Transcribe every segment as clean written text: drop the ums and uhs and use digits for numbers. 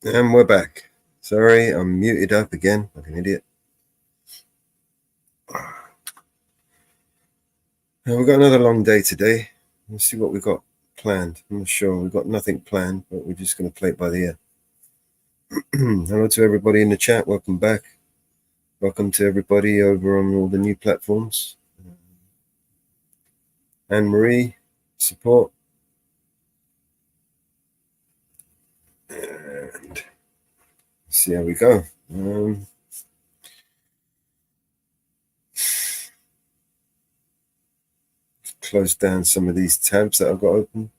And we're back. Sorry, I'm muted up again like an idiot. Now we've got another long day today. Let's see what we've got planned. I'm not sure. We've got nothing planned, but we're just going to play it by the ear. Hello to everybody in the chat. Welcome back. Welcome to everybody over on all the new platforms. Anne-Marie, support. And see how we go. Close down some of these tabs that I've got open.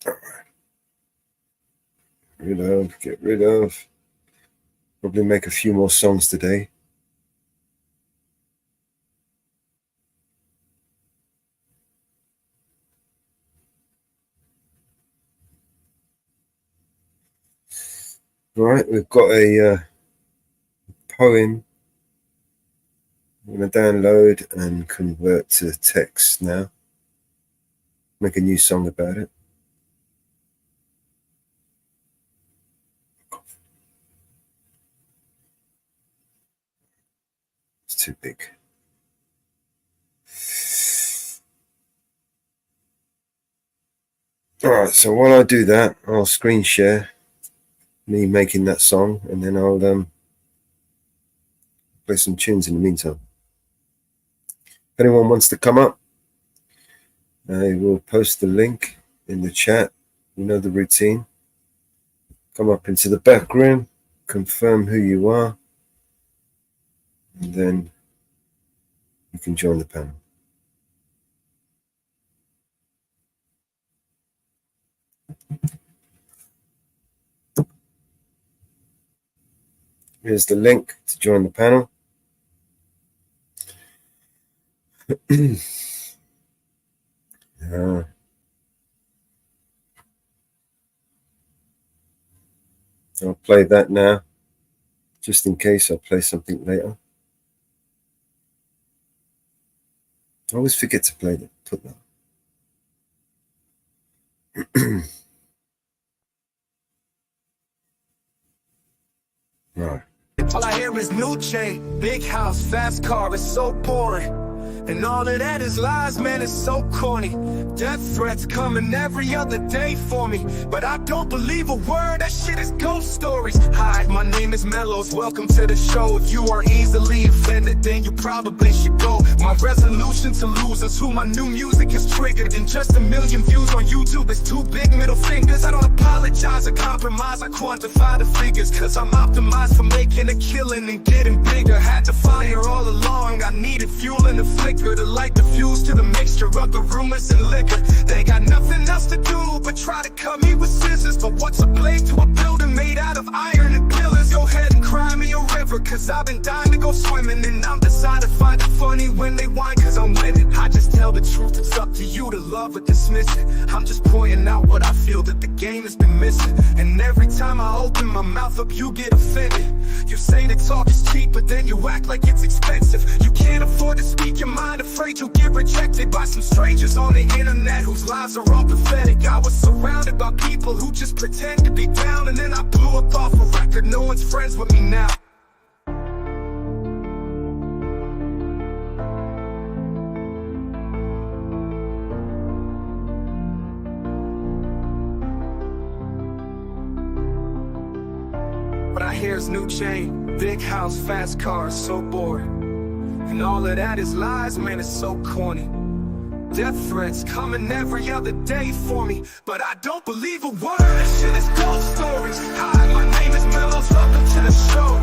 All right. Get rid of. Probably make a few more songs today. All right, we've got a poem. I'm going to download and convert to text now. Make a new song about it. It's too big. All right, so while I do that, I'll screen share me making that song, and then I'll play some tunes in the meantime. If anyone wants to come up, I will post the link in the chat. You know the routine. Come up into the back room, confirm who you are, and then you can join the panel. Here's the link to join the panel. I'll play that now, just in case I'll play something later. I always forget to play that. Put that. Right. All I hear is new chain, big house, fast car, it's so boring. And all of that is lies, man, it's so corny. Death threats coming every other day for me, but I don't believe a word, that shit is ghost stories. Hi, my name is Mellows, welcome to the show. If you are easily offended, then you probably should go. My resolution to lose is who my new music is triggered. And just 1 million views on YouTube is 2 big middle fingers. I don't apologize or compromise, I quantify the figures, cause I'm optimized for making a killing and getting bigger. Had to fire all along, I needed fuel and a flicker to light the fuse to the mixture of the rumors and liquor. They got nothing else to do but try to cut me with scissors. But what's a blade to a building made out of iron and pillars? Go ahead and cry me a river, cause I've been dying to go swimming. And I'm decided to find it funny when they whine, cause I'm winning. I just tell the truth, it's up to you to love or dismiss it. I'm just pointing out what I feel that the game has been missing. And every time I open my mouth up, you get offended. You say that talk is cheap, but then you act like it's expensive. You can't afford to speak your mind, afraid you'll get rejected by some strangers on the internet whose lives are all pathetic. I was surrounded by people who just pretend to be down, and then I blew up off a record. No one's friends with me now. What I hear is new chain, big house, fast cars, so bored. And all of that is lies, man, it's so corny. Death threats coming every other day for me, but I don't believe a word. This shit is ghost stories. Hi, my name is Mellows, welcome to the show.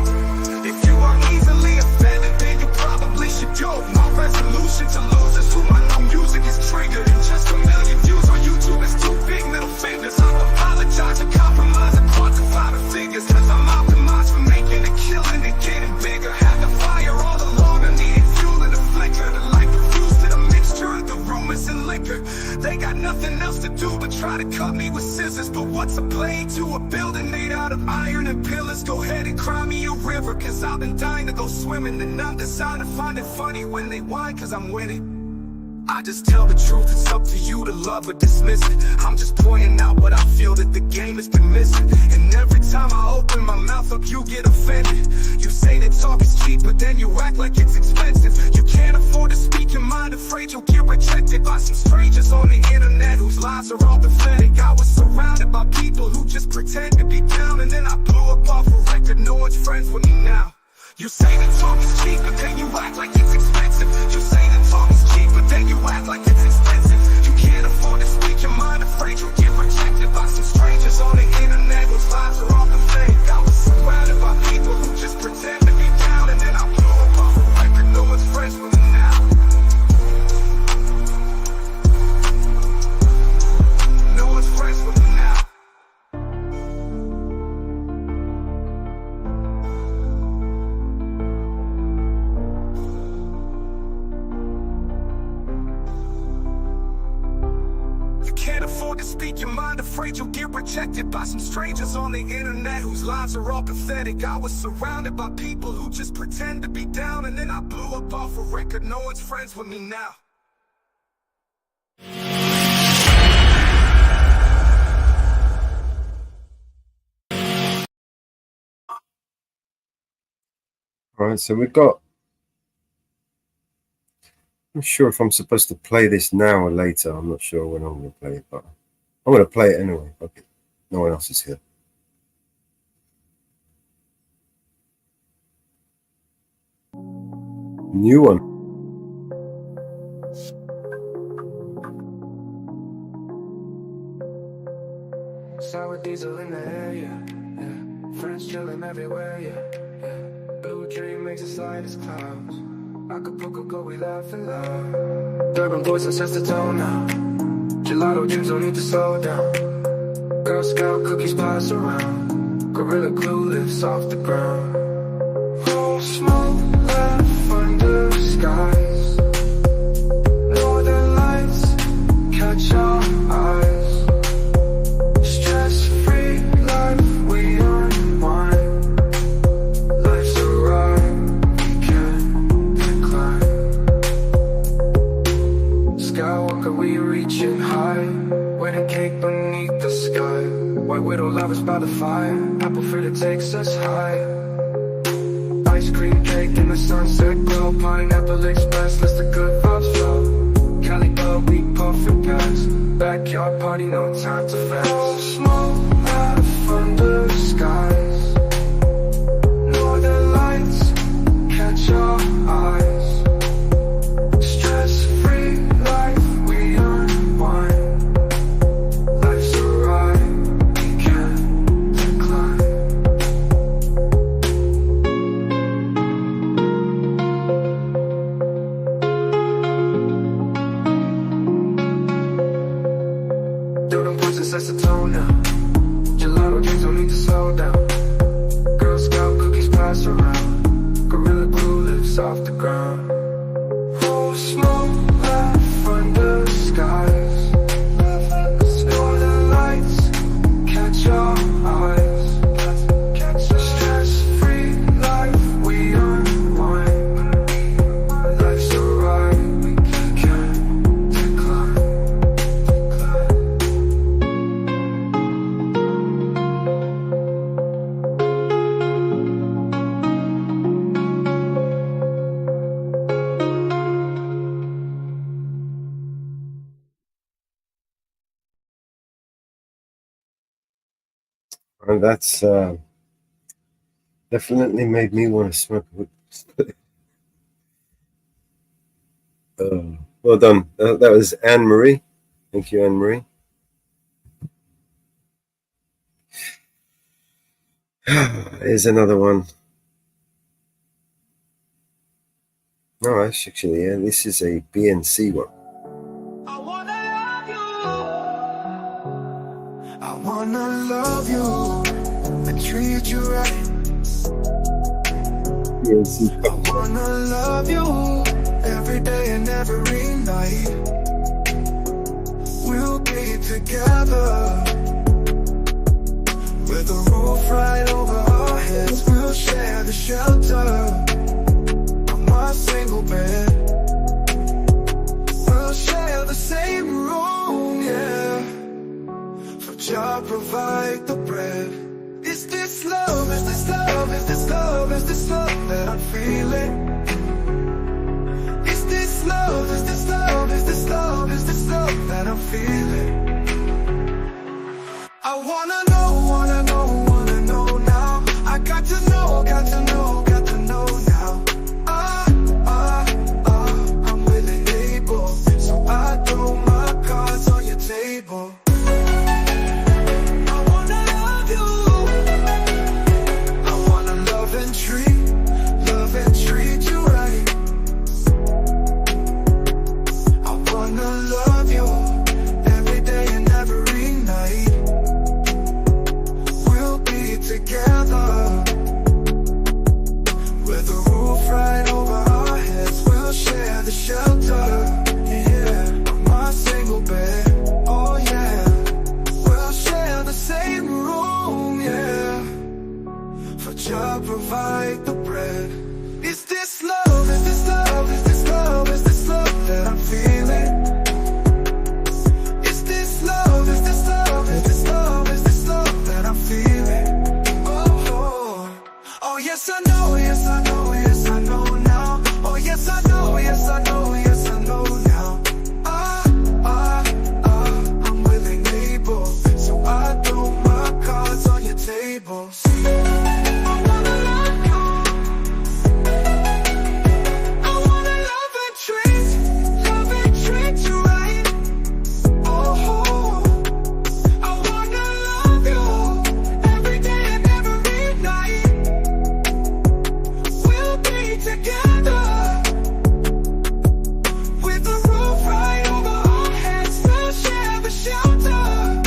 If you are easily offended, then you probably should go. My resolution to lose is who my new music is triggered. And just a million views on YouTube is too big, middle fingers. I apologize and compromise and quantify the figures, cause I'm optimized for making a killing and getting bigger. Had the fire all along, I needed fuel and a flicker. The light refused to the mixture of the rumors and liquor. They got nothing else to do but try to cut me with scissors. But what's a blade to a building made out of iron and pillars? Go ahead and cry me a river, cause I've been dying to go swimming. And I'm designed to find it funny when they whine, cause I'm winning. I just tell the truth, it's up to you to love or dismiss it. I'm just pointing out what I feel that the game has been missing. And every time I open my mouth up, you get offended. You say that talk is cheap, but then you act like it's expensive. You can't afford to speak your mind, afraid you'll get rejected by some strangers on the internet whose lives are all pathetic. I was surrounded by people who just pretend to be down, and then I blew up off a record, no one's friends with me now. You say that talk is cheap, but then you act like it's expensive. You say that talk is cheap, but then you act like it's expensive. You can't afford to speak your mind, afraid you'll get rejected by some strangers on the internet whose lives are often fake. I was surrounded by people who just pretend to be down, and then I blew up off a record, no one's friends with me now. No one's friends with me now. Can't afford to speak your mind, afraid you'll get rejected by some strangers on the internet whose lives are all pathetic. I was surrounded by people who just pretend to be down, and then I blew up off a record, no one's friends with me now. Alright, so we've got, I'm not sure if I'm supposed to play this now or later. I'm not sure when I'm going to play it, but I'm going to play it anyway. Okay, no one else is here. New one. Sour diesel in the air, yeah. Friends chilling everywhere, yeah. Blue dream makes us light as clouds. Acapulco go, we laughing loud. Durban voices sets the tone now. Gelato dreams don't need to slow down. Girl Scout cookies pass around. Gorilla glue lifts off the ground. Oh, smoke left under skies. Northern lights catch our eyes. Stress-free life, we unwind. Life's a ride, we can't decline. Skywalker, we reaching high. Wedding cake beneath the sky. White widow lovers by the fire. Apple fritter takes us high. Ice cream cake in the sunset glow. Pineapple express, let the good vibes flow. Cali Bug, we puffin' pass. Backyard party, no time to fast. Smoke laugh under skies. Northern lights catch our eyes. Stress-free life, we unwind. Life's a ride, we can't decline. Durban voices sets the tone now. Gelato dreams don't need to slow down. Girl Scout cookies pass around. Gorilla glue lifts off the ground. Oh, smoke laugh under skies. Northern lights catch our eyes. Stress-free life, we unwind. Life's a ride, we can't decline. And that's definitely made me want to smoke. Well done. That was Anne-Marie. Thank you, Anne-Marie. Here's another one. No, actually, yeah, this is a BNC one. I wanna love you and treat you right. BNC. I wanna love you every day and every night. We'll be together with a roof right over our heads. We'll share the shelter of my single bed. We'll share the same room, yeah. For Jah provide the bread. Is this love, is this love, is this love, is this love that I'm feeling? Is this love, is this love, is this love, is this love that I'm feeling? I wanna know, wanna know, wanna know now. I got to know, got to know, got to know now. I'm willing, able, so I throw my cards on your table. I wanna love you. I wanna love and treat you right. I wanna love you every day and every night. We'll be together with a roof right over our heads. We'll share the shelter, yeah, of my single bed. Oh yeah, we'll share the same room, yeah. For Jah provide the bread. Is this love, is this love, is this love, is this love that I'm feeling? Is this love, is this love, is this love, is this love that I'm feeling? Oh yes I know, yes I know, yes I know now. Oh yes I know, yes I know, yes I know now. I'm willing, able, so I throw my cards on your table. I wanna love you. I wanna love and treat you right. Oh, I wanna love you every day and every night. We'll be together with the roof right over our heads. We'll share the shelter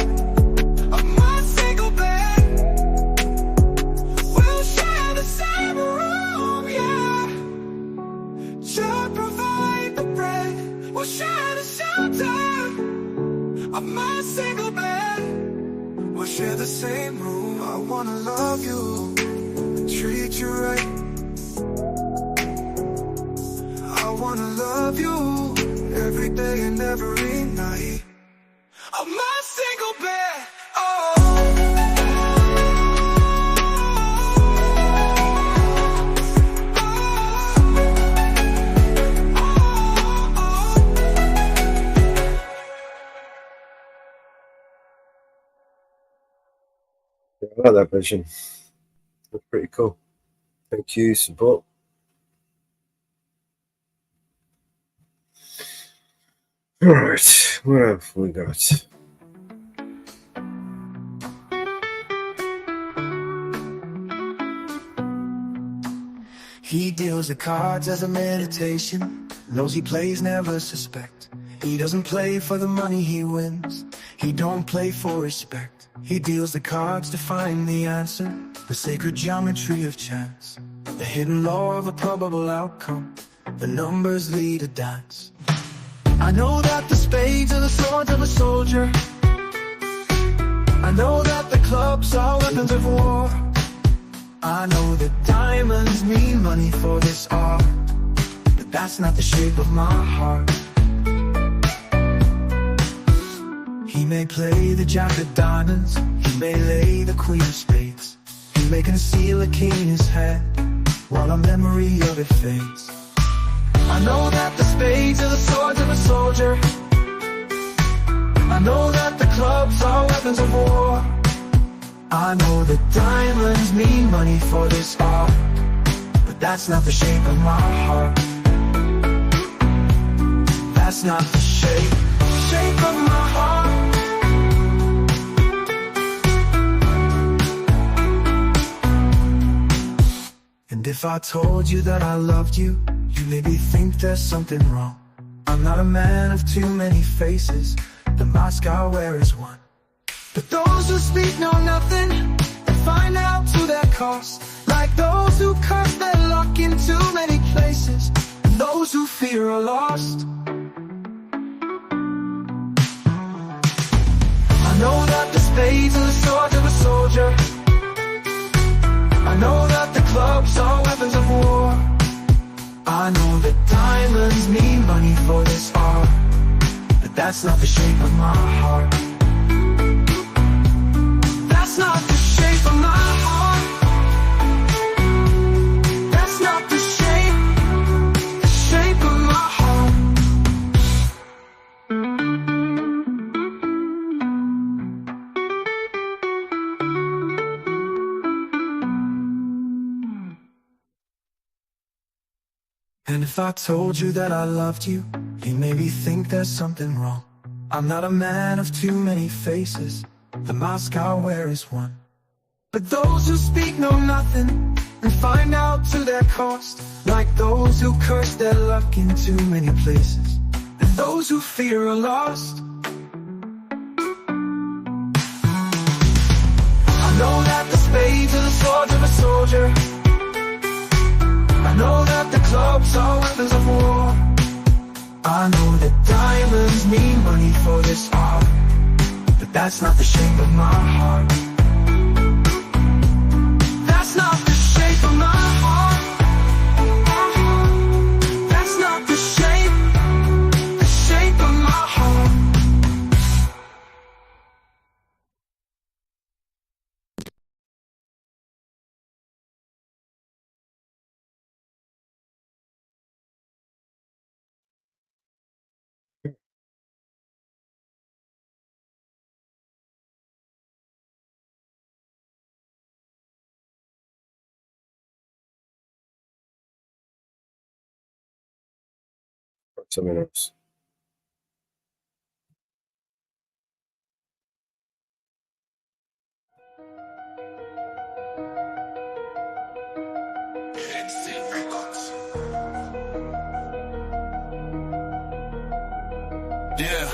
of my single bed. We'll share the same room, yeah. Jah provide the bread. We'll share the shelter of my single bed. We'll share the same room. I wanna love you, treat you right. I wanna love you every day and every night. Of my single bed. Oh. I like that version. That's pretty cool. Thank you, support. All right, what have we got? He deals the cards as a meditation. Knows he plays, never suspect. He doesn't play for the money he wins. He don't play for respect. He deals the cards to find the answer. The sacred geometry of chance. The hidden law of a probable outcome. The numbers lead a dance. I know that the spades are the swords of a soldier. I know that the clubs are weapons of war. I know that diamonds mean money for this art, but that's not the shape of my heart. He may play the jack of diamonds, he may lay the queen of spades. He may conceal a king in his head, while a memory of it fades. I know that the spades are the swords of a soldier. I know that the clubs are weapons of war. I know that diamonds mean money for this art, but that's not the shape of my heart. that's not the shape of my heart. And if I told you that I loved you, you maybe think there's something wrong. I'm not a man of too many faces, the mask I wear is one. But those who speak know nothing and find out to their cost, like those who curse their luck in too many places, and those who fear are lost. I know that the spades are the swords of a soldier. I know that the clubs are weapons of war. I know that diamonds need money for this art, but that's not the shape of my heart. That's not the shape of my heart. That's not the shape of my heart. And if I told you that I loved you, you maybe think there's something wrong. I'm not a man of too many faces, the mask I wear is one. But those who speak know nothing and find out to their cost, like those who curse their luck in too many places, and those who fear are lost. I know that the spades are the swords of a soldier. I know that the clubs are weapons of war. I know that diamonds need money for this art, but that's not the shape of my heart. That's not the shape of my heart. That's not the shape of my heart. Something else. Yeah,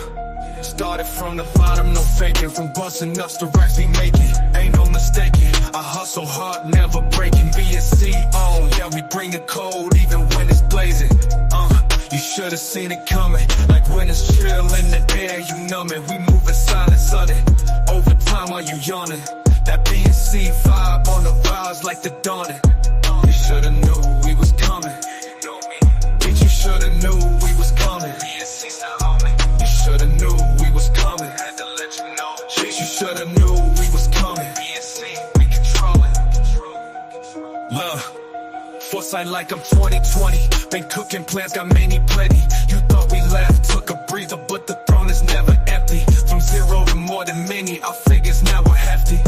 started from the bottom, no faking. From busting ups to racks we making, ain't no mistaking. I hustle hard, never breaking. BSC on, yeah, we bring it cold even when it's blazing. You should've seen it coming, like when it's chill in the air, you numb it. We moving silent, sudden, over time while you yawning. That BSC vibe on the rise like the dawning. You should've knew we was coming. Bitch, you should've knew we was coming. You should've knew we was coming. Bitch, you should've knew we was coming. We controlling. Love. Foresight like I'm 2020. Been cooking plans, got many plenty. You thought we left, took a breather, but the throne is never empty. From zero to more than many, our figures now are hefty.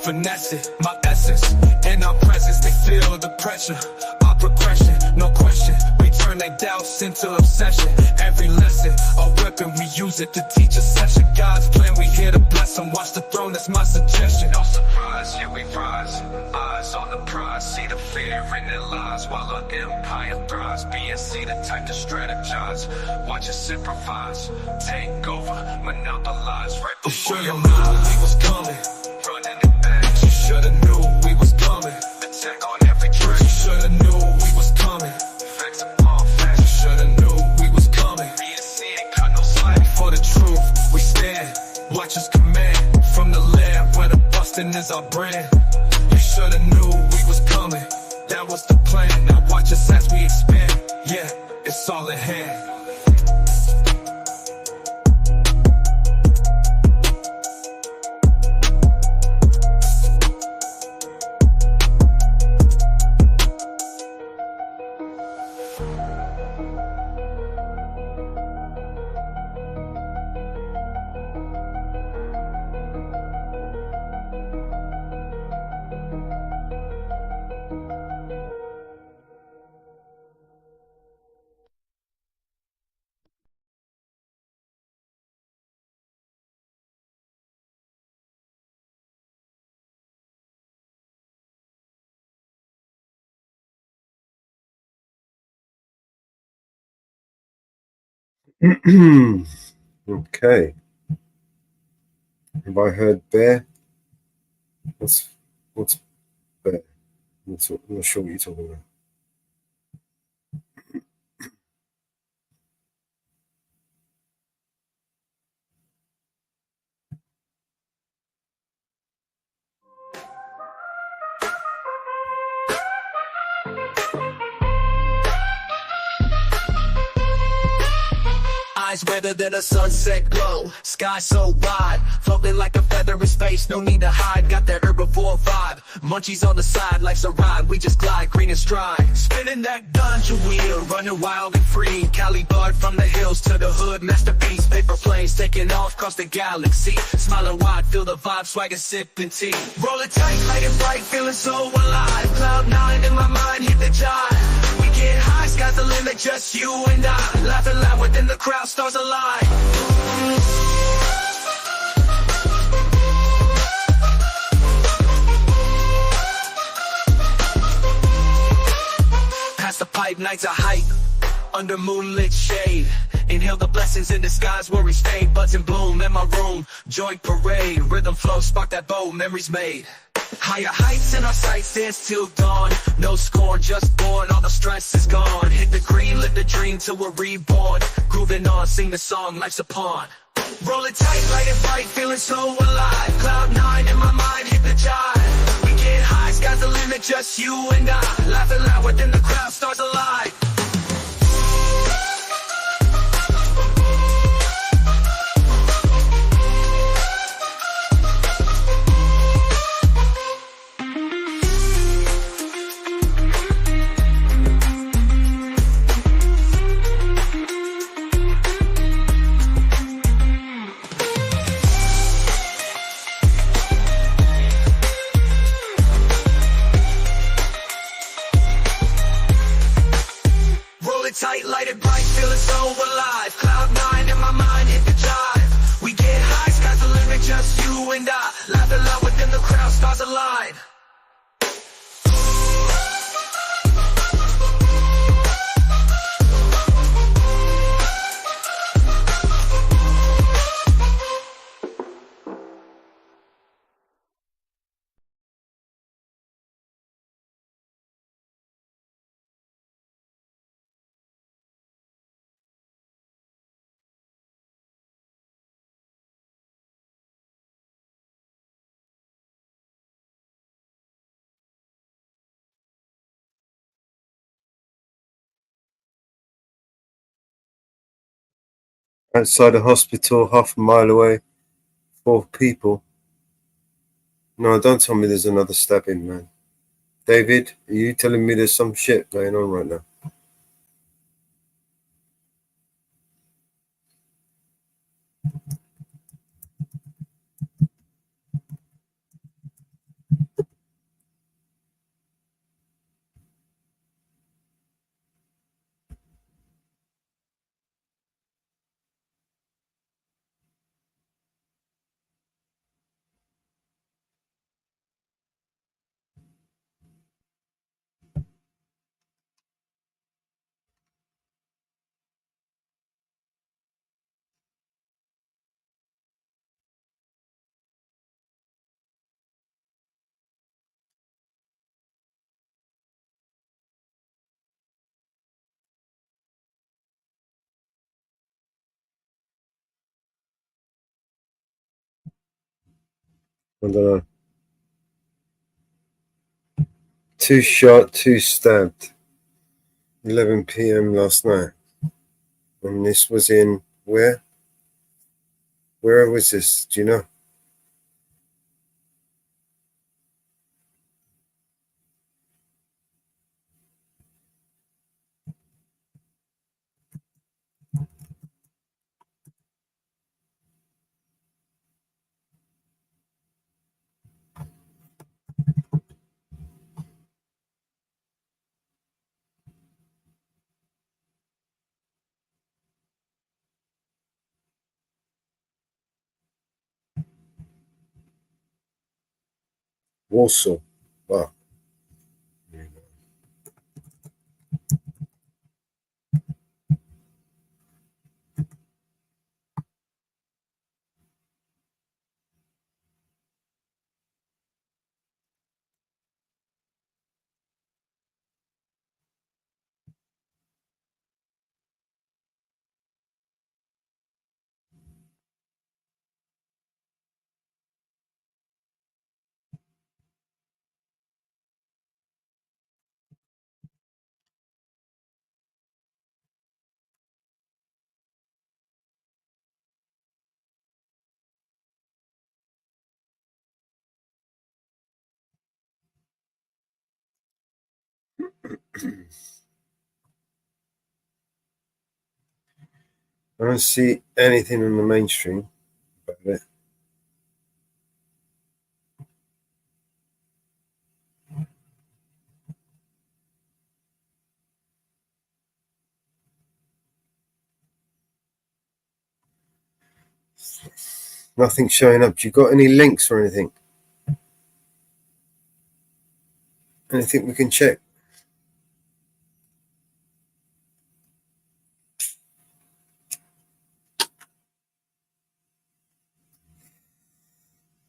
Finesse it, my essence. In our presence, they feel the pressure. Our progression, no question. We turn their doubts into obsession. Every lesson, a weapon, we use it to teach a session. God's plan, we here to bless them. Watch the throne, that's my suggestion. No surprise, here we rise. Eyes on the prize, see the fear in their lives while our empire thrives. BNC the type to strategize. Watch us improvise, take over, monopolize. Right before your eyes, we was coming. Running it back, you shoulda knew we was coming. Attack on every track, you shoulda knew we was coming. Facts upon facts, you shoulda knew we was coming. BNC ain't cut no slack. For the truth, we stand. Watch us command. From the lab where the bustin' is our brand. You shoulda knew we was coming. That was the plan. Now watch us as we expand. Yeah, it's all in hand. Okay. Have I heard bear? What's bear? I'm not sure what you're talking about. Eyes wetter than a sunset glow. Sky so wide, floating like a feather in space. No need to hide, got that herbivore vibe. Munchies on the side, life's a ride. We just glide, green and stride. Spinning that ganja wheel, running wild and free. Cali bud from the hills to the hood, masterpiece. Paper planes taking off across the galaxy. Smiling wide, feel the vibe, swagger, sipping tea. Roll it tight, light it bright, feeling so alive. Cloud nine in my mind, hit the jive. We get high, sky's the limit, just you and I. Laughing loud within the crowd, stars align. Past the pipe, nights are hype. Under moonlit shade, inhale the blessings in the skies where we stay. Buds and bloom in my room, joy parade. Rhythm flow, spark that bow, memories made. Higher heights in our sights, dance till dawn. No scorn, just born, all the stress is gone. Hit the green, live the dream till we're reborn. Grooving on, sing the song, life's a pawn. Roll it tight, light it bright, feeling so alive. Cloud nine in my mind, hit the jive. We get high, sky's the limit, just you and I. Laughing loud within the crowd, stars alive. Tight, light it bright, feeling so alive. Cloud nine in my mind, hit the jive. We get high, sky's the limit, just you and I. Laughing loud within the crowd, stars align. Outside a hospital, half a mile away, 4 people. No, don't tell me there's another stabbing, man. David, are you telling me there's some shit going on right now? I don't know. 2 shot, 2 stabbed. 11 p.m. last night. And this was in where? Where was this? Do you know? Warsaw. Wow. I don't see anything in the mainstream about it. Nothing showing up. Do you got any links or anything? Anything we can check?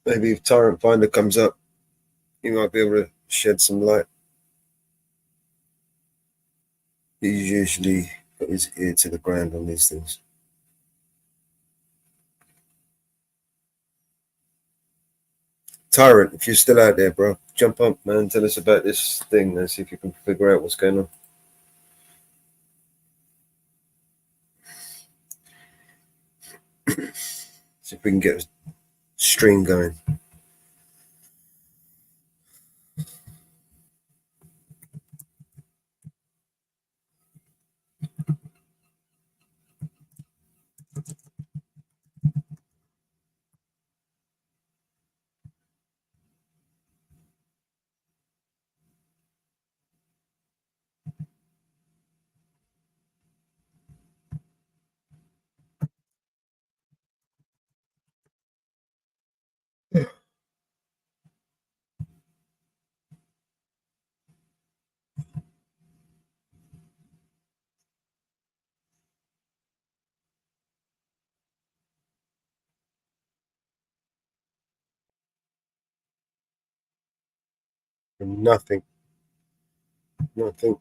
Maybe if Tyrant Finder comes up, he might be able to shed some light. He's usually got his ear to the ground on these things. Tyrant, if you're still out there, bro, jump up, man. Tell us about this thing and see if you can figure out what's going on. See if we can get a stream going. Nothing. Nothing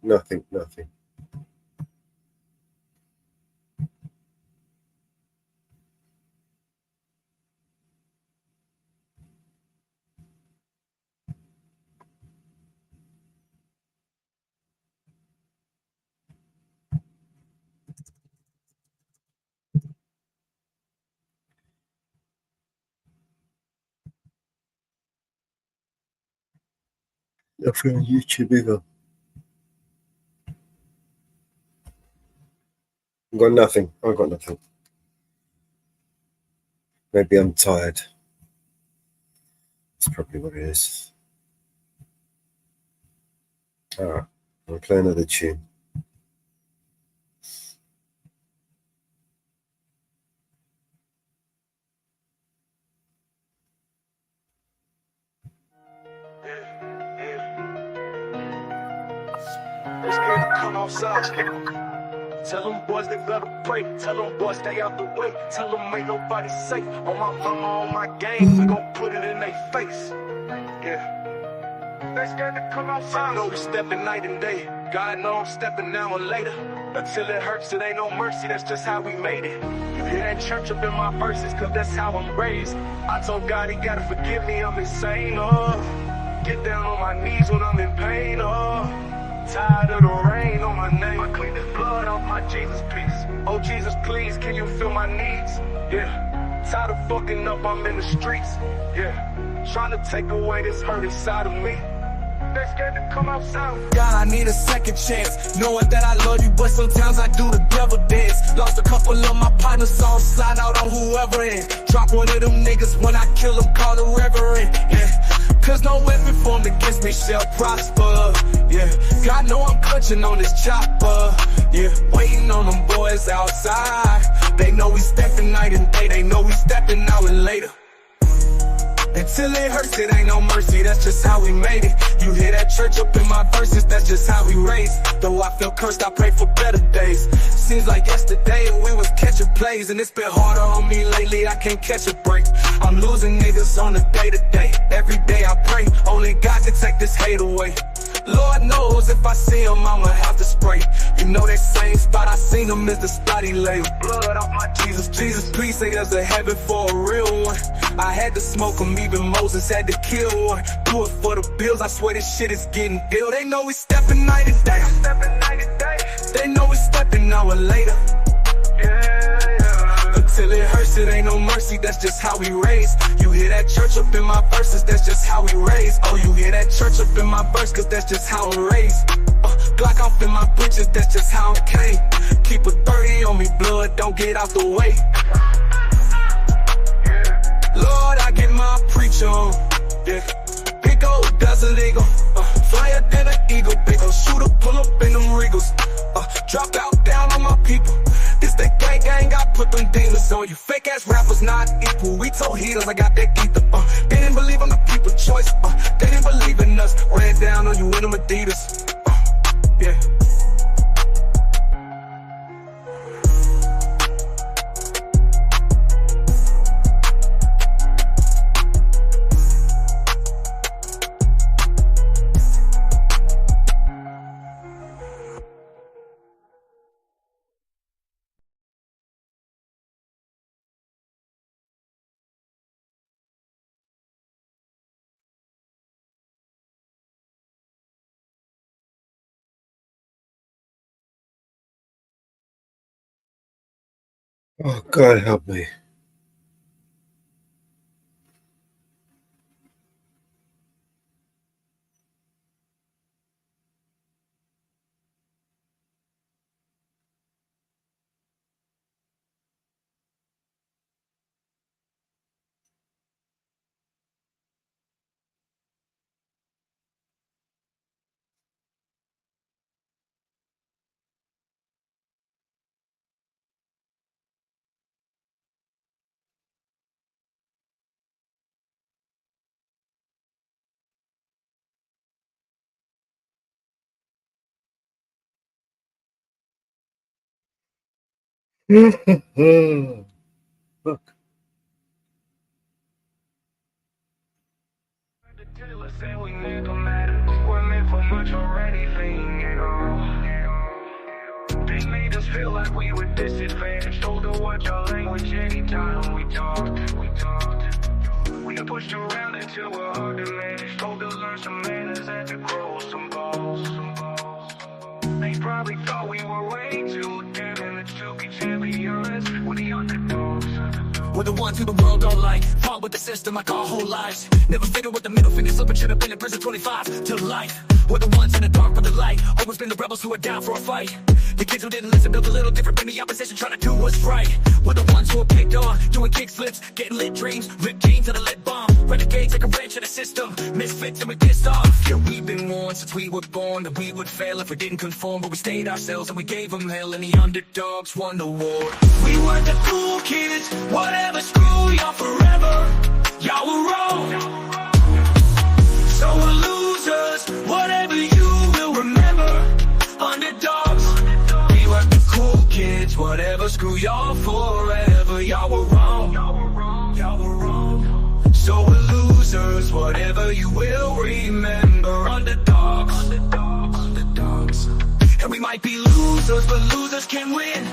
on YouTube either. I've got nothing. Maybe I'm tired. That's probably what it is. Alright, I'll play another tune. Come outside. Tell them boys they better pray. Tell them boys stay out the way. Tell them ain't nobody safe. On my mama, on my game, we gon' put it in their face. Yeah. They scared to come outside. I know we stepping night and day. God know I'm stepping now or later. Until it hurts, it ain't no mercy. That's just how we made it. You hear that church up in my verses, cause that's how I'm raised. I told God he gotta forgive me, I'm insane. Get down on my knees when I'm in pain. Tired of the rain on my name. I clean this blood off my Jesus piece. Oh Jesus, please, can you feel my needs? Yeah. Tired of fucking up, I'm in the streets. Yeah. Trying to take away this hurt inside of me. They scared to come outside. God, I need a second chance. Knowing that I love you, but sometimes I do the devil dance. Lost a couple of my partners, so I'm slide out on whoever in. Drop one of them niggas when I kill them, call the reverend. Yeah. Cause no weapon formed against me shall prosper. Yeah, God know I'm clutching on this chopper. Yeah, waiting on them boys outside. They know we stepping night and day. They know we stepping out and later. Until it hurts, it ain't no mercy, that's just how we made it. You hear that church up in my verses, that's just how we raised. Though I feel cursed, I pray for better days. Seems like yesterday we was catching plays, and it's been harder on me lately, I can't catch a break. I'm losing niggas on a day-to-day. Every day I pray, only God can take this hate away. Lord knows if I see him, I'ma have to spray. You know that same spot I seen him is the spot he lay. Blood off my Jesus. Jesus, please say there's a heaven for a real one. I had to smoke him, even Moses had to kill one. Do it for the bills, I swear this shit is getting ill. They know we stepping night and day. They know we stepping now or later. Until it hurts, it ain't no mercy, that's just how we raised. You hear that church up in my verses, that's just how we raised. Oh, you hear that church up in my verse, cause that's just how I'm raised. Glock off in my britches, that's just how it came. Keep a 30 on me, blood, don't get out the way. Lord, I get my preach on, yeah. Big old Desert Eagle, flyer than an eagle. Big old shooter, pull up in them Regals. Drop out down on my people. This that gang, I put them demons on you. Fake ass rappers not equal. We told healers I got that ether. They didn't believe I'm the people's choice. They didn't believe in us. Ran down on you in them Adidas. Yeah. Oh, God help me. Look. Say we never matter. We're meant for much already. They made us feel like we were disadvantaged. Told to watch our language anytime we talked. We got pushed around until we're hard to manage. Told to learn some manners and to grow some balls. They probably thought we were way too damn to be champions. We're the underdogs. We're the ones who the world don't like. Fought with the system like our whole lives. Never figured with the middle finger slipping. Should have been in prison 25 to life. We're the ones in the dark with the light. Always been the rebels who are down for a fight. The kids who didn't listen built a little different than the opposition trying to do what's right. We're the ones who are picked on, doing kick flips, getting lit dreams, ripped jeans and a lit bomb. Renegades like a wrench in the system, misfits and we pissed off. Yeah, we've been warned since we were born that we would fail if we didn't conform. But we stayed ourselves and we gave them hell, and the underdogs won the war. We were the cool kids, whatever, screw y'all forever. Y'all were wrong, so we're losers, whatever you will remember. Underdogs, we were the cool kids, whatever, screw y'all forever. Y'all were wrong, so we're losers, whatever you will remember. Underdogs, and we might be losers, but losers can win.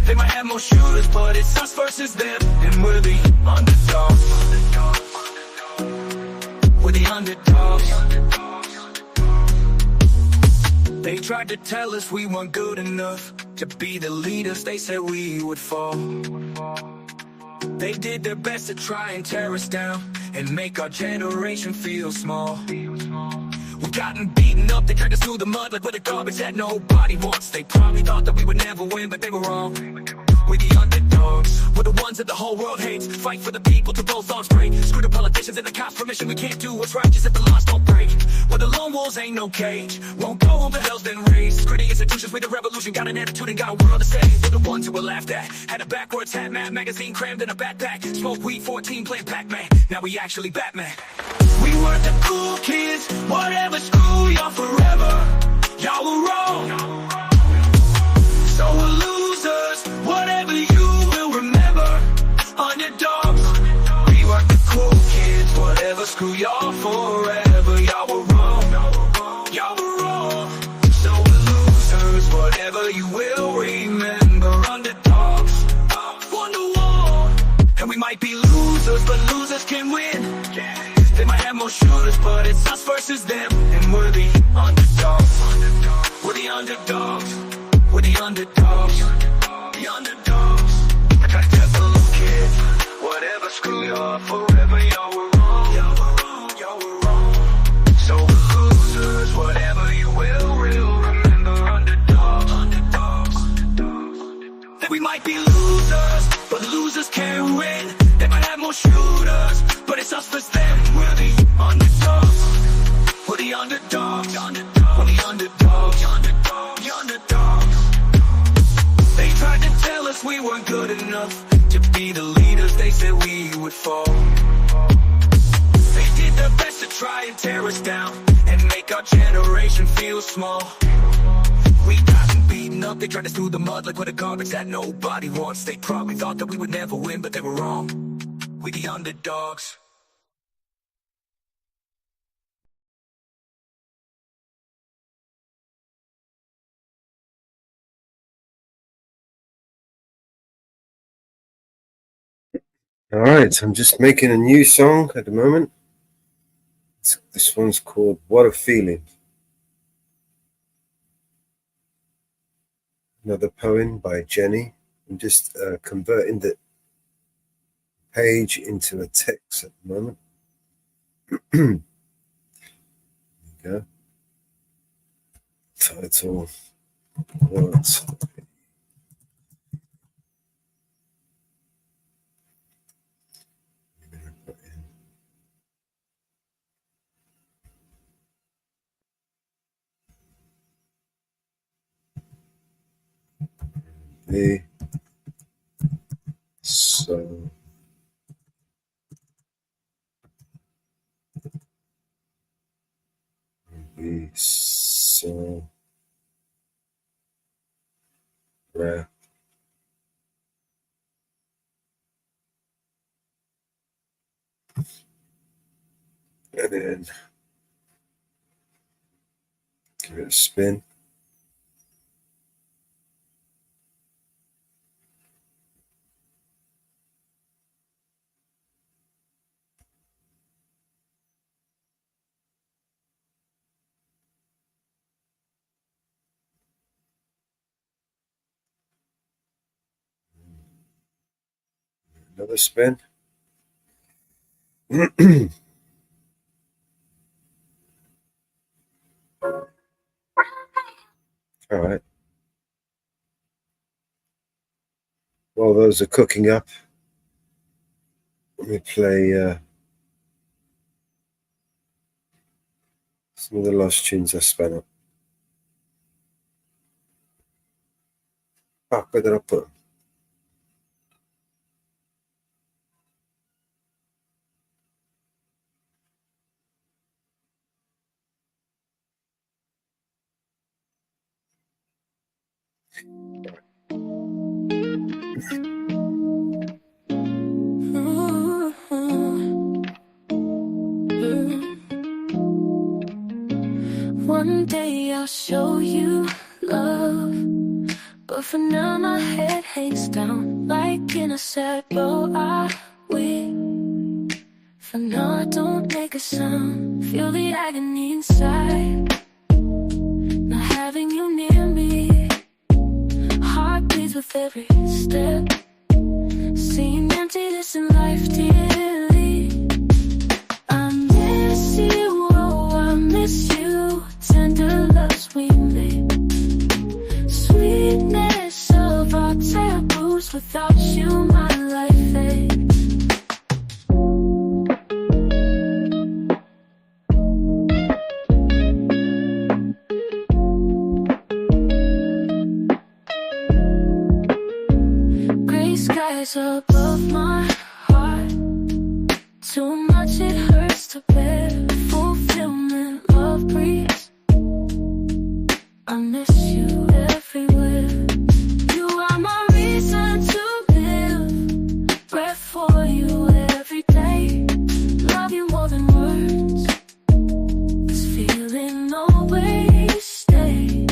They might have more shooters, but it's us versus them, and we're the underdogs. We're the underdogs. They tried to tell us we weren't good enough to be the leaders they said we would fall. They did their best to try and tear us down and make our generation feel small. We've gotten beaten up, they dragged us through the mud like we're the garbage that nobody wants. They probably thought that we would never win, but they were wrong. We're the underdogs, we're the ones that the whole world hates. Fight for the people till both arms break. Screw the politicians and the cops' permission, we can't do what's righteous if the laws don't break. We're the lone wolves, ain't no cage. Won't go home, the hell's been raised. Gritty institutions, we the revolution, got an attitude and got a world to save. We're the ones who were laughed at, had a backwards hat, Mad magazine crammed in a backpack. Smoke weed, 14, playing Pac-Man, now we actually Batman. We were the cool kids, whatever, screw y'all forever. Y'all were wrong, so we're losers, whatever you will remember. Underdogs, we were the cool kids, whatever, screw y'all forever. Y'all were wrong, so we're losers, whatever you will remember. Underdogs, won the war, and we might be losers, but losers can win. They might have more shooters, but it's us versus them, and we're the underdogs. We're the underdogs. We're the underdogs. The underdogs. I tried to tell the little kid, whatever, screw y'all forever. Y'all were wrong. So we're losers, whatever you will remember. might be losers, but losers can't win. They might have more shooters, but it's us versus them. We're the underdogs. We're the underdogs. We're the underdogs. The underdogs. They tried to tell us we weren't good enough to be the leaders they said we would fall. They did their best to try and tear us down and make our generation feel small. We gotten beaten up, they dragged us through the mud like we're the garbage that nobody wants. They probably thought that we would never win, but they were wrong. We the underdogs. All right, I'm just making a new song at the moment. This one's called What a Feeling. Another poem by Jenny. I'm just converting the page into a text at the moment. There you go. Title. What? Be so rare. And then give it a spin. Another spin. All right. While those are cooking up, let me play some of the last tunes I spun up. Where did I put them? One day I'll show you love, but for now my head hangs down like in a sad bow. I will. For now I don't make a sound. Feel the agony inside, not having you near me. Heart beats with every step, seeing emptiness in life dearly. I miss you, oh I miss you. Tender loves we made, sweetness of our taboos. Without you my life fades. Gray skies above my heart, too much it hurts to bear. Fulfillment love breathes, I miss you everywhere. You are my reason to live, breath for you every day. Love you more than words, this feeling always stays.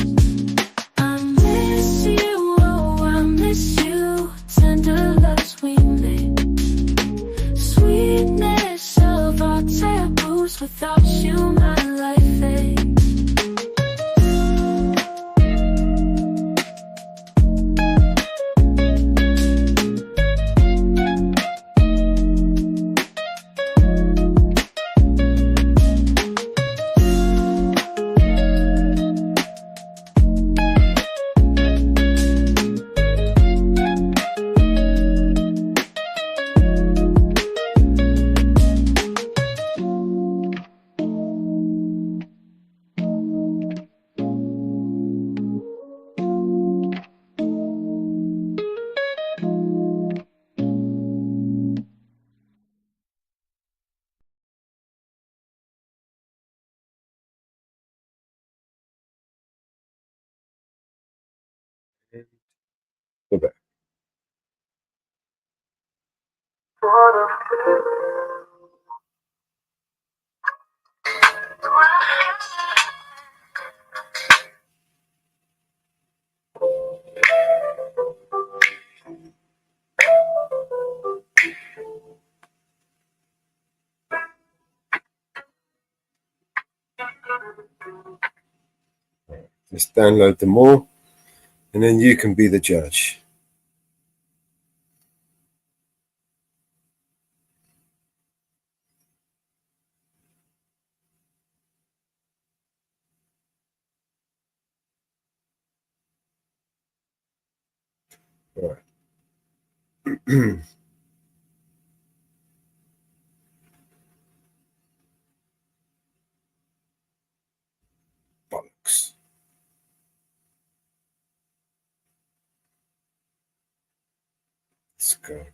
I miss you, oh I miss you. Tender loves we made, sweetness of our Go back. Just download them all, and then you can be the judge. All right. Bollocks. Let's go.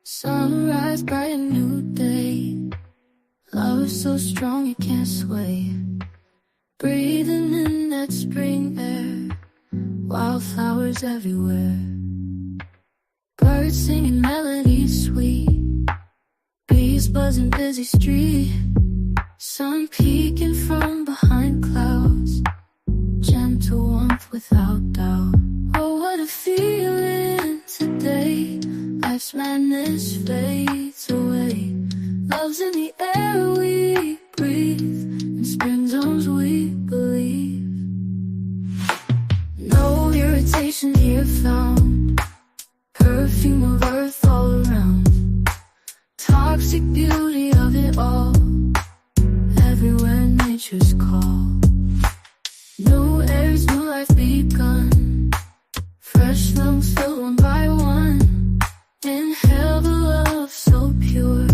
Sunrise, bright and new day. Love is so strong it can't sway. Breathing in that spring air. Wildflowers everywhere. Birds singing melodies sweet. Bees buzzing busy street. Sun peeking from behind clouds. Gentle warmth without doubt. Oh, what a feeling today. Life's madness fades away. Love's in the air we breathe. In spring zones we believe. No irritation here found. Perfume of earth all around. Toxic beauty of it all. Everywhere nature's call. New airs, new life begun. Fresh lungs fill one by one. Inhale the love so pure.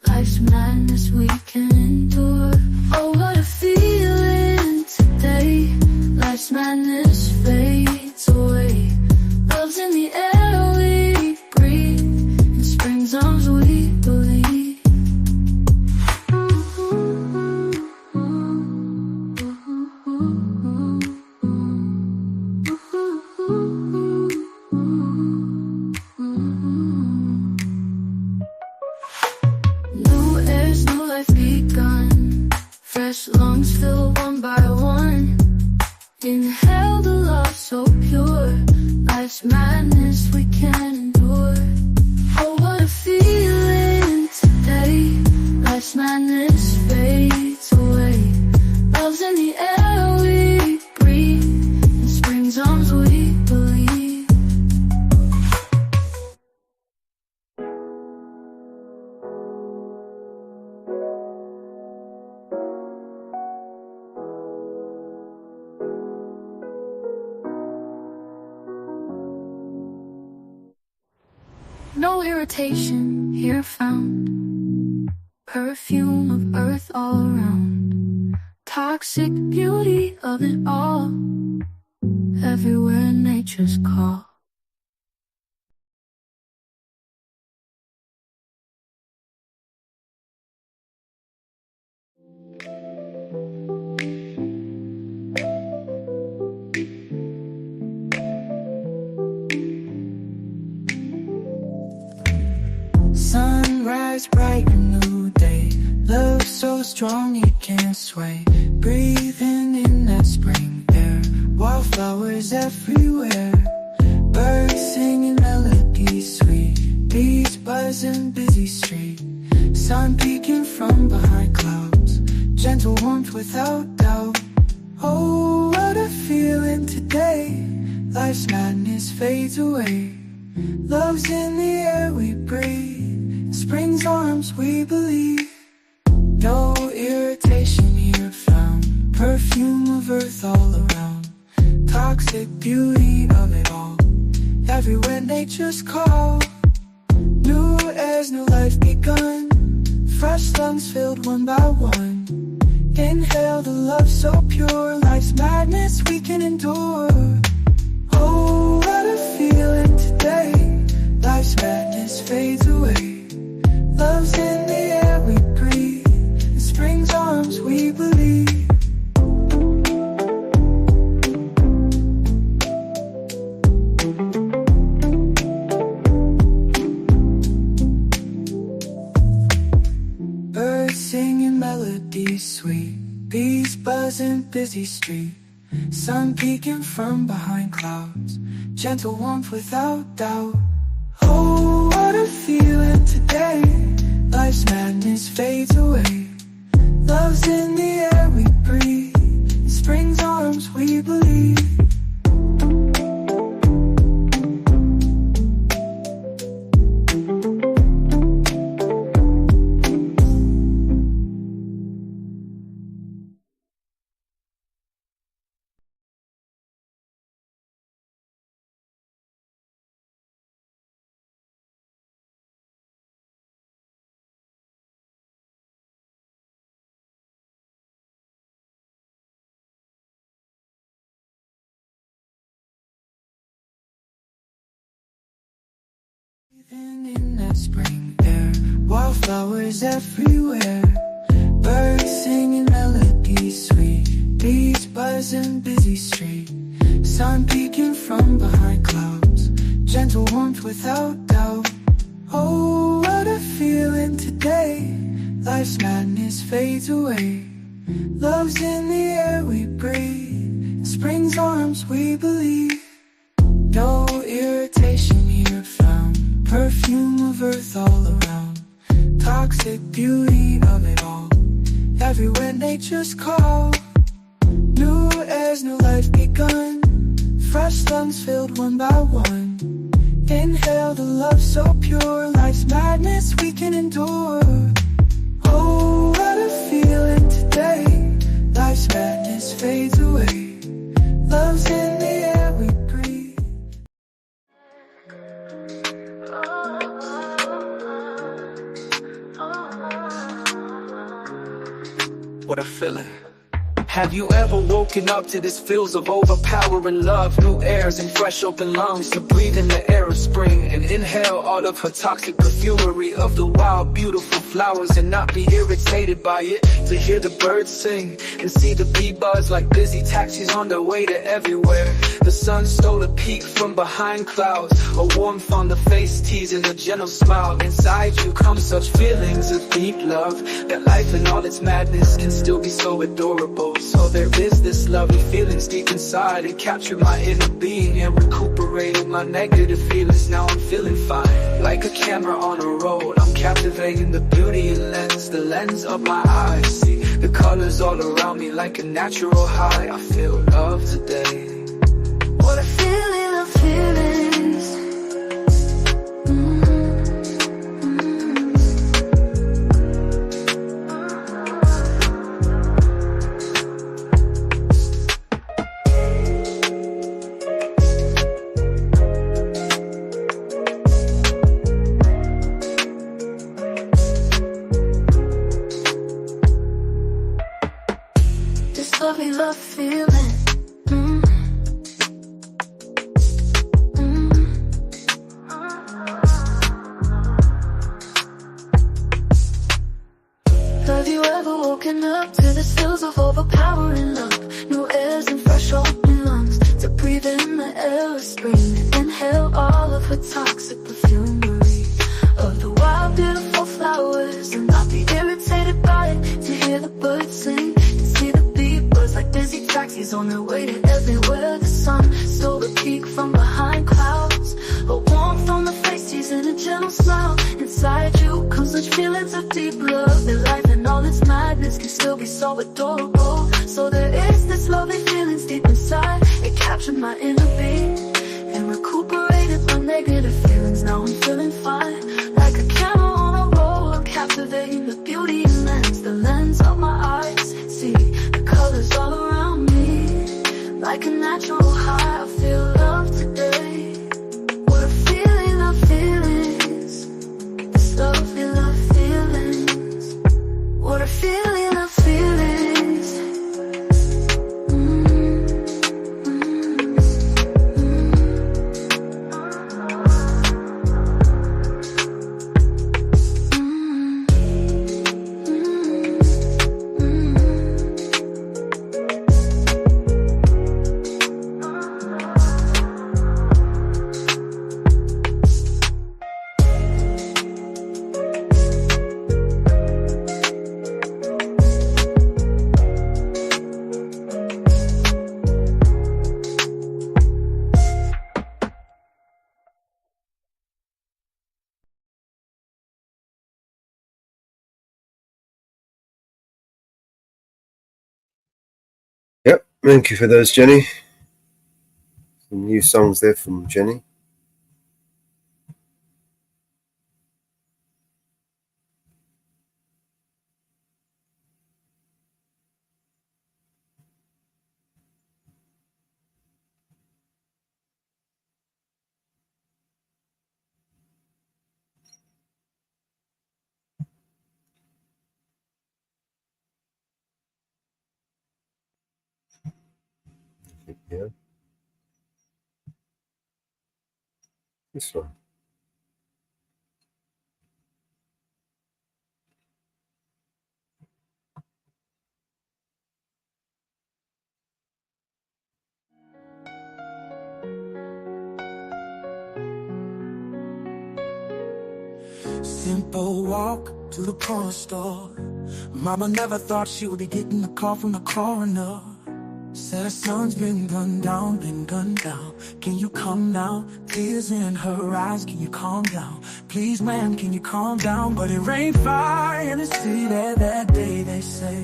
Life's madness we can endure. Oh, what a feeling today. Life's madness fades away. Love's in the air we breathe. In spring zones we believe. New airs, new life begun. Fresh lungs fill one by one. Inhale the love so pure. Life's madness we can endure. Oh, what a feeling today. Life's madness fades away. Love's in the air we breathe. In spring zones we believe. No irritation here found. Perfume of earth all around. Toxic beauty of it all. Everywhere nature's call. Sunrise, bright and new day. Love so strong it can't sway. Breathing in that spring air. Wildflowers everywhere. Birds singing melodies sweet. Bees buzzing busy street. sun peeking from behind clouds, gentle warmth without doubt. Oh, what a feeling today. Life's madness fades away. Love's in the air we breathe, in spring's arms we believe. No irritation here found, perfume of earth all around, toxic beauty of it all, everywhere nature's call. New airs, new life begun, fresh lungs filled one by one. Inhale the love so pure, life's madness we can endure. Oh, what a feeling today. Life's madness fades away. Love's in the air we breathe, in spring's arms we believe. Birds singing melodies sweet, bees buzzing busy street, sun peeking from behind clouds, gentle warmth without doubt. Oh, what a feeling today. Life's madness fades away. Love's in the air we breathe, in spring's arms we believe. Breathing in that spring air, wildflowers everywhere, birds singing melodies sweet, bees buzzing busy street, sun peeking from behind clouds, gentle warmth without doubt. Oh, what a feeling today. Life's madness fades away. Love's in the air we breathe, in spring's arms we believe. No irritation here found, perfume of earth all around, toxic beauty of it all, everywhere nature's call. New airs, new life begun, fresh lungs filled one by one. Inhale the love so pure, life's madness we can endure. Oh, what a feeling today. Life's madness fades away. Love's in the air we breathe. What a feeling. Have you ever woken up to this feels of overpowering love? New airs and fresh open lungs to breathe in the air of spring and inhale all of her toxic perfumery of the wild, beautiful flowers and not be irritated by it. To hear the birds sing and see the bee buzz like busy taxis on their way to everywhere. The sun stole a peek from behind clouds, a warmth on the face teasing a gentle smile. Inside you come such feelings of deep love, that life in all its madness can still be so adorable. So there is this lovely feelings deep inside, and captured my inner being and recuperated my negative feelings. Now I'm feeling fine, like a camera on a roll. I'm captivating the beauty and lens, the lens of my eyes. See the colors all around me like a natural high. I feel love today. What a feeling of feelings. This lovely love feeling. Have you ever woken up to the feels of overpowering love? New airs and fresh open lungs to breathe in the air of spring and inhale all of her toxic perfumery of the wild, beautiful flowers and not be irritated by it. To hear the birds sing, to see the bee buzz like busy taxis on their way to everywhere. The sun stole a peek from behind clouds, a warmth on the face teasing a gentle smile. Inside you comes such feelings of deep love, that life and all its madness can still be so adorable. So there is this lovely feelings deep inside. It captured my inner being and recuperated my negative feelings. Now I'm feeling fine, like a camera on a roll. I'm captivating the beauty and lens, the lens of my eyes. See the colors all around me, like a natural high. I feel love today. What a feeling of feelings, this lovely love feelings. What a feeling of feelings. Yep, thank you for those, Jenny. Some new songs there from Jenny. Yeah. This one. Simple walk to the corner store. Mama never thought she would be getting a call from the coroner. Said her son's been gunned down, been gunned down. Can you come now? Tears in her eyes, can you calm down? Please, ma'am, can you calm down? But it rained fire in the city there that day, they say.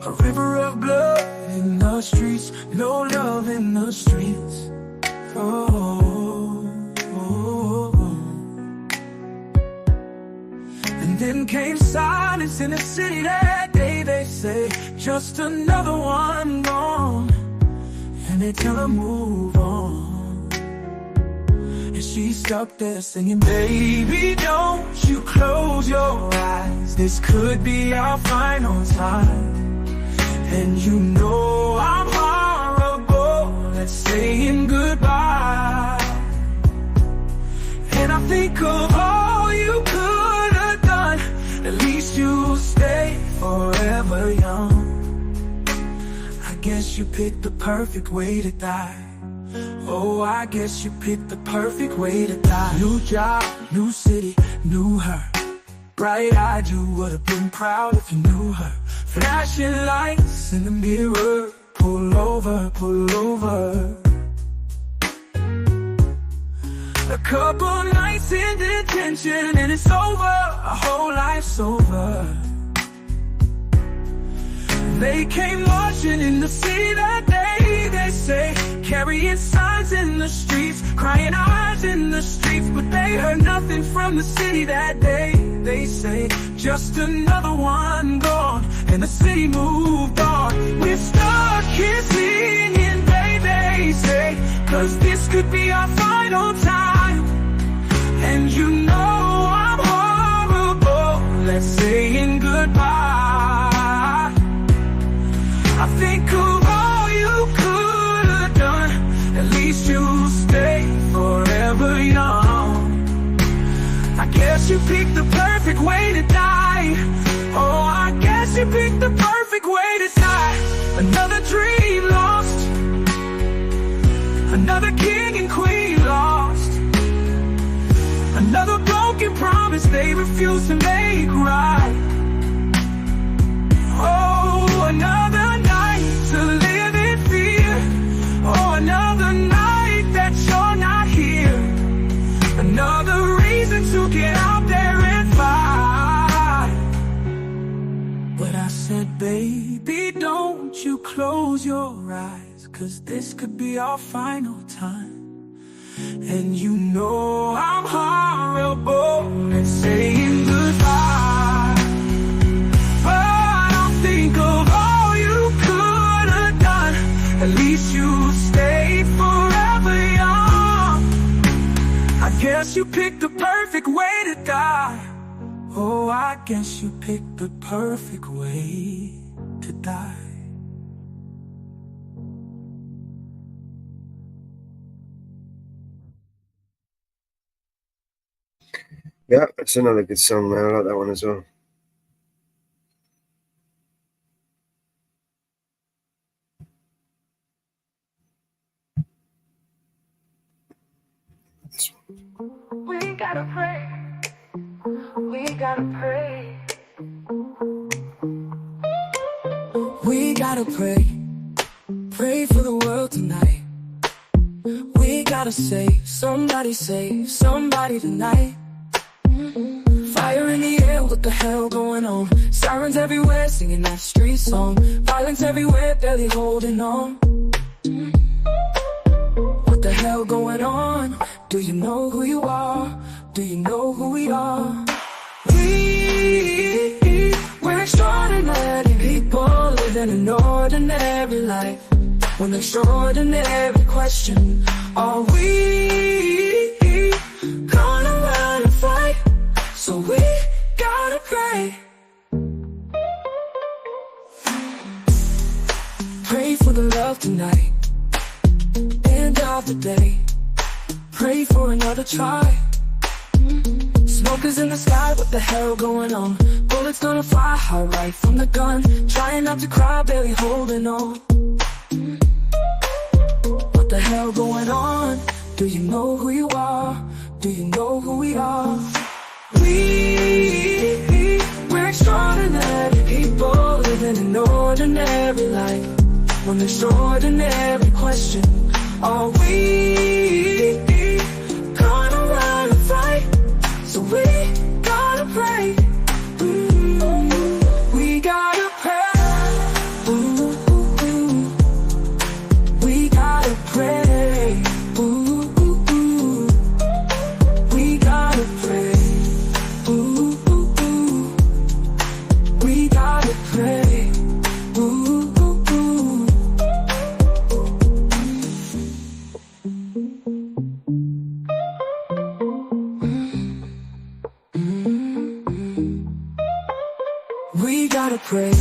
A river of blood in the streets, no love in the streets. And then came silence in the city that day, they say. Just another one gone, and they tell her move on. And she's stuck there singing, baby, don't you close your eyes. This could be our final time. And you know I'm horrible at saying goodbye. And I think of all you could have done. At least you'll stay forever young. I guess you picked the perfect way to die. Oh, I guess you picked the perfect way to die. New job, new city, knew her. Bright-eyed, you would have been proud if you knew her. Flashing lights in the mirror. Pull over, pull over. A couple nights in detention and it's over. Our whole life's over. They came marching in the city that day, they say. Carrying signs in the streets, crying eyes in the streets. But they heard nothing from the city that day, they say. Just another one gone, and the city moved on. We're stuck here singing, they say. Cause this could be our final time. And you know I'm horrible at saying goodbye. I think of all you could have done. At least you'll stay forever young. I guess you picked the perfect way to die. Oh, I guess you picked the perfect way to die. Another dream lost, another king and queen lost, another broken promise they refuse to make right. Oh, another night to live in fear. Oh, another night that you're not here. Another reason to get out there and fight. Baby, don't you close your eyes, 'cause this could be our final time. And you know I'm horrible at saying goodbye, but I'll think of all you could have done. At least you stayed forever young. I guess you picked the perfect way to die. Oh, I guess you picked the perfect way to die. Yeah, it's another good song, man. I like that one as well. This one. We gotta pray. We gotta pray. We gotta pray. Pray for the world tonight. We gotta save somebody tonight. Fire in the air, what the hell going on? Sirens everywhere, singing that street song. Violence everywhere, barely holding on. What the hell going on? Do you know who you are? Do you know who we are? We're extraordinary people living an ordinary life. One extraordinary question: are we gonna run and fight? So we gotta pray. Pray for the love tonight, end of the day. Pray for another try. Smoke is in the sky, what the hell going on? Bullets gonna fly high right from the gun. Trying not to cry, barely holding on. What the hell going on? Do you know who you are? Do you know who we are? We're extraordinary people living an ordinary life. One extraordinary question: are we gonna run and fight? So we gotta pray. We gotta pray. We gotta pray. We gotta pray. We gotta pray. We gotta pray.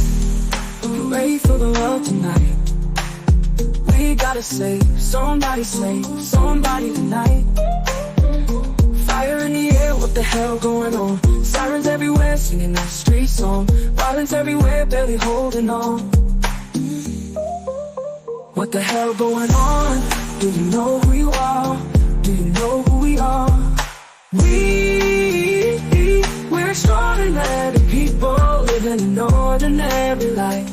Pray for the world tonight. We gotta save somebody tonight. Fire in the air, what the hell going on? Sirens everywhere, singing that street song. Violence everywhere, barely holding on. What the hell going on? Do you know who you are? Do you know who we are? We're extraordinary people living an ordinary life.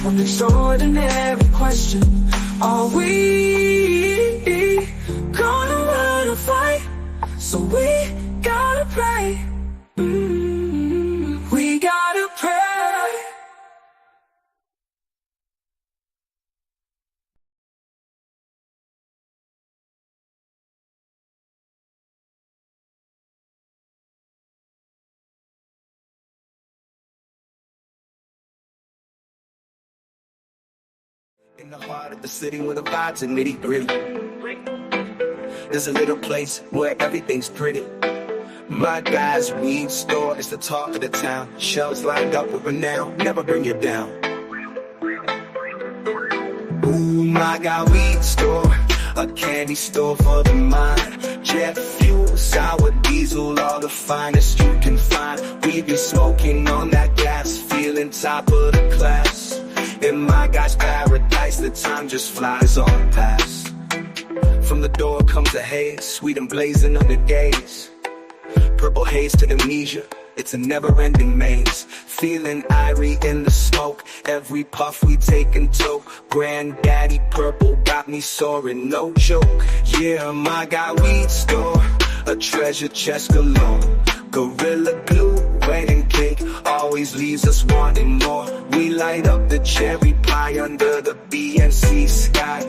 One extraordinary question: are we gonna run and fight? So we gotta pray. We gotta pray. In the heart of the city where the vibes are nitty gritty, there's a little place where everything's pretty. My guy's weed store is the talk of the town. Shelves lined up with renown, never bring you down. Ooh, my guy weed store, a candy store for the mind. Jet fuel, sour diesel, all the finest you can find. We be smoking on that gas, feeling top of the class. In my guy's paradise, the time just flies on past. From the door comes a haze, sweet and blazing under days. Purple haze to amnesia, it's a never-ending maze. Feeling irie in the smoke, every puff we take and toke. Granddaddy purple got me soaring, no joke. Yeah, my guy weed store, a treasure chest galore. Gorilla glue, wedding cake, always always leaves us wanting more. We light up the cherry pie under the BNC sky.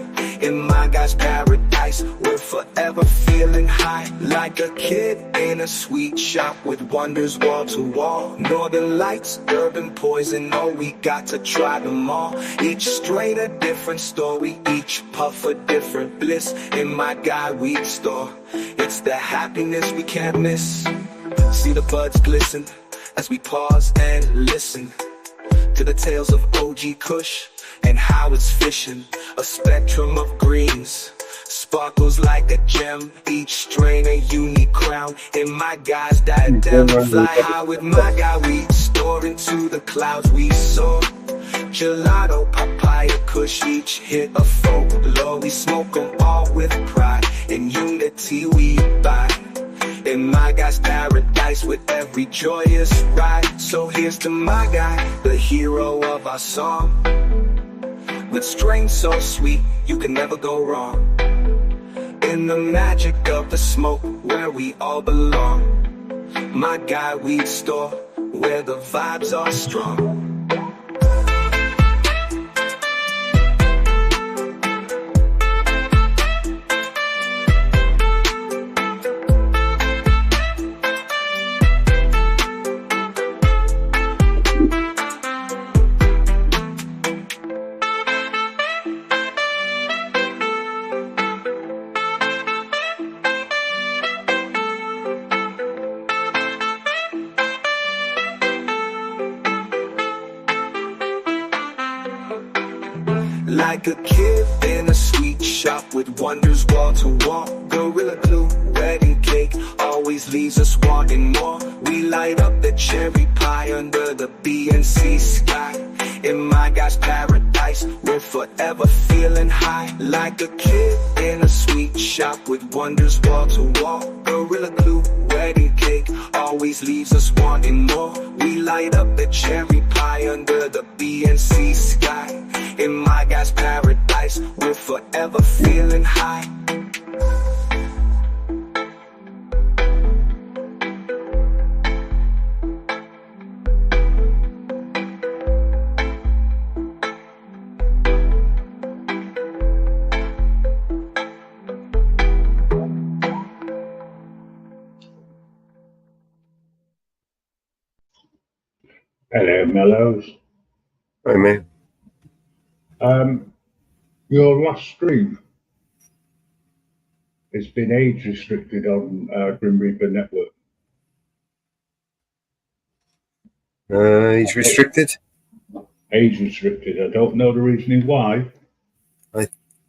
In my guy's paradise, we're forever feeling high. Like a kid in a sweet shop with wonders wall to wall. Northern lights, urban poison, oh we got to try them all. Each strain a different story, each puff a different bliss. In my guy weed store, it's the happiness we can't miss. See the buds glisten as we pause and listen to the tales of OG Kush and how it's fishing. A spectrum of greens, sparkles like a gem. Each strain a unique crown. In my guy's diadem, fly high with my guy. We soar into the clouds we soar. Gelato, papaya, Kush, each hit a folklore. We smoke them all with pride. In unity we abide. In my guy's paradise with every joyous ride. So here's to my guy, the hero of our song. With strains so sweet, you can never go wrong. In the magic of the smoke, where we all belong. My guy weed store, where the vibes are strong. Like a kid in a sweet shop with wonders wall to wall. Gorilla glue, wedding cake, always leaves us wanting more. We light up the cherry pie under the BNC sky. In my guy's paradise, we're forever feeling high. Like a kid in a sweet shop with wonders wall to wall. Gorilla glue, wedding cake, always leaves us wanting more. We light up the cherry pie under the BNC sky. In my guy's paradise, we're forever feeling high. Hello, Mellows. Hey, man. Your last stream has been age restricted on Grim Reaper Network. He's restricted? Age restricted. I don't know the reasoning why. I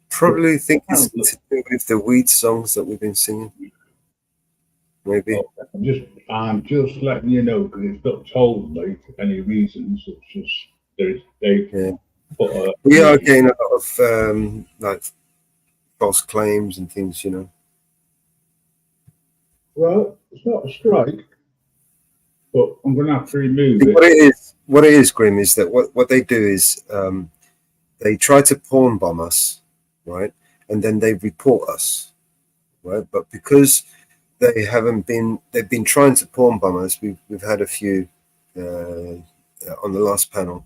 probably think it's to do with the weed songs that we've been singing. Maybe. I'm just letting you know because it's not told me any reasons. It's just they put a. We are getting a lot of like false claims and things, you know. Well, it's not a strike, but I'm going to have to remove it. What it is, Grim, is that what they do is they try to pawn bomb us, right, and then they report us, right. But because they've been trying to pawn bomb us. We've had a few on the last panel,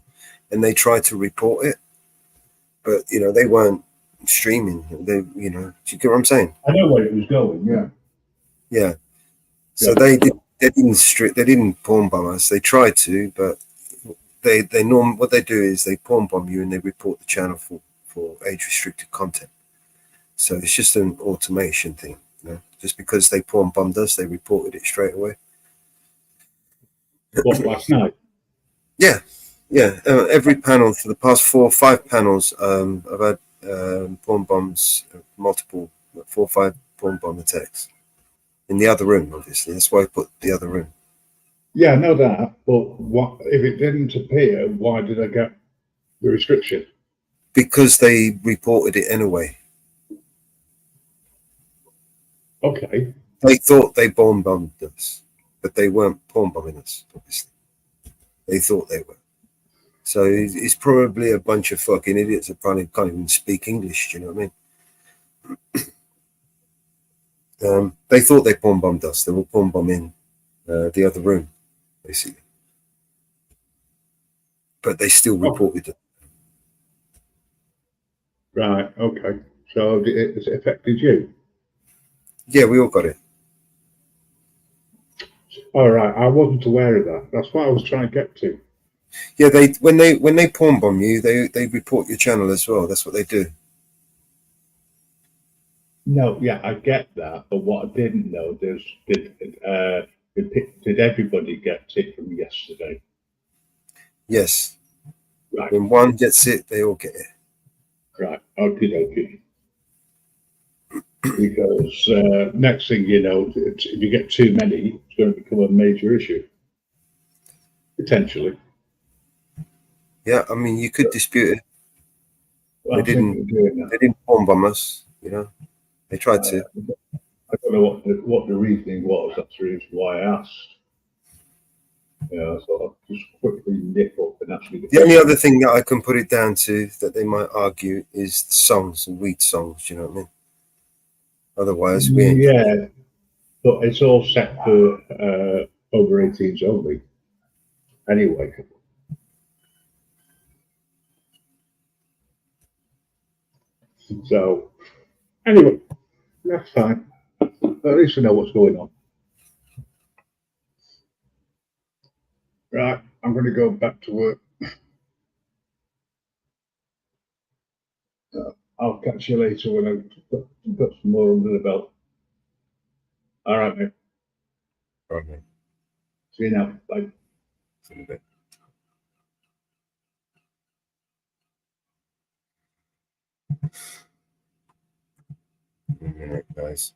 and they tried to report it, but you know they weren't streaming. They, you know, do you get what I'm saying? I know where it was going. Yeah. Yeah. So they didn't pawn bomb us. They tried to, but what they do is they pawn bomb you and they report the channel for age restricted content. So it's just an automation thing. You know? Just because they pawn bombed us, they reported it straight away. What, last night? Yeah. Every panel for the past 4 or 5 panels, I've had pawn bombs, multiple 4 or 5 pawn bomb attacks in the other room. Obviously, that's why I put the other room. Yeah, I know that. But what if it didn't appear? Why did I get the restriction? Because they reported it anyway. Okay. They thought they pawn bombed us, but they weren't pawn bombing us. Obviously, they thought they were. So it's probably a bunch of fucking idiots that probably can't even speak English. Do you know what I mean? They thought they pawn bombed us. They were pawn bombing the other room, basically. but they still reported it. Right, okay. So has it affected you? Yeah, we all got it. All right, I wasn't aware of that. That's what I was trying to get to. Yeah, when they porn bomb you, they report your channel as well. That's what they do. No, yeah, I get that, but what I didn't know is did everybody get it from yesterday? Yes. Right. When one gets it, they all get it. Right. Okay. Because next thing you know, if you get too many, it's going to become a major issue. Potentially. Yeah, I mean, you could dispute it. Well, They didn't porn bomb us, you know. They tried to. I don't know what the reasoning was. That's the reason why I asked. Yeah, so I'll just quickly nip up and actually. The only other thing that I can put it down to that they might argue is the songs and weed songs. You know what I mean? Otherwise, we ain't. Yeah, but it's all set for over 18s only. Anyway. So, anyway, that's fine. At least we know what's going on. Right, I'm going to go back to work. I'll catch you later when I've got some more under the belt. All right, mate. All right, mate. See you now. Bye. See you in a bit. All right, guys.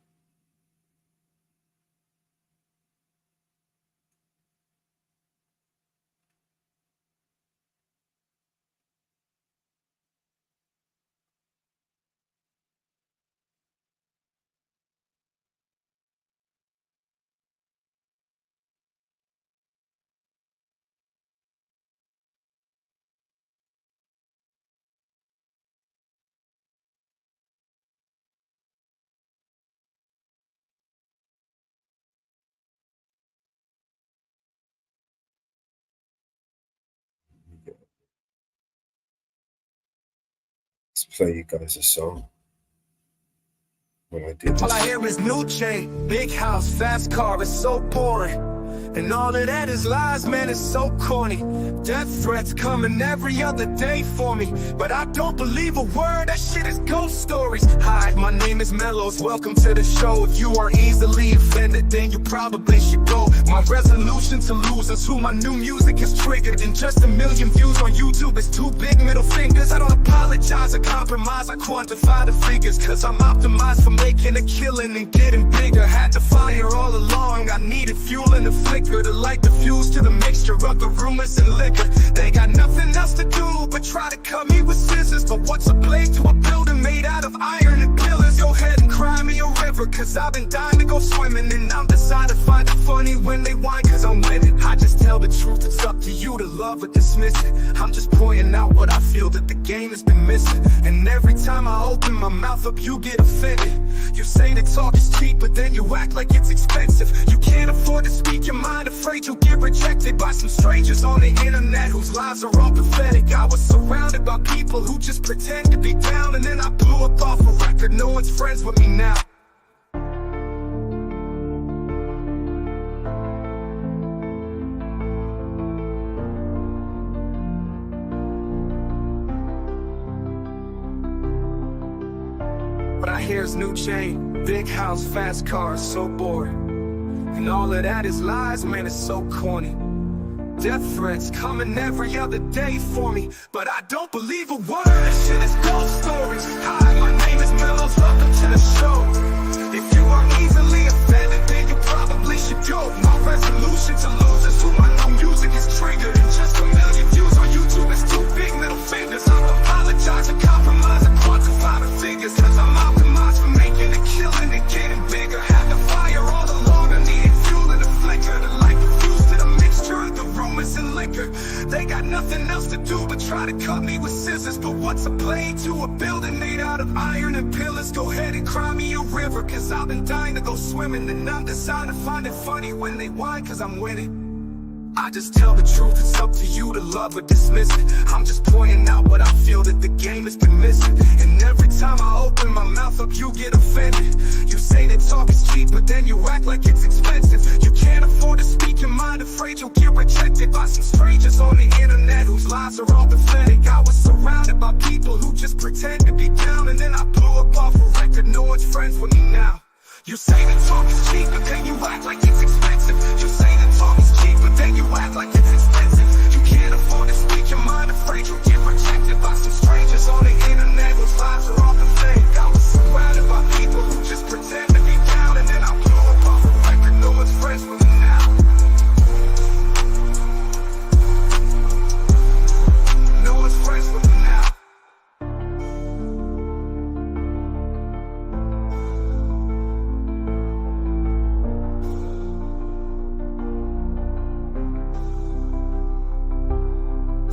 Let's play you guys a song. When I did this. All I hear is new chain, big house, fast car, it's so boring. And all of that is lies, man, it's so corny. Death threats coming every other day for me, but I don't believe a word, that shit is ghost stories. Hi, my name is Mellows, welcome to the show. If you are easily offended, then you probably should go. My resolution to lose is who my new music is triggered. And just 1 million views on YouTube is 2 big middle fingers. I don't apologize or compromise, I quantify the figures, cause I'm optimized for making a killing and getting bigger. Had to fire all along, I needed fuel in the flicker to light the fuse to the mixture of the rumors and liquor. They got nothing else to do but try to cut me with scissors. But what's a blade to a building made out of iron and pillars? Go ahead and cry me a river, cause I've been dying to go swimming. And I'm decided to find it funny when they whine, cause I'm winning. I just tell the truth, it's up to you to love or dismiss it. I'm just pointing out what I feel that the game has been missing. And every time I open my mouth up, you get offended. You say that talk is cheap, but then you act like it's expensive. You can't afford to speak your mind, afraid you'll get rejected by some strangers on the internet whose lives are all pathetic. I was surrounded by people who just pretend to be down, and then I blew up off a record. No one's friends with me now. But I hear it's new chain, big house, fast cars, so boring. And all of that is lies, man, it's so corny. Death threats coming every other day for me, but I don't believe a word, that shit is ghost stories. Hi, my name is Mellows, welcome to the show. If you are easily offended, then you probably should go. My resolution to lose is who my new music is triggered. And just 1 million views on YouTube is 2 big middle fingers. I apologize and compromise and quantify the figures, cause I'm optimized for making a killing and getting bigger. Had to fire all along, I needed fuel in the flicker to light the fuse to the mixture of the rumors and liquor. They got nothing else to do but try to cut me with scissors. But what's a blade to a building made out of iron and pillars? Go ahead and cry me a river, cause I've been dying to go swimming. And I'm deciding to find it funny when they whine, cause I'm winning. I just tell the truth, it's up to you to love or dismiss it. I'm just pointing out what I feel that the game has been missing. And every time I open my mouth up, you get offended. You say that talk is cheap, but then you act like it's expensive. You can't afford to speak your mind, afraid you'll get rejected by some strangers on the internet whose lives are all pathetic. I was surrounded by people who just pretend to be down, and then I blew up off a record, no one's friends with me now. You say that talk is cheap, but then you act like it's expensive. You say that talk is cheap, but then you act like it's expensive. You can't afford to speak your mind, afraid you'll get rejected by some strangers on the internet whose lives are all pathetic. I was surrounded by people who just pretend to be down, and then I blew up off a record, no one's friends with me now. No one's friends with me now.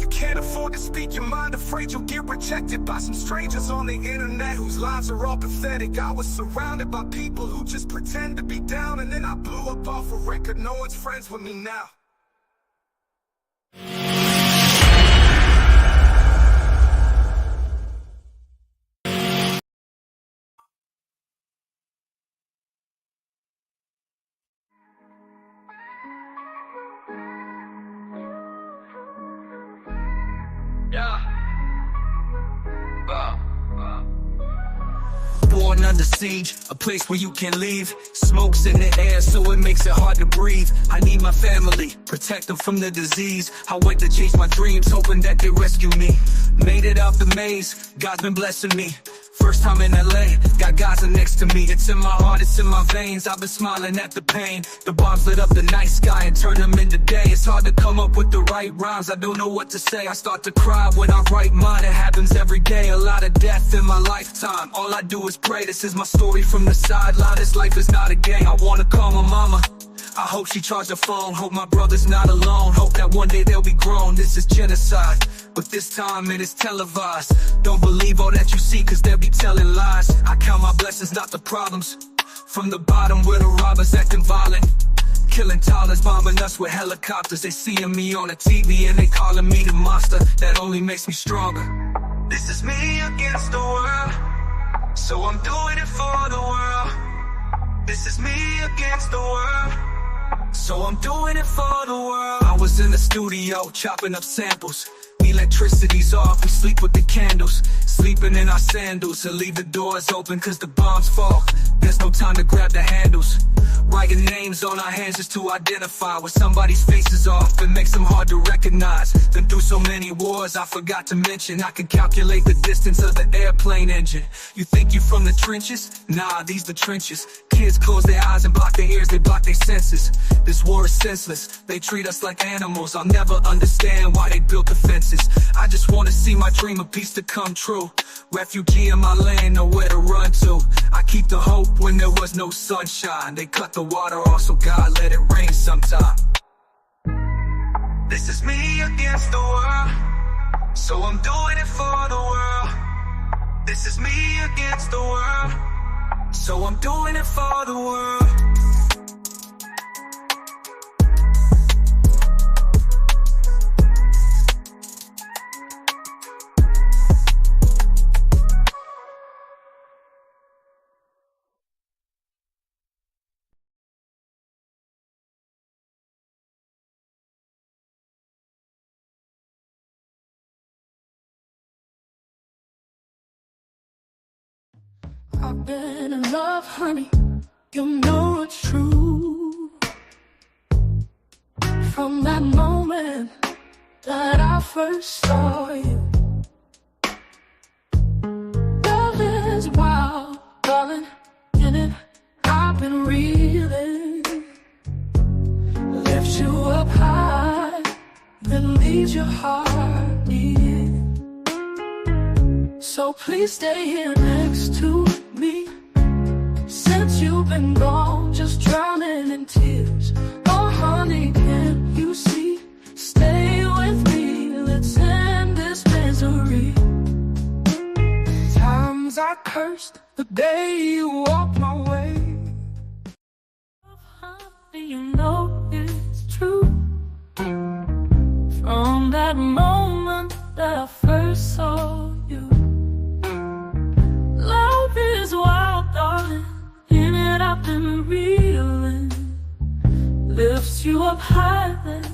Can't afford to speak your mind, afraid you'll get rejected by some strangers on the internet whose lives are all pathetic. I was surrounded by people who just pretend to be down, and then I blew up off a record, no one's friends with me now. Born under siege, a place where you can't leave. Smoke's in the air, so it makes it hard to breathe. I need my family, protect them from the disease. I went to chase my dreams, hoping that they rescue me. Made it out the maze, God's been blessing me. First time in LA, got Gaza next to me. It's in my heart, it's in my veins. I've been smiling at the pain. The bombs lit up the night sky and turned them into day. It's hard to come up with the right rhymes, I don't know what to say. I start to cry when I write mine. It happens every day, a lot of death in my lifetime. All I do is pray, this is my story from the sideline. This life is not a game, I wanna call my mama. I hope she charged her phone, hope my brother's not alone. Hope that one day they'll be grown. This is genocide, but this time it is televised. Don't believe all that you see, cause they'll be telling lies. I count my blessings, not the problems. From the bottom where the robbers acting violent, killing toddlers, bombing us with helicopters. They seeing me on the TV and they calling me the monster. That only makes me stronger. This is me against the world, so I'm doing it for the world. This is me against the world, so I'm doing it for the world. I was in the studio chopping up samples. Electricity's off, we sleep with the candles. Sleeping in our sandals and leave the doors open cause the bombs fall. There's no time to grab the handles. Writing names on our hands just to identify. When somebody's face is off, it makes them hard to recognize. Been through so many wars, I forgot to mention I can calculate the distance of the airplane engine. You think you from the trenches? Nah, these the trenches. Kids close their eyes and block their ears, they block their senses. This war is senseless, they treat us like animals. I'll never understand why they built the fences. I just wanna see my dream of peace to come true. Refugee in my land, nowhere to run to. I keep the hope when there was no sunshine. They cut the water off, so God let it rain sometime. This is me against the world, so I'm doing it for the world. This is me against the world, so I'm doing it for the world. I've been in love, honey, you know it's true. From that moment that I first saw you, love is wild, darling, in it I've been reeling. Lifts you up high, then leaves your heart beating. So please stay here next to me. Since you've been gone, just drowning in tears. Oh honey, can't you see? Stay with me, let's end this misery. Times I cursed the day you walked my way. Oh honey, you know it's true. that moment that I first saw you. Love is wild, darling, in it I've been reeling. Lifts you up high then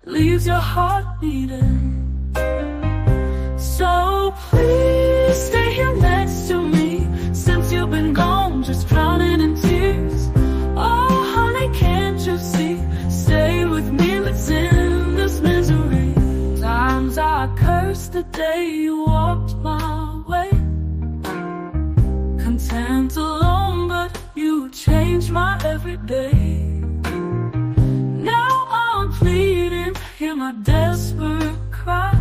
leaves your heart beating. So please stay here next to me, since you've been gone, just drowning in tears. Oh honey, can't you see? Stay with me, let's end this misery. Times I cursed the day you walked my way. Content alone, but you changed my everyday. Now I'm pleading, hear my desperate cry.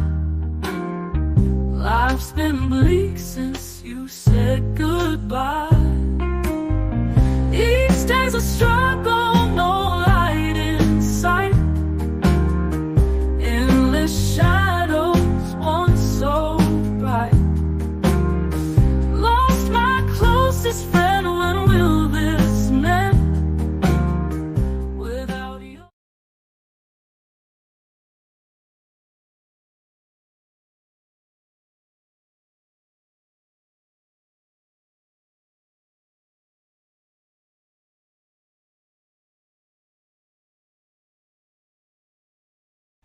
Life's been bleak since you said goodbye. Each day's a struggle, no light in sight. Endless shadows, once so bright. Lost my closest friend, when will this mend? Without you.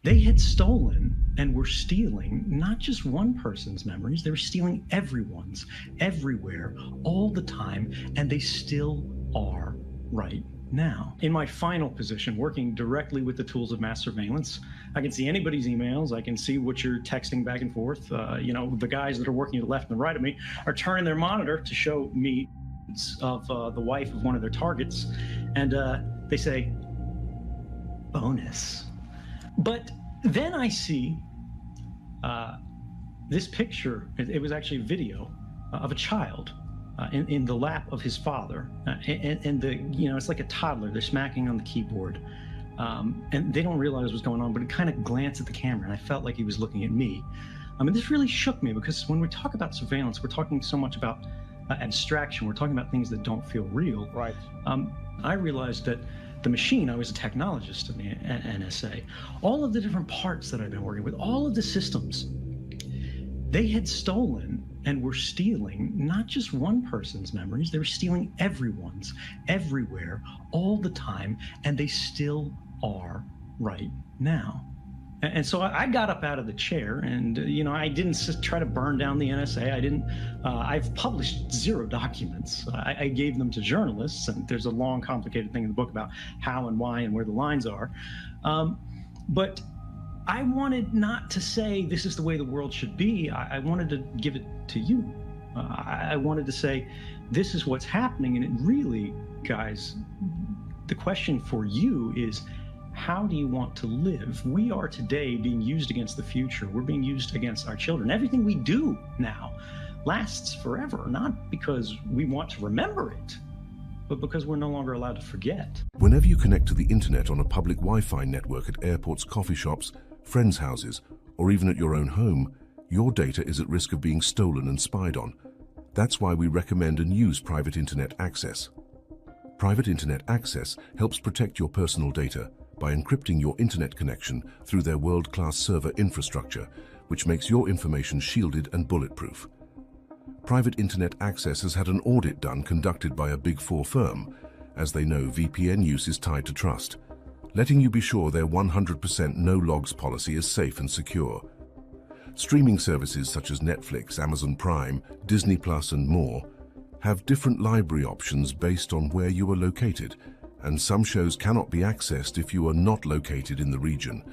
They had stolen and were stealing not just one person's memories, they were stealing everyone's, everywhere, all the time, and they still are right now. In my final position, working directly with the tools of mass surveillance, I can see anybody's emails, I can see what you're texting back and forth. The guys that are working to the left and the right of me are turning their monitor to show me of the wife of one of their targets, and they say, bonus. But then I see this picture. It was actually a video of a child in the lap of his father, and it's like a toddler. They're smacking on the keyboard, and they don't realize what's going on. But it kind of glanced at the camera, and I felt like he was looking at me. This really shook me, because when we talk about surveillance, we're talking so much about abstraction. We're talking about things that don't feel real. Right. I realized that the machine, I was a technologist in the NSA, all of the different parts that I've been working with, all of the systems, they had stolen and were stealing not just one person's memories, they were stealing everyone's, everywhere, all the time, and they still are right now. And so I got up out of the chair, and I didn't try to burn down the NSA. I've published 0 documents. I gave them to journalists, and there's a long, complicated thing in the book about how and why and where the lines are. But I wanted not to say this is the way the world should be. I wanted to give it to you. I wanted to say this is what's happening, and it really, guys, the question for you is, how do you want to live? We are today being used against the future. We're being used against our children. Everything we do now lasts forever, not because we want to remember it, but because we're no longer allowed to forget. Whenever you connect to the internet on a public Wi-Fi network at airports, coffee shops, friends' houses, or even at your own home, your data is at risk of being stolen and spied on. That's why we recommend and use private internet access. Private internet access helps protect your personal data by encrypting your internet connection through their world-class server infrastructure, which makes your information shielded and bulletproof. Private internet access has had an audit done conducted by a Big 4 firm, as they know VPN use is tied to trust, letting you be sure their 100% no-logs policy is safe and secure. Streaming services such as Netflix, Amazon Prime, Disney Plus, and more have different library options based on where you are located, and some shows cannot be accessed if you are not located in the region.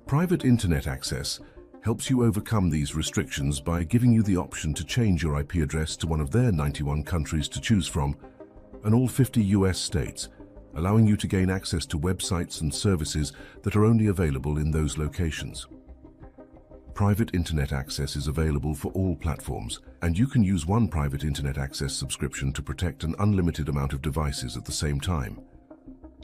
Private internet access helps you overcome these restrictions by giving you the option to change your IP address to one of their 91 countries to choose from, and all 50 US states, allowing you to gain access to websites and services that are only available in those locations. Private internet access is available for all platforms, and you can use one private internet access subscription to protect an unlimited amount of devices at the same time.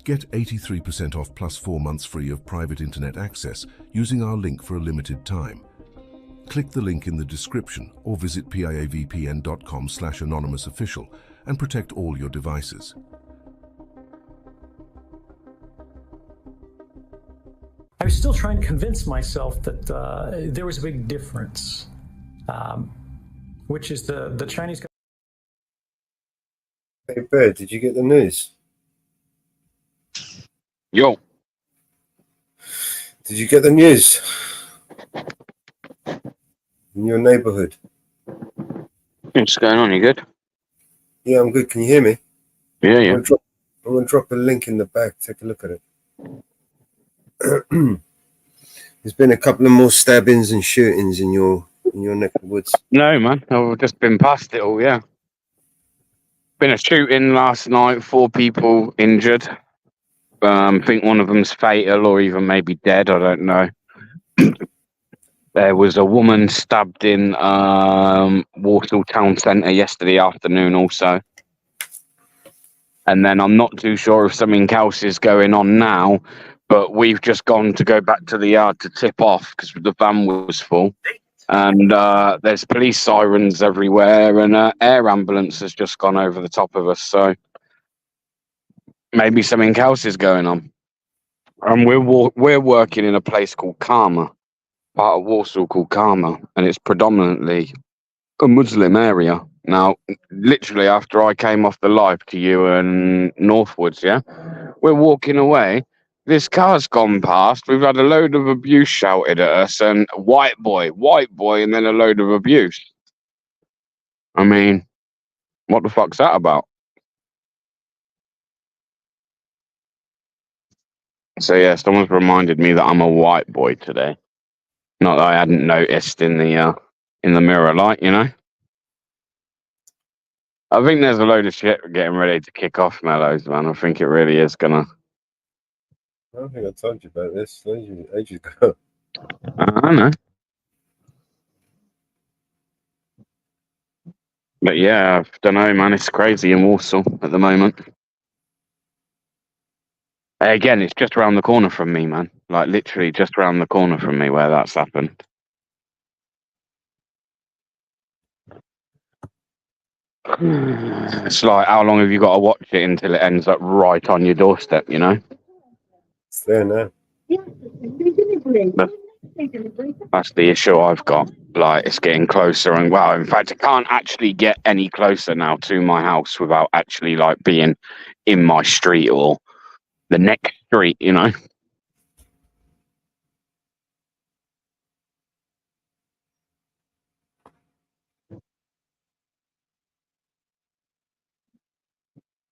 Get 83% off plus 4 months free of private internet access using our link for a limited time. Click the link in the description or visit piavpn.com/anonymousofficial and protect all your devices. was still trying to convince myself that there was a big difference, which is the Chinese. Hey, Bird, did you get the news? Yo. Did you get the news in your neighborhood? What's going on? You good? Yeah, I'm good. Can you hear me? Yeah, yeah. I'm going to drop a link in the back. Take a look at it. There's been a couple of more stabbings and shootings in your neck of the woods. No, man. I've just been past it all, yeah. Been a shooting last night, 4 people injured. I think one of them's fatal or even maybe dead, I don't know. There was a woman stabbed in Walsall Town Centre yesterday afternoon also. And then I'm not too sure if something else is going on now, but we've just gone to go back to the yard to tip off because the van was full. And there's police sirens everywhere, and air ambulance has just gone over the top of us. So maybe something else is going on. And we're working in a place called Karma, part of Warsaw called Karma, and it's predominantly a Muslim area. Now, literally after I came off the live to you and Northwoods, yeah, we're walking away. This car's gone past. We've had a load of abuse shouted at us, and white boy, and then a load of abuse. I mean, what the fuck's that about? So yeah, someone's reminded me that I'm a white boy today. Not that I hadn't noticed in the mirror light, you know. I think there's a load of shit getting ready to kick off, Mellows, man. I think it really is gonna. I don't think I told you about this ages ago. I know. But yeah, I don't know, man. It's crazy in Warsaw at the moment. Again, it's just around the corner from me, man. Like literally just around the corner from me where that's happened. It's like, how long have you got to watch it until it ends up right on your doorstep, you know? It's there now. That's the issue I've got. Like, it's getting closer, and well, in fact, it can't actually get any closer now to my house without actually like being in my street or the next street, you know?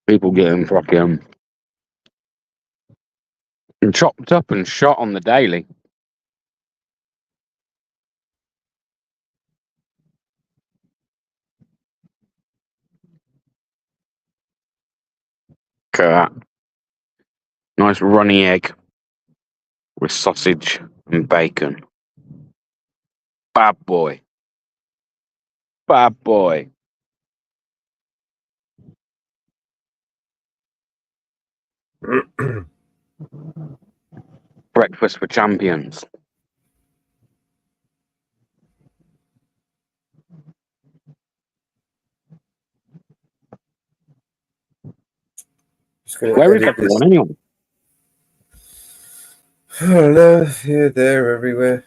People getting fucking chopped up and shot on the daily. Look at that. Nice runny egg with sausage and bacon. Bad boy. Bad boy. Breakfast for champions. Where is everyone anyway? I don't know. Here, there, everywhere.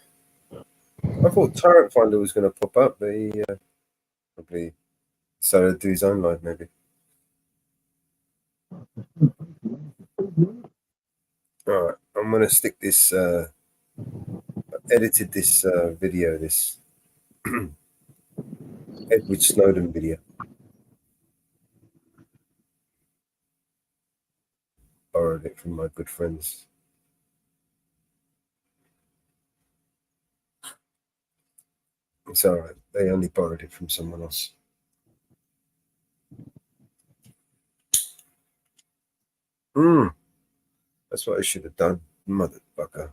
I thought Tyrant Finder was going to pop up, but he probably decided to do his own live, maybe. All right, I'm going to stick this. I edited this video, this Edward Snowden video. Borrowed it from my good friends. It's all right. They only borrowed it from someone else. That's what I should have done, motherfucker.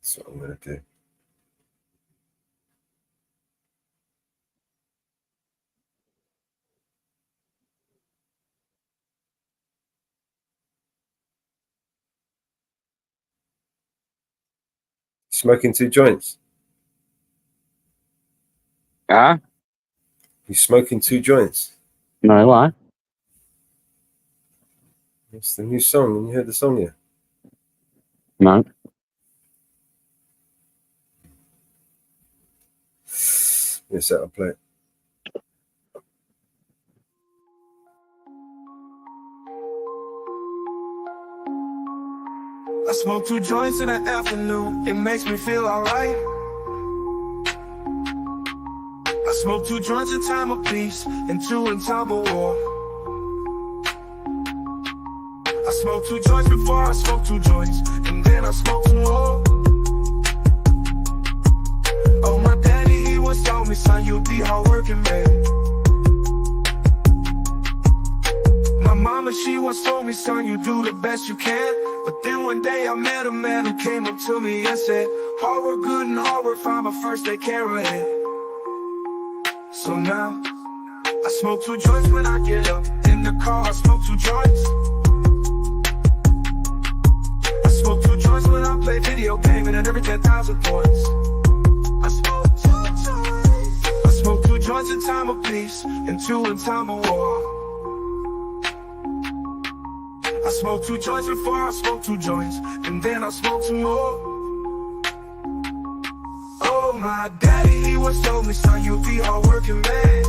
That's what I'm going to do. Smoking 2 joints. Huh? You smoking 2 joints? No, why? It's the new song. You heard the song yet? No. Yes, I'll play it. I smoke 2 joints in the afternoon, it makes me feel alright. I smoke 2 joints in time of peace, and 2 in time of war. I smoke 2 joints before I smoke 2 joints, and then I smoke 2 more. Oh, my daddy, he once told me, son, you'll be hardworking, man. My mama, she once told me, son, you do the best you can. But then one day I met a man who came up to me and said, hard work good and hard work fine, but first they care ahead. So now, I smoke 2 joints when I get up. In the car, I smoke 2 joints. I smoke 2 joints when I play video gaming and every 10,000 points. I smoke 2 joints. I smoke 2 joints in time of peace and 2 in time of war. I smoke 2 joints before I smoke 2 joints, and then I smoke 2 more. Oh, my daddy, he once told me, son, you'll be hardworking, man.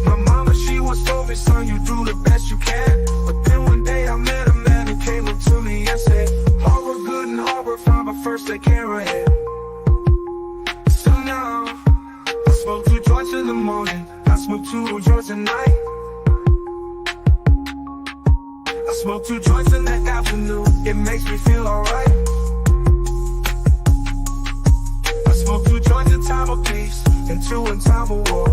My mama, she once told me, son, you do the best you can. But then one day I met a man who came up to me and said, hard work good and hard work fine, but first they care ahead. So now, I smoke 2 joints in the morning, I smoke 2 joints at night. I smoke 2 joints in the afternoon, it makes me feel alright. I smoke 2 joints in time of peace, and 2 in time of war.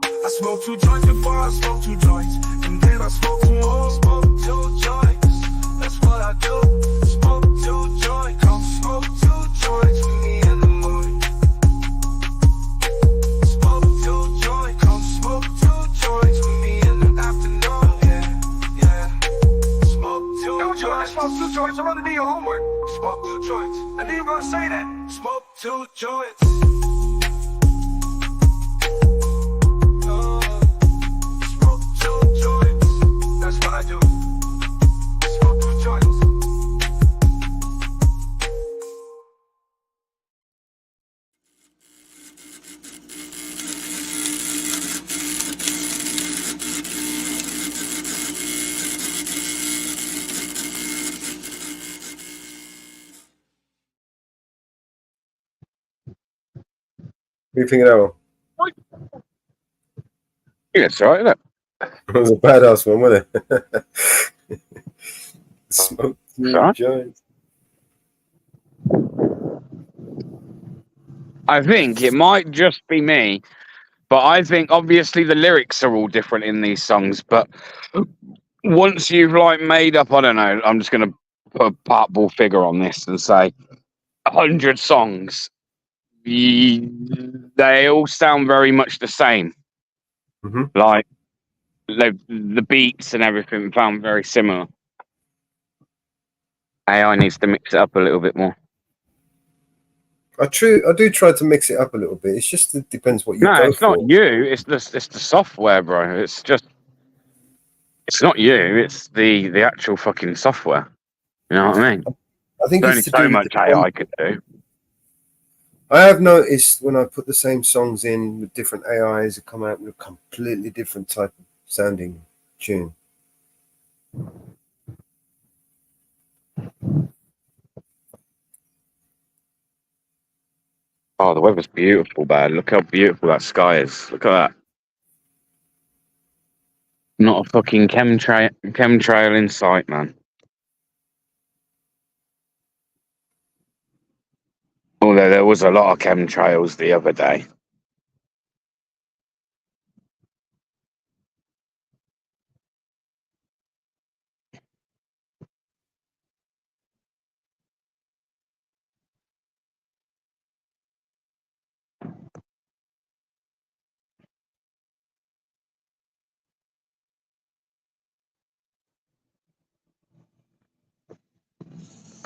I smoke 2 joints before I smoke 2 joints, and then I smoke 2 more. Smoke 2 joints, that's what I do. Smoke 2 joints, come smoke 2 joints with me in the morning. Smoke 2 joints, come smoke 2 joints with me in the afternoon. Yeah. Smoke 2 joints. Smoke 2 joints, I'm gonna do your homework. Smoke 2 joints. I knew you were gonna say that. Smoke 2 joints. Smoke 2 joints. That's what I do. Smoke 2 joints. What do you think of that one? Yeah, it's alright, isn't it? It was a badass one, wasn't it? Smoke 2 Right. joints. I think it might just be me, but I think obviously the lyrics are all different in these songs. But once you've like made up, I don't know, I'm just gonna put a part ball figure on this and say 100 songs. They all sound very much the same. Mhm. Like the beats and everything sound very similar. AI needs to mix it up a little bit more. I do try to mix it up a little bit. It's just it depends what you No, go it's for. not you. It's the software, bro. It's not you. It's the actual fucking software. You know what I mean? I think There's it's only to do so with much AI could do. I have noticed when I put the same songs in with different AIs, it come out with a completely different type of sounding tune. Oh, the weather's beautiful, man. Look how beautiful that sky is. Look at that. Not a fucking chemtrail in sight, man. Although there was a lot of chemtrails the other day.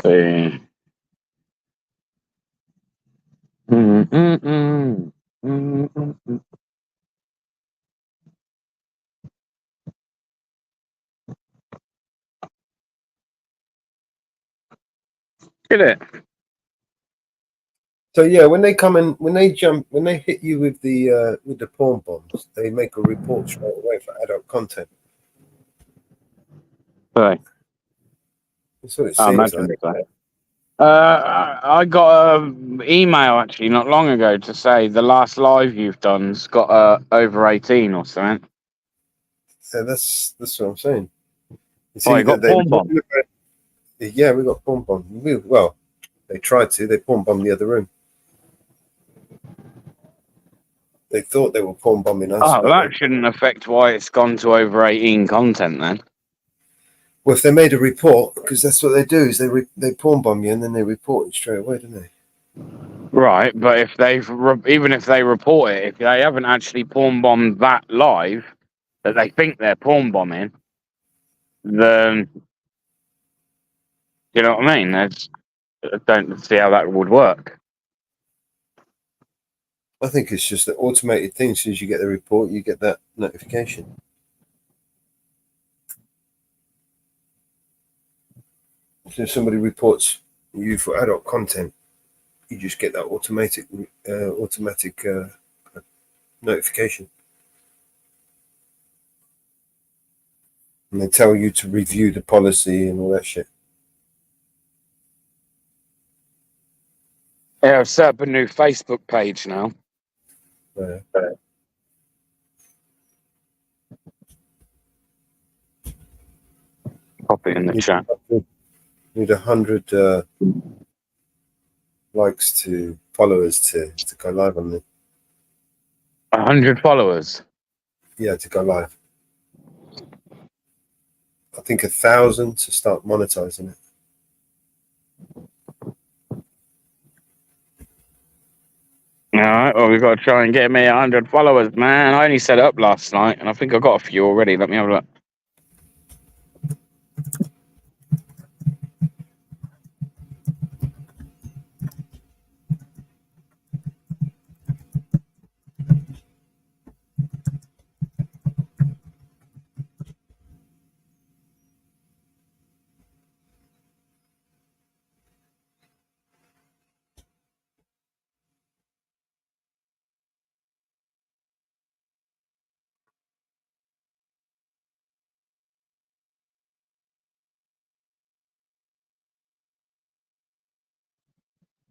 Eh. Mm, mm, mm. Mm, mm, mm. Get it? So yeah, when they come and when they hit you with the porn bombs, they make a report straight away for adult content. Right. That's what it I seems imagine like. so. I got an email actually not long ago to say the last live you've done's got over 18 or something. Yeah, that's what I'm saying. It's Oh, you either got porn bomb. Yeah, we got porn bomb. Well, they tried to. They porn bombed the other room. They thought they were porn bombing us. Oh, But that shouldn't affect why it's gone to over 18 content then. well, if they made a report, because that's what they do, is they porn bomb you and then they report it straight away, don't they? Right, but if even if they report it, if they haven't actually porn bombed that live that they think they're porn bombing, then you know what I mean? I don't see how that would work. I think it's just an automated thing. As soon as you get the report, you get that notification. So if somebody reports you for adult content, you just get that automatic notification, and they tell you to review the policy and all that shit. Yeah, I've set up a new Facebook page now. Pop it in the chat. Need 100 likes to followers to go live on it. 100 followers. Yeah, to go live. I think 1,000 to start monetizing it. All right, well, we've got to try and get me 100 followers, man. I only set it up last night, and I think I got a few already. Let me have a look.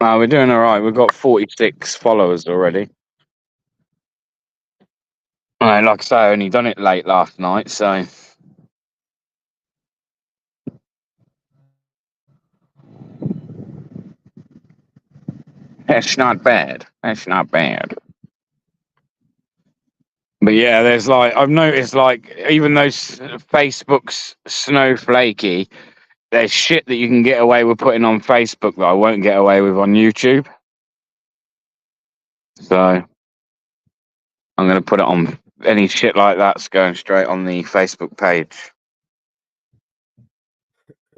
We're doing all right. We've got 46 followers already. All right, like I say, I only done it late last night, so. That's not bad. That's not bad. But yeah, there's like, I've noticed like, even though Facebook's snowflakey, there's shit that you can get away with putting on Facebook that I won't get away with on YouTube. So I'm going to put it on any shit like that's going straight on the Facebook page.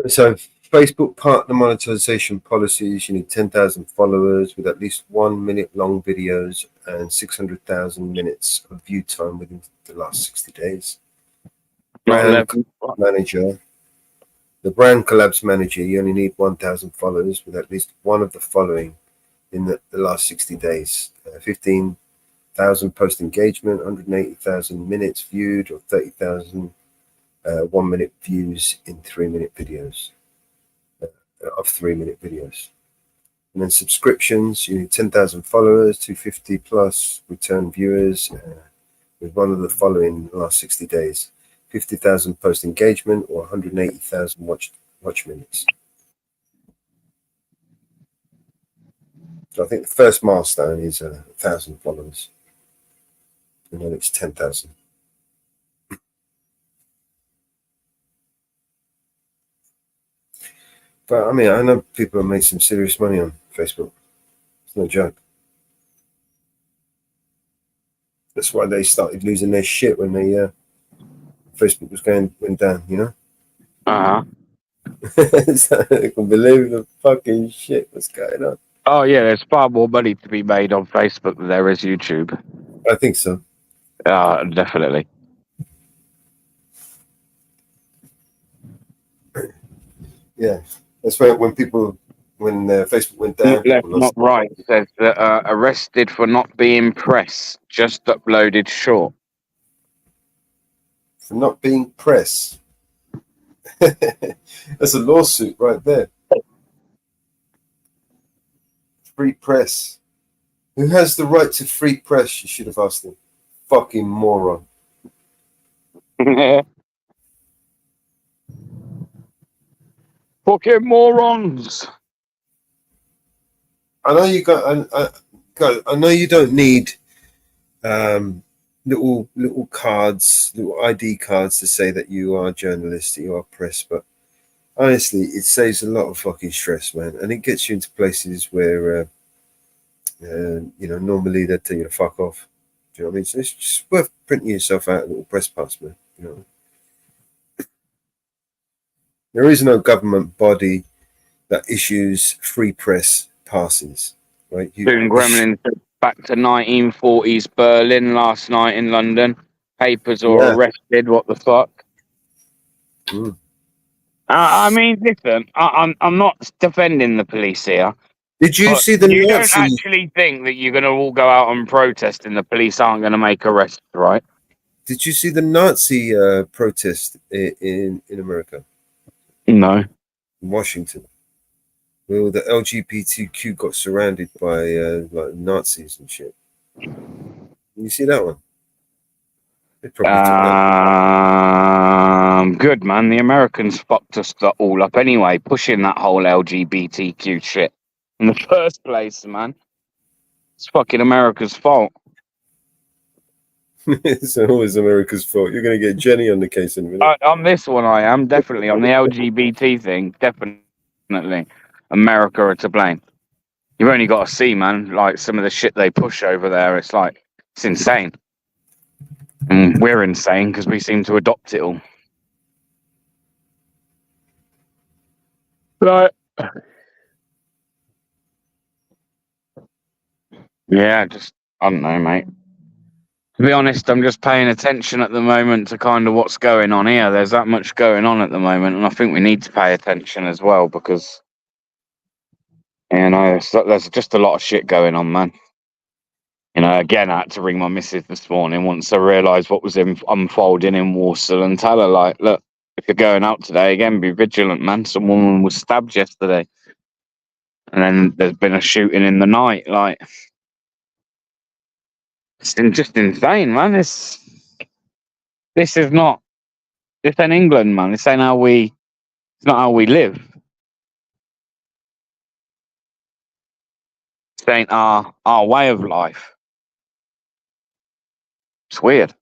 So Facebook partner monetization policies, you need 10,000 followers with at least 1 minute long videos and 600,000 minutes of view time within the last 60 days. Brand manager. The brand collabs manager, you only need 1,000 followers with at least one of the following in the last 60 days. 15,000 post engagement, 180,000 minutes viewed, or 30,000 1 minute views in 3-minute videos of 3-minute videos. And then subscriptions, you need 10,000 followers, 250 plus return viewers with one of the following in the last 60 days. 50,000 post engagement or 180,000 watch minutes. So I think the first milestone is 1,000 followers, and then it's 10,000. But I mean, I know people have made some serious money on Facebook. It's no joke. That's why they started losing their shit when Facebook was went down, you know? So I can believe the fucking shit what's going on. Oh yeah, there's far more money to be made on Facebook than there is YouTube. I think so. Definitely. Yeah, that's why when people when Facebook went down. Left, People not lost. right. It says that arrested for not being press. Just uploaded short. For not being press. That's a lawsuit right there. Free press. Who has the right to free press? You should have asked them. Fucking moron. Fucking morons. I know you I know you don't need little cards, little ID cards to say that you are a journalist, that you are press, but honestly, it saves a lot of fucking stress, man, and it gets you into places where normally they'd tell you to fuck off. Do you know what I mean? So it's just worth printing yourself out a little press pass, man. You know, there is no government body that issues free press passes, right? Doing Gremlin back to 1940s Berlin last night in London. Papers are arrested. What the fuck? Mm. I mean, listen, I'm not defending the police here. Did you see the You Nazi? don't actually think that you're going to all go out and protest and the police aren't going to make arrests, right? Did you see the Nazi protest in America? No. In Washington. Well, the LGBTQ got surrounded by like Nazis and shit. You see that one? They probably took that. Good, man. The Americans fucked us all up anyway, pushing that whole LGBTQ shit in the first place, man. It's fucking America's fault. It's always America's fault. You're going to get Jenny on the case in a minute. On this one, I am definitely on the LGBT thing. Definitely, America are to blame. You've only got to see, man, like some of the shit they push over there. It's like it's insane, and we're insane because we seem to adopt it all. Like, yeah, just I don't know, mate. To be honest, I'm just paying attention at the moment to kind of what's going on here. There's that much going on at the moment, and I think we need to pay attention as well because, you know, there's just a lot of shit going on, man. You know, again, I had to ring my missus this morning once I realised what was unfolding in Warsaw and tell her, like, look, if you're going out today, again, be vigilant, man. Some woman was stabbed yesterday. And then there's been a shooting in the night, like... It's just insane, man. This is not. This ain't England, man. This ain't how we. It's not how we live. This ain't our way of life. It's weird.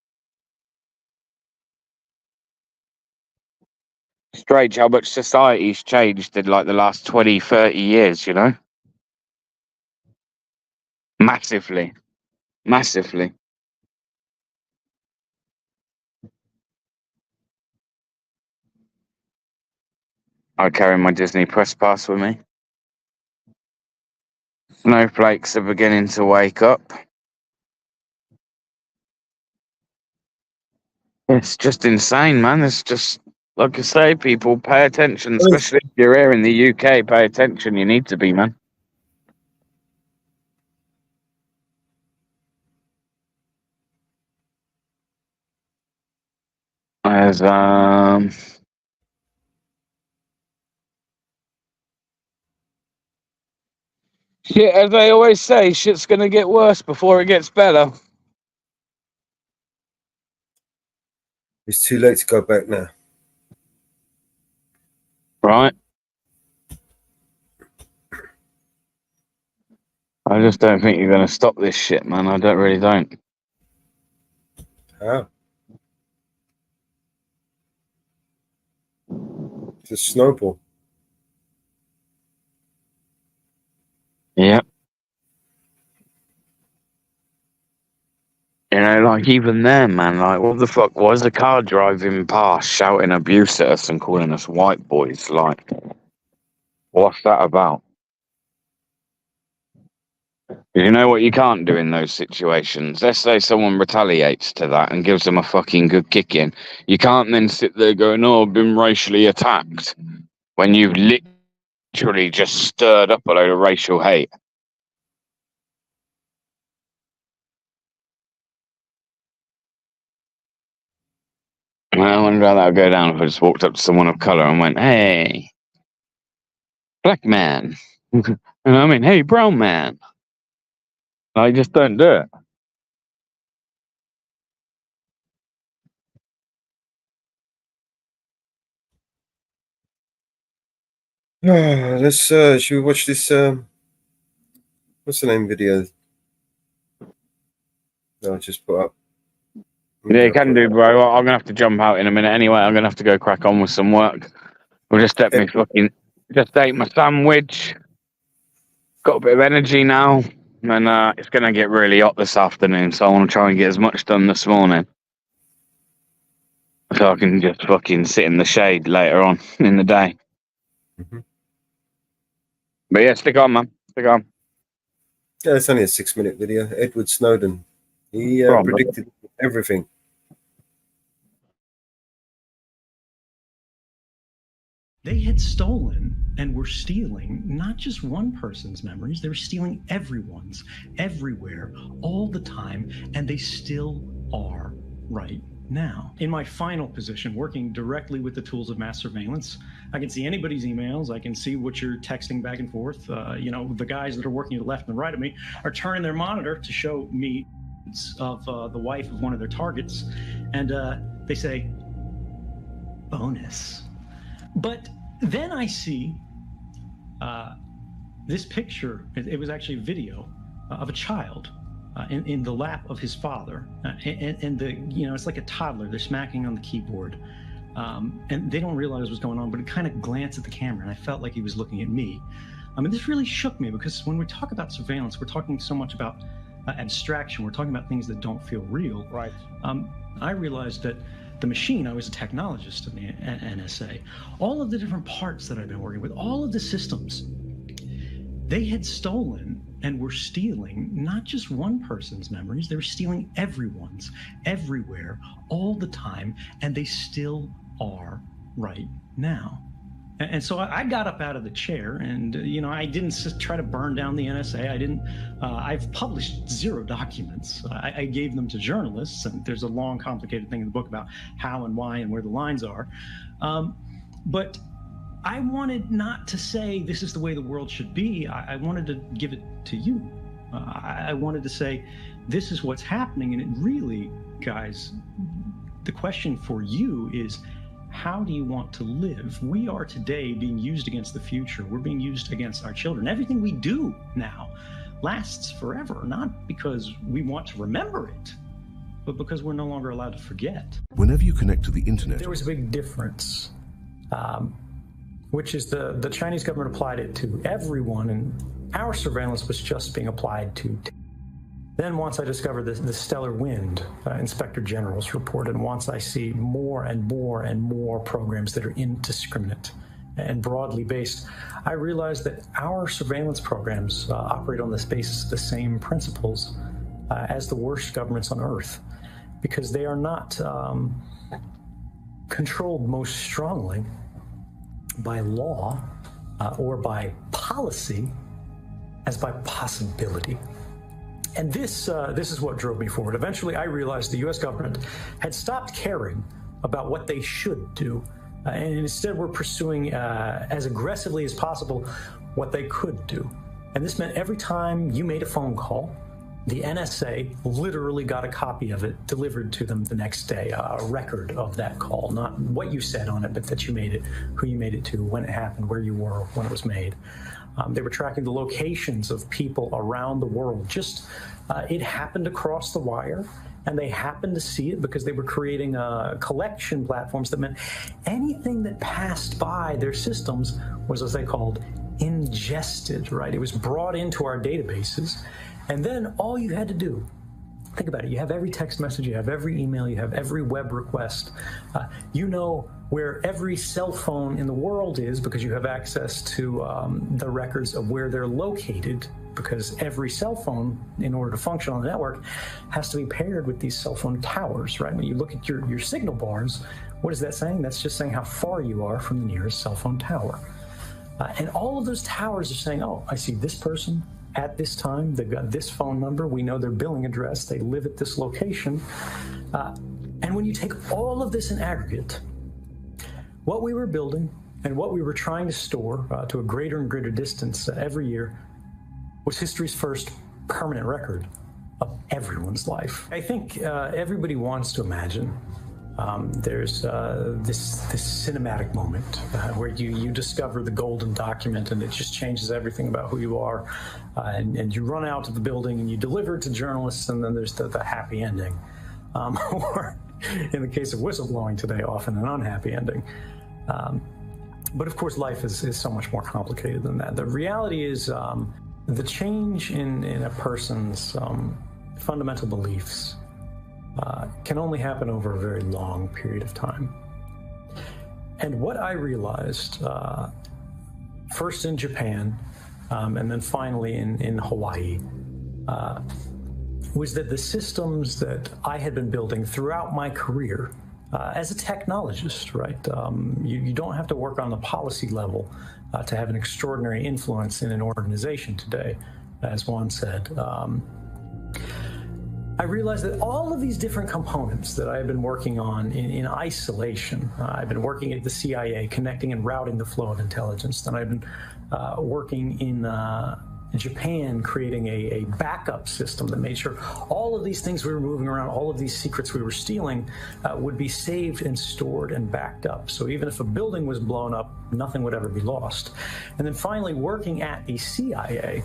Strange how much society's changed in like the last 20, 30 years, you know? Massively. Massively. I carry my Disney Press Pass with me. Snowflakes are beginning to wake up. It's just insane, man. It's just, like I say, people pay attention, especially if you're here in the UK. Pay attention. You need to be, man. As shit, as they always say, shit's gonna get worse before it gets better. It's too late to go back now. Right. I just don't think you're gonna stop this shit, man. I really don't. How? It's a snowball. Yep. You know, like even there, man, like what the fuck was the car driving past shouting abuse at us and calling us white boys? Like, what's that about? You know what you can't do in those situations? Let's say someone retaliates to that and gives them a fucking good kick in. You can't then sit there going, oh, I've been racially attacked. When you've literally just stirred up a load of racial hate. I wonder how that would go down if I just walked up to someone of color and went, "Hey, black man," and I mean, "Hey, brown man." I just don't do it. Let's should we watch this what's the name video that I just put up? Yeah, you can do, bro. I'm gonna have to jump out in a minute anyway. I'm gonna have to go crack on with some work. We'll just let me just ate my sandwich. Got a bit of energy now, and it's gonna get really hot this afternoon, so I want to try and get as much done this morning, so I can just fucking sit in the shade later on in the day. Mm-hmm. But yeah, stick on, man. Stick on. Yeah, it's only a 6-minute video. Edward Snowden, he predicted everything. They had stolen and were stealing not just one person's memories, they were stealing everyone's, everywhere, all the time, and they still are right now. In my final position, working directly with the tools of mass surveillance, I can see anybody's emails, I can see what you're texting back and forth. The guys that are working to the left and the right of me are turning their monitor to show me of the wife of one of their targets, and they say, bonus. But then I see this picture. It was actually a video of a child in the lap of his father, and it's like a toddler. They're smacking on the keyboard, and they don't realize what's going on. But it kind of glanced at the camera, and I felt like he was looking at me. I mean, this really shook me, because when we talk about surveillance, we're talking so much about abstraction. We're talking about things that don't feel real. Right. I realized that the machine, I was a technologist in the NSA, all of the different parts that I've been working with, all of the systems, they had stolen and were stealing not just one person's memories, they were stealing everyone's, everywhere, all the time, and they still are right now. And so I got up out of the chair, and I didn't try to burn down the NSA. I've published 0 documents. I gave them to journalists, and there's a long, complicated thing in the book about how and why and where the lines are. But I wanted not to say this is the way the world should be. I wanted to give it to you. I wanted to say this is what's happening, and it really, guys, the question for you is, how do you want to live? We are today being used against the future. We're being used against our children. Everything we do now lasts forever, not because we want to remember it, but because we're no longer allowed to forget. Whenever you connect to the internet... There was a big difference, which is the Chinese government applied it to everyone, and our surveillance was just being applied to... Then once I discovered the stellar wind, Inspector General's report, and once I see more and more and more programs that are indiscriminate and broadly based, I realized that our surveillance programs operate on the basis of the same principles as the worst governments on earth, because they are not controlled most strongly by law or by policy as by possibility. And this is what drove me forward. Eventually, I realized the U.S. government had stopped caring about what they should do, and instead were pursuing as aggressively as possible what they could do. And this meant every time you made a phone call, the NSA literally got a copy of it delivered to them the next day, a record of that call, not what you said on it, but that you made it, who you made it to, when it happened, where you were, when it was made. They were tracking the locations of people around the world. It happened across the wire, and they happened to see it because they were creating collection platforms that meant anything that passed by their systems was, as they called, ingested, right? It was brought into our databases, and then all you had to do, think about it, you have every text message, you have every email, you have every web request, you know where every cell phone in the world is because you have access to the records of where they're located, because every cell phone, in order to function on the network, has to be paired with these cell phone towers, right? When you look at your signal bars, what is that saying? That's just saying how far you are from the nearest cell phone tower. And all of those towers are saying, oh, I see this person at this time, they've got this phone number, we know their billing address, they live at this location. And when you take all of this in aggregate, what we were building and what we were trying to store to a greater and greater distance every year was history's first permanent record of everyone's life. I think everybody wants to imagine there's this cinematic moment where you discover the golden document and it just changes everything about who you are, and you run out to the building and you deliver it to journalists, and then there's the happy ending. Or in the case of whistleblowing today, often an unhappy ending. But of course, life is so much more complicated than that. The reality is the change in a person's fundamental beliefs can only happen over a very long period of time. And what I realized, first in Japan, and then finally in Hawaii, was that the systems that I had been building throughout my career as a technologist, right? You don't have to work on the policy level to have an extraordinary influence in an organization today, as Juan said. I realized that all of these different components that I had been working on in isolation, I've been working at the CIA, connecting and routing the flow of intelligence. Then I've been working in Japan, creating a backup system that made sure all of these things we were moving around, all of these secrets we were stealing would be saved and stored and backed up. So even if a building was blown up, nothing would ever be lost. And then finally working at the CIA,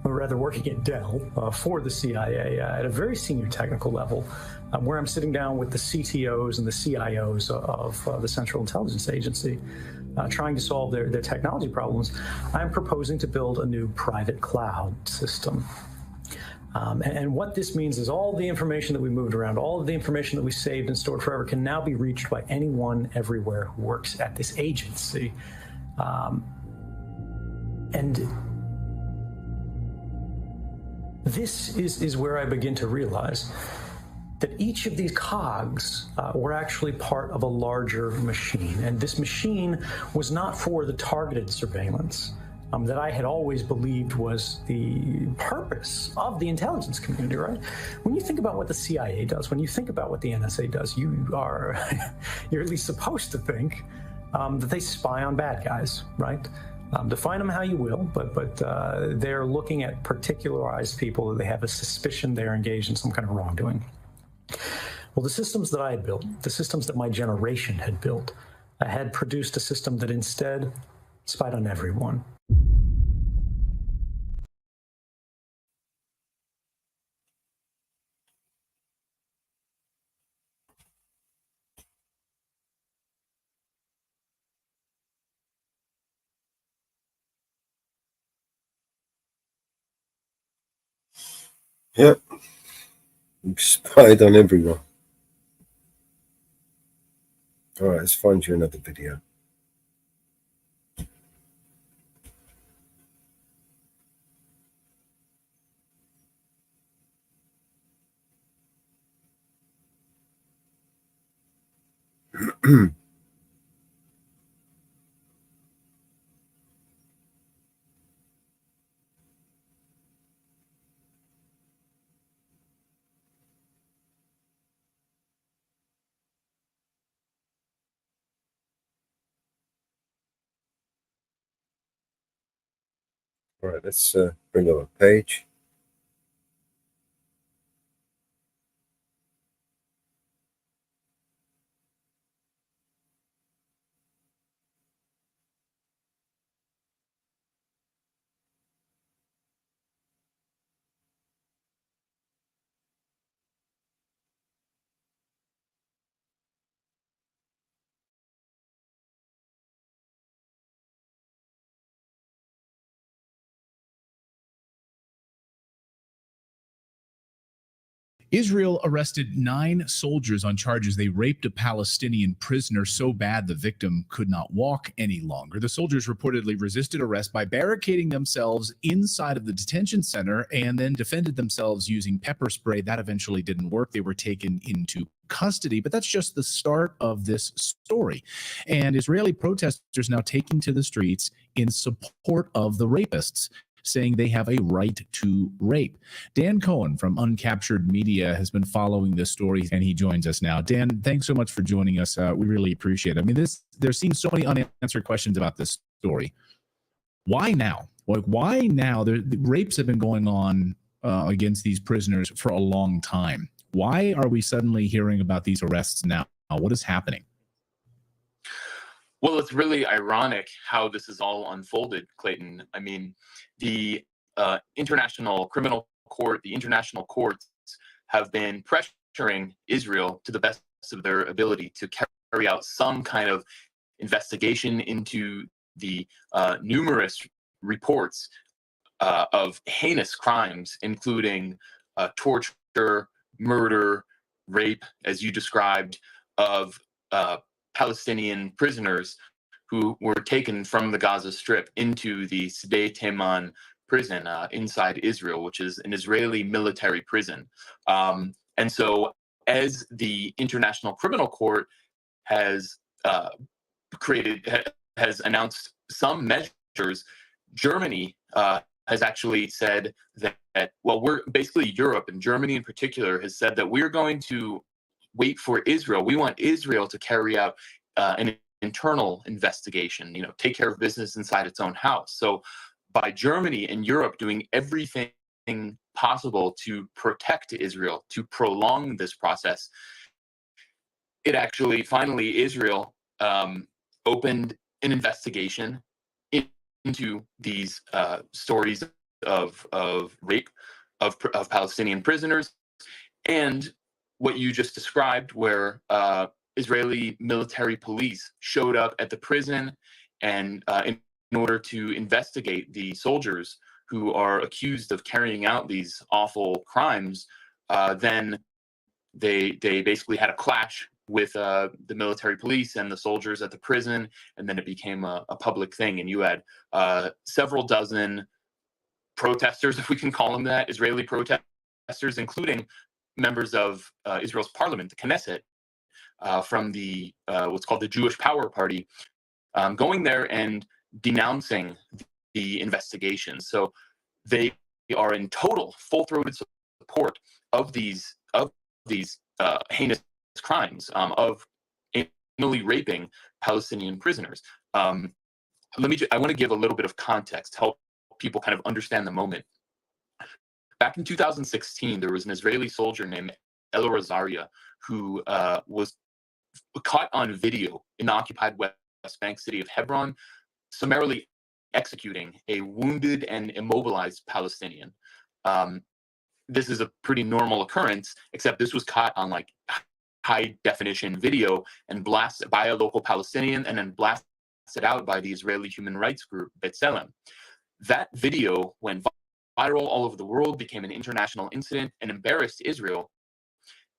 or rather working at Dell for the CIA at a very senior technical level, where I'm sitting down with the CTOs and the CIOs of the Central Intelligence Agency, trying to solve their technology problems. I'm proposing to build a new private cloud system. And what this means is all the information that we moved around, all of the information that we saved and stored forever can now be reached by anyone everywhere who works at this agency. And this is where I begin to realize that each of these cogs were actually part of a larger machine. And this machine was not for the targeted surveillance that I had always believed was the purpose of the intelligence community, right? When you think about what the CIA does, when you think about what the NSA does, you're at least supposed to think that they spy on bad guys, right? Define them how you will, but they're looking at particularized people that they have a suspicion they're engaged in some kind of wrongdoing. Well, the systems that I had built, the systems that my generation had built, had produced a system that instead spied on everyone. Yep. You've spied on everyone. All right, let's find you another video. All right, let's bring up a page. Israel arrested 9 soldiers on charges they raped a Palestinian prisoner so bad the victim could not walk any longer. The soldiers reportedly resisted arrest by barricading themselves inside of the detention center and then defended themselves using pepper spray. That eventually didn't work. They were taken into custody, but that's just the start of this story. And Israeli protesters now taking to the streets in support of the rapists, saying they have a right to rape. Dan Cohen from Uncaptured Media has been following this story, and he joins us now. Dan, thanks so much for joining us. We really appreciate it. I mean, there seems so many unanswered questions about this story. Why now? Like, why now? The rapes have been going on against these prisoners for a long time. Why are we suddenly hearing about these arrests now? What is happening? Well, it's really ironic how this is all unfolded, Clayton. I mean, the International Criminal Court, the international courts have been pressuring Israel to the best of their ability to carry out some kind of investigation into the numerous reports of heinous crimes, including torture, murder, rape, as you described, of Palestinian prisoners who were taken from the Gaza Strip into the Sde Teman prison inside Israel, which is an Israeli military prison. And so as the International Criminal Court has has announced some measures, Germany has actually said that, well, we're basically Europe, and Germany in particular has said that we're going to wait for Israel. We want Israel to carry out an internal investigation, take care of business inside its own house. So by Germany and Europe doing everything possible to protect Israel, to prolong this process, it actually, finally, Israel opened an investigation into these stories of rape of Palestinian prisoners, and what you just described, where Israeli military police showed up at the prison and in order to investigate the soldiers who are accused of carrying out these awful crimes. Then they basically had a clash with the military police and the soldiers at the prison, and then it became a public thing. And you had several dozen protesters, if we can call them that, Israeli protesters, including members of Israel's parliament, the Knesset, from the what's called the Jewish Power Party, going there and denouncing the investigation. So they are in total, full-throated support of these heinous crimes of anally raping Palestinian prisoners. I want to give a little bit of context, help people kind of understand the moment. Back in 2016, there was an Israeli soldier named Ella Rosaria who was caught on video in the occupied West Bank city of Hebron, summarily executing a wounded and immobilized Palestinian. This is a pretty normal occurrence, except this was caught on like high definition video and blasted by a local Palestinian and then blasted out by the Israeli human rights group B'Tselem. That video went viral all over the world, became an international incident, and embarrassed Israel.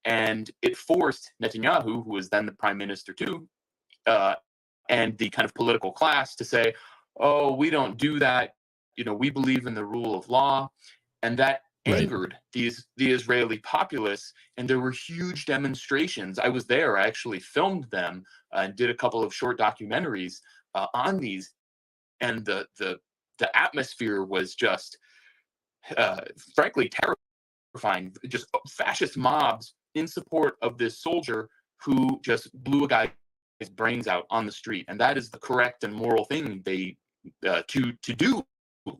And it forced Netanyahu, who was then the prime minister too, and the kind of political class to say, oh, we don't do that. We believe in the rule of law. And that angered the Israeli populace. And there were huge demonstrations. I was there. I actually filmed them and did a couple of short documentaries on these. And the atmosphere was just, frankly, terrifying. Just fascist mobs in support of this soldier who just blew a guy's brains out on the street. And that is the correct and moral thing to do,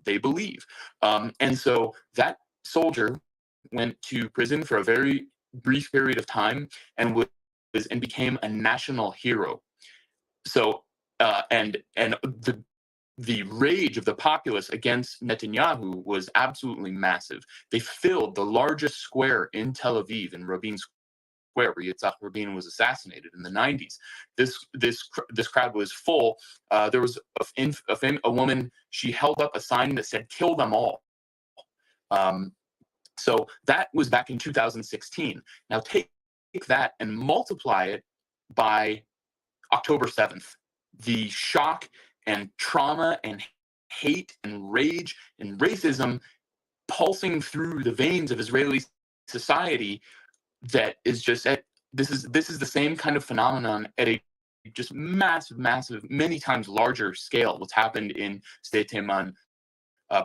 they believe. And so that soldier went to prison for a very brief period of time and became a national hero. So and the rage of the populace against Netanyahu was absolutely massive. They filled the largest square in Tel Aviv, in Rabin Square, where Yitzhak Rabin was assassinated in the 90s. This crowd was full. There was a woman, she held up a sign that said, "Kill them all." So that was back in 2016. Now take that and multiply it by October 7th. The shock and trauma and hate and rage and racism pulsing through the veins of Israeli society, that is just this is the same kind of phenomenon at a just massive, many times larger scale. What's happened in State Teman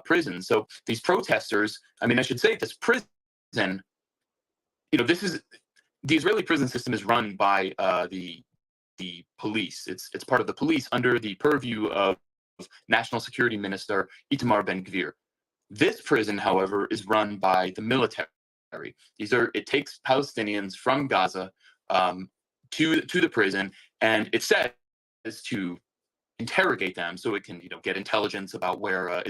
prison. So these protesters, I mean, I should say this prison, this is the Israeli prison system is run by the police. It's part of the police under the purview of National Security Minister Itamar Ben-Gvir. This prison, however, is run by the military. It takes Palestinians from Gaza to the prison, and it says to interrogate them so it can get intelligence about where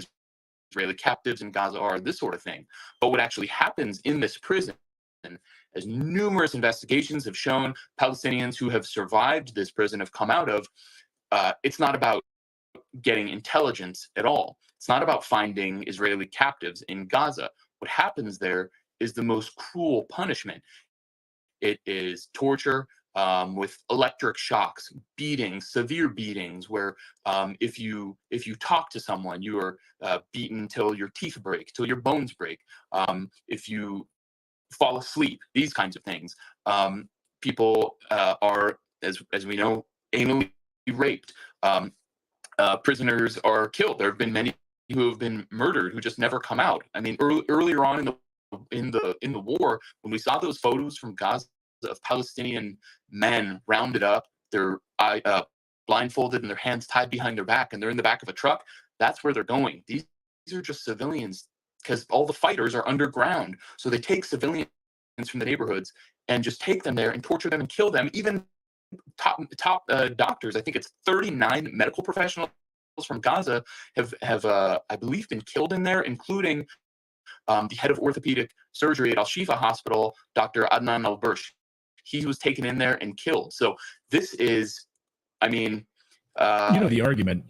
Israeli captives in Gaza are, this sort of thing. But what actually happens in this prison, as numerous investigations have shown, Palestinians who have survived this prison have come out of, it's not about getting intelligence at all. It's not about finding Israeli captives in Gaza. What happens there is the most cruel punishment. It is torture with electric shocks, beatings, severe beatings, where if you talk to someone, you are beaten till your teeth break, till your bones break. If you fall asleep, these kinds of things. People are, as we know, anally raped. Prisoners are killed. There have been many who have been murdered who just never come out. I mean, earlier on in the war, when we saw those photos from Gaza of Palestinian men rounded up, their blindfolded and their hands tied behind their back, and they're in the back of a truck, that's where they're going. These are just civilians, because all the fighters are underground. So they take civilians from the neighborhoods and just take them there and torture them and kill them. Even top doctors, I think it's 39 medical professionals from Gaza have I believe been killed in there, including the head of orthopedic surgery at Al-Shifa Hospital, Dr. Adnan Al-Bursh. He was taken in there and killed. So this is, I mean, the argument.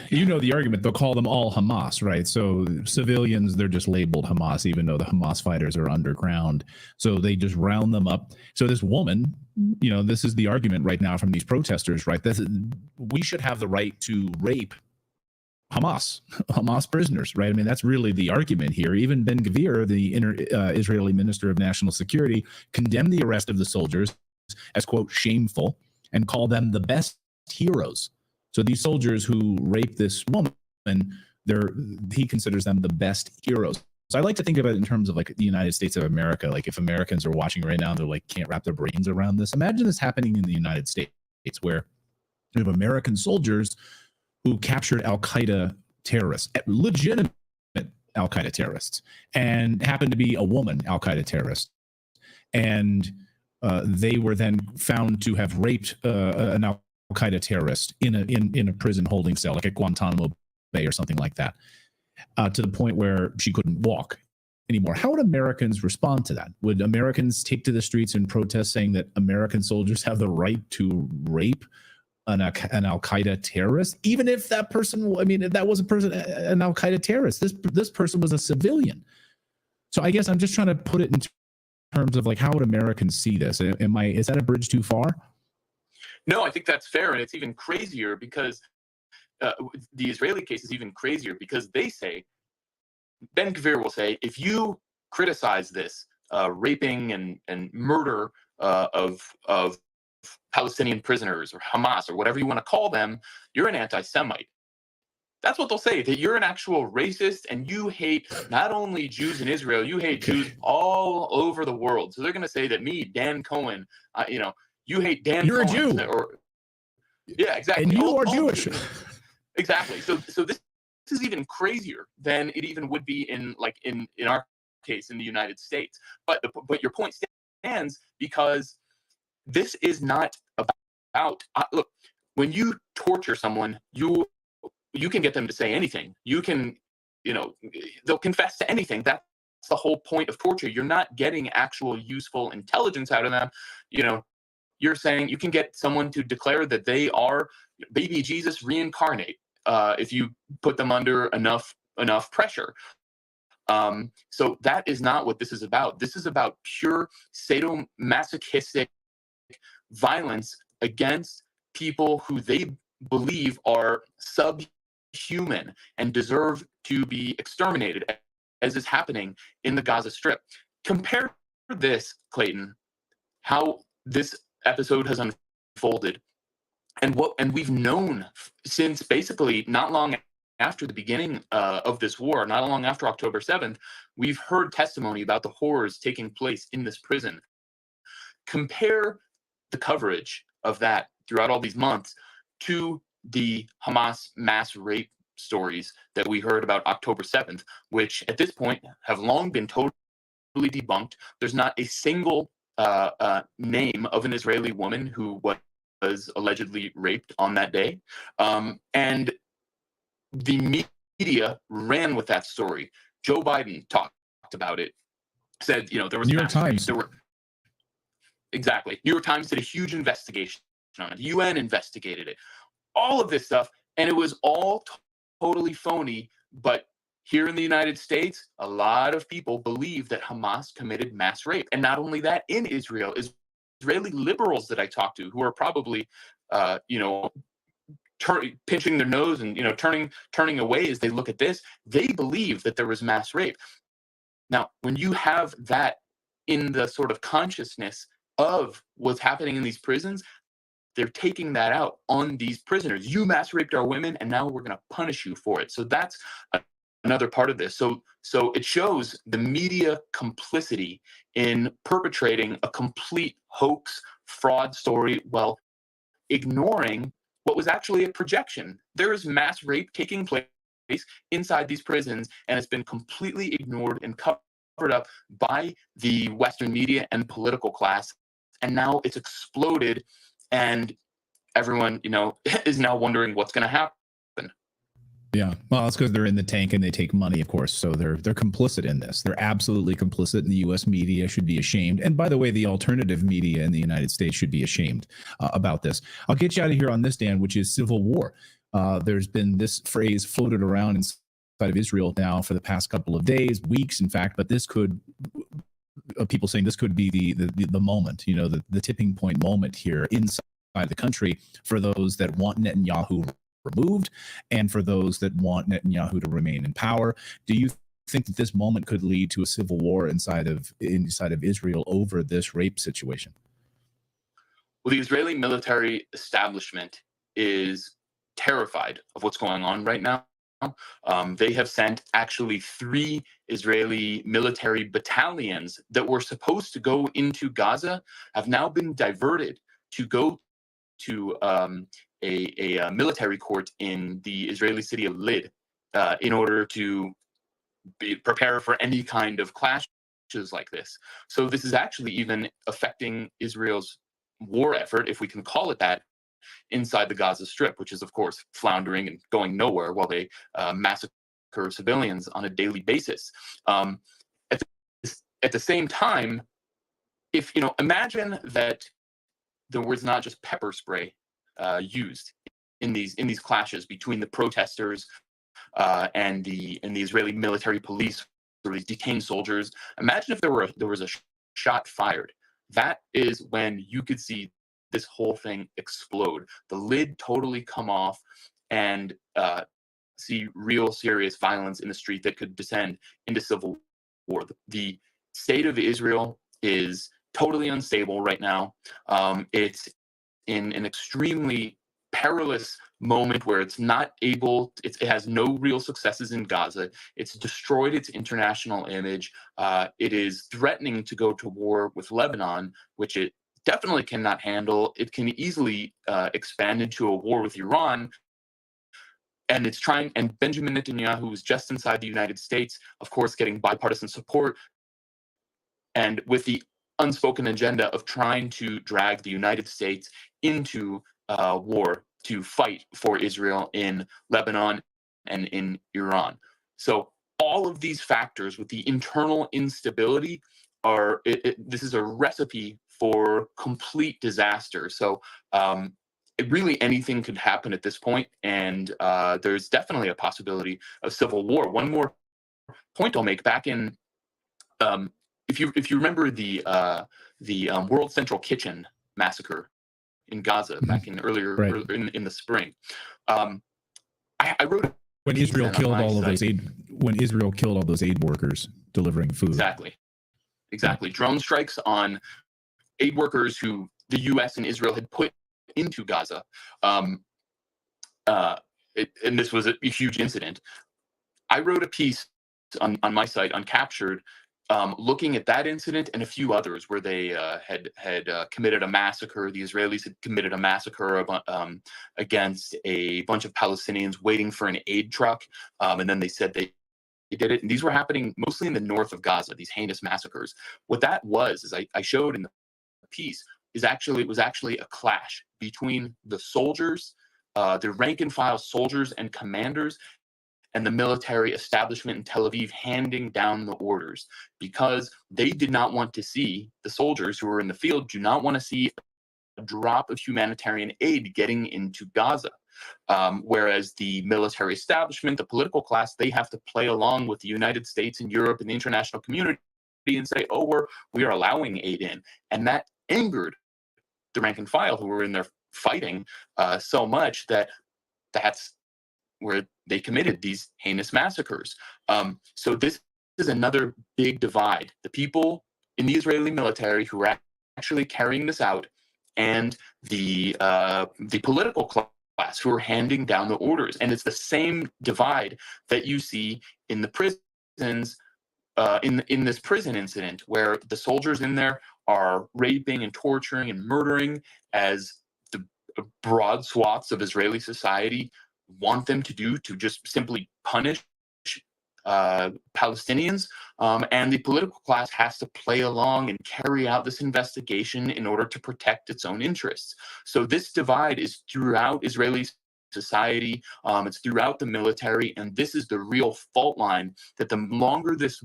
They'll call them all Hamas, right? So civilians, they're just labeled Hamas, even though the Hamas fighters are underground. So they just round them up. So this woman, this is the argument right now from these protesters, right? We should have the right to rape Hamas prisoners, right? I mean, that's really the argument here. Even Ben-Gvir, the Israeli Minister of National Security, condemned the arrest of the soldiers as, quote, shameful, and called them the best heroes. So these soldiers who raped this woman, he considers them the best heroes. So I like to think of it in terms of like the United States of America. Like if Americans are watching right now, they're like, can't wrap their brains around this. Imagine this happening in the United States, where you have American soldiers who captured Al-Qaeda terrorists, legitimate Al-Qaeda terrorists, and happened to be a woman Al-Qaeda terrorist. And they were then found to have raped an Al-Qaeda terrorist in a prison holding cell, like at Guantanamo Bay or something like that, to the point where she couldn't walk anymore. How would Americans respond to that? Would Americans take to the streets and protest, saying that American soldiers have the right to rape an Al-Qaeda terrorist, even if that person, that was an Al-Qaeda terrorist? This person was a civilian. So I guess I'm just trying to put it in terms of like, how would Americans see this? Is that a bridge too far? No, I think that's fair, and it's even crazier because the Israeli case is even crazier because they say, Ben-Gvir will say, if you criticize this raping and murder of Palestinian prisoners or Hamas or whatever you want to call them, you're an anti-Semite. That's what they'll say, that you're an actual racist and you hate not only Jews in Israel, you hate Jews all over the world. So they're going to say that me, Dan Cohen, you hate Dan You're Cohen, a Jew. Yeah, exactly. And you are Jewish. Exactly. So this is even crazier than it even would be in our case in the United States. But your point stands, because this is not about look, when you torture someone, you can get them to say anything. You can, they'll confess to anything. That's the whole point of torture. You're not getting actual useful intelligence out of them. You're saying you can get someone to declare that they are baby Jesus reincarnate if you put them under enough pressure. So that is not what this is about. This is about pure sadomasochistic violence against people who they believe are subhuman and deserve to be exterminated, as is happening in the Gaza Strip. Compare this, Clayton, how this episode has unfolded and we've known since basically not long after the beginning of this war, not long after October 7th. We've heard testimony about the horrors taking place in this prison. Compare the coverage of that throughout all these months to the Hamas mass rape stories that we heard about October 7th, which at this point have long been totally debunked. There's not a single name of an Israeli woman who was allegedly raped on that day. And the media ran with that story. Joe Biden talked about it, said, there was New York Times. Exactly. New York Times did a huge investigation on it. The UN investigated it. All of this stuff, and it was all totally phony. But here in the United States, a lot of people believe that Hamas committed mass rape. And not only that, in Israel, Israeli liberals that I talk to, who are probably, pinching their nose and turning away as they look at this, they believe that there was mass rape. Now, when you have that in the sort of consciousness of what's happening in these prisons, they're taking that out on these prisoners. You mass raped our women, and now we're going to punish you for it. So that's another part of this. So it shows the media complicity in perpetrating a complete hoax, fraud story, while ignoring what was actually a projection. There is mass rape taking place inside these prisons, and it's been completely ignored and covered up by the Western media and political class. And now it's exploded, and everyone, is now wondering what's going to happen. Yeah, well, that's because they're in the tank and they take money, of course. So they're complicit in this. They're absolutely complicit, and the U.S. media should be ashamed. And by the way, the alternative media in the United States should be ashamed about this. I'll get you out of here on this, Dan, which is civil war. There's been this phrase floated around inside of Israel now for the past couple of days, weeks, in fact. But this could, people saying this could be the moment, the tipping point moment here inside the country for those that want Netanyahu removed and for those that want Netanyahu to remain in power. Do you think that this moment could lead to a civil war inside of Israel over this rape situation? Well, the Israeli military establishment is terrified of what's going on right now. They have sent actually 3 Israeli military battalions that were supposed to go into Gaza, have now been diverted to go to a military court in the Israeli city of Lid in order to prepare for any kind of clashes like this. So this is actually even affecting Israel's war effort, if we can call it that, inside the Gaza Strip, which is, of course, floundering and going nowhere while they massacre civilians on a daily basis. At the same time, if imagine that there was not just pepper spray used in these clashes between the protesters and the Israeli military police, or these detained soldiers. Imagine if there was a shot fired. That is when you could see this whole thing explode, the lid totally come off, and see real serious violence in the street that could descend into civil war. The state of Israel is totally unstable right now. It's in an extremely perilous moment where it's not able, it has no real successes in Gaza. It's destroyed its international image. It is threatening to go to war with Lebanon, which it definitely cannot handle. It can easily expand into a war with Iran. And it's trying, and Benjamin Netanyahu is just inside the United States, of course, getting bipartisan support, and with the unspoken agenda of trying to drag the United States into war to fight for Israel in Lebanon and in Iran. So all of these factors with the internal instability are, this is a recipe for complete disaster. So really anything could happen at this point, and there's definitely a possibility of civil war. One more point I'll make, back in if you remember the World Central Kitchen massacre in Gaza back in earlier in the spring, I wrote when Israel killed all of those aid workers delivering food. Exactly. Drone strikes on aid workers who the U.S. and Israel had put into Gaza, and this was a huge incident. I wrote a piece on my site, Uncaptured, looking at that incident and a few others where they had committed a massacre. The Israelis had committed a massacre against a bunch of Palestinians waiting for an aid truck, and then they said they did it. And these were happening mostly in the north of Gaza, these heinous massacres. What that was, as I showed in the piece, it was actually a clash between the soldiers, the rank and file soldiers and commanders, and the military establishment in Tel Aviv handing down the orders, because they did not want to see, the soldiers who were in the field do not want to see a drop of humanitarian aid getting into Gaza. Whereas the military establishment, the political class, they have to play along with the United States and Europe and the international community and say, oh, we are allowing aid in. And that angered the rank and file who were in there fighting so much that's where they committed these heinous massacres. So this is another big divide. The people in the Israeli military who are actually carrying this out, and the political class who are handing down the orders. And it's the same divide that you see in the prisons, in this prison incident, where the soldiers in there are raping and torturing and murdering, as the broad swaths of Israeli society want them to do, to just simply punish Palestinians, and the political class has to play along and carry out this investigation in order to protect its own interests. So this divide is throughout Israeli society, it's throughout the military, and this is the real fault line, that the longer this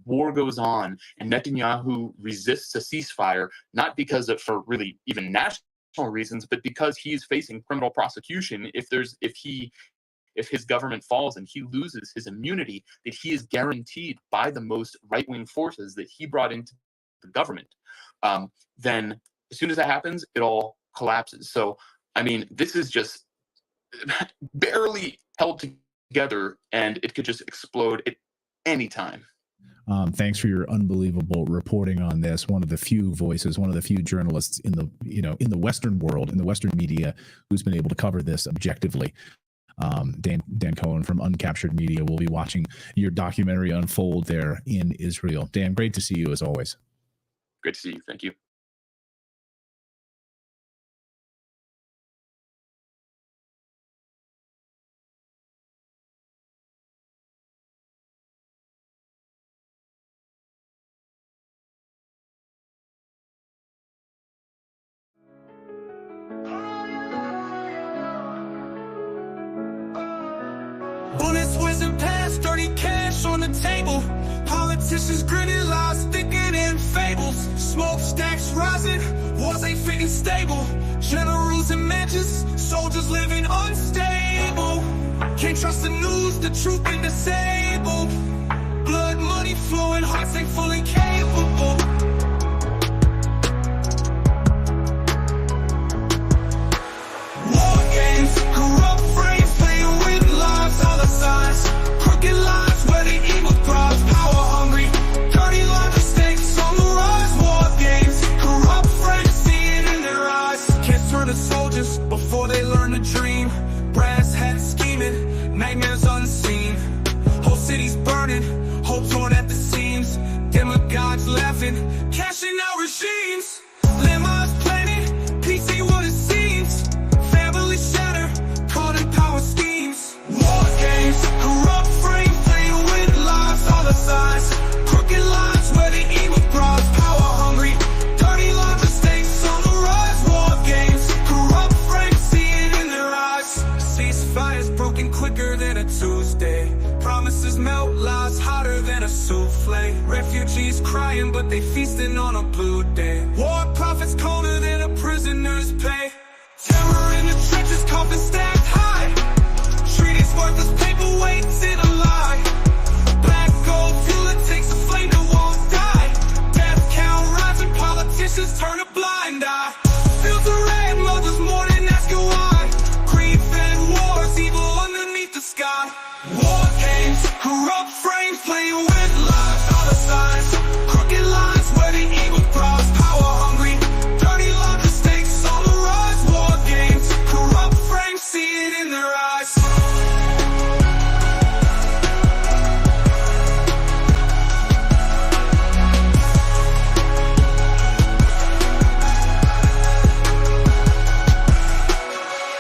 war goes on and Netanyahu resists a ceasefire, not because of, for really even national reasons, but because he's facing criminal prosecution, if his government falls and he loses his immunity that he is guaranteed by the most right-wing forces that he brought into the government, then as soon as that happens, it all collapses. So, I mean, this is just barely held together, and it could just explode at any time. Thanks for your unbelievable reporting on this. One of the few voices, one of the few journalists in the Western world, in the Western media, who's been able to cover this objectively. Dan Cohen from Uncaptured Media will be watching your documentary unfold there in Israel. Dan, great to see you as always. Great to see you. Thank you. Bullets whizzing past, dirty cash on the table. Politicians grinning, lies thicker than fables. Smokestacks rising, wars ain't fitting stable. Generals and mansions, soldiers living unstable. Can't trust the news, the truth been disabled. Blood money flowing, hearts ain't fully capable. War games, corrupt frames, playing with lives, all the signs. Crooked lines where the evil thrives, power hungry. Dirty line mistakes on the rise. War games, corrupt frames, see it in their eyes. Can't turn to soldiers before they learn to dream. Brass hats scheming, nightmares unseen. Whole cities burning, hope torn at the seams. Demagogues laughing, cashing out regimes. Landmines planted, peace ain't what it seems. Family shattered, caught in power schemes. War games, corrupt frame, playing with lives, all the signs. Crooked lines where the evil thrives, power hungry. Dirty line mistakes on the rise. War games, corrupt frame, see it in their eyes. Ceasefires broken quicker than a Tuesday. Promises melt, lies hotter than a souffle. Refugees crying, but they feasting on a blue day. War profits colder than a prisoner's pay. Terror in the trenches, coffin stacked high. Treaties worthless paperweights in a lie. War games, corrupt frames, playing with lives, dollar signs, crooked lines where the evil thrives, power hungry, dirty larger stakes on the rise. War games, corrupt frames, see it in their eyes.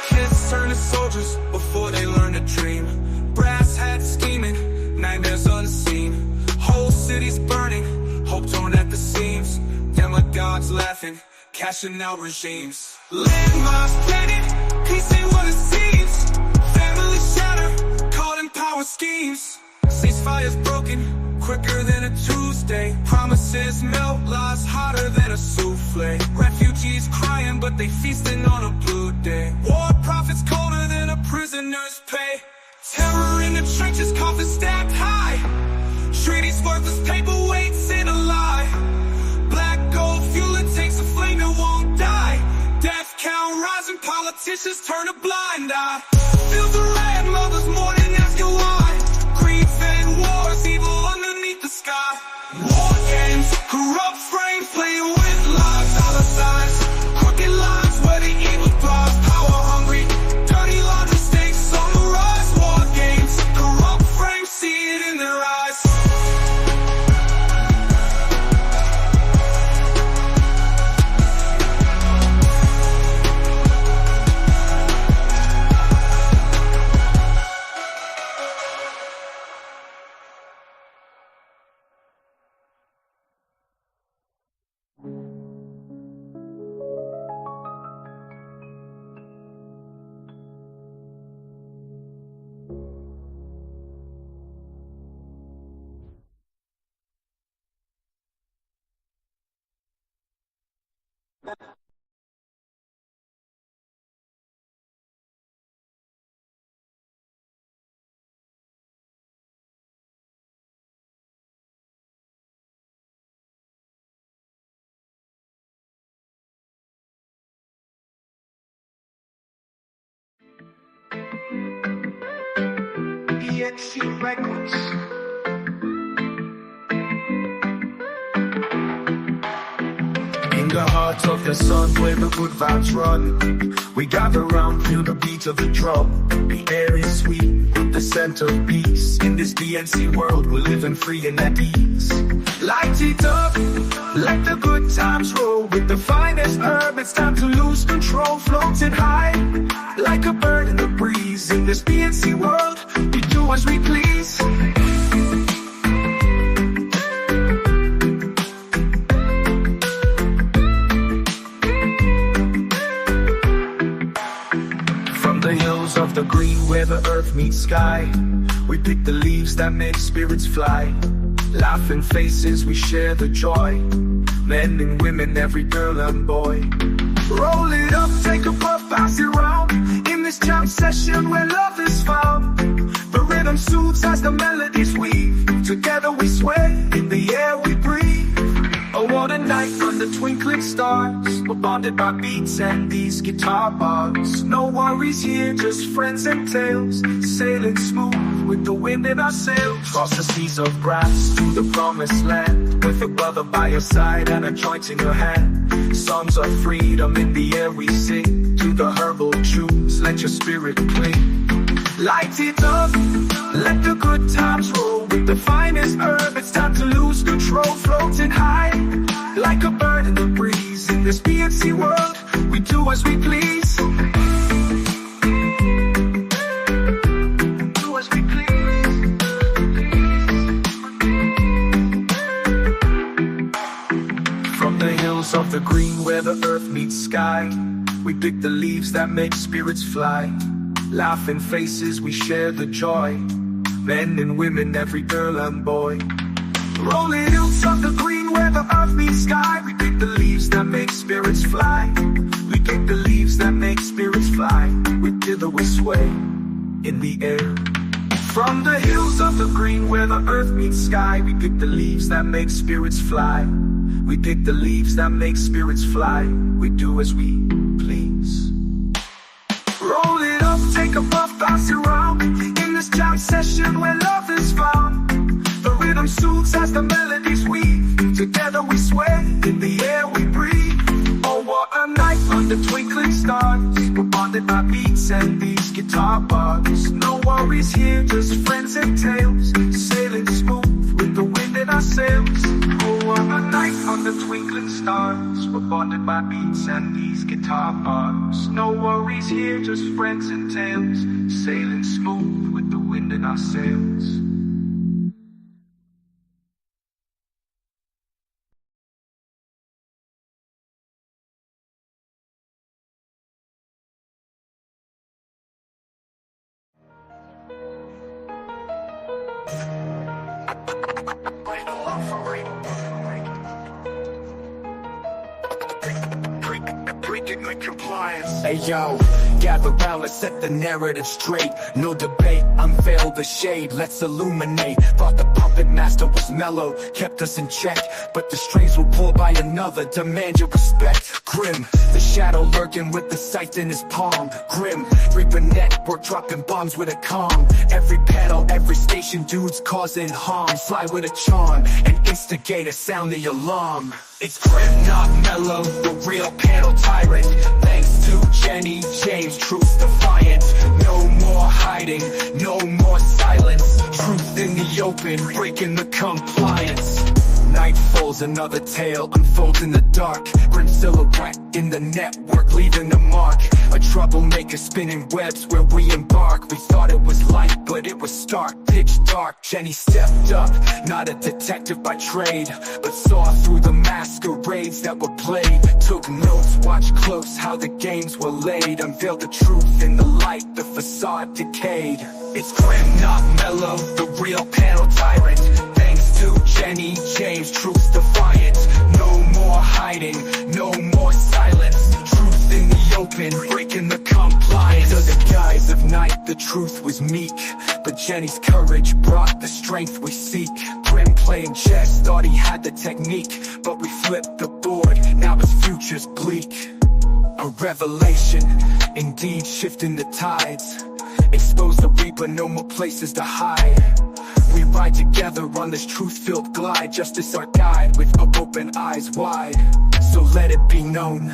Kids turn to soldiers before they learn to dream. Brass hats scheming, nightmares unseen. Whole cities burning, hope torn at the seams. Demagogues laughing, cashing out regimes. Landmines planted, peace ain't what it seems. Families shattered, caught in power schemes. Ceasefires broken, quicker than a Tuesday. Promises melt, lies hotter than a souffle. Refugees crying, but they feasting on a blue day. War profits colder than a prisoner's pay. Terror in the trenches, coffins stacked high. Treaties worthless paperweights in a lie. Black gold fuel, it takes a flame that won't die. Death count rising, politicians turn a blind eye. Fields of red, mothers mourning, asking why. Greed fed wars, evil underneath the sky. War games, corrupt frames, playing with lives, dollar signs, crooked lines where the evil thrives, power hungry, dirty larger stakes on the rise. War games, corrupt frames, see it in their eyes. EXC Records. In the heart of the sun where the good vibes run, we gather round, feel the beat of the drum. The air is sweet with the scent of peace. In this DNC world, we're living free and at ease. Light it up, let the good times roll. With the finest herb, it's time to lose control. Floating high, like a bird in the breeze. In this DNC world, we do as we please. Of the green where the earth meets sky, we pick the leaves that make spirits fly. Laughing faces, we share the joy. Men and women, every girl and boy. Roll it up, take a puff, pass it round. In this jam session where love is found, the rhythm soothes as the melodies weave. Together we sway, in the air we breathe. Oh, what a night under twinkling stars. We're bonded by beats and these guitar bars. No worries here, just friends and tales. Sailing smooth with the wind in our sails. Cross the seas of brass to the promised land. With a brother by your side and a joint in your hand. Songs of freedom in the air we sing. To the herbal tunes, let your spirit cling. Light it up, let the good times roll. With the finest herb, it's time to lose control. Floating high, like a bird in the breeze. In this PNC world, we do as we please. Do as we please. From the hills of the green where the earth meets sky, we pick the leaves that make spirits fly. Laughing faces, we share the joy. Men and women, every girl and boy. Rolling hills of the green where the earth meets sky, we pick the leaves that make spirits fly. We pick the leaves that make spirits fly. With dither we sway in the air. From the hills of the green where the earth meets sky, we pick the leaves that make spirits fly. We pick the leaves that make spirits fly. We do as we please. Roll it up, take a puff, pass it round. In this jam session where love is found. The rhythm soothes as the melodies weave. Together we sway, in the air we breathe. Oh, what a night under twinkling stars. We're bonded by beats and these guitar bars. No worries here, just friends and tales. Sailing smooth with the wind in our sails. Oh, what a night under twinkling stars. We're bonded by beats and these guitar bars. No worries here, just friends and tales. Sailing smooth with the wind in our sails. Hey yo, gather round, let's set the narrative straight. No debate, unveil the shade, let's illuminate. Thought the puppet master was mellow, kept us in check, but the strings were pulled by another, demand your respect. Grim, the shadow lurking with the scythe in his palm. Grim, reaping network, dropping bombs with a calm. Every pedal, every station, dudes causing harm. Fly with a charm, and instigate a sound the alarm. It's grim, not mellow, the real panel tyrant. Thanks to Jenny James, truth defiant. No more hiding, no more silence. Truth in the open, breaking the compliance. Night falls, another tale unfolds in the dark. Grim silhouette in the network, leaving a mark. A troublemaker spinning webs where we embark. We thought it was light, but it was stark, pitch dark. Jenny stepped up, not a detective by trade, but saw through the masquerades that were played. Took notes, watched close how the games were laid. Unveiled the truth in the light, the facade decayed. It's grim, not mellow, the real panel tyrant. Thanks to Jenny James, truth defiant. No more hiding, no more silence. Truth in the open, breaking the compliance. Under the guise of night, the truth was meek, but Jenny's courage brought the strength we seek. Grim playing chess, thought he had the technique, but we flipped the board, now his future's bleak. A revelation, indeed shifting the tides. Expose the reaper, no more places to hide. We ride together on this truth-filled glide. Justice our guide, with open eyes wide. So let it be known,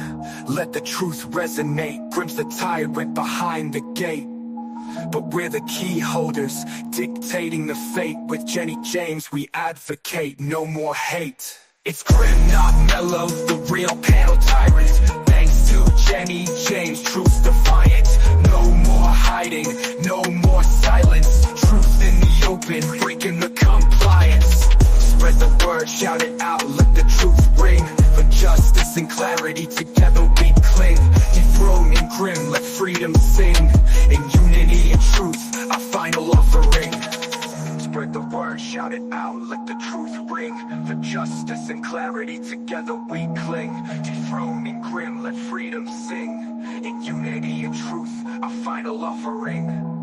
let the truth resonate. Grim's the tyrant behind the gate, but we're the key holders, dictating the fate. With Jenny James we advocate no more hate. It's grim, not mellow, the real panel tyrant. Thanks to Jenny James, truth defiant. No more hiding, no more silence. Truth in the open, breaking the compliance. Spread the word, shout it out, let the truth ring. For justice and clarity, together we cling. Dethroning grim, let freedom sing. In unity and truth, our final offering. Spread the word, shout it out, let the truth ring. For justice and clarity, together we cling. Dethroning grim, let freedom sing. In unity and truth, our final offering.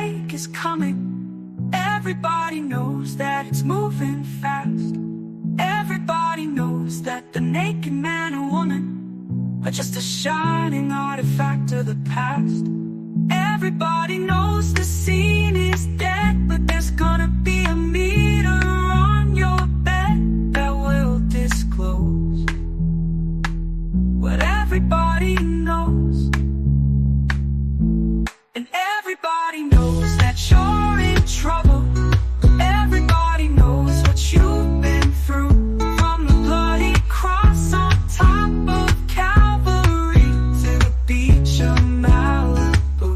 break is coming. Everybody knows that it's moving fast. Everybody knows that the naked man or woman are just a shining artifact of the past. Everybody knows the scene is dead, but there's gonna be a meter on your bed that will disclose what everybody knows. And everybody knows that you're in trouble. Everybody knows what you've been through. From the bloody cross on top of Calvary to the beach of Malibu.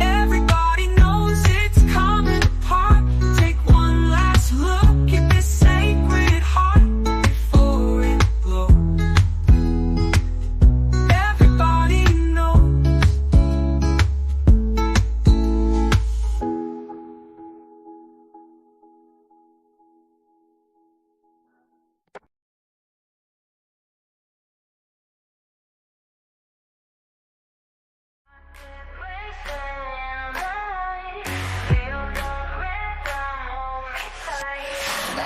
Everybody knows it's coming apart. Take one last look at this sacred heart before it blows. Everybody knows.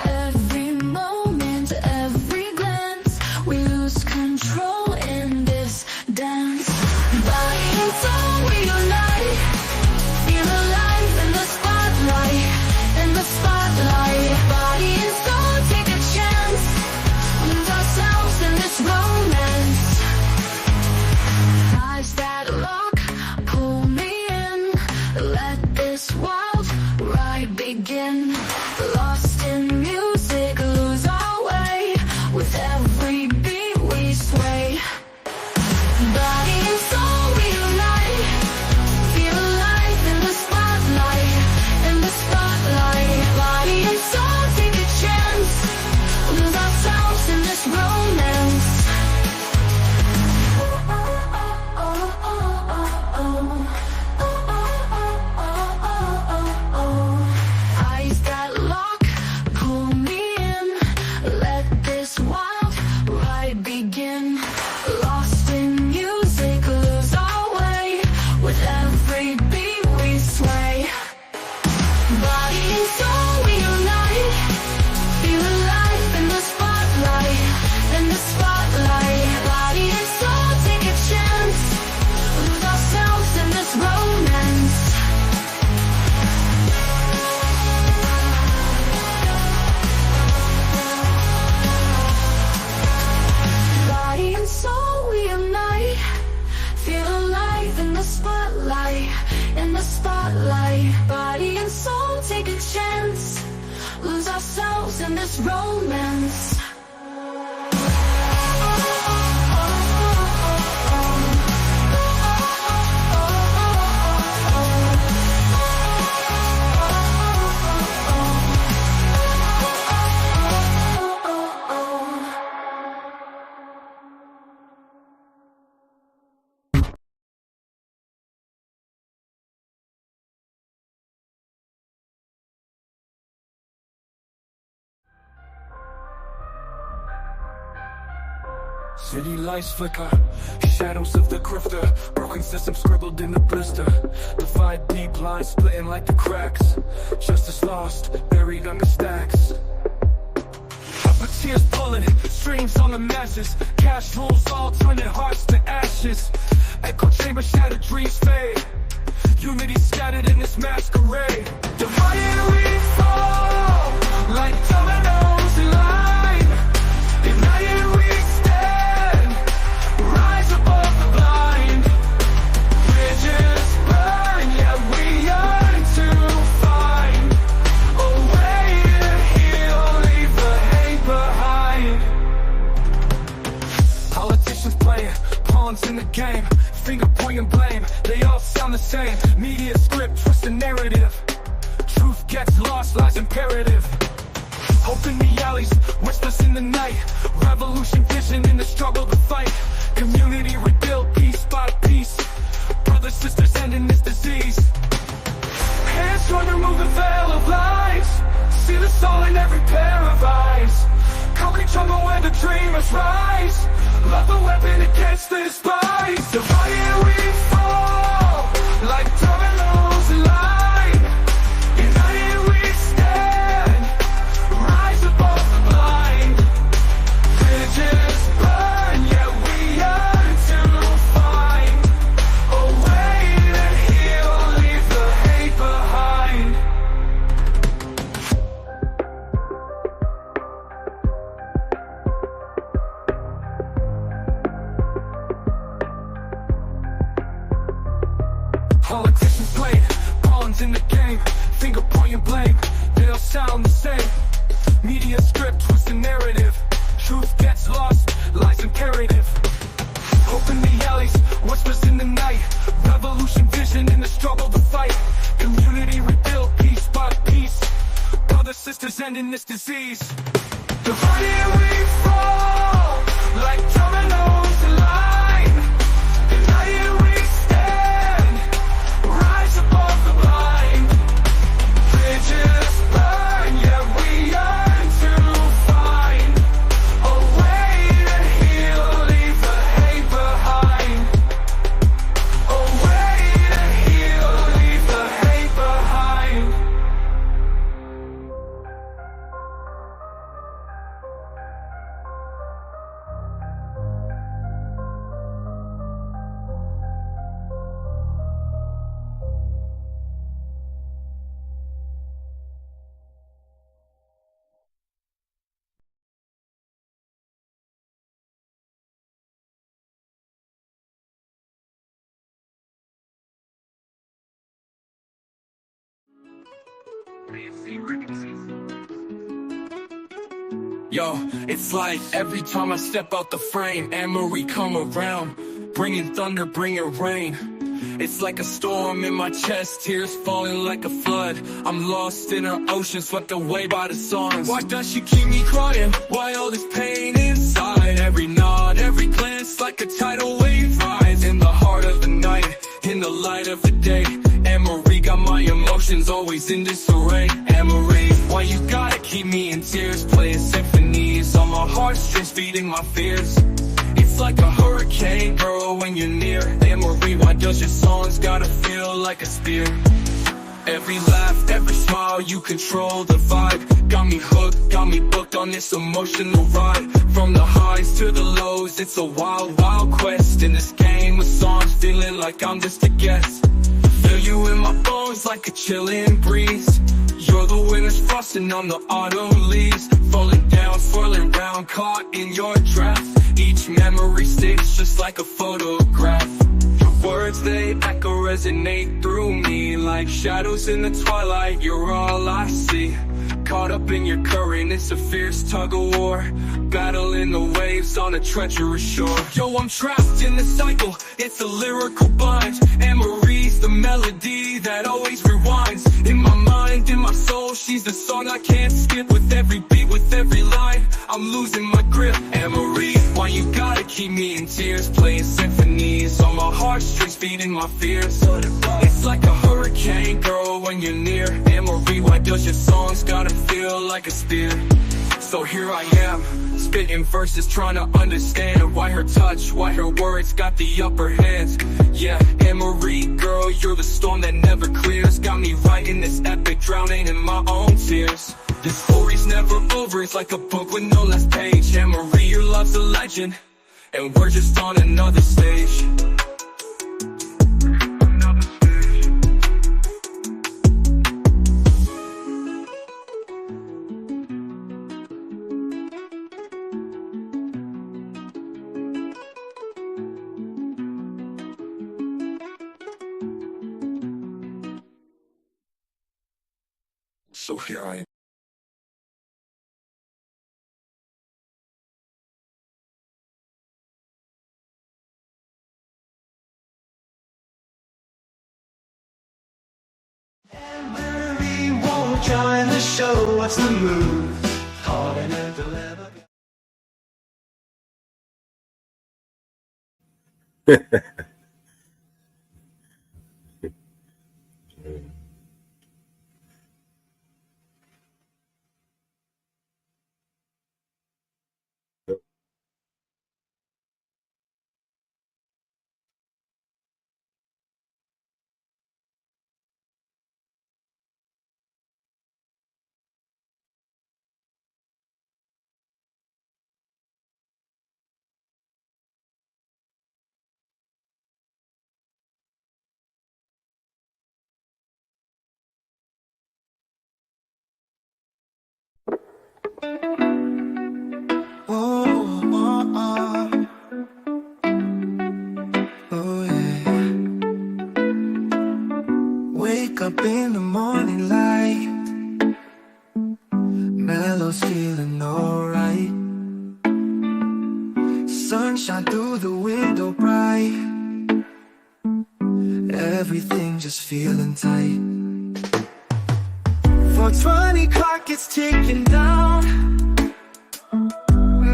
Every moment, every glance, we lose control in this dance. Body and soul we unite, feel alive in the spotlight, in the spotlight. Body and soul take a chance, lose ourselves in this romance. Eyes that look, pull me in, let this wild ride begin. Lost in music, lose our way, with every beat we sway. Body and soul we unite, feel alive in the spotlight, in the spotlight. Body and soul take a chance, lose ourselves in this romance. Eyes that lock, pull me in, let this wild ride begin. Lost in music, lose our way, with every beat we sway. Body and soul we unite, feel alive in the spotlight, in the spotlight. Body and soul take a chance, lose ourselves in this romance. Body and soul we unite, feel alive in the spotlight, in the spotlight. Body and soul take a chance, lose ourselves in this romance. City lights flicker, shadows of the grifter, broken system scribbled in the blister. Divide deep lines splitting like the cracks. Justice lost, buried under stacks. Upper tears pulling, streams on the masses. Cash rules all, turning hearts to ashes. Echo chamber shattered, dreams fade. Unity scattered in this masquerade. Divided we fall, like dominoes in line. United we stand, rise above the blind. Bridges burn, yet we yearn to find a way to heal, leave the hate behind. Politicians playing pawns in the game, finger pointing blame, they all sound the same. Media script, twist the narrative. Truth gets lost, lies imperative. Hope in the alleys, whispers in the night. Revolution vision in the struggle to fight. Community rebuilt piece by piece. Brothers, sisters ending this disease. Hands trying to remove the veil of lies. See the soul in every pair of eyes. Comedy jungle where the dreamers rise. Love the weapon against this spice. Divided we fall, like dominoes in line. frame, finger pointing blank, they all sound the same. Media script twists the narrative, truth gets lost, lies imperative. Hope in the alleys, whispers in the night, revolution vision in the struggle to fight. Community rebuilt piece by piece, brothers, sisters ending this disease. Divided we fall, like dominoes in line. United we stand, rise above the blind. Bridges burn, yet we yearn to find a way to heal, leave the hate behind. A way to heal, leave the hate behind. Yo, it's like every time I step out the frame, Anne-Marie come around, bringing thunder, bringing rain. It's like a storm in my chest, tears falling like a flood. I'm lost in her ocean, swept away by the songs. Why does she keep me crying? Why all this pain inside? Every nod, every glance, like a tidal wave rise in the heart of the night, in the light of the day. Anne-Marie got my emotions always in disarray. Anne-Marie, why you gotta keep me in tears, playing symphonies on my heartstrings, feeding my fears? It's like a hurricane, girl, when you're near. Anne-Marie, why does your songs gotta feel like a spear? Every laugh, every smile, you control the vibe. Got me hooked, got me booked on this emotional ride. From the highs to the lows, it's a wild, wild quest. In this game of songs, feeling like I'm just a guest. Feel you in my bones like a chilling breeze. You're the winter's frosting on the autumn leaves, falling down, swirling round, caught in your draft. Each memory sticks just like a photograph. Your words, they echo, resonate through me like shadows in the twilight. You're all I see. Caught up in your current, it's a fierce tug of war, battling the waves on a treacherous shore. Yo, I'm trapped in the cycle, it's a lyrical bind. Anne-Marie's the melody that always rewinds. In my mind, in my soul, she's the song I can't skip. With every beat, with every line, I'm losing my grip. Anne-Marie, why you gotta keep me in tears, playing symphonies on my heartstrings, feeding my fears? It's like a hurricane, girl, when you're near. Anne-Marie, why does your songs gotta feel like a spear? So here I am, spitting verses, trying to understand why her touch, why her words got the upper hands. Yeah, Anne-Marie, girl, you're the storm that never clears. Got me writing this epic, drowning in my own tears. This story's never over, it's like a book with no last page. Anne-Marie, your love's a legend, and we're just on another stage. So here I am. Anne-Marie won't join the show, what's the move? Calling her deliver. Wake up in the morning, morning light. Mellow's feeling alright. Sunshine through the window bright. Everything just feeling tight. 4:20 clock is ticking down.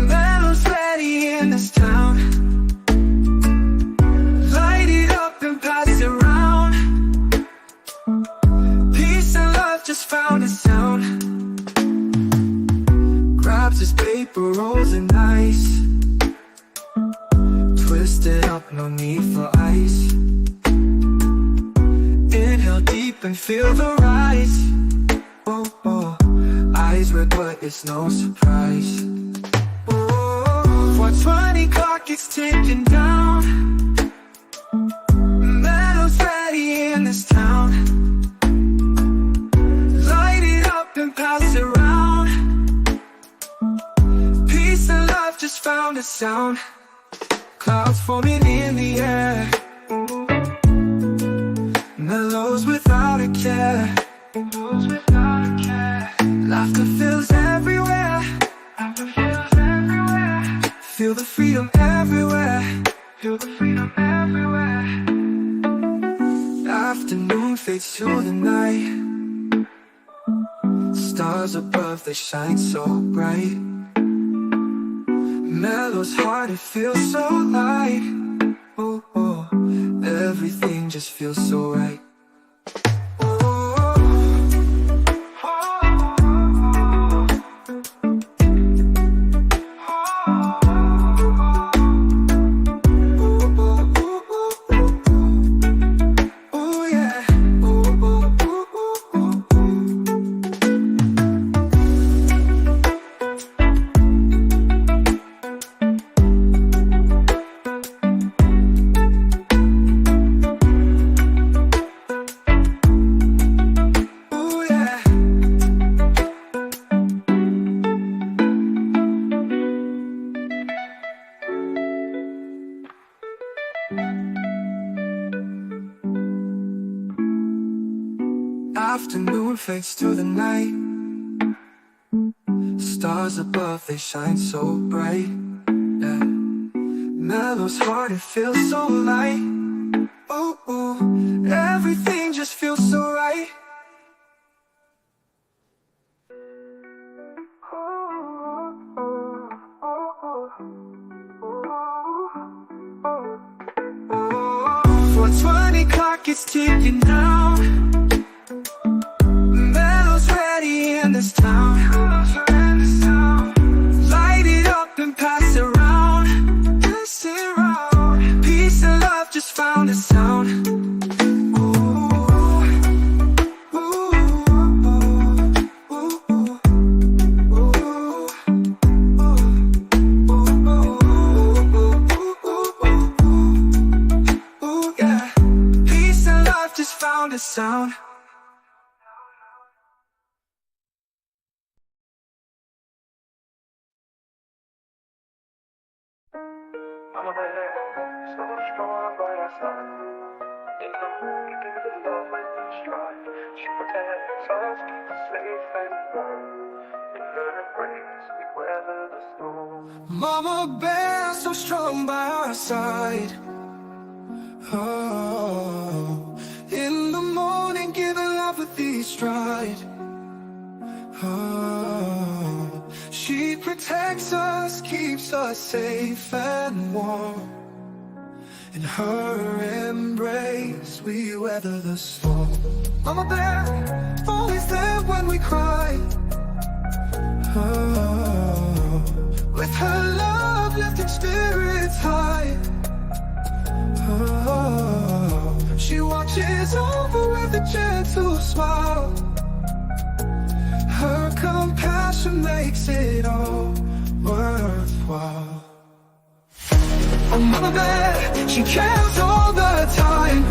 Mellow's ready in this town. Light it up and pass it around. Peace and love just found its sound. Grabs his paper rolls and ice. Twisted up, no need for ice. Inhale deep and feel the rise. Oh, oh. Eyes red but it's no surprise. Oh, 4:20 clock is ticking down. Mellow's ready in this town. Light it up and pass it around. Peace and love just found a sound. Clouds forming in the air. Mellows without a care. Laughter fills everywhere. Feel the freedom everywhere. Afternoon fades to the night. Stars above, they shine so bright. Mellow's heart, it feels so light. Oh, oh, everything just feels so right. Afternoon fades to the night. Stars above, they shine so bright. Yeah. Mellow's heart, it feels so light. Oh, oh, everything just feels so right. Oh, 4:20 clock is ticking down. Mellow's ready in this town. Light it up and pass it around. Peace and love just found a sound. Peace and love just found a sound. I'm so strong by our side. In the morning, give the love when we strive. She protects us, keeps us safe and warm. In her embrace, we weather the storm. Mama bear, so strong by our side. Oh, in the morning, giving love with each stride. Oh, she protects us, keeps us safe and warm. In her embrace, we weather the storm. Mama bear, always there when we cry. Oh, with her love, lifting spirits high. Oh, she watches over with a gentle smile. Her compassion makes it all worthwhile. Oh, Mama Bear, she cares all the time.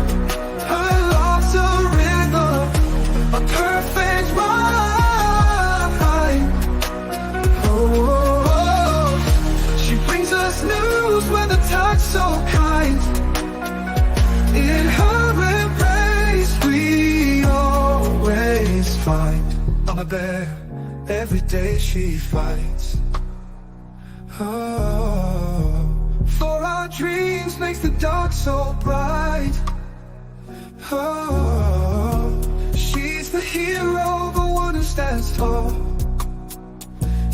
Her love's a rhythm, a perfect rhyme. Oh, she brings us news with a touch so kind. In her embrace, we always always find Mama Bear, every day she fights. Oh, for our dreams makes the dark so bright. Oh, she's the hero, the one who stands tall.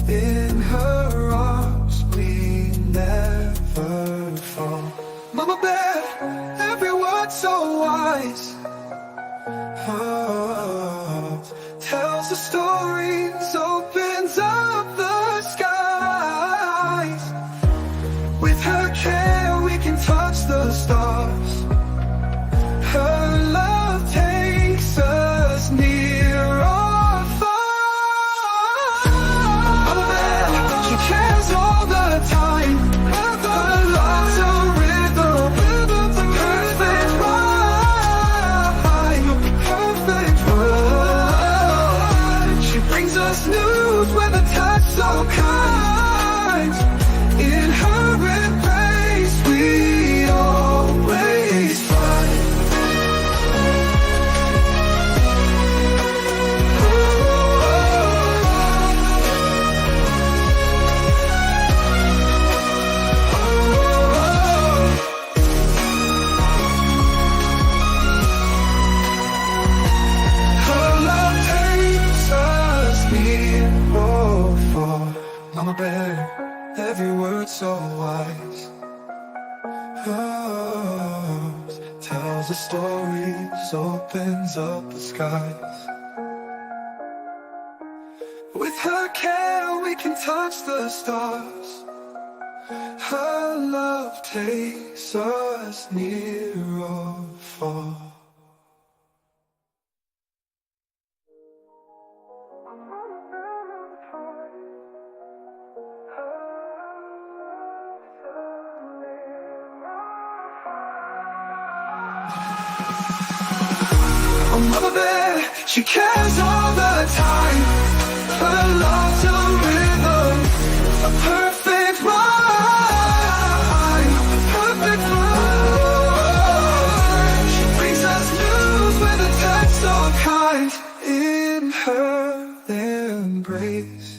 In her arms we never fall. Mama Bear, every word so wise. Oh, tells the stories, opens up the skies. With her care we can touch the stars. Her love takes us near or far. Mama Bear, she cares all the time. Her love's a rhythm, the perfect rhyme, perfect rhyme. She brings us news with a touch so kind. In her embrace we always find. Mama Bear, every word so wise. Oh, tells the stories, opens up the skies. With her care we can touch the stars. Her love takes us near or far. Oh, Mama Bear, she cares all the time. Her love's a rhythm, a perfect rhyme, a perfect rhyme. She brings us news with a touch so kind. In her embrace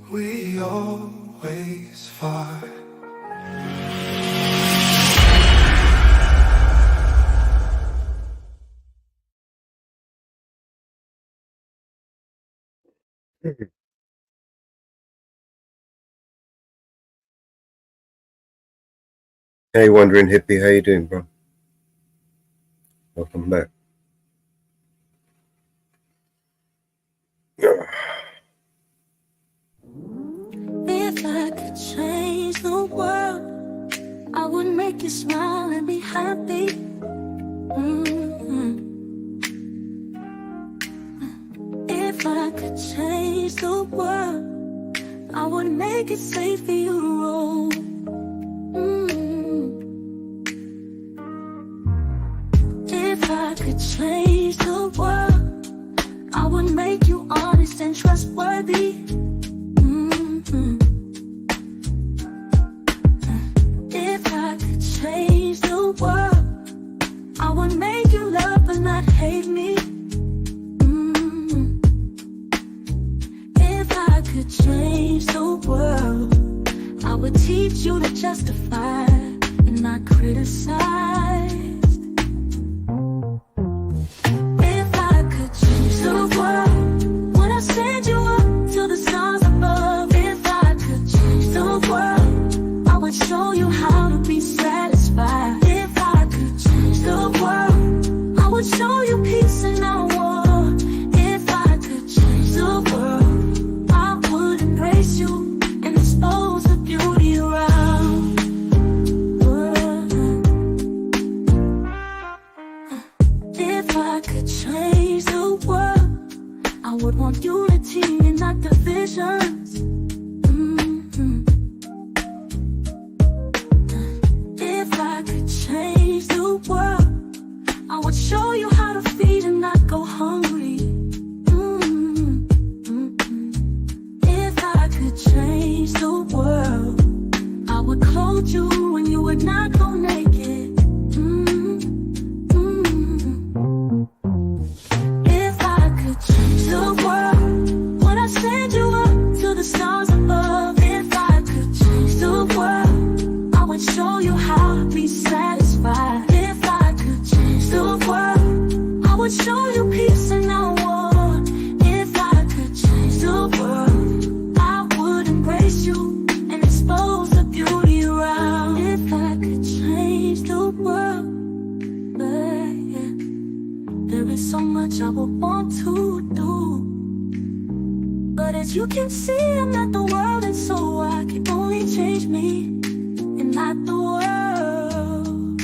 we always find. Hey, Wandering Hippie, how you doing, bro? Welcome back. If I could change the world, I would make you smile and be happy. If I could change the world, I would make it safe for you to roll. If I could change the world, I would make you honest and trustworthy. If I could change the world, I would make you love but not hate me. If I could change the world, I would teach you to justify and not criticize. If I could change the world, would I send you up to the stars above? If I could change the world, I would show you how to be satisfied. If I could change the world, I would show you peace and not war. If I could change the world, I would embrace you and expose the beauty around. If I could change the world, I would want unity and not divisions. If I could change the world, I would show you how to feed and not go hungry. If I could change the world, I would clothe you when you would not go naked. If I could change the As you can see, I'm not the world, and so I can only change me and not the world.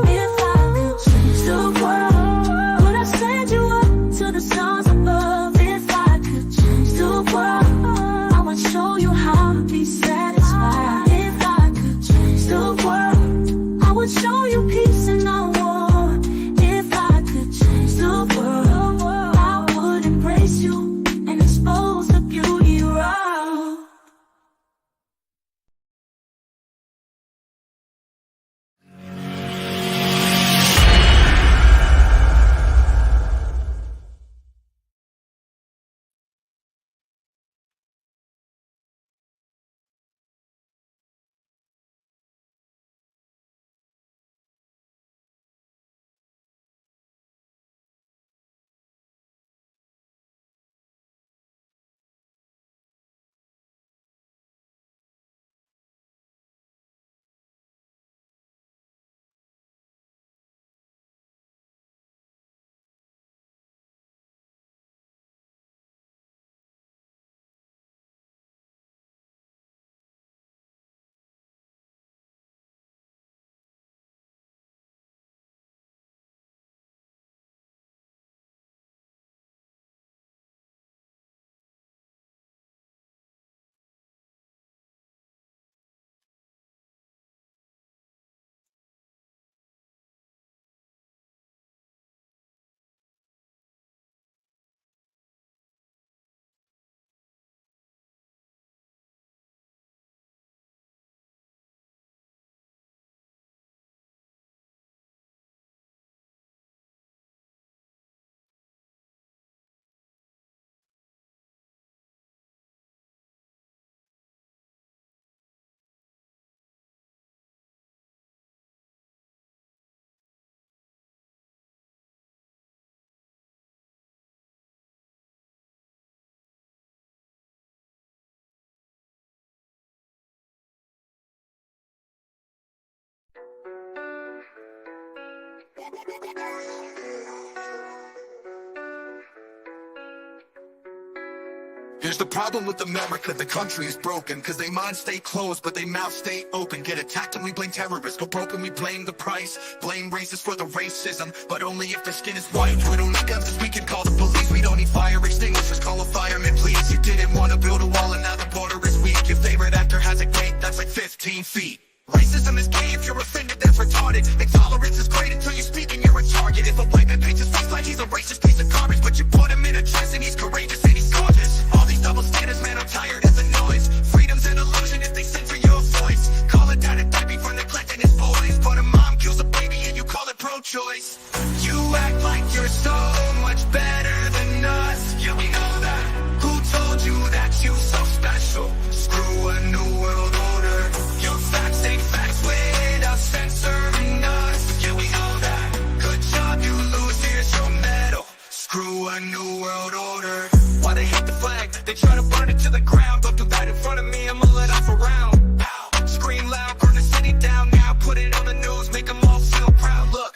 If I could change the world, would I send you up to the stars above? If I could change the world, I would show you how to be satisfied. If I could change the world, I would show you peace and not war. If I could change the world, I would embrace you and expose the beauty around. Here's the problem with America, the country is broken. Cause they minds stay closed, but they mouths stay open. Get attacked and we blame terrorists, go broke and we blame the price. Blame racists for the racism, but only if their skin is white. We don't need guns, we can call the police. We don't need fire extinguishers, call a fireman please. You didn't want to build a wall and now the border is weak. Your favorite actor has a gate that's like 15 feet. Racism is gay if you're offended, that's retarded. Intolerance is great until you speak and you're a target. If a white man paints his face like he's a racist piece of garbage, but you put him in a dress and he's courageous and he's gorgeous. All these double standards, man, I'm tired of the noise. Freedom's an illusion if they censor your voice. Call a dad a deadbeat for neglecting his boys, but a mom kills a baby and you call it pro-choice. You act like you're so much better than us. Yeah, we know that. Who told you that you so special? Screw a new world order. Your facts ain't facts without censoring us. Yeah, we know that. Good job, you lose, here's your medal. Screw a new world order. Why they hate the flag? They try to burn it to the ground. Don't do that in front of me, I'ma let off a round. Pow. Scream loud, burn the city down now. Put it on the news, make them all feel proud. Look,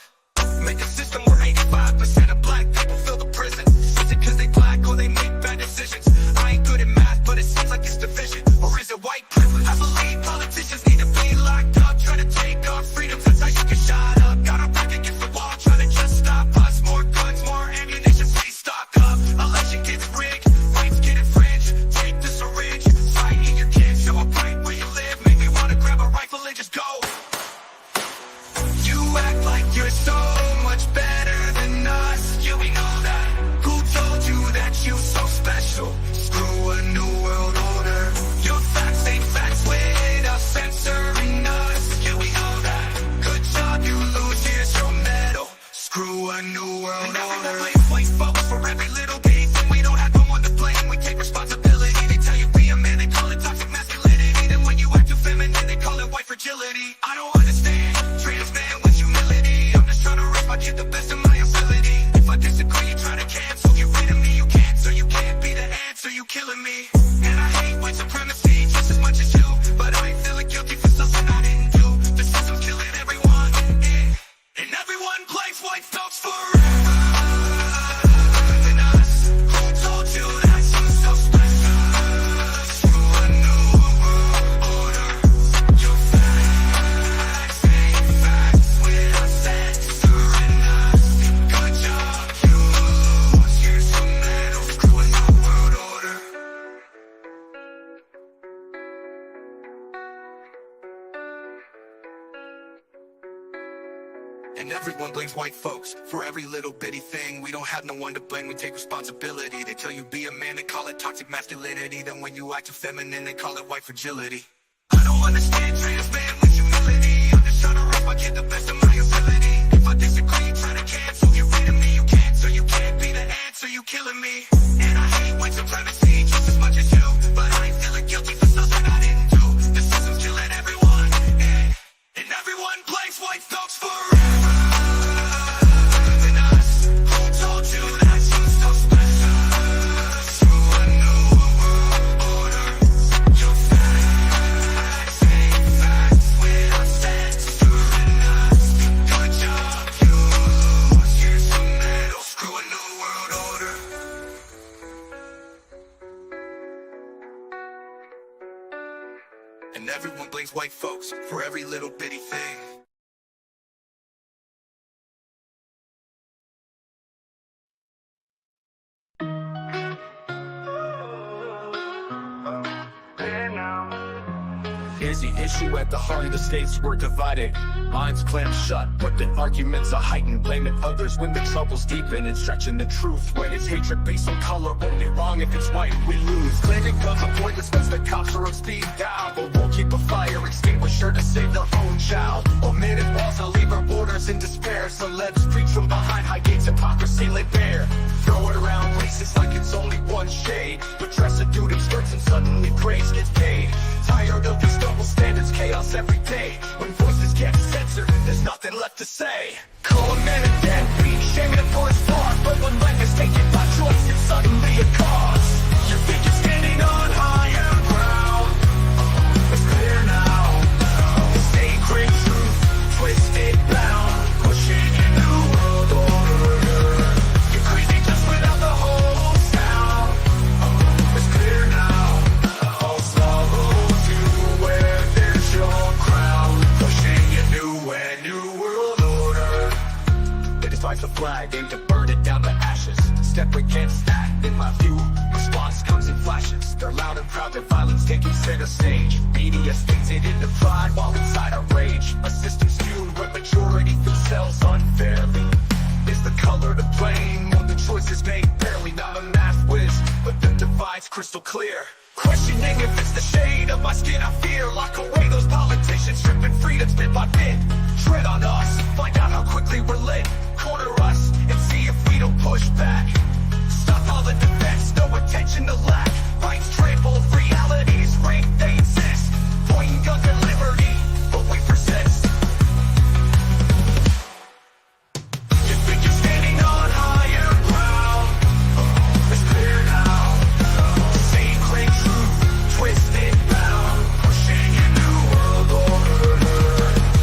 make a system where 85% of black people fill the prison. Is it cause they black or they make bad decisions? I ain't good at math, but it seems like it's division. Or is it white privilege? I believe politicians need to be locked up. Try to take our freedoms, that's how you get shot up. Got our back against the wall, try to just stop us. More guns, more ammunition, please stock up. Election gets rigged, rights get infringed. Take the syringe, fighting you can't show a fight where you everyone blames white folks for every little bitty thing. We don't have no one to blame, we take responsibility. They tell you be a man, they call it toxic masculinity. Then when you act too feminine, they call it white fragility. I don't understand trans man with humility. I'm just trying to rock my kid the best of my ability. If I disagree, try to cancel. Get rid of me, you can't, so you can't be the answer, you killing me. And I hate white supremacy just as much as you, but I ain't feeling guilty for something I didn't do. The system's killing everyone, and everyone blames white folks forever. And us, who told you that you're so special? Through a new world order, your facts ain't facts without censoring us. Good job, you lose. Here's some medals. Screw a new world order. And everyone blames white folks for every little bitty thing. Is the issue at the heart of the states we're divided? Minds clamped shut, but the arguments are heightened. Blaming others when the trouble's deepen and stretching the truth when it's hatred based on color. Only wrong if it's white, we lose. Claiming guns are pointless once the cops are on speed dial, but won't keep a fire extinguisher to save their own child. Omitted walls to leave our borders in despair. Celebs preach from behind high gates, hypocrisy laid bare. Throw it around racist like it's only one shade, but dress a dude in skirts and suddenly praise gets paid. Tired of these double standards, chaos every day. When voices get censored, there's nothing left to say. Call a man a deadbeat, shaming him for his flaws, but when life is taken by choice, it's suddenly a cause. You think you're standing on higher ground? It's clear now. Sacred truth, twisted bound, pushing a new world order. You're crazy just without the whole sound. It's clear now. False law rules you where there's your crown, pushing a new world order. They despise the flag, aim to burn it down to ashes. Step against that, in my view, response comes in flashes. They're loud and proud, their violence taking center stage. Media states it into pride while inside a rage. A system skewed where majority themselves unfairly. Is the color to blame, or the choices made barely? Not a math whiz, but the divide's crystal clear. Questioning if it's the shade of my skin I fear. Lock away those politicians, stripping freedoms bit by bit. Tread on us, find out how quickly we're lit. Corner us, and see if we don't push back. Stop all the defense, no attention to lack. Rights trampled, realities ranked, they insist. Pointing guns at liberty, but we persist. You think you're standing on higher ground? It's clear now. Sacred truth, twisted bound, pushing a new world order.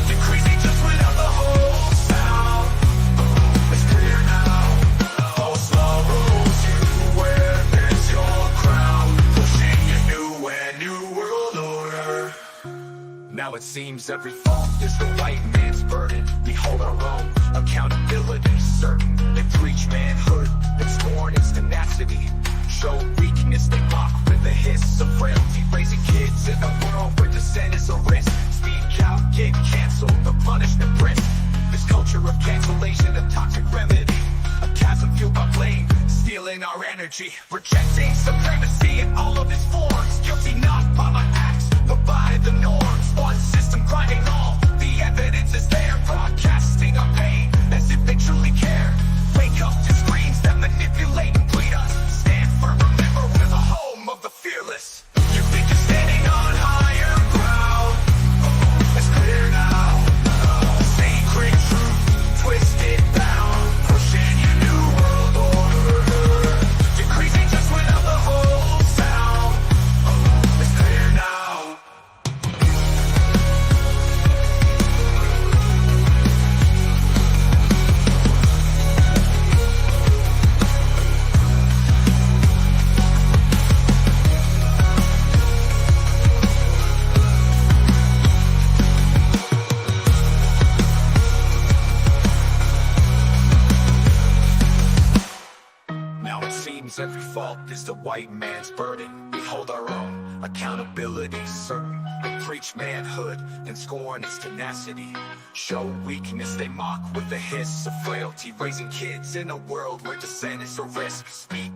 You're crazy just without the whole sound. It's clear now. False law rules you where there's your crown, pushing a new world order. Now it seems every fault is the white man's burden. We hold our own accountability certain. They preach manhood, but scorn its tenacity. Show weakness, they mock with a hiss of frailty. Raising kids in a world where dissent is a risk. Speak out, get canceled, the punishment brisk. This culture of cancellation, a toxic remedy. A chasm fueled by blame, stealing our energy. Rejecting supremacy in all of its forms. Guilty not by my acts, but by the norms. One system grinding all, the evidence is there. Broadcasting our pain, as if they truly care. Wake up to screens that manipulate and bleed us. Stand firm, remember we're the home of the fearless. You think you're standing on higher ground? It's clear now. Sacred truth, twisted bound, pushing a new world order. You're crazy just without the whole sound. It's clear now. Now it seems every fault is the white man's burden. We hold our own accountability certain. They preach manhood, then scorn its tenacity. Show weakness, they mock with the hiss of frailty. Raising kids in a world where dissent is a risk. Speak.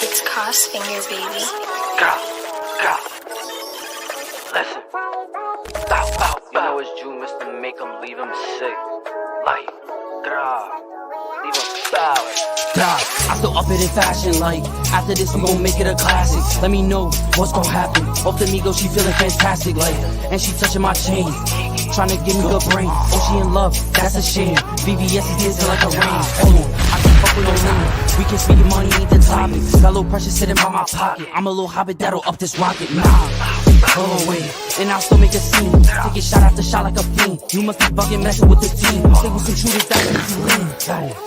It's Cross Finger, baby. Girl, listen. Bow. You know it's Jew, Mr. Make him leave him sick. Like, girl, leave him bow. I still up it in fashion, like, after this we gon' make it a classic. Let me know what's gon' happen. Off the Migo, she feeling fantastic, like, and she touching my chain, trying to give me good brain. Oh, she in love, that's a shame. VVS is dancing like a rain. Hold on, I can fuck with no limit. We can speak, money ain't the topic. Got a little pressure sitting by my pocket. I'm a little hobbit that'll up this rocket. Nah, hold on, wait, and I'll still make a scene. Taking shot after shot like a fiend. You must be bugging, messing with the team. They was intruders that make you lean.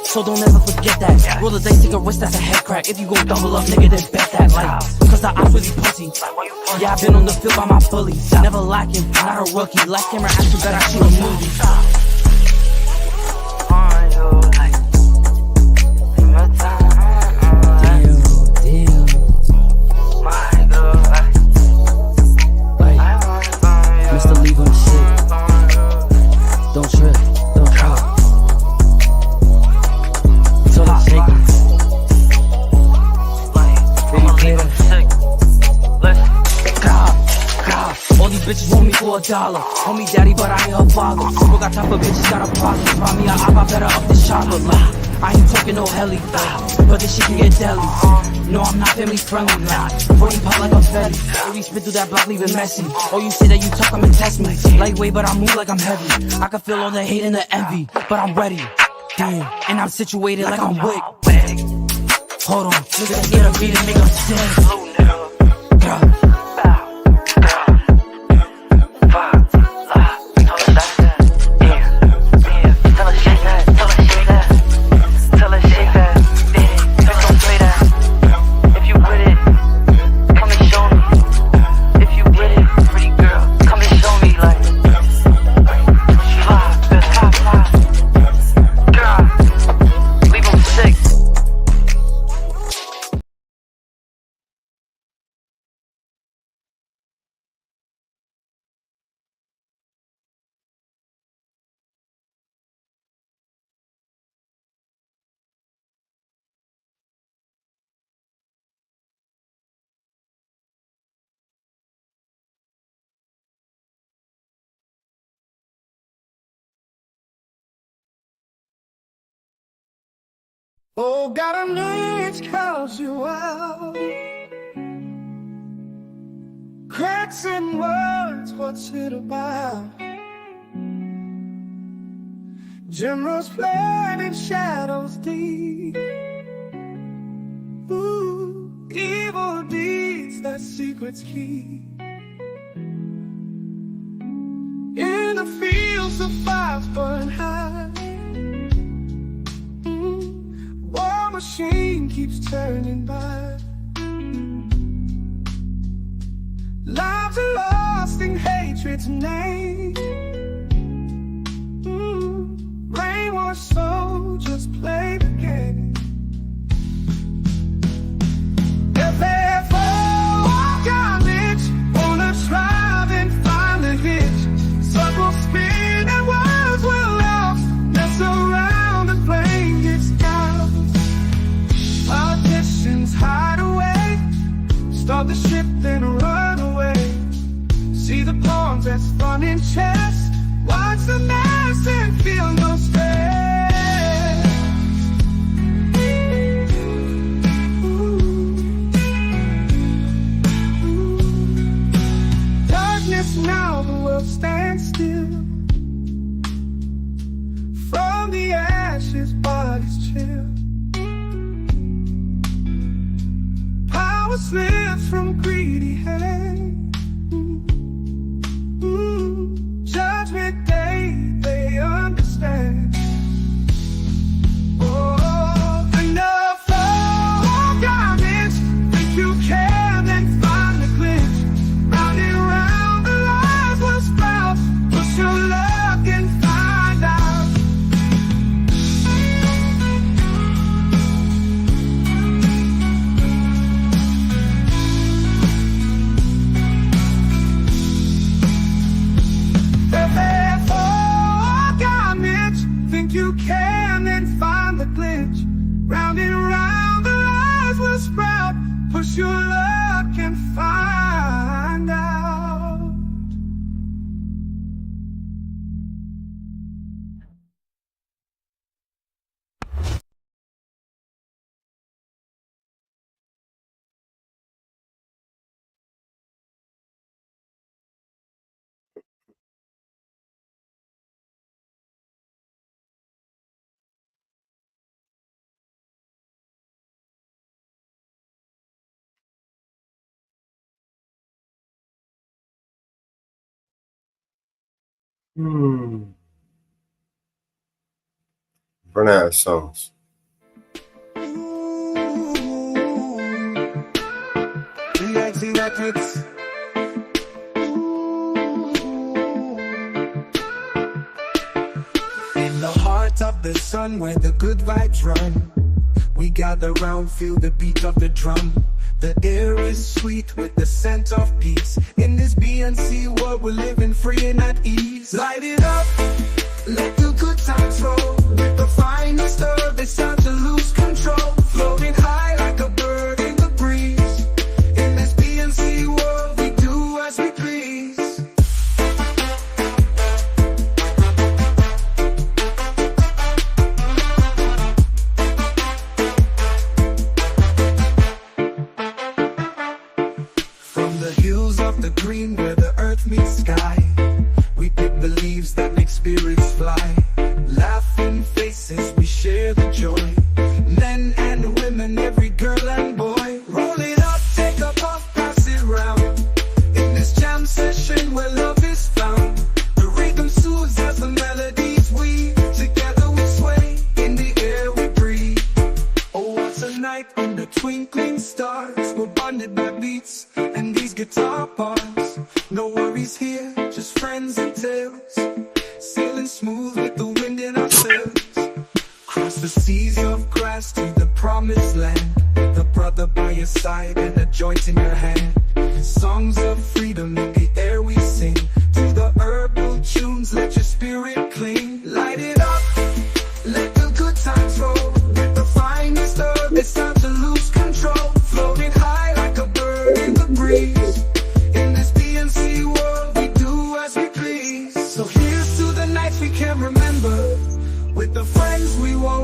So don't ever forget that. Roll the dice, take a risk, that's a head crack. If you gon' double up, nigga, then bet that. Like, cause the odds really pussy. Yeah, I been on the field by my bullies. Never lacking, not a rookie. Like camera action, bet I shoot a movie. Don't trip, don't drop. So let's shake it. Baby, clear them sick. All these bitches want me for $1. Call me daddy, but I ain't her father. People got time for bitches, got a problem. Try me, I better up this chocolate. I ain't talking no heli, but this shit can get deadly. No, I'm not family friendly, nah. 40 pop like I'm Fetty. We spit through that block, leave it messy. Oh, you say that you talk, I'm and test me. Lightweight, but I move like I'm heavy. I can feel all the hate and the envy, but I'm ready. Damn, and I'm situated like I'm Wick. Hold on, niggas get a beat and make them sick. Oh, got a niche calls you out. Cracks in words, what's it about? Generals planting shadows deep. Ooh, evil deeds that secrets keep. In the fields the fires burn high. War machine keeps turning by. Lives are lost in hatred's name. Brainwashed soldiers play the game. If they walk on it, wanna try then find the hitch. Circles spin and words will lost. Mess around and flame gets doused. Politicians hide away, start the ship then run away. See the pawns that's running chess. Watch the mass and feel no stress. Darkness now, the world stands still. From the ashes, bodies chill. Power slips from greedy hands. Judgment day, they understand. Oh, enough of garbage. Think you can, then find the glitch. Round and round, the lies will sprout. Push your luck and find out. Think you can, then find the glitch. Round and round, the lies will sprout. Push your luck and find out. Run out of songs. In the heart of the sun where the good vibes run, we gather round, feel the beat of the drum. The air is sweet with the scent of peace. In this BNC world we're living free and at ease. Light it up, let the good times roll. With the finest herb, it's time to lose control. Floating high like a bird in the breeze. In this BNC world we do as we please.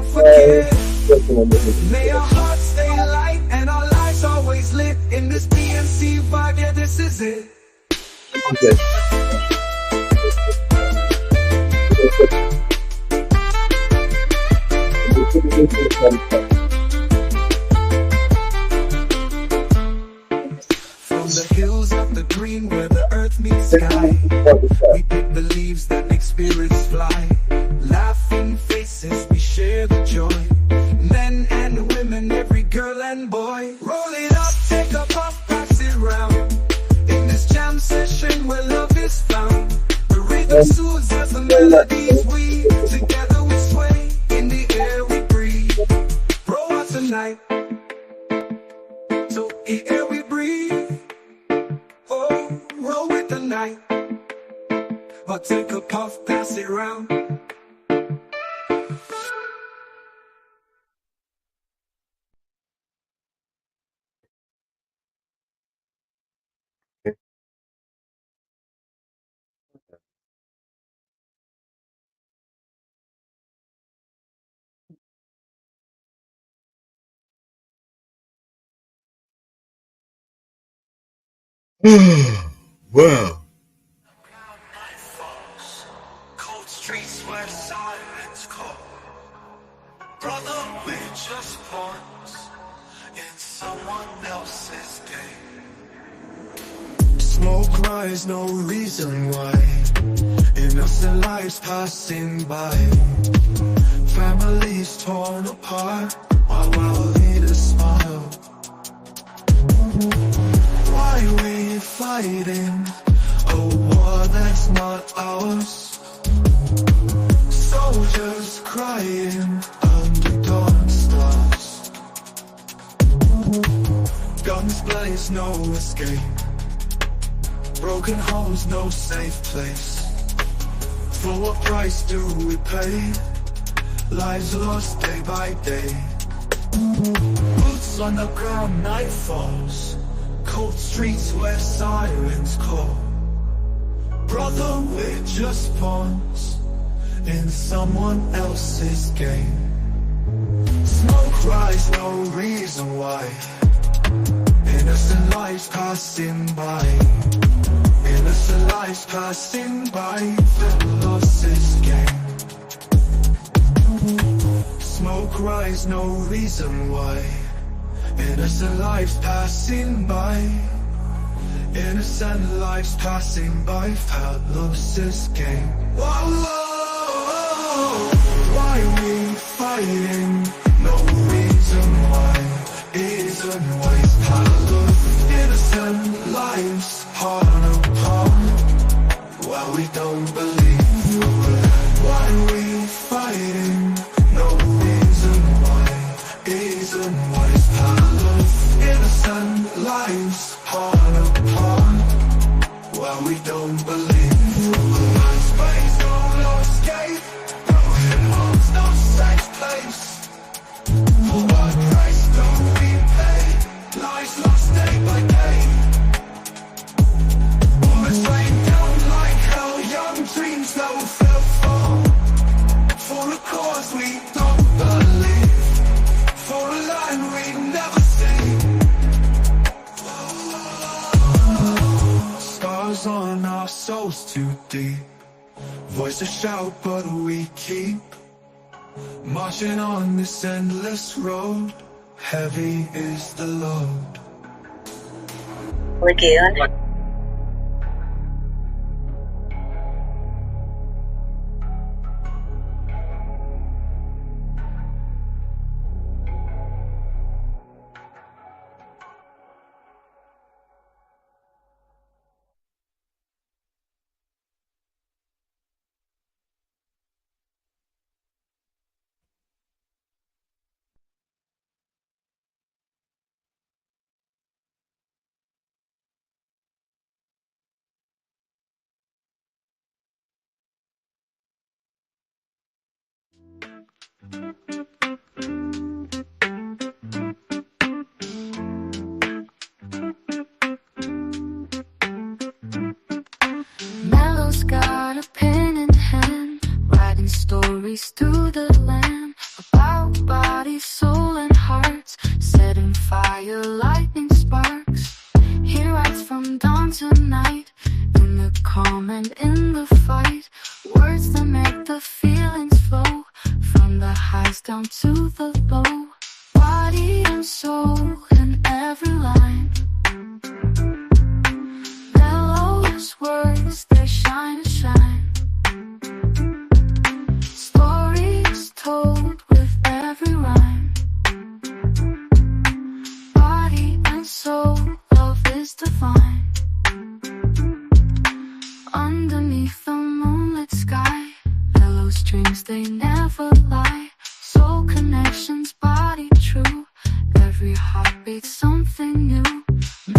forget. May our hearts stay light and our lives always lit. In this PNC vibe, yeah, this is it. From the hills of the green where the earth meets sky, we pick the leaves that make spirits fly. Laughing faces, we share the joy. Men and women, every girl and boy. Roll it up, take a puff, pass it round. In this jam session where love is found, the rhythm soothes as the melodies we together we sway. In the air we breathe. Roll out tonight. So in the air we breathe. Oh, roll with the night. But take a puff, pass it round. Wow. Cold streets where sirens call. Brother, we're just pawns in someone else's game. Smoke rise, no reason why. Innocent lives passing by. Families torn apart while our leaders smile. Why we fighting a war that's not ours? Soldiers crying under dawn stars. Guns blaze, no escape. Broken homes, no safe place. For what price do we pay? Lives lost day by day. Boots on the ground, night falls. Cold streets where sirens call. Brother, we're just pawns in someone else's game. Smoke rise, no reason why. Innocent lives passing by. Innocent lives passing by. The losses game. Smoke rise, no reason why. Innocent lives passing by. Innocent lives passing by. Felt losses game. Whoa, whoa, why we fighting? No reason why. Isn't waste of innocent lives torn apart. While we don't believe. Why we fighting? No reason why. Isn't waste of innocent lives torn apart. While we don't believe. Space, no escape. Broken homes, no safe place. For what price don't we pay? Lives lost day by day. Bullets rain down like hell. Young dreams that will fell for. For a cause we don't believe. For a line we never see. Scars on our souls too deep. Voices shout but we keep marching on this endless road. Heavy is the load. Lagoon. Mellow's got a pen in hand, writing stories through the land. about body, soul, and hearts, setting fire, lightning sparks. He rides from dawn to night, in the calm and in the fight. Words that make the feelings flow, from the highs down to the low. Body and soul in every line. Mellows words, they shine and shine. Stories told with every rhyme. Body and soul, love is divine. Underneath the moonlit sky, mellow streams, they never lie. Soul connections, body true. Every heartbeat something new.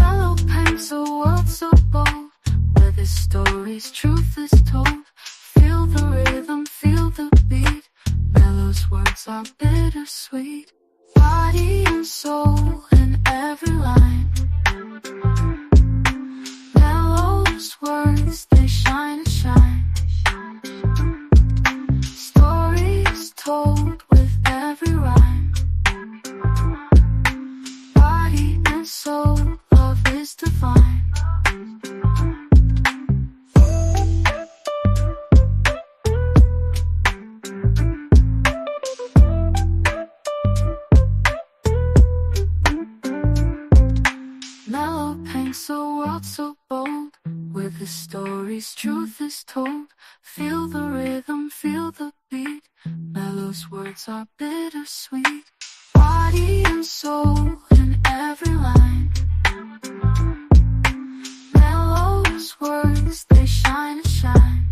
Mellow paints a world so bold, where the story's truth is told. Feel the rhythm, feel the beat. Mellow's words are bittersweet. Body and soul in every line. Mellow's words, they shine and shine. Stories told with every rhyme. Body and soul, love is divine. Mellow paints a world so bold, where the story's truth is told. Feel the rhythm, feel the beat. Mellow's words are bittersweet. Body and soul in every line. Mellow's words, they shine and shine.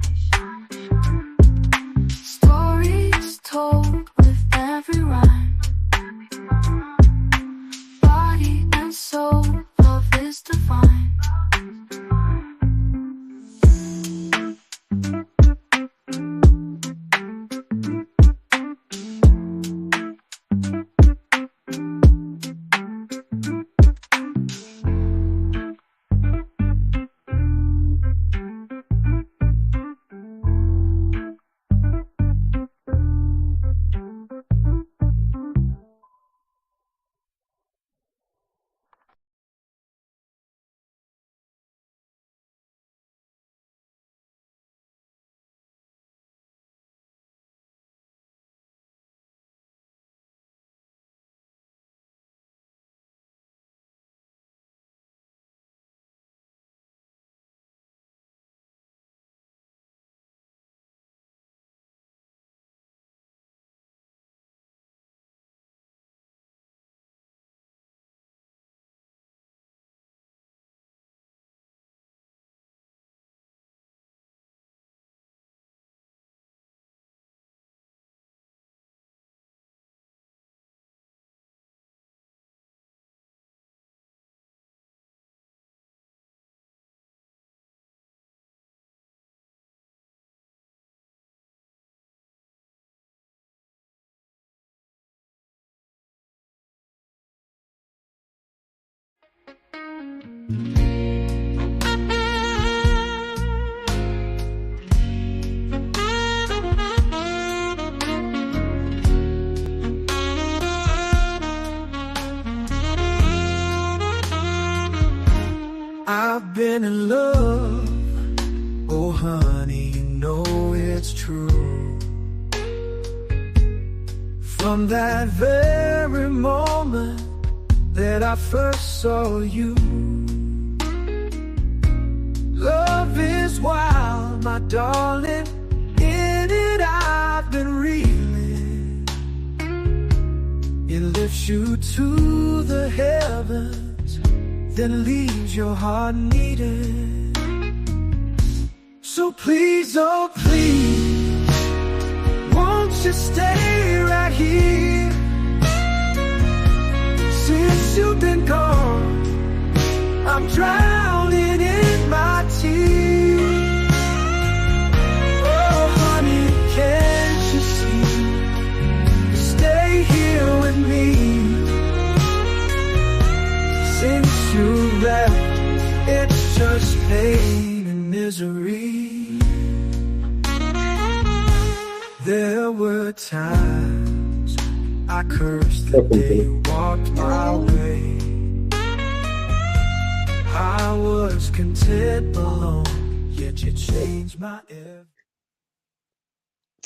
Stories told with every rhyme. Body and soul, love is divine. I've been in love, oh honey, you know it's true. From that very moment that I first saw you. Love is wild, my darling, in it I've been reeling. It lifts you to the heavens, then leaves your heart needing. So please, oh please, won't you stay right here? Since you've been gone, I'm drowning in my tears. Oh honey, can't you see? Stay here with me. Since you left, it's just pain and misery. There were times I cursed the day you walked my way. I was content alone, yet you changed my every.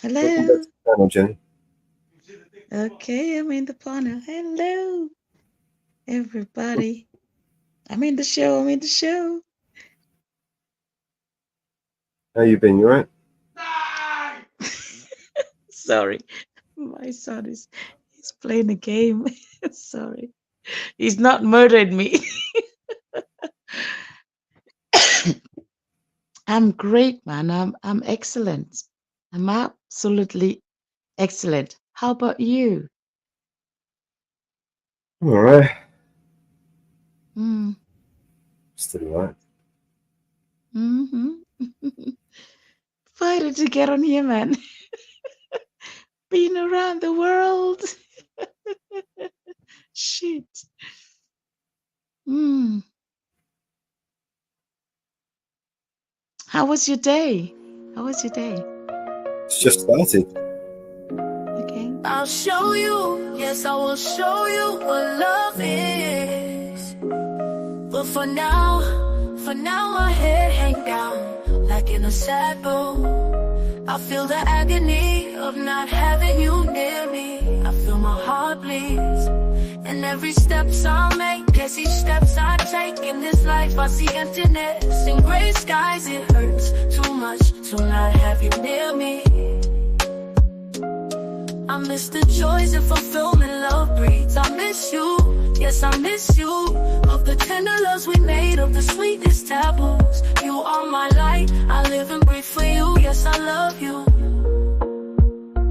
Hello. Panel, Jenny. Okay, I'm in the panel. Hello, everybody. I'm in the show. I'm in the show. How you been? You right? Sorry, my son is playing a game. Sorry, he's not murdered me. I'm great, man. I'm excellent. I'm absolutely excellent. How about you? I'm all right. Mm. Still all right. Mm-hmm. Why did you get on here, man? Been around the world. Shit. Mm. How was your day? How was your day? It's just started. Okay. I'll show you, yes, I will show you what love is. But for now my head hang down like in a sad boat. I feel the agony of not having you near me. I feel my heart bleeds. And every steps I make, guess each steps I take in this life, I see emptiness in gray skies. It hurts too much to not have you near me. I miss the joys and fulfillment love breeds. I miss you, yes I miss you. Of the tender loves we made, of the sweetest taboos. You are my light, I live and breathe for you. Yes I love you.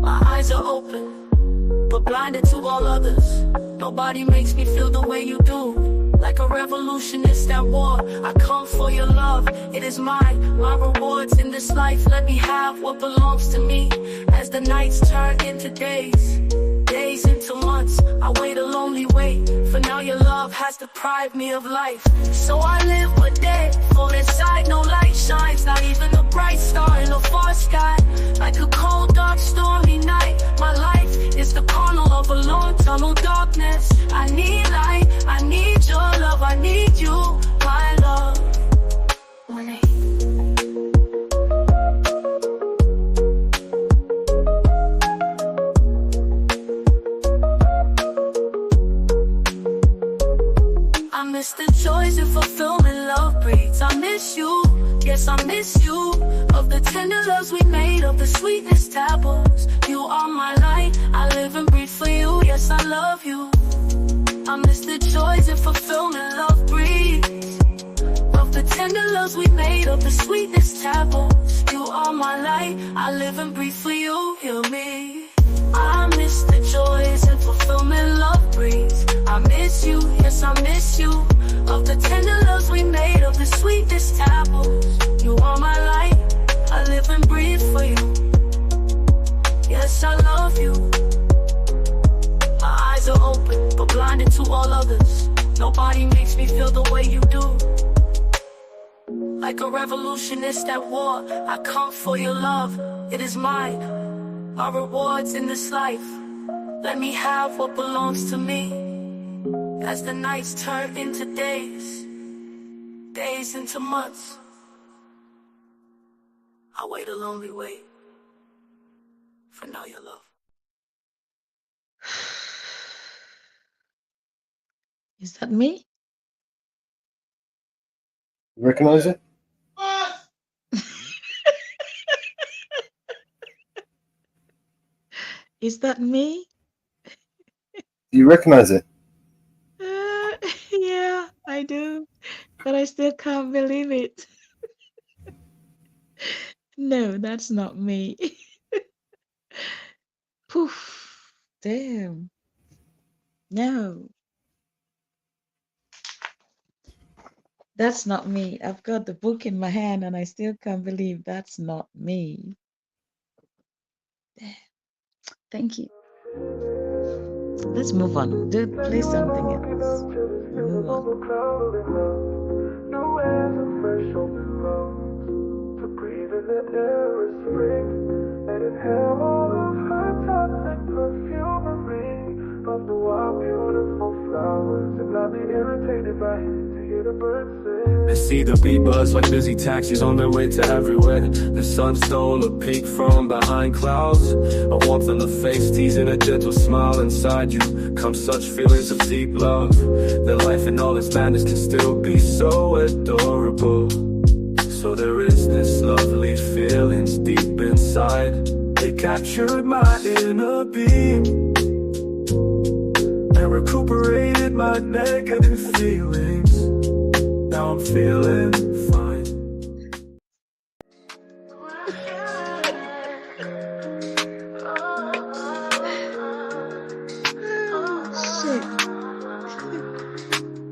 My eyes are open, but blinded to all others. Nobody makes me feel the way you do. Like a revolutionist at war, I come for your love. It is my rewards in this life. Let me have what belongs to me. As the nights turn into days, days into months, I wait a lonely wait. For now your love has deprived me of life. So I live but dead, for inside no light shines. Not even a bright star in a far sky. Like a cold dark stormy night, my life is the kernel of a long tunnel darkness. I need light, I need your love, I need you, my love. I miss the joys and fulfillment love breeds. I miss you, yes I miss you. Of the tender loves we made, of the sweetest taboos. You are my light, I live and breathe for you. Yes I love you. I miss the joys and fulfillment love breeds. Of the tender loves we made, of the sweetest taboos. You are my light, I live and breathe for you. Hear me. I miss the joys and fulfillment love breeds. I miss you, yes I miss you. Of the tender loves we made, of the sweetest taboos. You are my light, I live and breathe for you. Yes I love you. My eyes are open, but blinded to all others. Nobody makes me feel the way you do. Like a revolutionist at war, I come for your love. It is mine. Our rewards in this life. Let me have what belongs to me. As the nights turn into days, days into months, I wait a lonely wait for now your love. Is that me? You recognize it? Is that me? Do you recognize it? Yeah, I do. But I still can't believe it. No, that's not me. Poof. Damn. No. That's not me. I've got the book in my hand and I still can't believe that's not me. Damn. Thank you. Let's move on. Play something else. Move on. not be irritated by it. To hear the birds sing. I see the bee buzz like busy taxis on their way to everywhere. The sun stole a peek from behind clouds, a warmth in the face, teasing a gentle smile. Inside you come such feelings of deep love, that life in all its madness can still be so adorable. So there is this lovely feelings deep inside. They captured my inner being and recuperated my negative feelings. Now I'm feeling fine. Shit.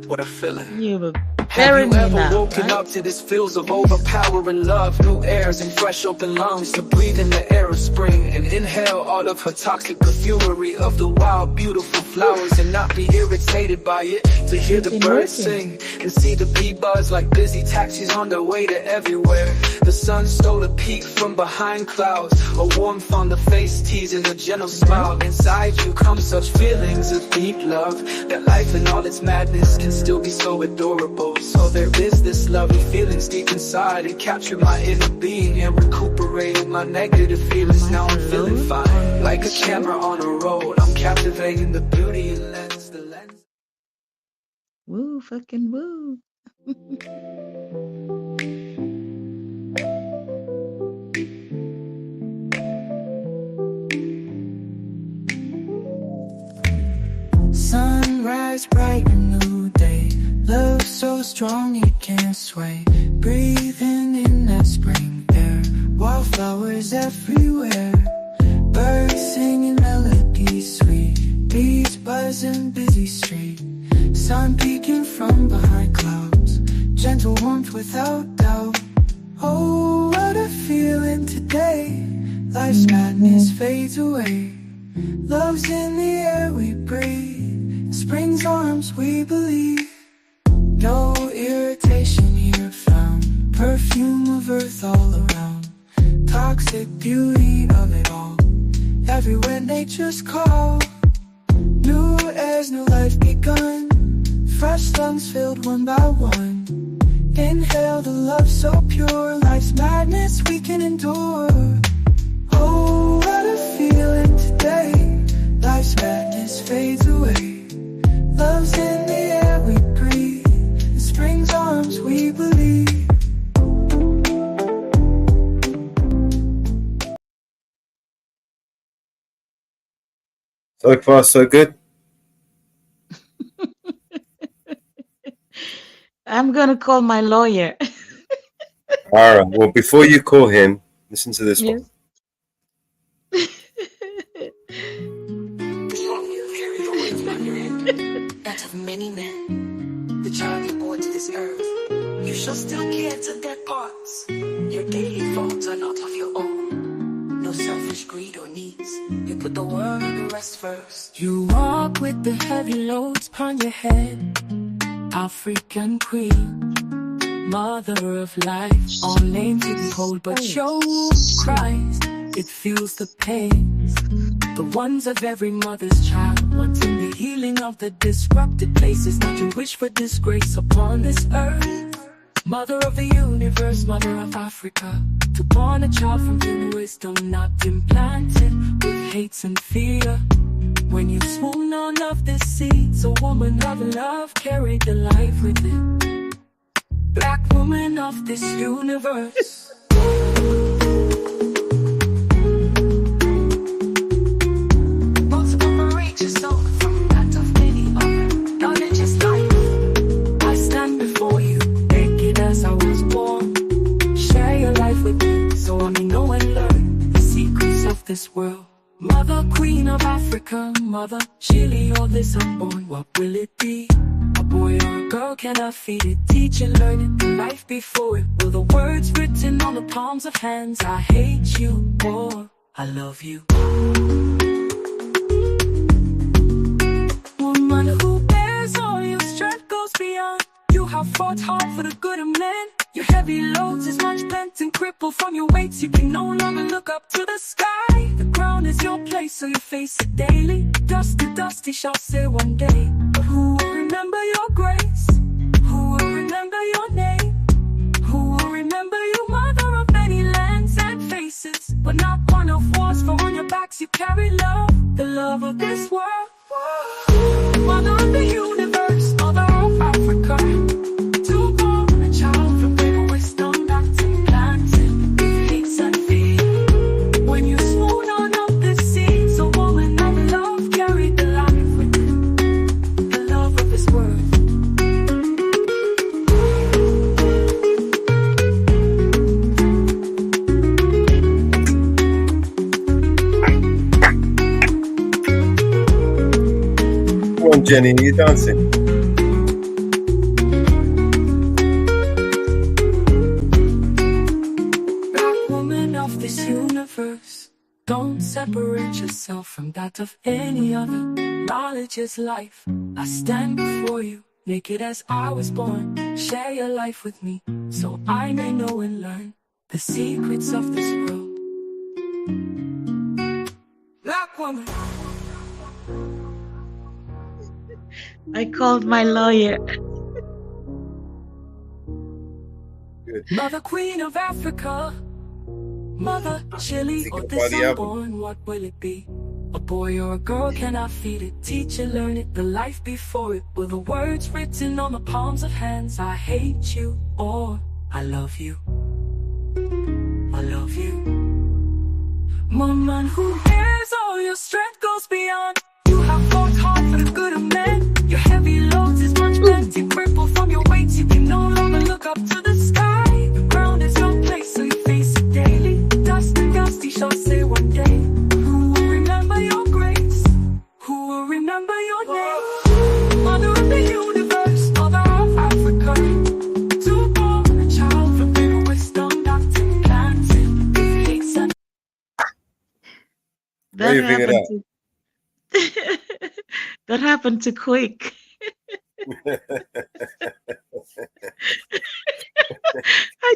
What a feeling. You were Have burying you me ever now, woken right? up to this feels of overpowering love? New airs and fresh open lungs to breathe in the air of spring and inhale all of her toxic perfumery of the wild, beautiful flowers and not be irritated by it. To hear the birds sing and see the bee buzz like busy taxis on their way to everywhere. The sun stole a peek from behind clouds, a warmth on the face teasing a gentle smile. Inside you come such feelings of deep love, that life in all its madness can still be so adorable. So there is this lovely feelings deep inside. It captured my inner being and recuperated my negative feelings. Now I'm feeling fine, like a camera on a roll. I'm captivating the beauty and lens, the lens. Woo, fucking woo. Sunrise, bright new day. Love so strong it can't sway. Breathing in that spring air. Wildflowers everywhere. Birds singing melodies sweet. Bees buzzing busy street. Sun peeking from behind clouds. Gentle warmth without doubt. Oh, what a feeling today. Life's madness fades away. Love's in the air we breathe. In spring's arms we believe. No irritation here found. Perfume of earth all around. Toxic beauty of it all. Everywhere nature's call. New airs, new life begun. Fresh lungs filled one by one. Inhale the love so pure. Life's madness we can endure. Oh, what a feeling today. Life's madness fades away. Love's in the air we breathe. In spring's arms we believe. So far, so good. I'm gonna call my lawyer. All right. Well, before you call him, listen to this one. That of many men, the child you bore to this earth, you shall still care to dead parts. Your daily thoughts are not of your own. No selfish greed or needs. You put the world and the rest first. You walk with the heavy loads upon your head. African queen, mother of life. All names you behold, but your womb cries. It feels the pains, the ones of every mother's child, wanting the healing of the disrupted places. Not to wish for disgrace upon this earth. Mother of the universe, mother of Africa, to born a child from human wisdom, not implanted with hates and fear. When you swoon on of this seeds, a woman of love carried the life within. Black woman of this universe. This world, mother queen of Africa, mother Chile, all this unborn, what will it be? A boy or a girl, can I feed it? Teach it, learn it, the life before it. Will the words written on the palms of hands? I hate you or I love you. Woman who bears all your strength goes beyond. You have fought hard for the good of men. Your heavy loads is much bent and crippled from your weights. You can no longer look up to the sky. The ground is your place, so you face it daily. Dust to dust, he shall say one day. But who will remember remember your grace? Who will remember your name? Who will remember you, mother of many lands and faces? But not one of wars, for on your backs you carry love, the love of this world. Mother of the universe, mother of Africa, to born a child from paper wisdom back to planting hates and fear. When you swoon on up the seeds, a woman of love carried the life with the love of this world. Come on, Jenny, are you dancing? Black woman of this universe, don't separate yourself from that of any other. Knowledge is life. I stand before you, naked as I was born. Share your life with me, so I may know and learn the secrets of this world. Black woman. I called my lawyer. Mother Queen of Africa, Mother Chile or the unborn, what will it be? A boy or a girl, can I feed it? Teach it, learn it, the life before it. Will the words written on the palms of hands, I hate you or I love you? I love you. Woman who bears all your strength goes beyond. You have fought hard for the good of men. Your heavy loads is much plenty. Purple from your weight, you can no longer look up to the sky. The ground is your place, so you face it daily. Dust and dusty shall say one day. Who will remember your grace? Who will remember your name? Mother of the universe, mother of Africa, to born a child from paper wisdom back to planting hates and Where you bring it up? That happened too quick. I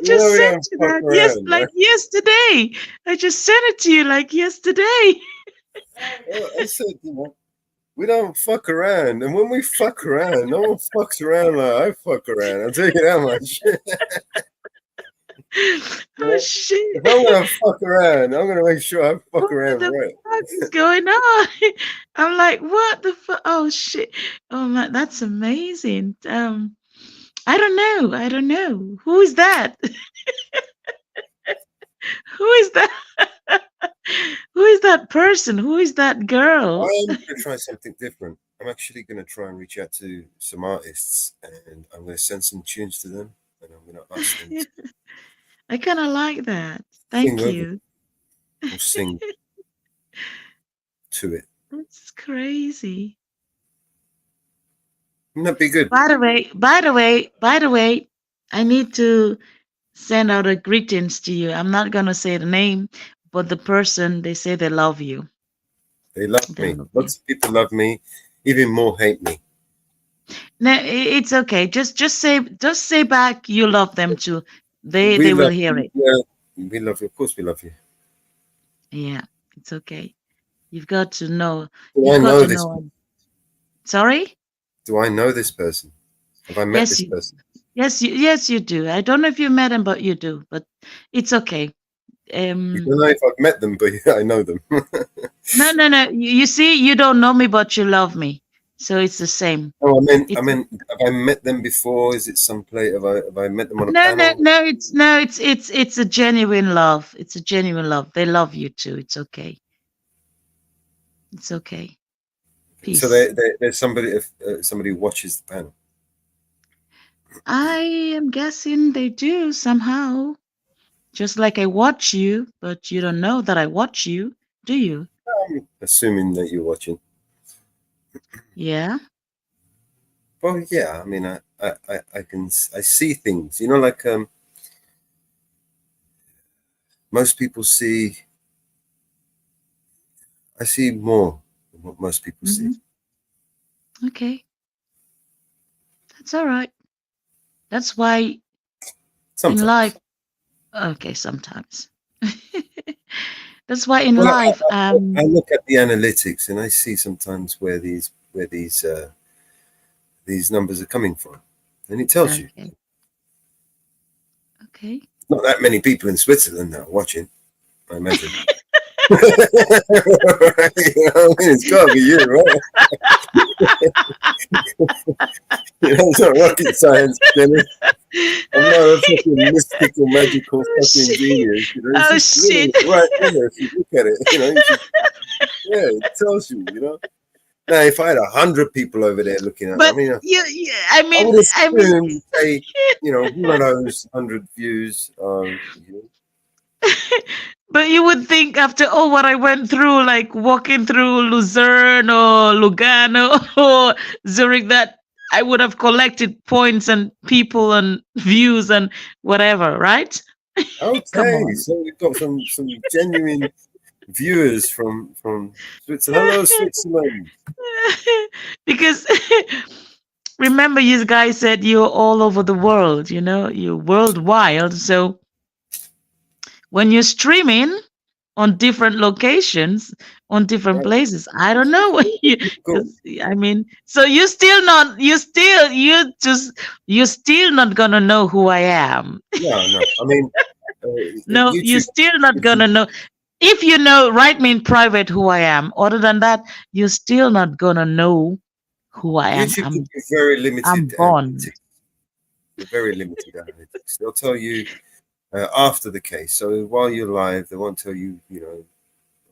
just sent you that like yesterday. I just sent it to you like yesterday. Well, I said, you know, we don't fuck around, and when we fuck around, no one fucks around like I fuck around. I'll tell you that much. Oh shit! If I'm gonna fuck around, I'm gonna make sure I fuck around What right. the fuck is going on? I'm like, what the fuck? Oh shit! Oh my, that's amazing. I don't know. Who is that? Who is that? Who is that person? Who is that girl? I'm gonna try something different. I'm actually gonna try and reach out to some artists, and I'm gonna send some tunes to them, and I'm gonna ask them to I kind of like that. Thank sing you. or sing to it. That's crazy. Wouldn't that be good? By the way, I need to send out a greetings to you. I'm not gonna say the name, but the person, they say they love you. They love me. Lots of people love me. Even more hate me. No, it's okay. Just say back you love them too. They We will love hear you. it. Yeah, we love you. Of course, we love you. Yeah, it's okay. You've got to know. Do I You've got know to this? know. Sorry? Do I know this person? Have I met Yes, this person? Yes, you do. I don't know if you met him, but you do. But it's okay. You don't know if I've met them, but I know them. No. You see, you don't know me, but you love me. So it's the same. Oh, I mean, have I met them before? Is it some play? Have I met them on a panel? It's a genuine love. It's a genuine love. They love you too. It's okay. It's okay. Peace. So there's somebody who watches the panel. I am guessing they do somehow. Just like I watch you, but you don't know that I watch you, do you? I'm assuming that you're watching. Yeah. Well, yeah. I mean, I see things. You know, like most people see. I see more than what most people see. Okay. That's all right. That's why Sometimes. in life. Okay, sometimes. That's why in life. I look at the analytics and I see sometimes where these these numbers are coming from, and it tells you. Okay. Not that many people in Switzerland that are watching, I imagine. It's got to be you, right? It's not rocket science, Dennis. I'm not a fucking mystical, magical fucking genius. It's just really right there if you look at it. It tells you. Now, if I had 100 people over there looking at But it, I would assume, say, who knows, 100 views. But you would think after all what I went through, like walking through Lucerne or Lugano or Zurich, that I would have collected points and people and views and whatever, right? Okay, so we've got some genuine viewers from Switzerland. Hello, Switzerland. Because remember, you guys said you're all over the world, you're worldwide. So when you're streaming on different locations, on different places, I don't know what so you're still not gonna know who I am. No. I mean, no, YouTube, you're still not gonna know. If you know, write me in private who I am. Other than that, you're still not gonna know who I am. YouTube can be very limited. I'm born. Very limited analytics. They'll tell you after the case. So while you're live, they won't tell you,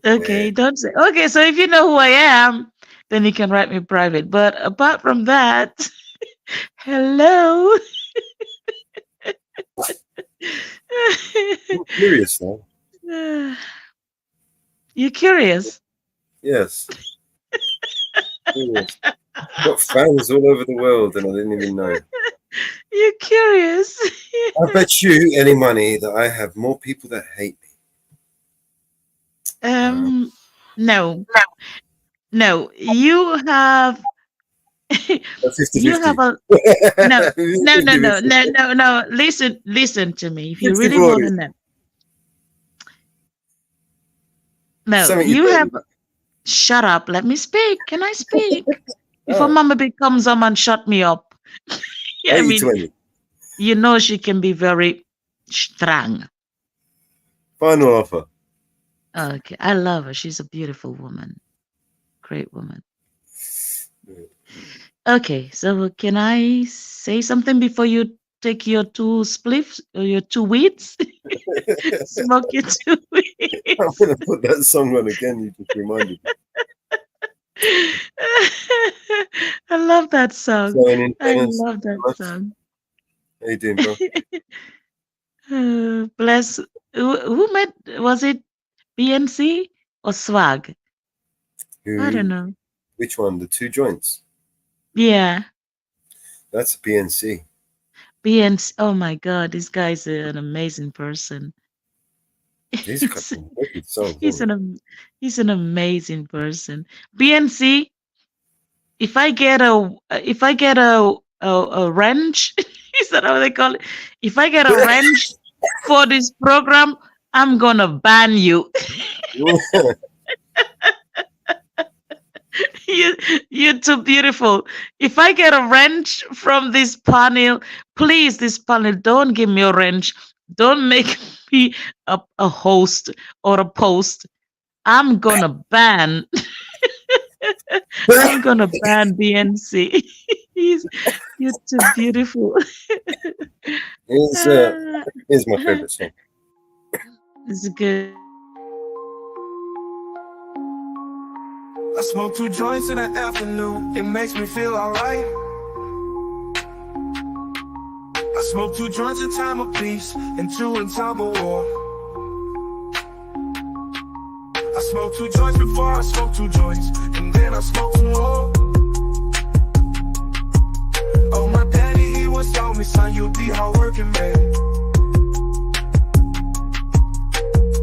Okay, don't say. Okay, so if you know who I am, then you can write me private. But apart from that, hello. I'm curious though. You curious? Yes. Curious. Got fans all over the world, and I didn't even know. You're curious. I bet you any money that I have more people that hate me. No. You have. You have a no. Listen to me. If you really want to know. No, you have. Shut up. Let me speak. Can I speak? Before Mama becomes and shut me up. I mean, she can be very strong. Final offer. Okay, I love her. She's a beautiful woman. Great woman. Okay, so can I say something before you take your 2 spliffs or your 2 weeds? Smoke your 2 weeds. I'm going to put that song on again. You just reminded me. I love that song. I love that song. How you doing, bro? Bless. Who made? Was it BNC or Swag? I don't know. Which one? The 2 joints? Yeah. That's BNC. BNC. Oh my God, this guy's an amazing person. He's got some wicked songs. He's an amazing person. BNC. If I get a wrench, is that how they call it? If I get a wrench for this program, I'm gonna ban you. You're too beautiful. If I get a wrench from this panel, please, this panel, don't give me a wrench. Don't make me a host or a post. I'm gonna ban. I'm gonna ban BNC. You're too beautiful. Here's my favorite song. It's good. I smoke 2 joints in the afternoon. It makes me feel alright. I smoke 2 joints in time of peace and 2 in time of war. I smoke 2 joints before I smoke 2 joints, and then I smoke 2 more. Oh, my daddy, he once told me, son, you'll be hardworking man.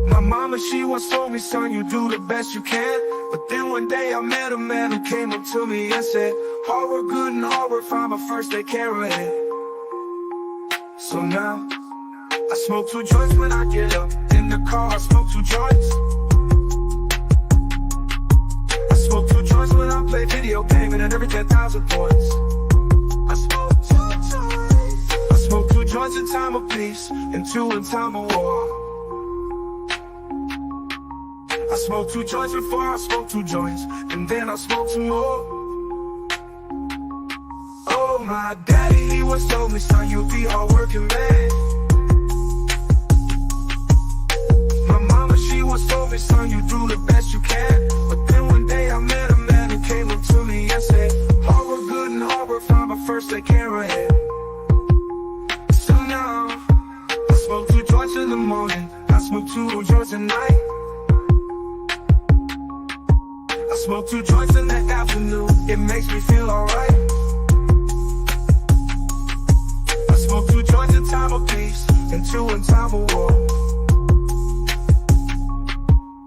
My mama, she once told me, son, you do the best you can. But then one day I met a man who came up to me and said, hard work good and hard work fine, but first they carry it. So now, I smoke 2 joints when I get up. In the car, I smoke 2 joints. I smoke 2 joints when I play video gaming and every 10,000 points. in time of peace and two in time of war. I smoked 2 joints before I smoked 2 joints, and then I smoked 2 more. Oh, my daddy, he was told me, son, you'll be hardworking man. My mama, she was told me, son, you do the best you can. But then one day I met a man who came up to me and said, hard work good and hard work fine, but first take care of it. So now, I smoke 2 joints in the morning, I smoke 2 joints at night. I smoke 2 joints in the afternoon, it makes me feel alright. I smoke 2 joints in time of peace and 2 in time of war.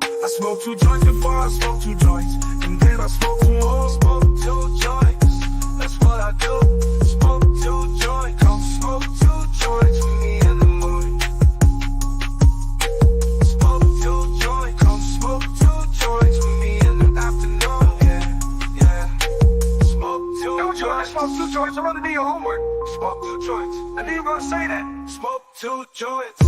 I smoke 2 joints before I smoke 2 joints, and then I smoke 2 more. Smoke 2 joints, that's what I do. Smoke 2 joints, come smoke 2 joints with me in the morning. Smoke 2 joints, come smoke 2 joints with me in the afternoon. Yeah. Smoke 2 joints. Smoke 2 joints, I'm gonna do your homework. Smoke 2 joints. I knew you were gonna say that. Smoke 2 joints.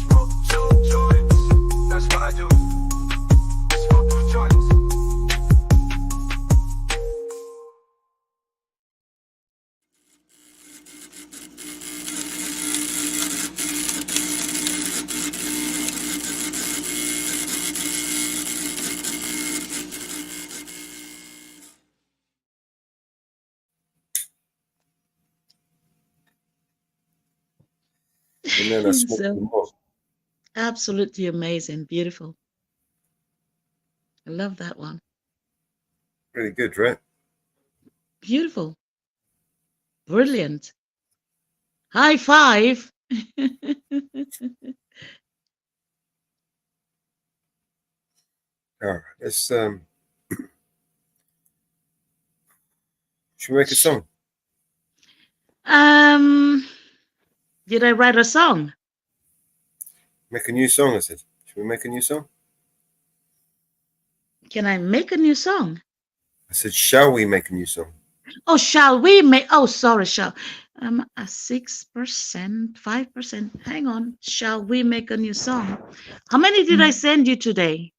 Smoke 2 joints. That's what I do. Smoke 2 joints. And then I smoked So 2 more. absolutely amazing, beautiful. I love that one. Pretty good, right? Beautiful, brilliant. High five. All right, let's should we make a song? Did I write a song? Make a new song, I said. Should we make a new song? Can I make a new song? I said, shall we make a new song? Oh, shall we make? Oh, sorry, shall. A 6%, 5%. Hang on. Shall we make a new song? How many did I send you today?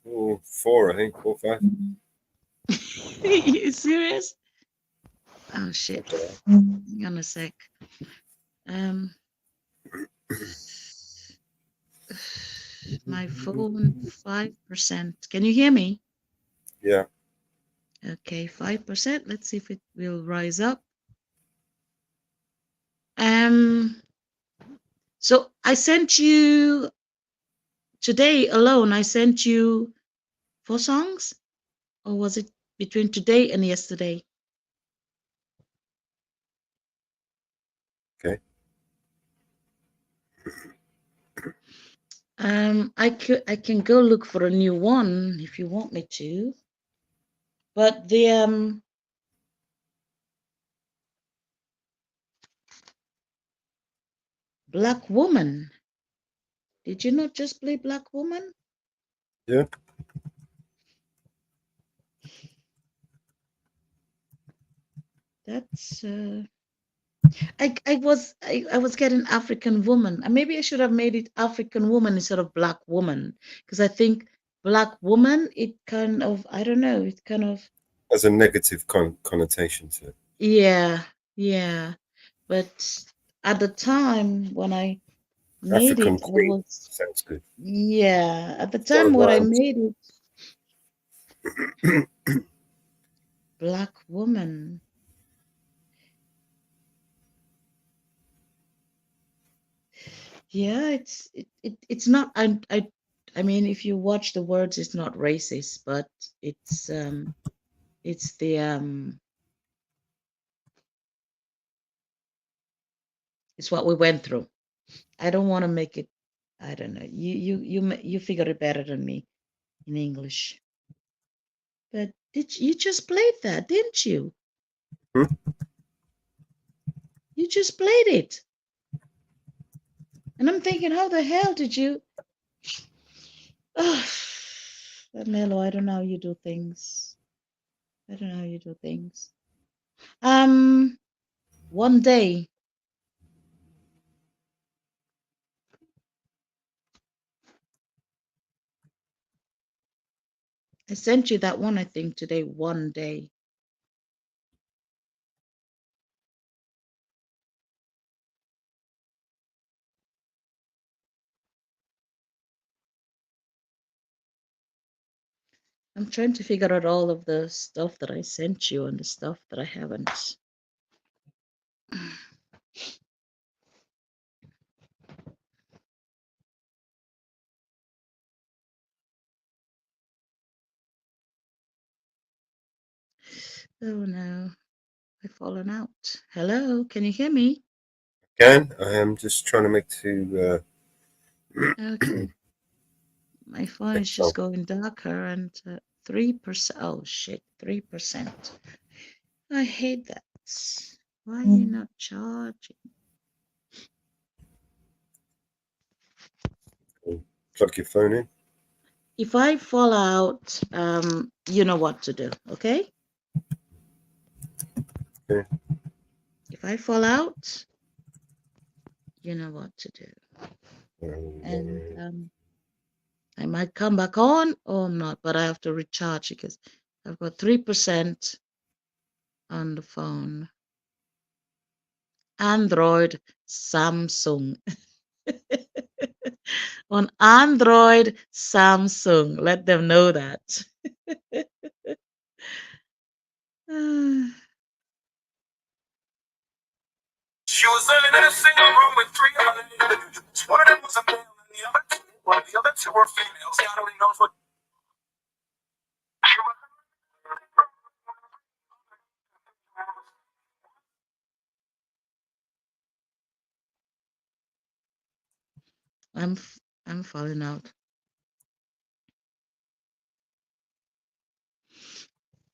4, I think. 4, 5. You serious? Oh shit. Hang on a sec. My phone 5%. Can you hear me? Yeah. Okay, 5%. Let's see if it will rise up. So I sent you today alone. I sent you 4 songs, or was it between today and yesterday? Okay. I can go look for a new one if you want me to. But the Black Woman. Did you not just play Black Woman? Yeah. That's I was getting African woman. Maybe I should have made it African woman instead of Black woman, because I think Black woman, it kind of, I don't know, it kind of Has a negative connotation to it. yeah. But at the time when I made African it, I queen was sounds good. at the Lot time of when I rhymes. made it, Black woman. Yeah, it's not. I mean, if you watch the words, it's not racist, but it's the it's what we went through. I don't want to make it. I don't know. You figure it better than me in English. But you just played that, didn't you? You just played it, and I'm thinking, how the hell did you? Mello, I don't know how you do things. I don't know how you do things. One day. I sent you that one, I think, today. One day. I'm trying to figure out all of the stuff that I sent you and the stuff that I haven't. Oh no, I've fallen out. Hello, can you hear me? Again, I am just trying to make to. Okay. My phone is just going darker and 3%. Oh shit, 3%. I hate that. Why are you not charging? Plug your phone in. If I fall out, you know what to do, okay? Okay. If I fall out, you know what to do. And I might come back on or not, but I have to recharge because I've got 3% on the phone. Android, Samsung. On Android, Samsung. Let them know that. She was living in a single room with 3 other individuals. One of them was a male and the other two were females. God only knows what. I'm falling out.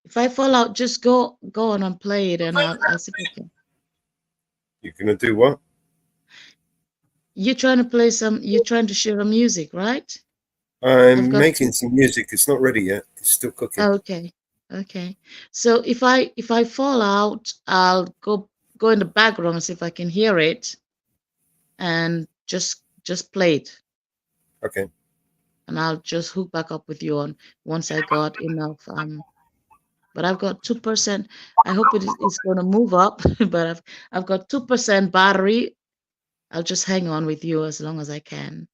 If I fall out, just go on and play it, and I'll see if I can. You're gonna do what? You're trying to play some. You're trying to share a music, right? I'm making some music. It's not ready yet. It's still cooking. Okay, okay. So if I fall out, I'll go in the background and see if I can hear it, and just play it. Okay. And I'll just hook back up with you on once I got enough. But I've got 2%. I hope it's going to move up. But I've got 2% battery. I'll just hang on with you as long as I can.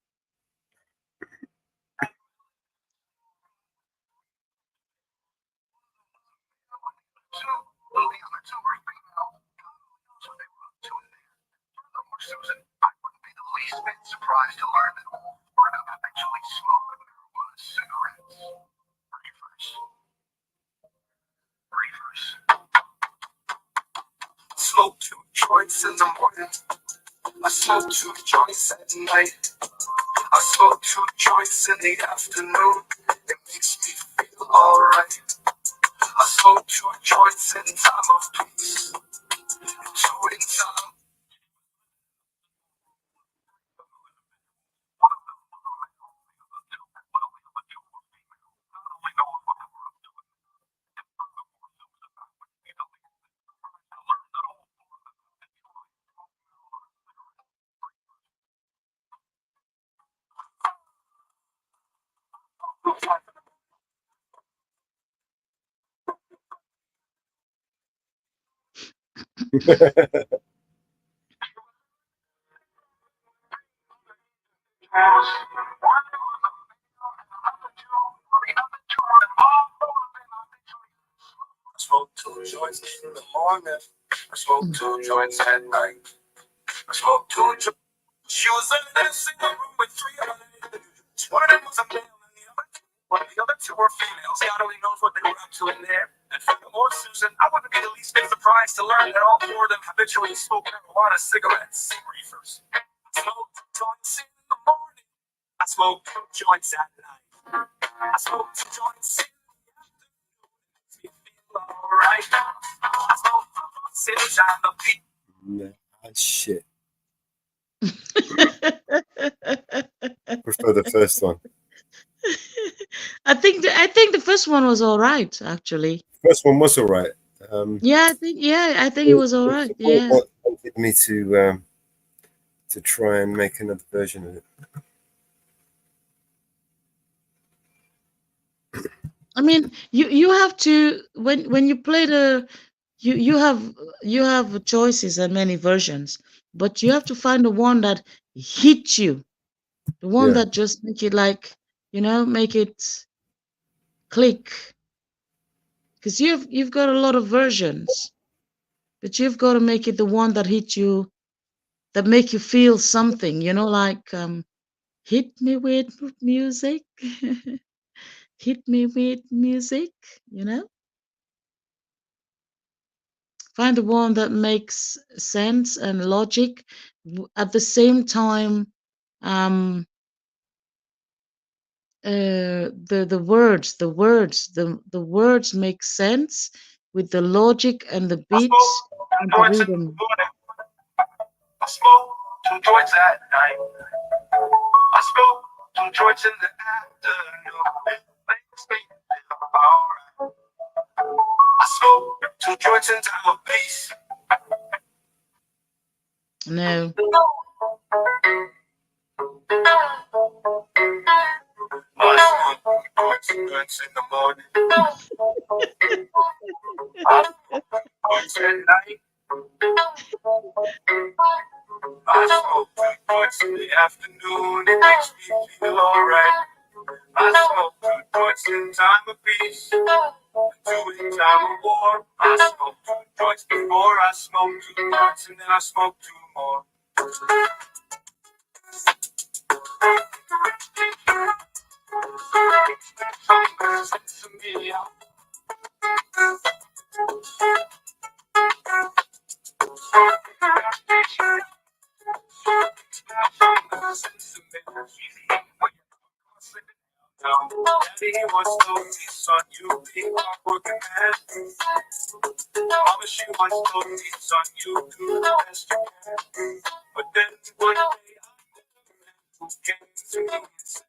Susan, I wouldn't be the least bit surprised to learn that all four of them habitually smoke marijuana cigarettes. Reefers. Smoke 2 joints in the morning. I smoke 2 joints at night. I smoke 2 joints in the afternoon. It makes me feel alright. I smoke 2 joints in time of peace. 2 in time. I smoke 2 joints in the morning. I smoke 2 joints at night. I smoke 2 joints. She was in a single room with 3 other individuals. One of them was a male and the other 2 were females. God only knows what they were up to in there. And furthermore, Susan, I wouldn't be the least bit surprised to learn that all 4 of them habitually smoke marijuana cigarettes, reefers. I smoke 2 joints in the morning. I smoke 2 joints at night. I smoke 2 joints in the afternoon. Makes me feel alright. I smoke 2 joints in time of peace. Nah, shit. Prefer the first one. I think the first one was all right, actually. First one was all right. Yeah, I think it was all right. Yeah. Wanted me to try and make another version of it. I mean, you have to when you play the you have choices and many versions, but you have to find the one that hits you, the one Yeah. that just make it like, make it click. Because you've got a lot of versions, but you've got to make it the one that hits you, that make you feel something, like hit me with music, hit me with music, you know. Find the one that makes sense and logic at the same time. Um, the words make sense with the logic and the I beats smoke two and the joints in the rhythm. morning. I smoke two joints at night. I smoke two joints in the afternoon. Makes me feel alright. I smoke two joints into a piece. No. I smoke two joints in the morning. I smoke joints at night. I smoke two joints in the afternoon. It makes me feel alright. I smoke two joints in time of peace, two in time of war. I smoke two joints before I smoke two joints, and then I smoke two more. Daddy once told me, son, you be hardworking man. Mama, she once told me, son, you do the best you can. But then one day who came to me and said,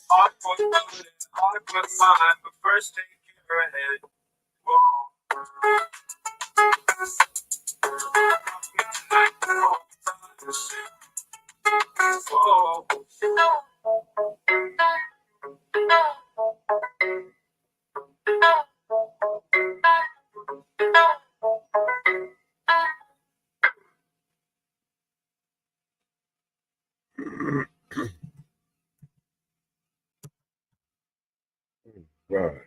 hard work good and hard work fine, but first take care ahead. Whoa. Right.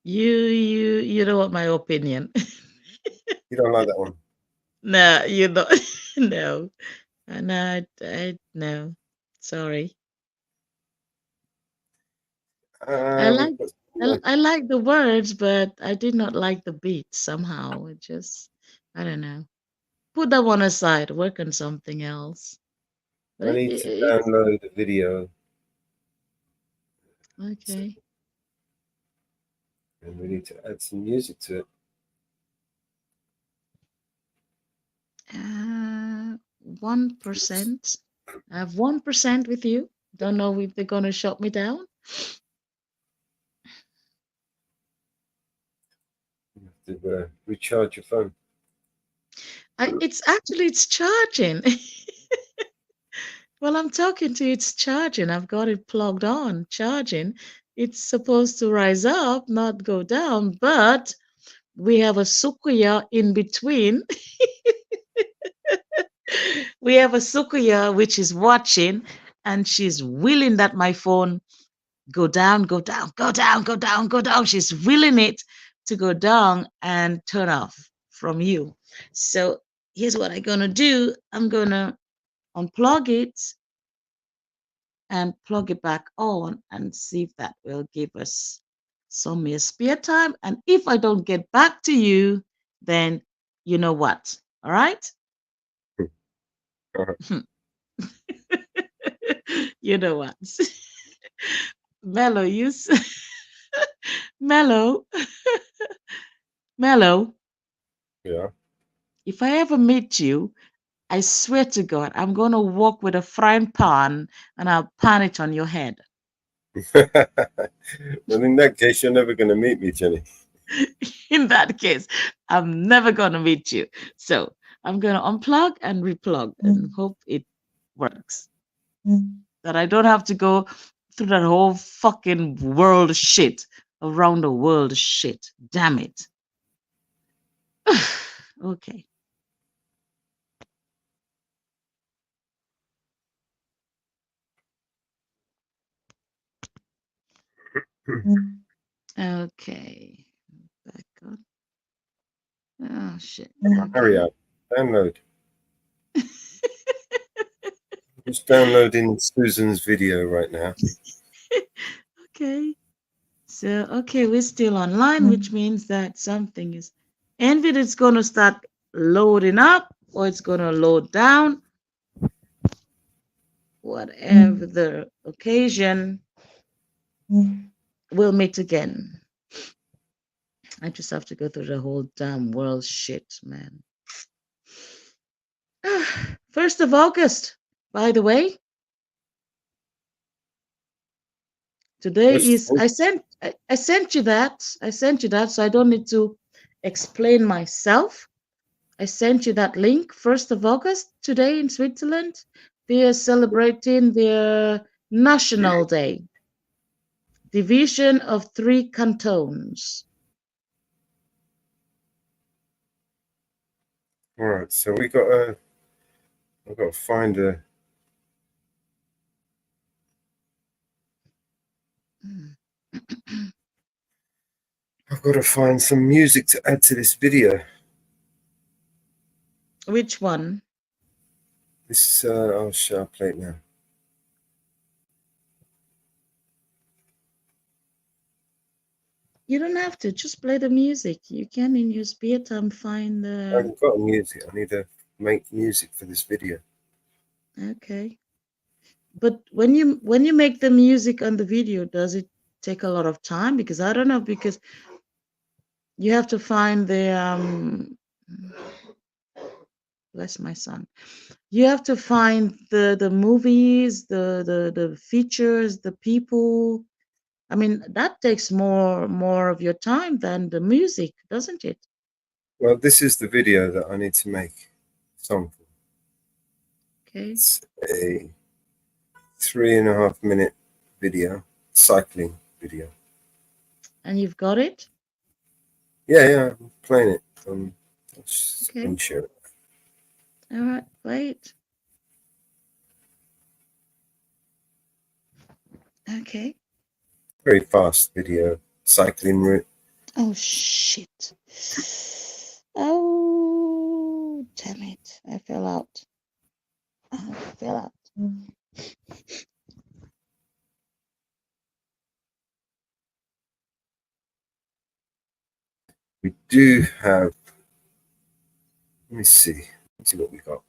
You know what my opinion. You don't like that one? No, you don't. No. No, no. Sorry. I like But, I like the words, but I did not like the beat somehow. It just, I don't know. Put that one aside. Work on something else. But I need to it's download the video, okay. and we need to add some music to it. 1%. I have 1% with you. Don't know if they're gonna shut me down. You have to recharge your phone. It's charging. Well, I'm talking to you, it's charging. I've got it plugged on, charging. It's supposed to rise up, not go down, but we have a Sukuya in between. We have a Sukuya which is watching, and she's willing that my phone go down, go down, go down, go down, go down. She's willing it to go down and turn off from you. So here's what I'm gonna do. I'm gonna unplug it and plug it back on and see if that will give us some more spare time. And if I don't get back to you, then you know what? All right? You know what? Mellow, Mellow, Mellow. Yeah. If I ever meet you, I swear to God, I'm going to walk with a frying pan and I'll pan it on your head. Well, in that case, you're never going to meet me, Jenny. In that case, I'm never gonna meet you. So I'm gonna unplug and replug and hope it works. That I don't have to go through that whole fucking world shit, around the world shit. Damn it. Okay. Okay. Back on. Oh shit. Hurry up. Download. Just downloading Susan's video right now. Okay. So, okay, we're still online, which means that something is Envid. It's going to start loading up or it's going to load down. Whatever the occasion, we'll meet again. I just have to go through the whole damn world shit, man. 1st of August, by the way. Today is I sent you that. I sent you that, so I don't need to explain myself. I sent you that link. 1st of August, today in Switzerland, they are celebrating their National Day. Division of 3 cantons. All right, so I've got to find a. I've got to find some music to add to this video. Which one? This I'll play it now. You don't have to just play the music. You can in your spare time find the. I've got music. I need to make music for this video. Okay, but when you make the music on the video, does it take a lot of time? Because I don't know, because you have to find the bless my son. You have to find the movies, the features, the people. I mean, that takes more of your time than the music, doesn't it? Well, this is the video that I need to make a song for. Okay. It's a 3.5 minute video, cycling video. And you've got it? Yeah, I'm playing it. I'll just Okay. share it. All right, play it. Okay. Very fast video, cycling route. Oh shit. Oh, damn it. I fell out. I fell out. We do have, let me see. Let's see what we got.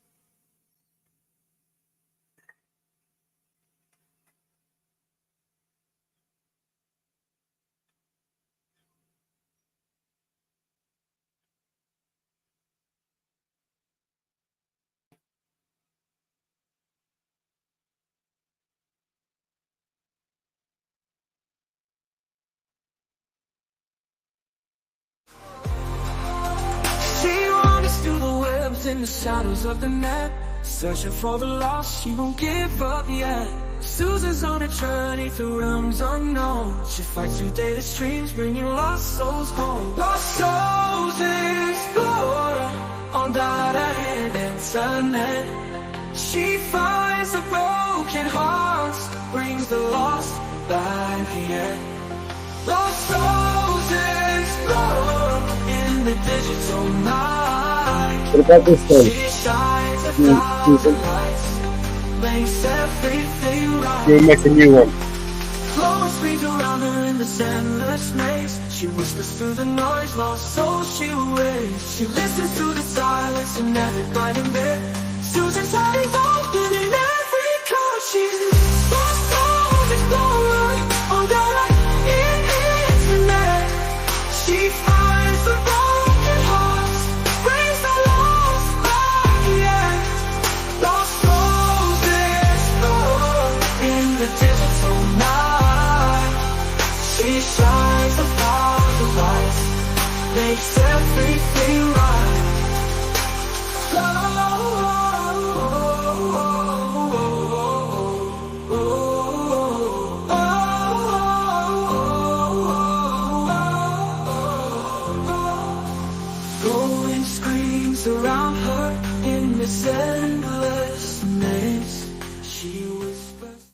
She wanders through the webs in the shadows of the night, searching for the lost, she won't give up yet. Susan's on a journey through realms unknown. She fights through data streams, bringing lost souls home. Lost souls explore on that internet. She finds the broken hearts, brings the lost back here. Lost souls explore in the digital night. What about this one? She shines a thousand lights, makes everything right. We'll make a new one. Flowing springs around her in this endless maze. She whispers through the noise, lost soul she waits. She listens to the silence and everybody there. Susan's hiding open in every car. She's lost souls explorer on the internet. She finds the broken hearts, brings the lost back, yeah. Lost souls explore in the digital night. She shines a thousand lights, makes everything right. Blowing screams around her in this endless maze. She whispers.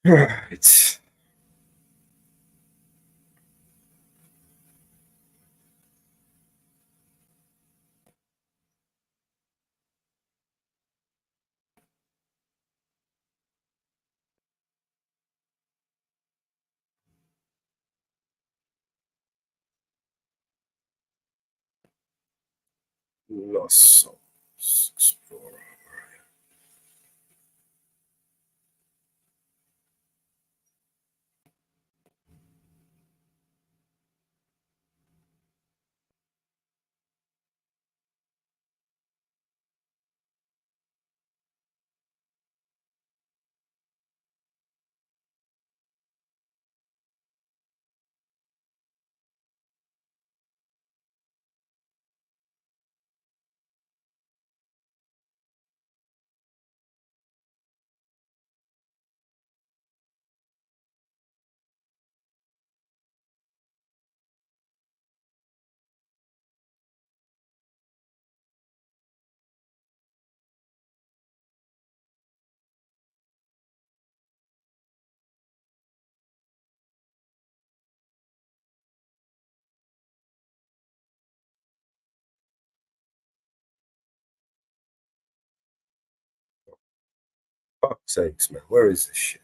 Right. Lost Souls Explorer. Fuck's sakes, man. Where is this shit?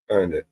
Find it.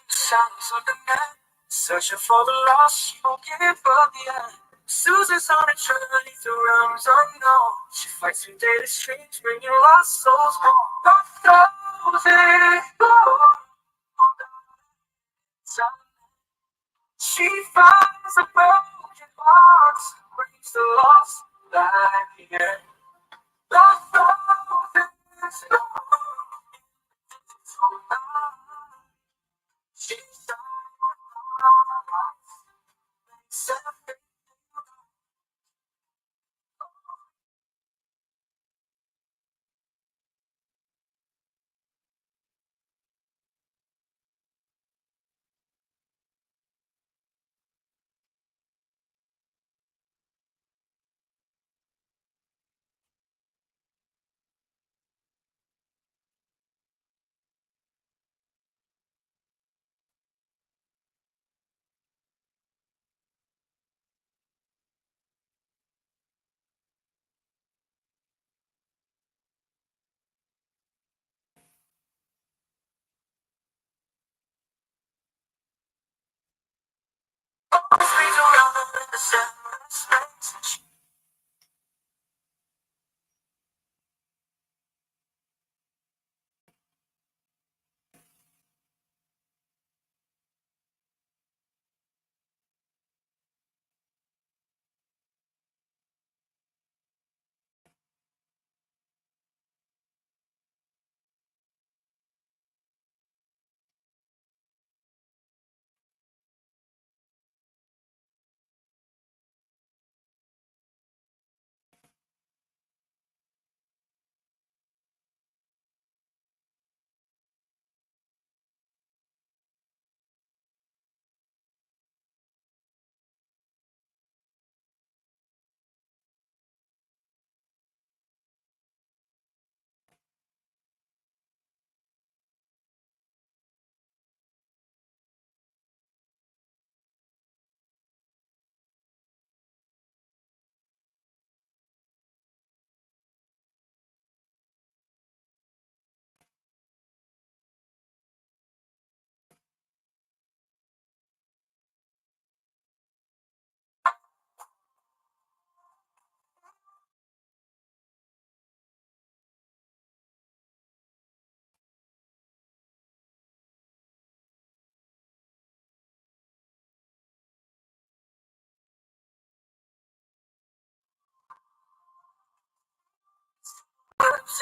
Sounds of the night, searching for the lost, she won't give up yet. Susan's on a journey through realms unknown. She fights through daily streams, bringing lost souls home. The frozen gold. She finds the broken hearts, brings the lost back here. The frozen gold. She's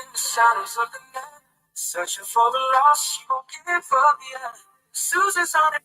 in the shadows of the night, searching for the lost, she won't give up yet. Susan's on it.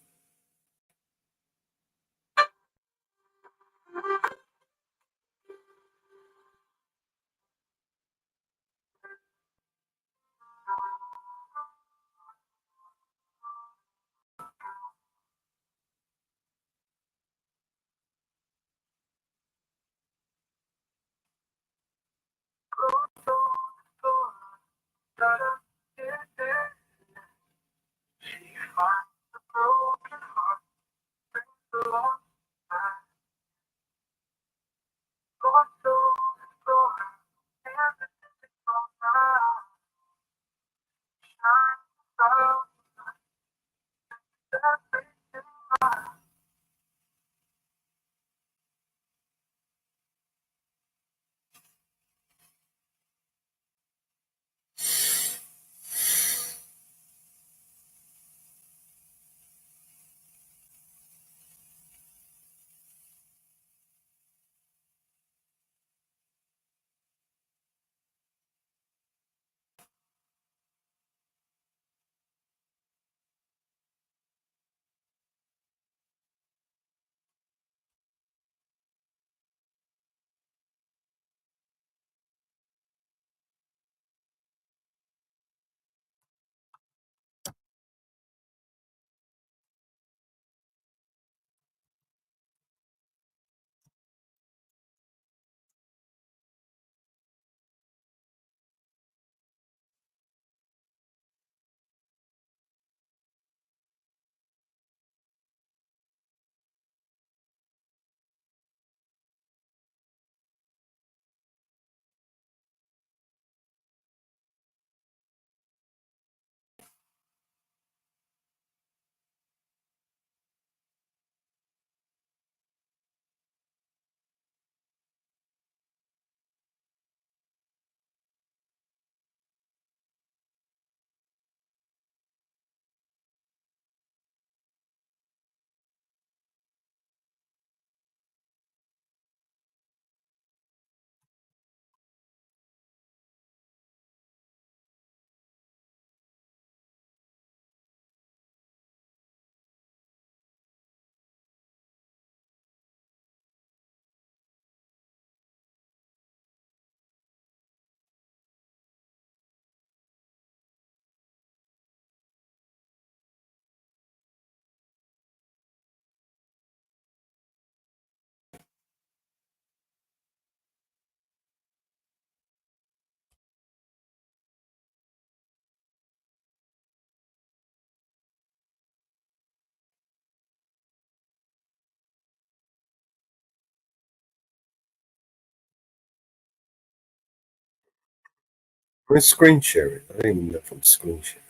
I'm screen sharing. I don't even know if I'm screen sharing.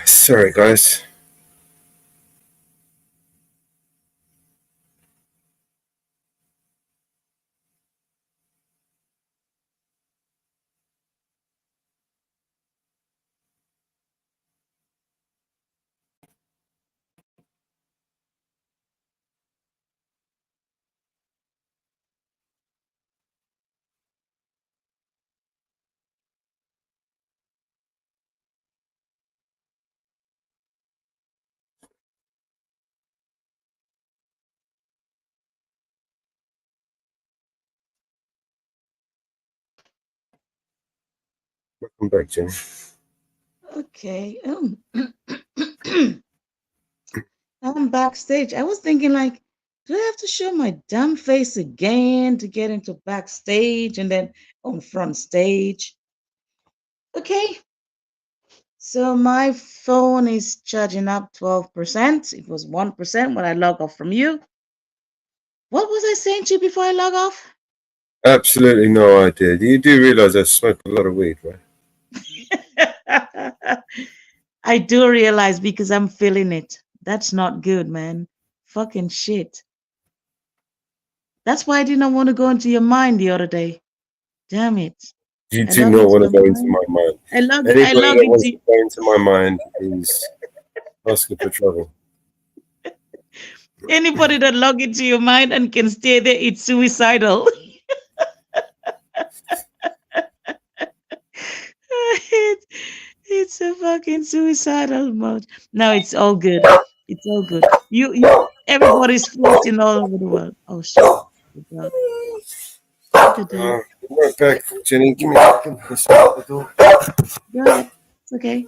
Sorry, guys. Welcome back, Jenny. Okay. I'm backstage. I was thinking, like, do I have to show my damn face again to get into backstage and then on front stage? Okay. So my phone is charging up 12%. It was 1% when I log off from you. What was I saying to you before I log off? Absolutely no idea. You do realize I smoke a lot of weed, right? I do realize because I'm feeling it. That's not good, man. Fucking shit. That's why I did not want to go into your mind the other day. Damn it. You I do log not into want to your go into mind. my mind. I log Anybody that wants into to go into my mind is asking for trouble. anybody that log into your mind and can stay there, it's suicidal. It's a fucking suicidal mode. No, it's all good. It's all good. Everybody's floating all over the world. Oh shit. Good dog. Good dog. Right back, Jenny. Give me a second. Let's open the door. Go ahead. It's okay.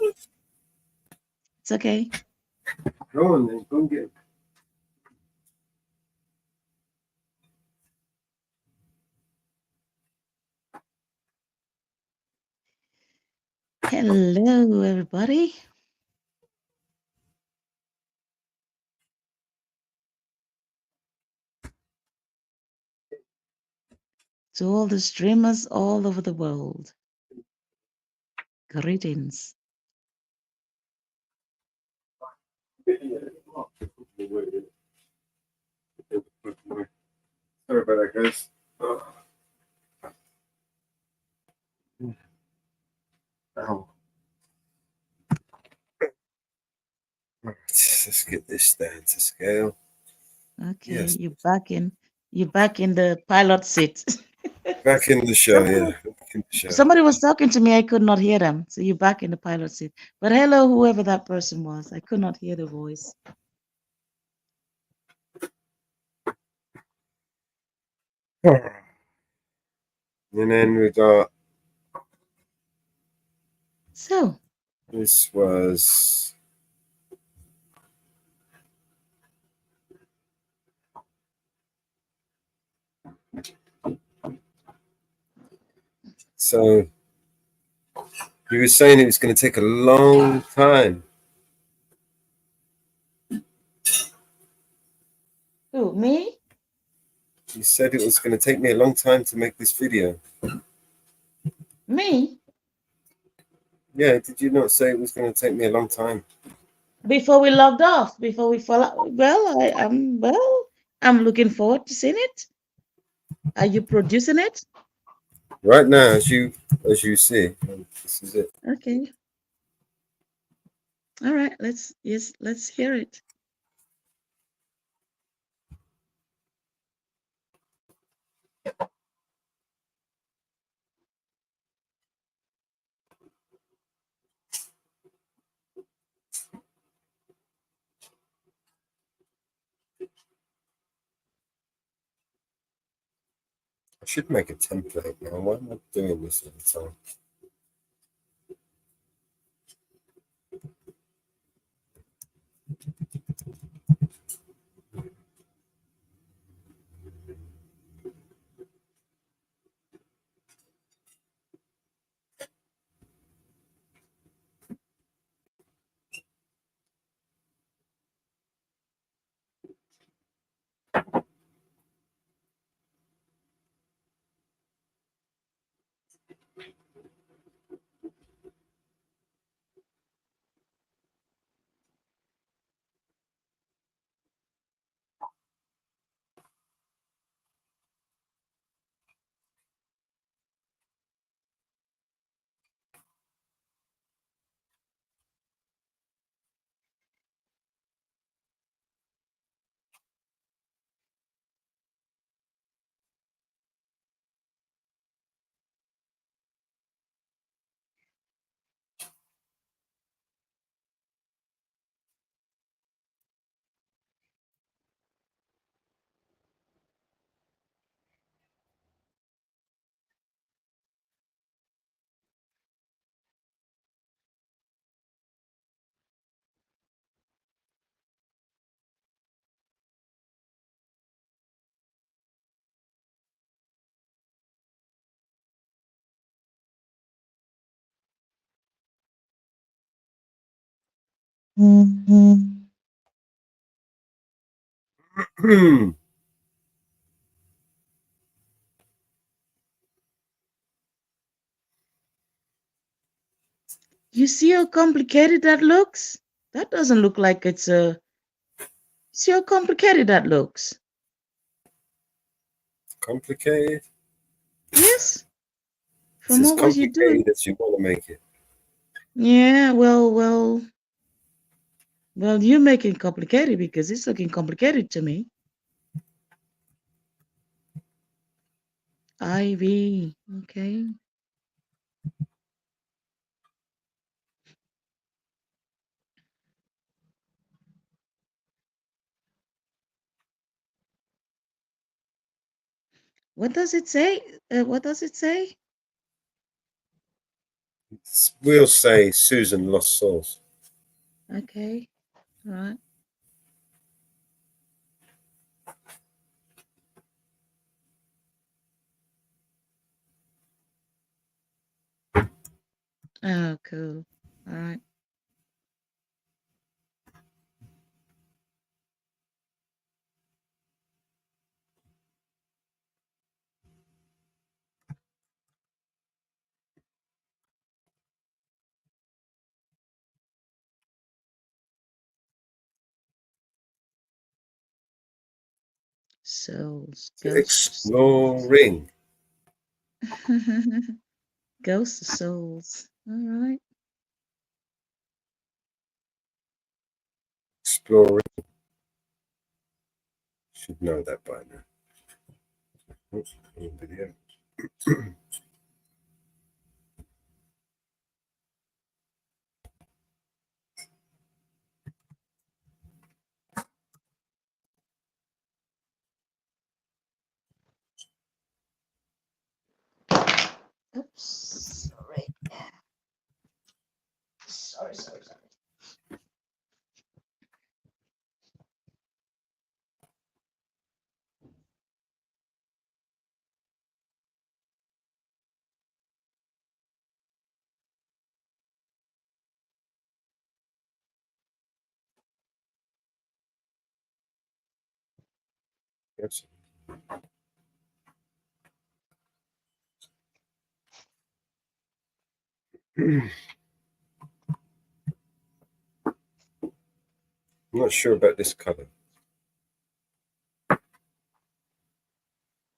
It's okay. Go on then. Go and get him. Hello, everybody. To all the streamers all over the world. Greetings. Sorry about that, guys. Ow. Let's get this down to scale. Okay, Yes. you're back in the pilot seat. Back in the show, yeah. Back in the show. Somebody was talking to me, I could not hear them. So you're back in the pilot seat. But hello, whoever that person was. I could not hear the voice. And then we got. So. This was. So. You were saying it was going to take a long time. Who, me? You said it was going to take me a long time to make this video. Me? Yeah, did you not say it was going to take me a long time? Before we logged off, before we fall out. I'm looking forward to seeing it. Are you producing it? Right now, as you see, this is it. Okay. All right, let's hear it. I should make a template now. Why am I doing this all the time? You see how complicated that looks? That doesn't look like it's a. See how complicated that looks? Complicated? Yes. It's From as what was you doing? complicated as you want to make it. Yeah, well, you're making it complicated because it's looking complicated to me. Ivy, okay. What does it say? What does it say? We'll say Susan lost souls. Okay, all right. Oh, cool. All right. Souls, ghosts, Exploring. ghosts of souls. All right. Exploring. Should know that by now. Oops, video. Oops. Sorry. Sorry. Yes. I'm not sure about this color.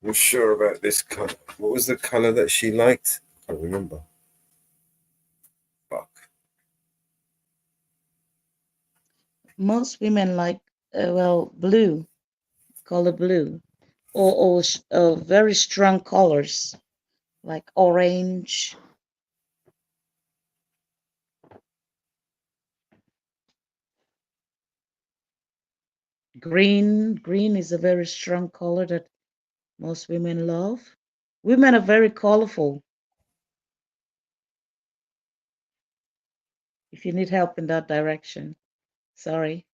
I'm sure about this color. What was the color that she liked? I can't remember. Fuck. Most women like, blue, color blue, or very strong colors like orange. Green is a very strong color that most women love. Women are very colorful. If you need help in that direction, sorry.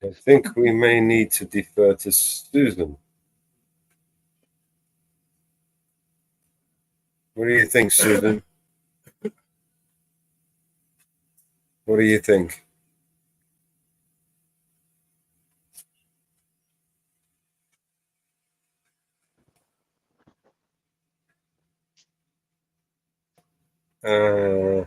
I think we may need to defer to Susan. What do you think, Susan? What do you think? Uh,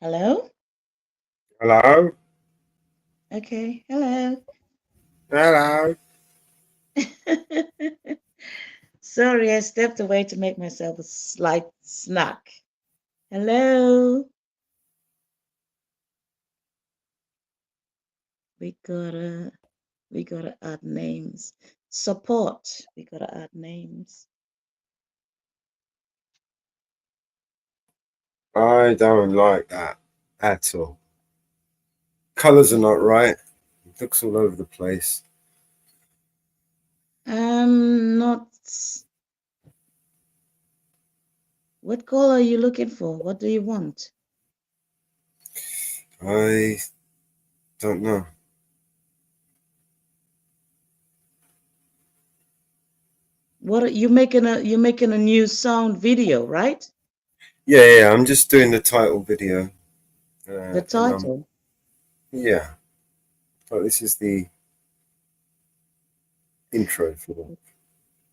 Hello? Hello? Okay, hello. Hello? Sorry, I stepped away to make myself a slight snack. Hello? We gotta add names. Support. We gotta add names. I don't like that at all. Colors are not right. It looks all over the place. Not. What color are you looking for? What do you want? I don't know. What are you making a new sound video, right? Yeah, I'm just doing the title video. The And title. yeah, but this is the intro for the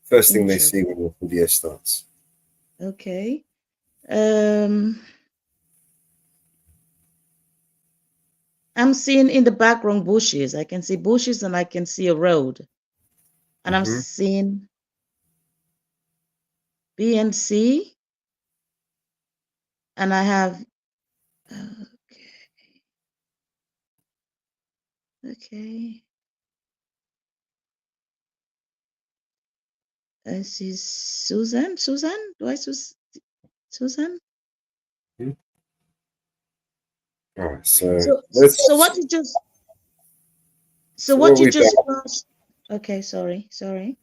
first thing they Intro. see when the video starts. Okay. I'm seeing in the background bushes. I can see bushes and I can see a road. And I'm seeing B and C. And I have okay. I see Susan. Susan? Do I see Susan? All right, so So what you just what we've done. Okay, sorry. So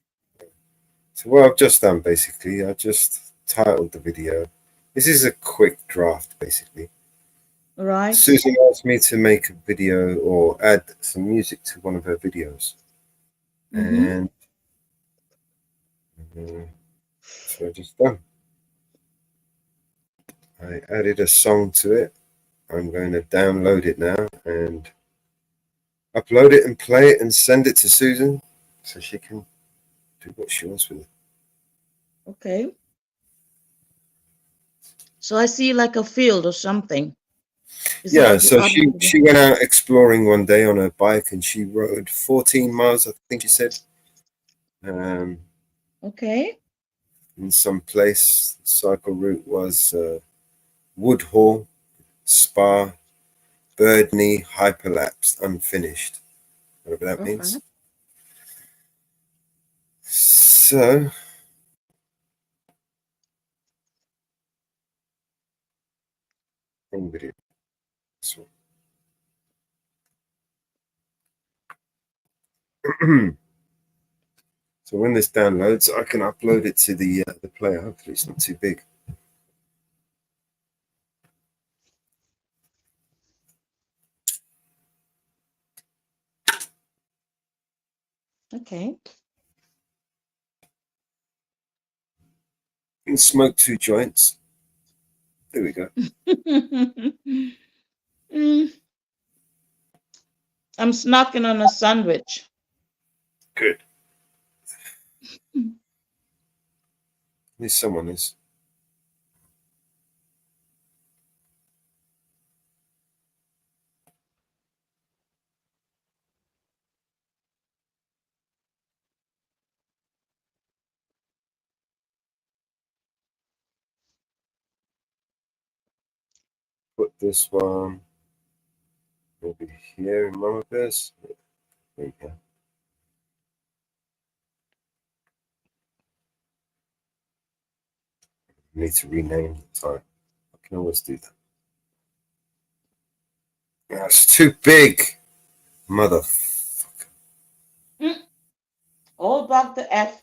what I've just done basically, I just titled the video. This is a quick draft basically. Right. Susan asked me to make a video or add some music to one of her videos. And so I just done. I added a song to it, I'm going to download it now and upload it and play it and send it to Susan so she can do what she wants with it. Okay. So I see like a field or something. Is Yeah, that the so other? she went out exploring one day on her bike and she rode 14 miles, I think she said. Okay. In some place. The cycle route was Woodhall, Spa, Birdney, Hyperlapse, unfinished. Whatever that means. So video. So when this downloads, I can upload it to the player. Hopefully, it's not too big. Okay. You can smoke 2 joints. There we go. I'm snacking on a sandwich. Good. At least someone is. Put this one maybe here in Mama Bear's. There you go. Need to rename the time. I can always do that. That's too big, motherfucker. All back to F.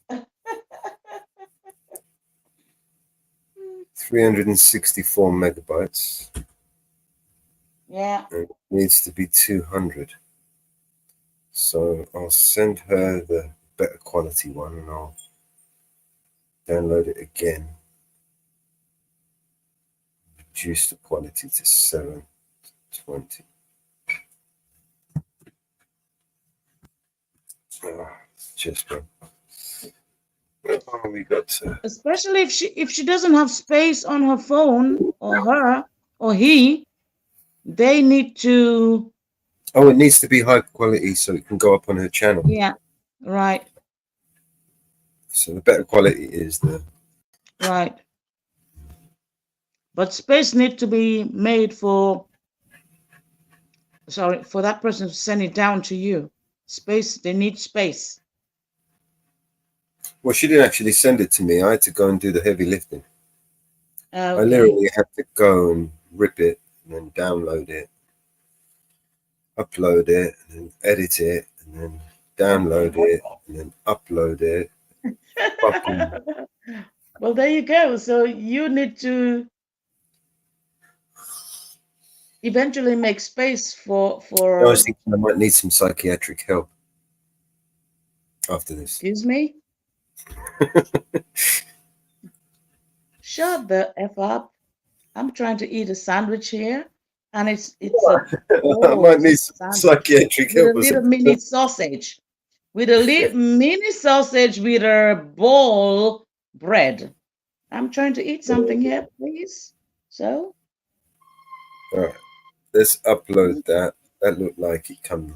364 megabytes. Yeah. And it needs to be 200. So I'll send her the better quality one and I'll download it again. Reduce the quality to 720. Just one. Oh, we got Especially if she doesn't have space on her phone, or her or he, they need to. Oh, it needs to be high quality so it can go up on her channel. Yeah, right. So the better quality is the Right. But space needs to be made for that person to send it down to you. Space, they need space. Well, she didn't actually send it to me. I had to go and do the heavy lifting. Okay. I literally had to go and rip it and then download it, upload it, and then edit it, and then download it, and then upload it. Well, there you go. So you need to eventually make space for. I was thinking I might need some psychiatric help after this. Excuse me? Shut the F up. I'm trying to eat a sandwich here, and it's I might need some psychiatric help. With a little mini sausage. With a mini sausage with a ball bread. I'm trying to eat something here, please. So? All right. Let's upload that. That looked like it come.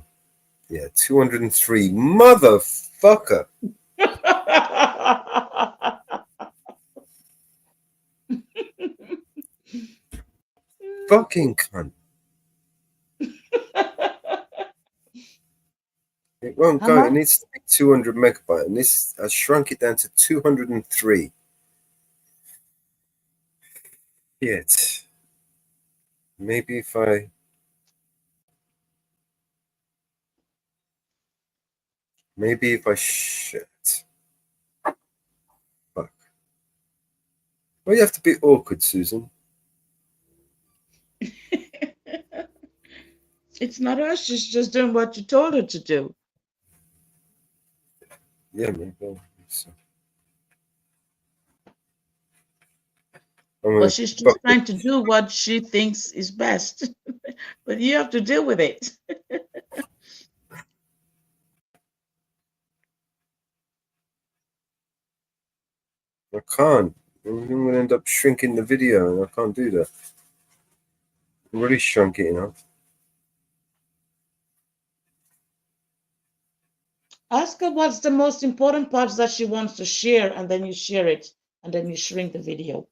Yeah, 203. Motherfucker. Fucking cunt. It won't go. It needs to be 200 megabyte. And this, I shrunk it down to 203. Yet. Maybe if I. Shit. Fuck. Well, you have to be awkward, Susan. It's not her. She's just doing what you told her to do. Yeah, maybe. So. I'm But gonna she's just fuck it. trying to do what she thinks is best. But you have to deal with it. I can't. I'm gonna end up shrinking the video, and I can't do that. I already shrunk it enough. Ask her what's the most important parts that she wants to share, and then you share it, and then you shrink the video.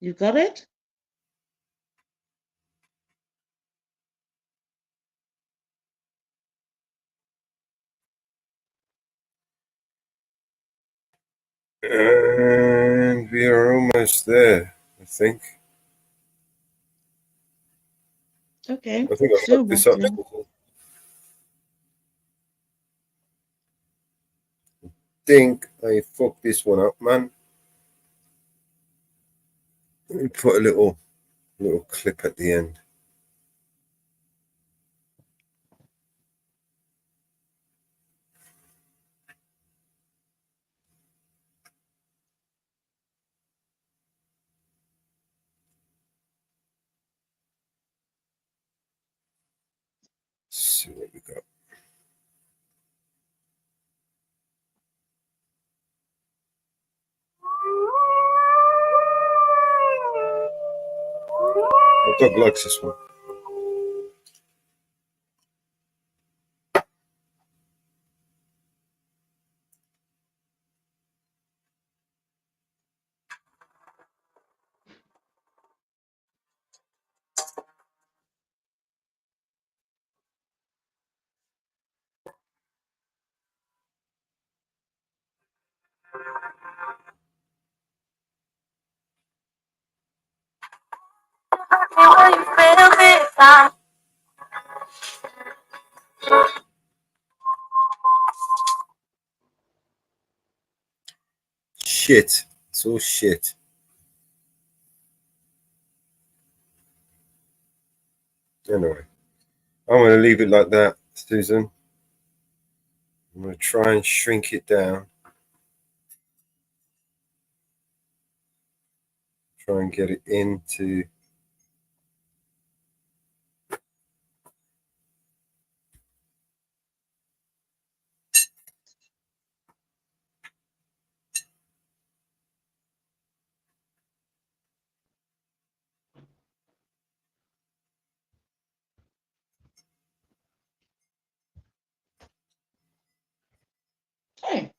You got it? And we are almost there, I think. Okay. I think I Still fucked this up. working. Think I fucked this one up, man. Let me put a little clip at the end. Let's see what we got. My dog likes this one. Shit. It's all shit. Anyway, I'm going to leave it like that, Susan. I'm going to try and shrink it down. Try and get it into... Hey.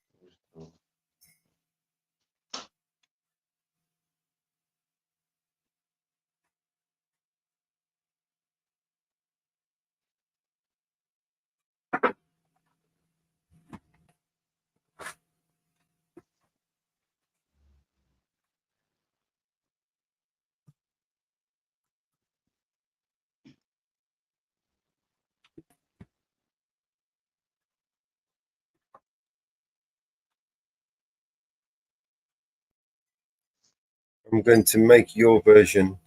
I'm going to make your version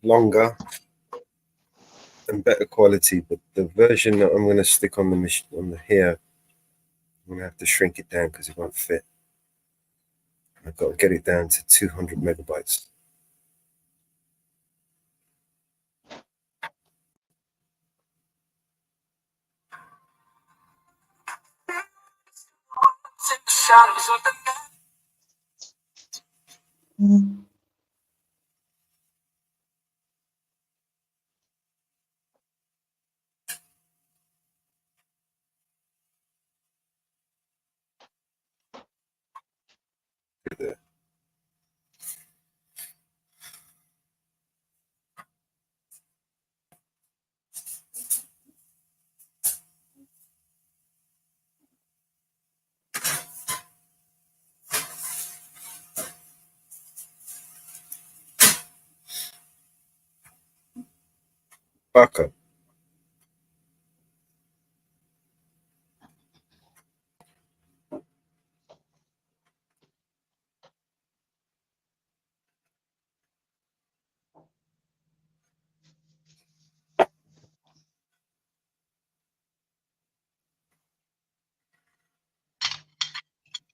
longer and better quality, but the version that I'm going to stick on the here, I'm going to have to shrink it down because it won't fit. I've got to get it down to 200 megabytes. There. Baka.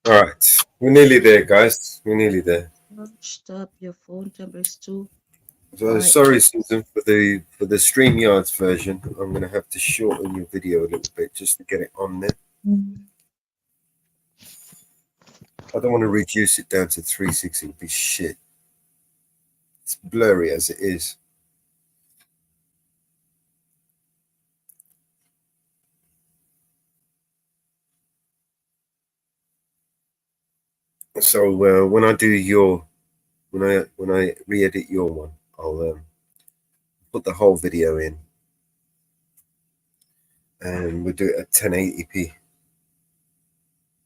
All right, we're nearly there, guys. We're nearly there. Stop your phone tablets too. So Right. sorry, Susan, for the StreamYards version. I'm going to have to shorten your video a little bit just to get it on there. I don't want to reduce it down to 360. It'd be shit. It's blurry as it is. So when I do when I re-edit your one, I'll put the whole video in, and we'll do it at 1080p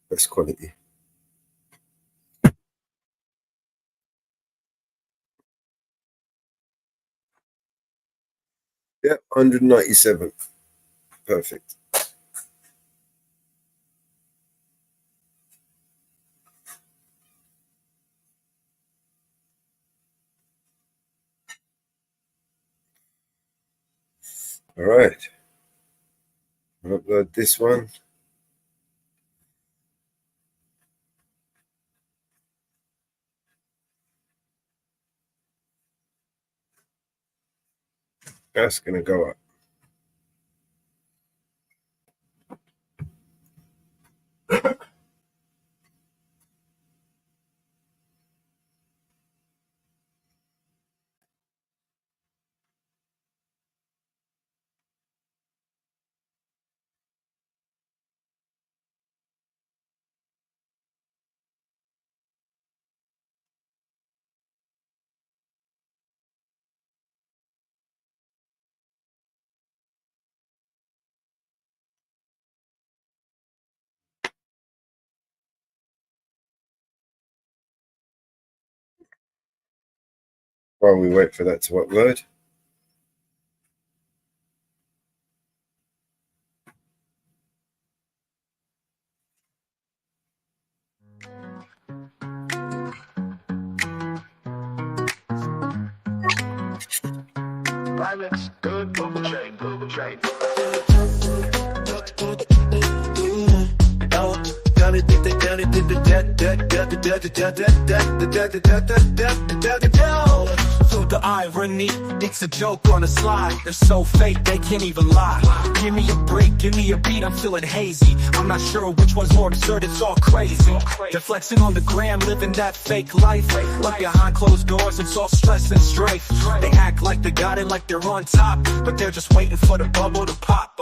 best quality. Yeah, 197. Perfect. All right. I'll upload this one. That's going to go up. While we wait for that to upload. Violence, good, bubble chain, bubble chain. So the irony, it's a joke on a slide. They're so fake, they can't even lie. Give me a break, give me a beat, I'm feeling hazy. I'm not sure which one's more absurd, it's all crazy. They're flexing on the gram, living that fake life. But behind closed doors, it's all stress and strife. They act like they got it, like they're on top, but they're just waiting for the bubble to pop.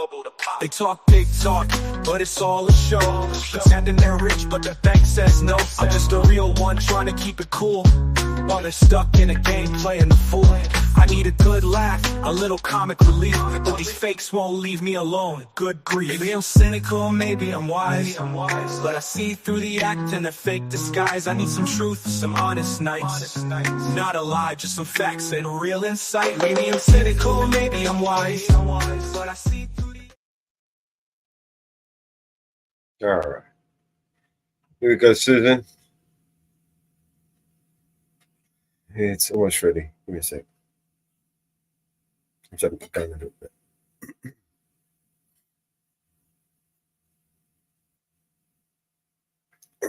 They talk big talk, but it's all a show. Pretending they're rich, but the bank says no. I'm just a real one trying to keep it cool, while they're stuck in a game playing the fool. I need a good laugh, a little comic relief, but these fakes won't leave me alone. Good grief. Maybe I'm cynical, maybe I'm wise, but I see through the act and the fake disguise. I need some truth, some honest nights, not a lie, just some facts and real insight. Maybe I'm cynical, maybe I'm wise, but I see through the... All right. Here we go, Susan. It's almost ready. Give me a sec. Jump down a little bit.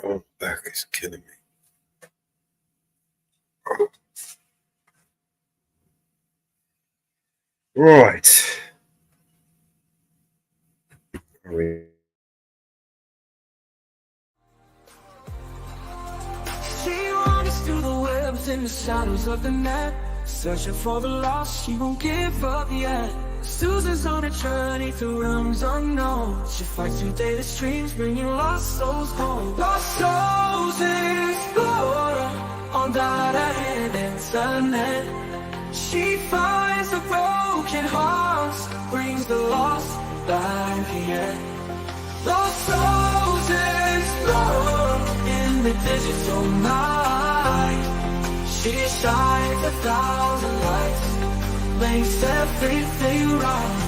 Oh, back is killing me. Right. Are we? She wanders through the webs in the shadows of the night, searching for the lost, she won't give up yet. Susan's on a journey through realms unknown. She fights through data streams, bringing lost souls home. Lost souls explorer on that internet. She finds the broken hearts, brings the lost back again. Lost souls explore in the digital night. She shines 1,000 lights, makes everything right.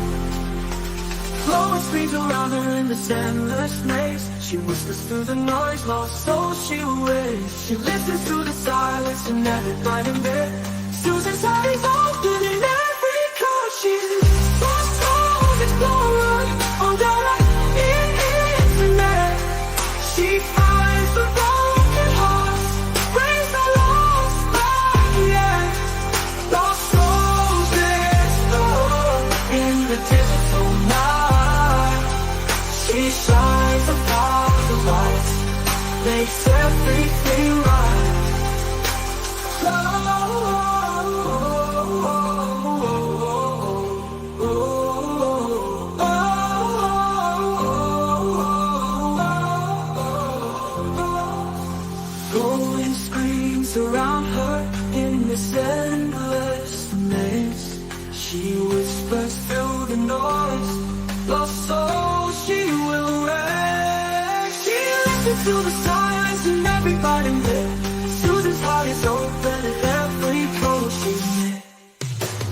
Flowing screams around her in this endless maze. She whispers through the noise, lost soul she waits. She listens to the silence in every blinding bit. Susan's eyes open in every chord. She's lost soul explorer on the internet. She finds the broken hearts, brings the lost back, yeah. Lost souls explore in the digital night. She shines 1,000 lights, makes everything right. Glowing screams around her in this endless maze. She whispers through the noise, lost soul she will raise. She listens to the silence in everybody live. Susan's heart is open at every code she's made.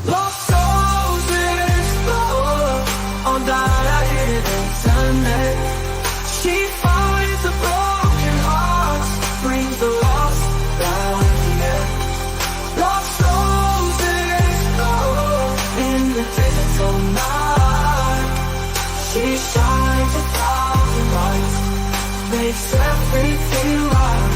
Lost souls explore on that internet. She finds the broken hearts, brings the lost back again. Lost souls explore in the digital night. She shines 1,000 lights, makes everything right.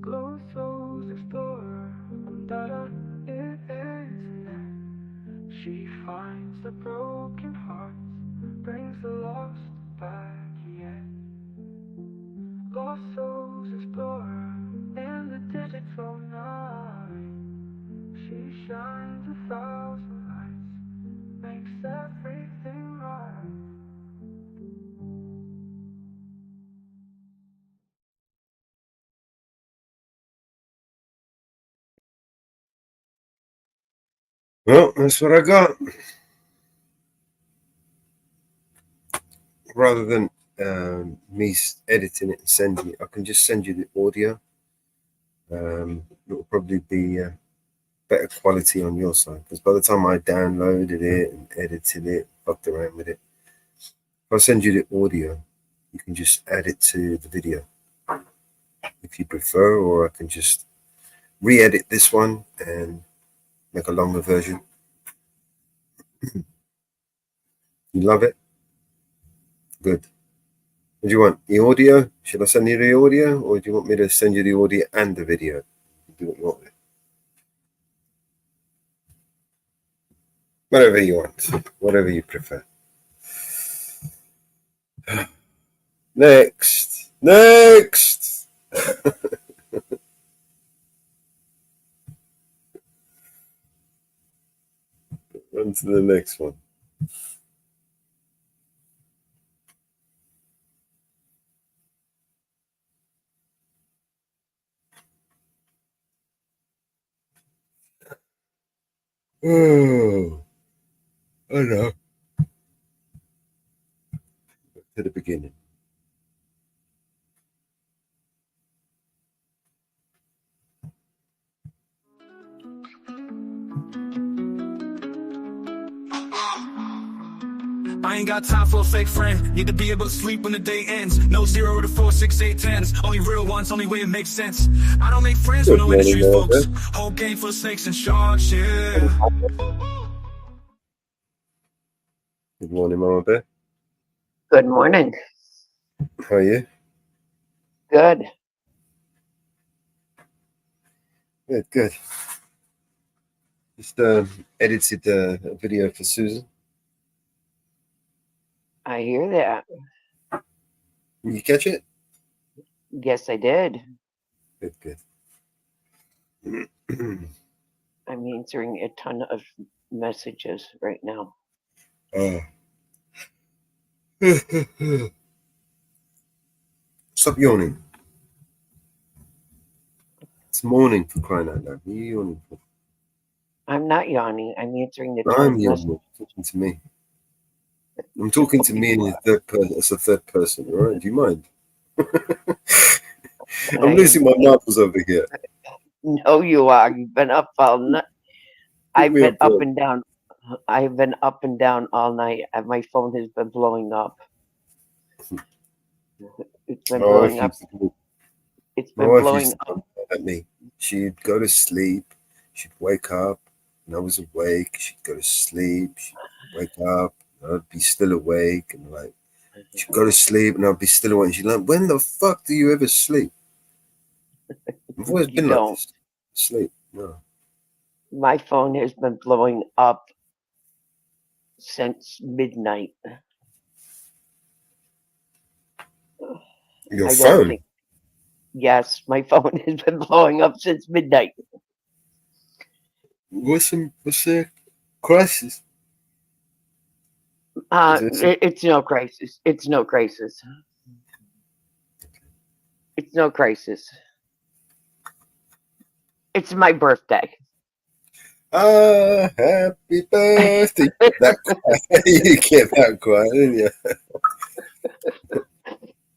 Glow souls explorer on that internet. She finds the broken hearts, brings the lost back, yeah. Lost souls explorer in the digital night. She shines 1,000 lights, makes everything right. Well, that's what I got. Rather than me editing it and sending it, I can just send you the audio. It will probably be better quality on your side, because by the time I downloaded it and edited it, fucked around with it, if I send you the audio, you can just add it to the video if you prefer, or I can just re-edit this one and make a longer version. You love it? Good. What do you want? The audio? Should I send you the audio, or do you want me to send you the audio and the video? Do what you want with it. Whatever you want, whatever you prefer. Next. On to the next one. Oh, I know. To the beginning. I ain't got time for a fake friend. Need to be able to sleep when the day ends. No 0 to 4, 6, 8, 10s. Only real ones, only way it makes sense. I don't make friends with no industry folks. Whole game full of snakes and sharks, yeah. Good morning, Mama Bear. Good morning. How are you? Good. Good, good. Just edited a video for Susan. I hear that. Did you catch it? Yes, I did. Good, good. I'm answering a ton of messages right now. Stop yawning. It's morning, for crying out loud. What are you yawning for? I'm not yawning. I'm answering the ton I'm of yawning. Talking to me. I'm talking to me in the third person. It's a third person, all right? Do you mind? I'm losing my marbles over here. No, you are. You've been up all night. I've been up and down. I've been up and down all night, and my phone has been blowing up. It's been blowing up. It's been blowing up. At me. She'd go to sleep. She'd wake up, and I was awake. She'd go to sleep. She'd wake up, and I'd be still awake, and like she'd go to sleep, and I'd be still awake. And she'd like, when the fuck do you ever sleep? I've always been like this. Sleep. No. My phone has been blowing up since midnight. Your phone? Yes, my phone has been blowing up since midnight. What's the crisis? It's no crisis. It's no crisis. It's no crisis. It's my birthday. Happy birthday. That quiet. You get that quiet, didn't you?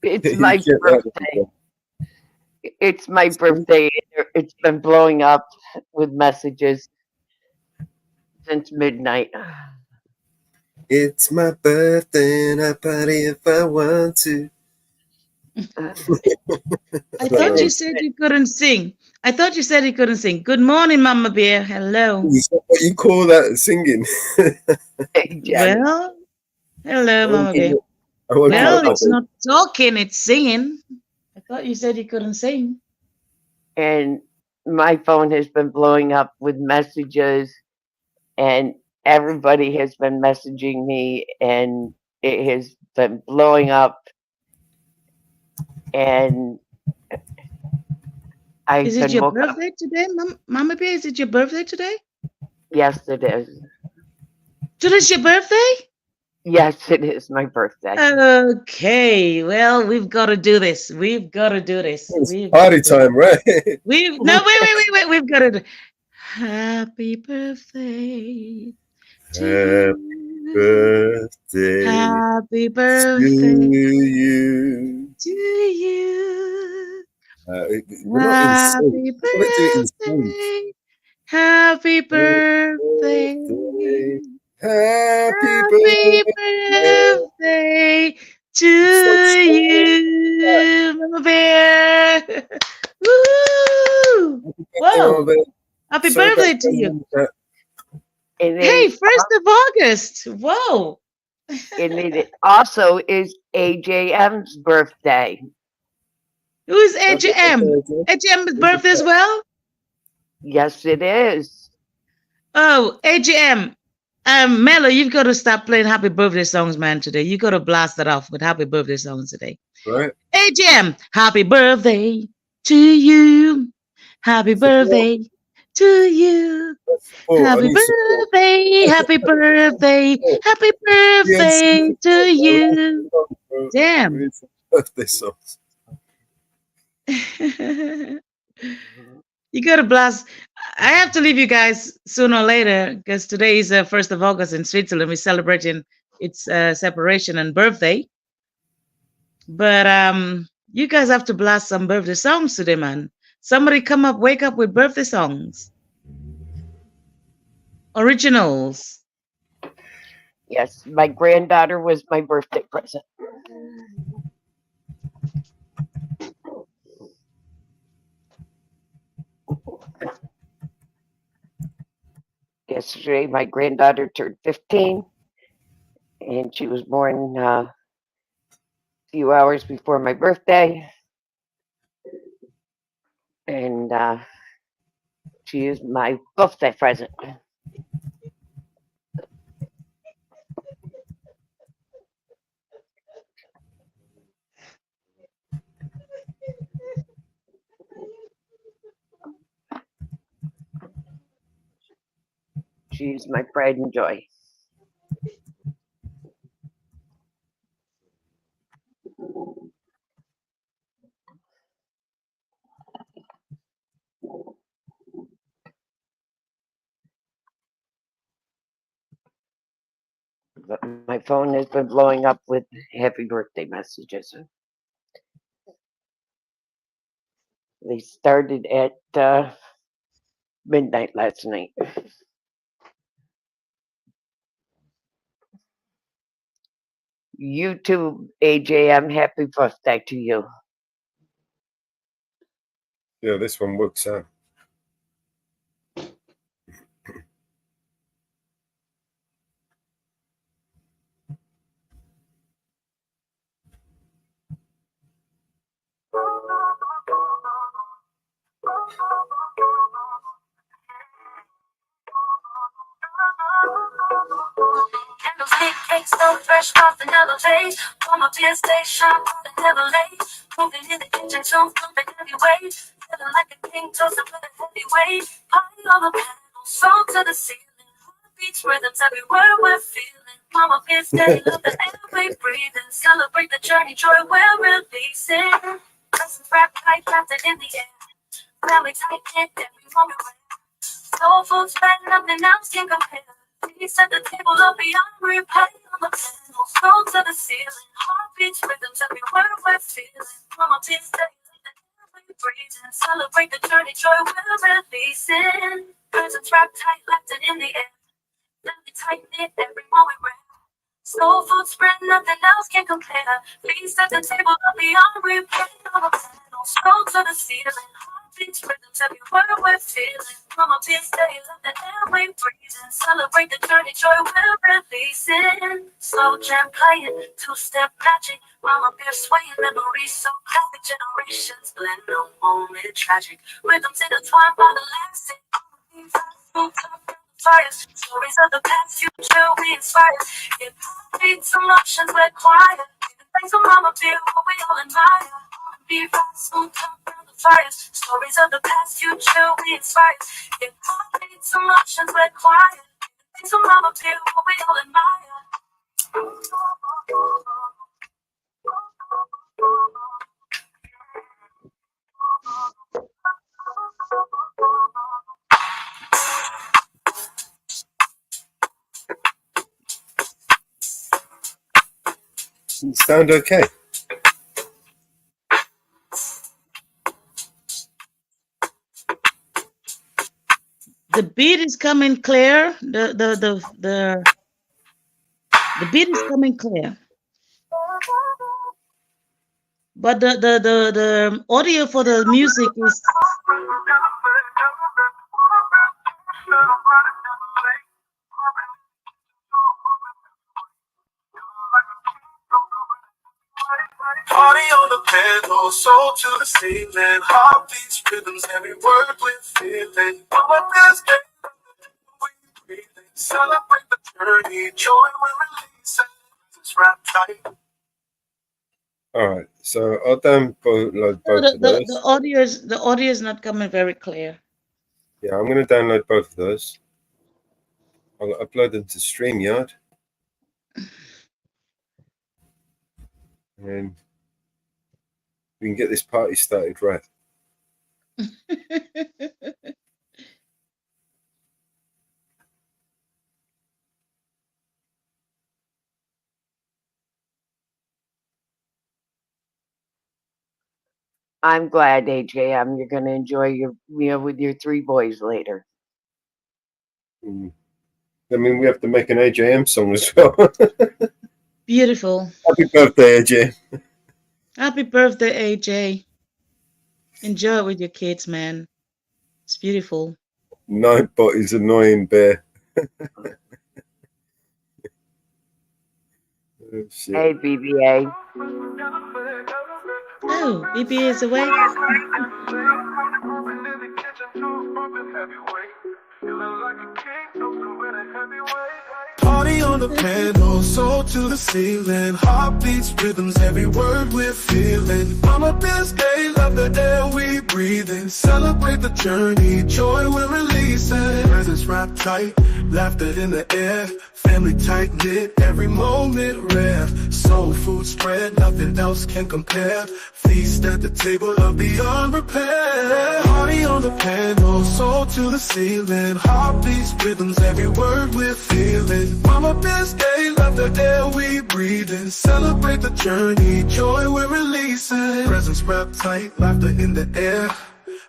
It's my birthday. It's my birthday. It's been blowing up with messages since midnight. It's my birthday and I party if I want to. I thought you said you couldn't sing. I thought you said you couldn't sing. Good morning, Mama Bear. Hello. Is that what you call that singing? Well, hello, Mama Bear. Well, it's not talking, it's singing. I thought you said you couldn't sing. And my phone has been blowing up with messages, and everybody has been messaging me, and it has been blowing up. And Is it your birthday today, Mama Bear? Is it your birthday today? Yes, it is. Today's your birthday? Yes, it is my birthday. Okay, well, we've got to do this. We've got to do this. It's party time, right? Wait. We've got to do. Happy birthday. Happy birthday. Happy birthday to you. To you. We're not Happy birthday. Happy birthday. Happy birthday to you, Mama Bear. Woo! Whoa! Happy birthday to you. Hey, 1st of August. Whoa. And it also is AJM's birthday. Who is AJM? AJM's birthday as well? Yes, it is. Oh, AJM. Mello, you've got to stop playing happy birthday songs, man, today. You got to blast it off with happy birthday songs today. Right. AJM, happy birthday to you. Happy birthday to you. Happy birthday, happy birthday, happy birthday to you. Damn. Birthday songs. You gotta blast. I have to leave you guys sooner or later because today is 1st of August in Switzerland. We're celebrating its separation and birthday. But you guys have to blast some birthday songs today, man. Somebody come up, wake up with birthday songs. Originals. Yes, my granddaughter was my birthday present. Yesterday, my granddaughter turned 15, and she was born a few hours before my birthday. And she is my birthday present. She's my pride and joy. But my phone has been blowing up with happy birthday messages. They started at midnight last night. YouTube AJM, happy birthday to you. Yeah, this one works out. Candles, big cakes, so fresh off another vase. From a beer station, but never late. Moving in the kitchen, so flipping heavyweight. Feeling like a king, toasted with a heavyweight. Party on the panel, soul to the ceiling. Beats rhythms, every word we're feeling. Mama beer steady, love the air we breathing. Celebrate the journey, joy we're releasing. Presents wrapped tight, wrapped it in the air. Family tight knit, every moment we're soul food spread, nothing else can compare. We set the table up beyond repair. On the panel, scroll to the ceiling. Heartbeats, rhythms, every word we're feeling. Mama, please stay we breathing. Celebrate the journey, joy we're releasing. Presents wrapped tight, left it in the air. Family tight knit, every moment we're soul food spread, nothing else can compare. Please set the table up beyond repair. On the panel, scroll to the ceiling. Heartbeats, rhythms, every word we're feeling. Mama, please stay, let the air we breathing. Celebrate the journey, joy we're releasing. Slow jam playing, two-step magic. Mama, beer swaying, memories so classic. Generations blend, no moment tragic. Rhythms intertwined by the lasting. Fire, stories of the past, future we inspire. Hip hop beats, emotions we're quiet. Thanks to Mama Beer, what we all admire. Be right, smooth, come from the fire. Stories of the past, future we inspire. Hip hop beats, emotions we're quiet. Thanks to Mama Beer, what we all admire. You sound okay. The beat is coming clear. The beat is coming clear. But the audio for the music is Party on the panel, soul to the ceiling. Heartbeats, rhythms, every word we're feeling. Mama feels good, we breathing. Celebrate the journey, joy we're releasing. It's wrapped tight. All right, so I'll download both of those. the audio is not coming very clear. Yeah, I'm going to download both of those. I'll upload them to StreamYard. And we can get this party started right. I'm glad, AJ. You're going to enjoy your meal with your 3 boys later. I mean, we have to make an AJM song as well. Beautiful. Happy birthday, AJ. Happy birthday, AJ. Enjoy it with your kids, man. It's beautiful. Nightbot is annoying bear. Oh, shit. Hey, BBA. Oh, BB is awake. Party on the panel, soul to the ceiling. Heartbeats, rhythms, every word we're feeling. Mama best day, love the air we breathe in. Celebrate the journey, joy we're releasing. Presence wrapped tight, laughter in the air. Family tight knit, every moment rare. Soul food spread, nothing else can compare. Feast at the table of beyond repair. Party on the panel, soul to the ceiling. Heartbeats, rhythms, every word we're feeling. Mama best day, love the air we breathe in. Celebrate the journey, joy we're releasing. Presence wrapped tight, laughter in the air.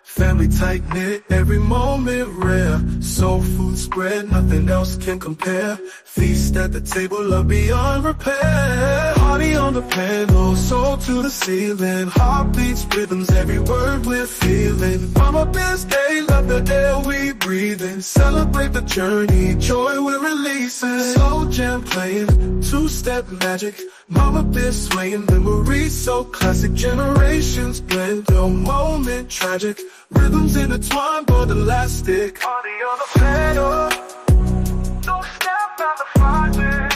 Family tight knit, every moment rare. Soul food spread, nothing else can compare. Feast at the table of beyond repair. Party on the panel, soul to the ceiling. Heartbeats, rhythms, every word we're feeling. Mama best day, love the air we breathe in. Celebrate the journey, joy we're releasing. Slow jam playing, two-step magic. Mama best swaying, memories so classic. Generations blend, no moment tragic. Rhythms intertwined, but elastic. Party on the panel, don't step out the fire.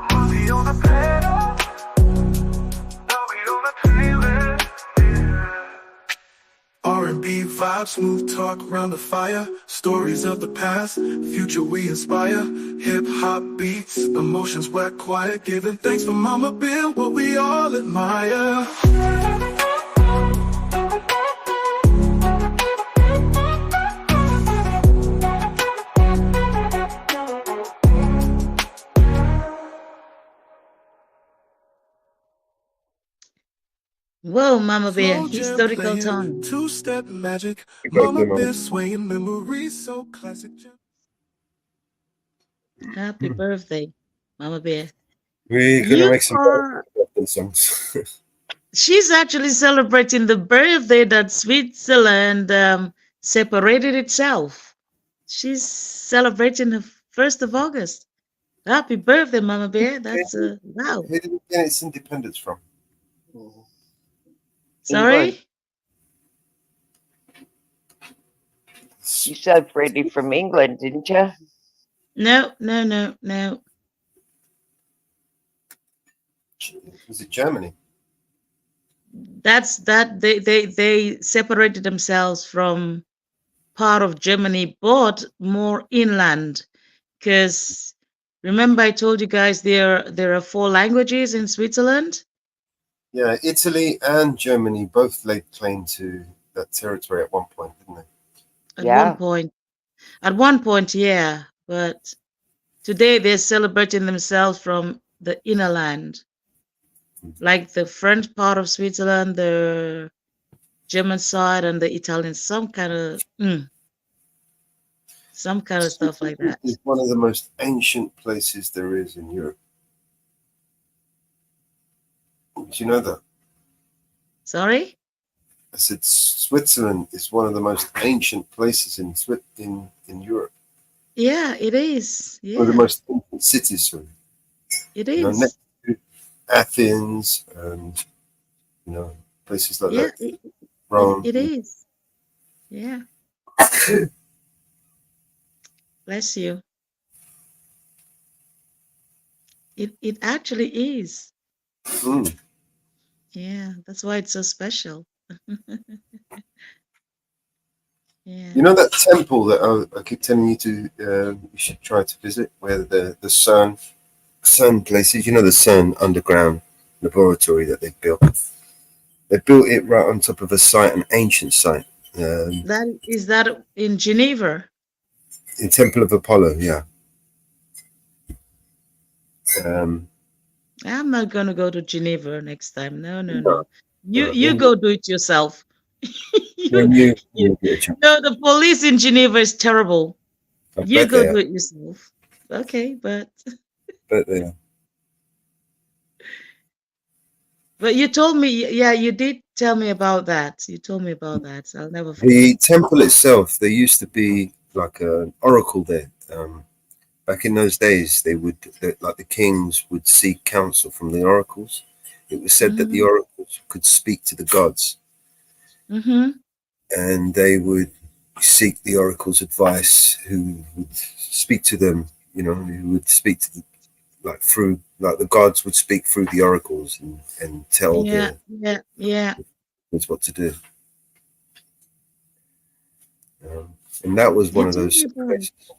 Party on the panel, now we on the feeling. R&B vibes, smooth talk around the fire. Stories of the past, future we inspire. Hip-hop beats, emotions wet, quiet. Giving thanks for Mama Bill, what we all admire. Whoa, Mama Bear, historical tone. Two-step magic, Mama Bear swaying, memories so classic. Happy birthday, Mama Bear. We're going to make some birthday songs. She's actually celebrating the birthday that Switzerland separated itself. She's celebrating the 1st of August. Happy birthday, Mama Bear. That's wow. Where did it get its independence from? Sorry? You said Freddie from England, didn't you? No. Was it Germany? That's that they separated themselves from part of Germany, but more inland. Because remember I told you guys there are 4 languages in Switzerland? Yeah, Italy and Germany both laid claim to that territory at one point, didn't they? At one point, yeah. But today they're celebrating themselves from the inner land. Like the French part of Switzerland, the German side, and the Italian, some kind of stuff like that. It's one of the most ancient places there is in Europe. Did you know that? Sorry? I said Switzerland is one of the most ancient places in Europe. Yeah, it is. Yeah. One of the most ancient cities, sorry. It is. Next to Athens and places like that. Rome. It is. Yeah. Bless you. It actually is. Yeah, that's why it's so special. Yeah. You know that temple that I keep telling you to you should try to visit, where the CERN places. You know the CERN underground laboratory that they built. They built it right on top of a site, an ancient site. That is that in Geneva? In Temple of Apollo, yeah. I'm not gonna go to Geneva next time. No. No, You go do it yourself. when you get a chance. No, the police in Geneva is terrible. I You bet go they do are. it yourself. Okay, but Bet they are. you told me, yeah, you did tell me about that. You told me about that. So I'll never forget. The temple itself, there used to be like an oracle there. Back in those days, like the kings would seek counsel from the oracles. It was said that the oracles could speak to the gods, and they would seek the oracle's advice, who would speak to them, who would speak to through the gods would speak through the oracles and tell Yeah. what to do. And that was one You of told those me about it. situations.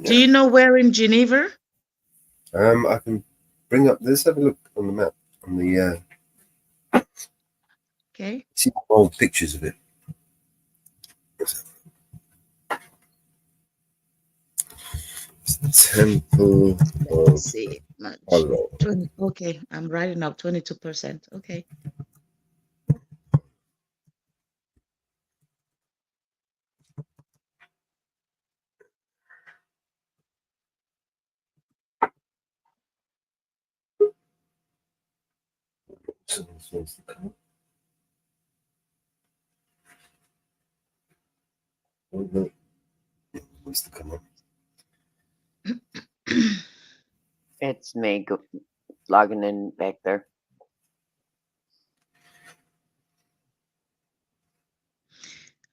Do you know where in Geneva? I can bring up. Let's have a look on the map on the. Okay. See old pictures of it. Temple of See, Apollo. 20, okay, I'm writing up 22%. Okay. What's the come up? It's me logging in back there.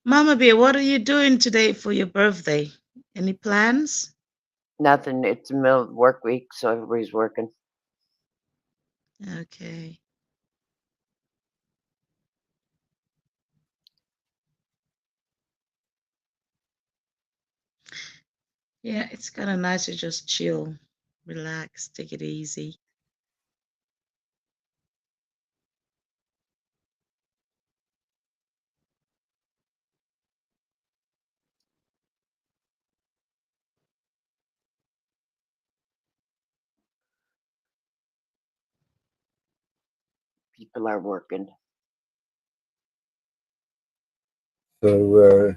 Mama Bear, what are you doing today for your birthday? Any plans? Nothing. It's the middle of the work week, so everybody's working. Okay. Yeah, it's kind of nice to just chill, relax, take it easy. People are working. So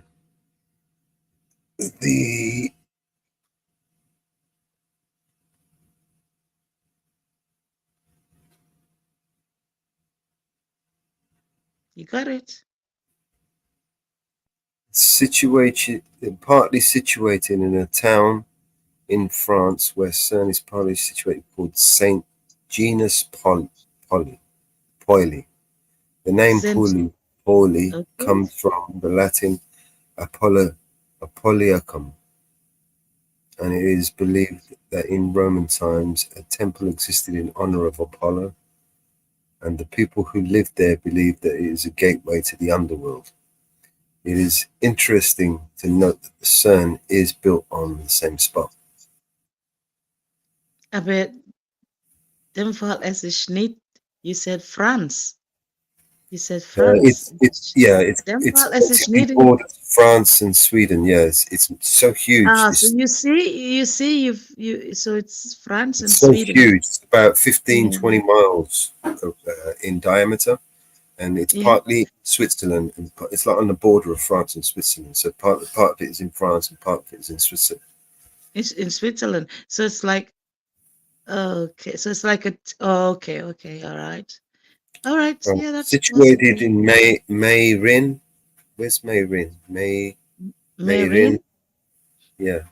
the You got it. partly situated in a town in France where CERN is partly situated, called Saint Genus Poli. The name Since Poli okay. comes from the Latin Apolliacum, and it is believed that in Roman times a temple existed in honor of Apollo, and the people who lived there believed that it is a gateway to the underworld. It is interesting to note that the CERN is built on the same spot. Aber dem Fall es ist nicht, you said France. You said France. It's Dem Fall es ist basically nicht. borders France and Sweden. Yeah, it's so huge. So you see, so it's France and It's so Sweden. huge. It's about 15, 20 miles in diameter, and it's partly Switzerland, and it's like on the border of France and Switzerland. So part of it is in France, and part of it is in Switzerland. It's in Switzerland. So it's like, okay. So it's like okay. All right. Yeah, that's situated possible. in Meyrin. Where's Meyrin? Meyrin. Yeah.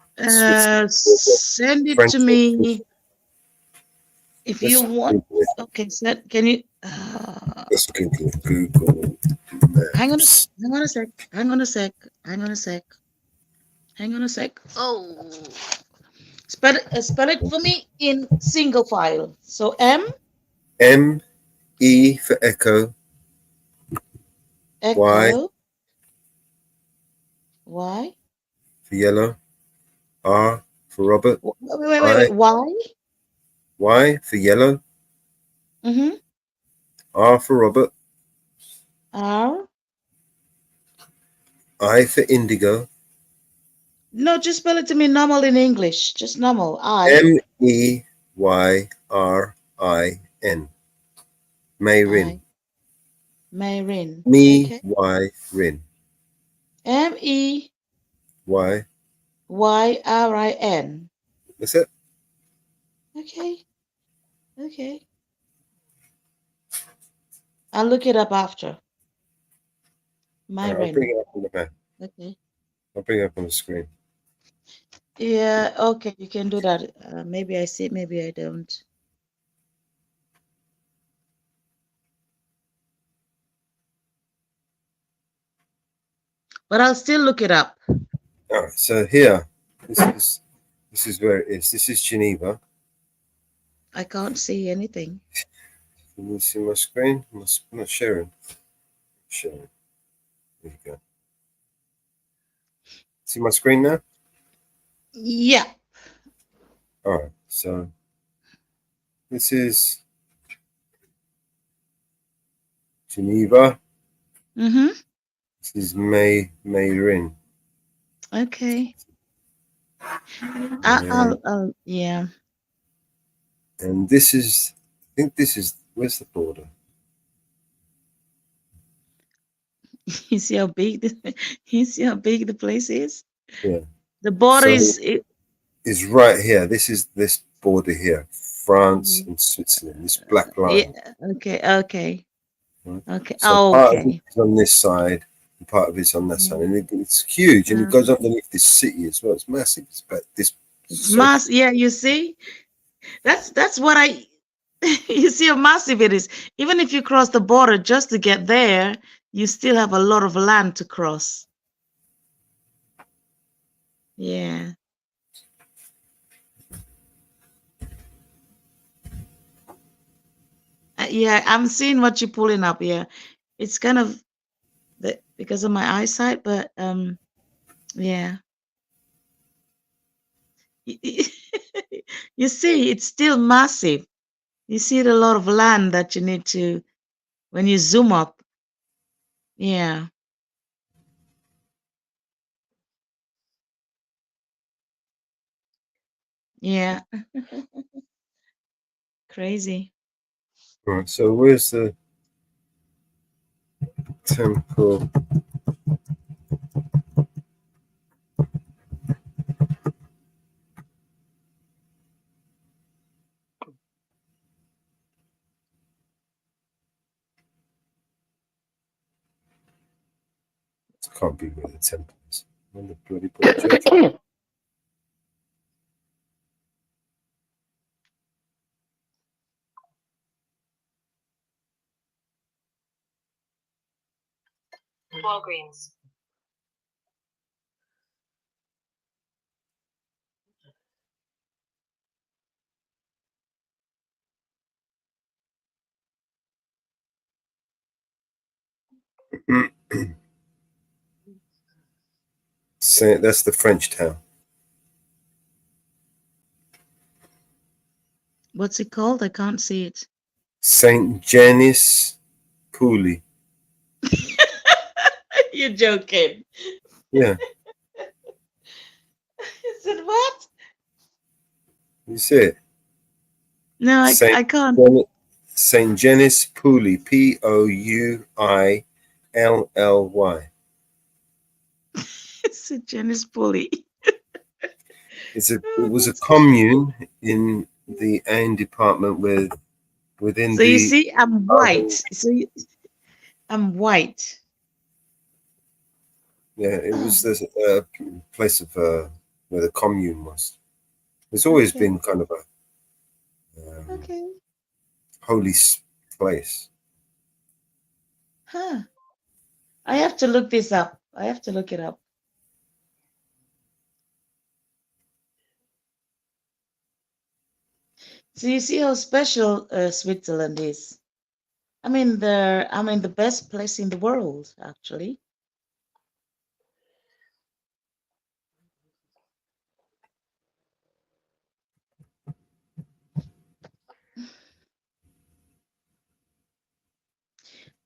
Send it to me if you want. Okay, can you? Let's Google. Hang on a sec. Oh, spell it for me in single file. So E for echo. Y for yellow. R for Robert. Wait. Y for yellow. Mm-hmm. R for Robert. R. I for Indigo. No, just spell it to me normal in English. Just normal. Meyrin. Mayrin. I. Mayrin. Me Okay. Y Rin. Meyrin. Y. That's it. Okay. Okay. I'll look it up after. I'll bring Myrin. it up on the map. Okay. I'll bring it up on the screen. Yeah, okay, you can do that. Maybe I see it, maybe I don't. But I'll still look it up. All right. So here, this is where it is. This is Geneva. I can't see anything. Can you see my screen? I'm not sharing. Sharing. There you go. See my screen now? Yeah. All right. So this is Geneva. Mm-hmm. This is Mayrin. Okay. And, Yeah. and this is, I think this is, where's the border? You see how big the place is? Yeah. The border So is right here. This is this border here, France and Switzerland. This black line. yeah, okay. Right? Okay. So Oh, part of it okay. is on this side, and part of it's on that side, and it's huge, and it goes underneath this city as well. It's massive. It's about this. It's So mass, yeah, you see? That's what I you see how massive it is. Even if you cross the border just to get there, you still have a lot of land to cross. Yeah. Yeah, I'm seeing what you're pulling up here. It's kind of because of my eyesight, but yeah. You see, it's still massive. You see a lot of land that you need to when you zoom up. Yeah. Yeah. Crazy. right. So where's the temple? It can't be where the temple is. On the bloody church. Walgreens. That's the French town. What's it called? I can't see it. Saint Denis Pouilly. You're joking. Yeah. I said what? You see it? No, I can't. Saint Denis Pouilly. Pouilly. It's a Janice Pulley. It was a commune in the Ain department within So you the see, I'm white. I'm white. yeah. It was the place of where the commune was. It's always Okay. been kind of a Okay. holy place. Huh. I have to look this up. I have to look it up. So you see how special Switzerland is. I mean, the best place in the world, actually.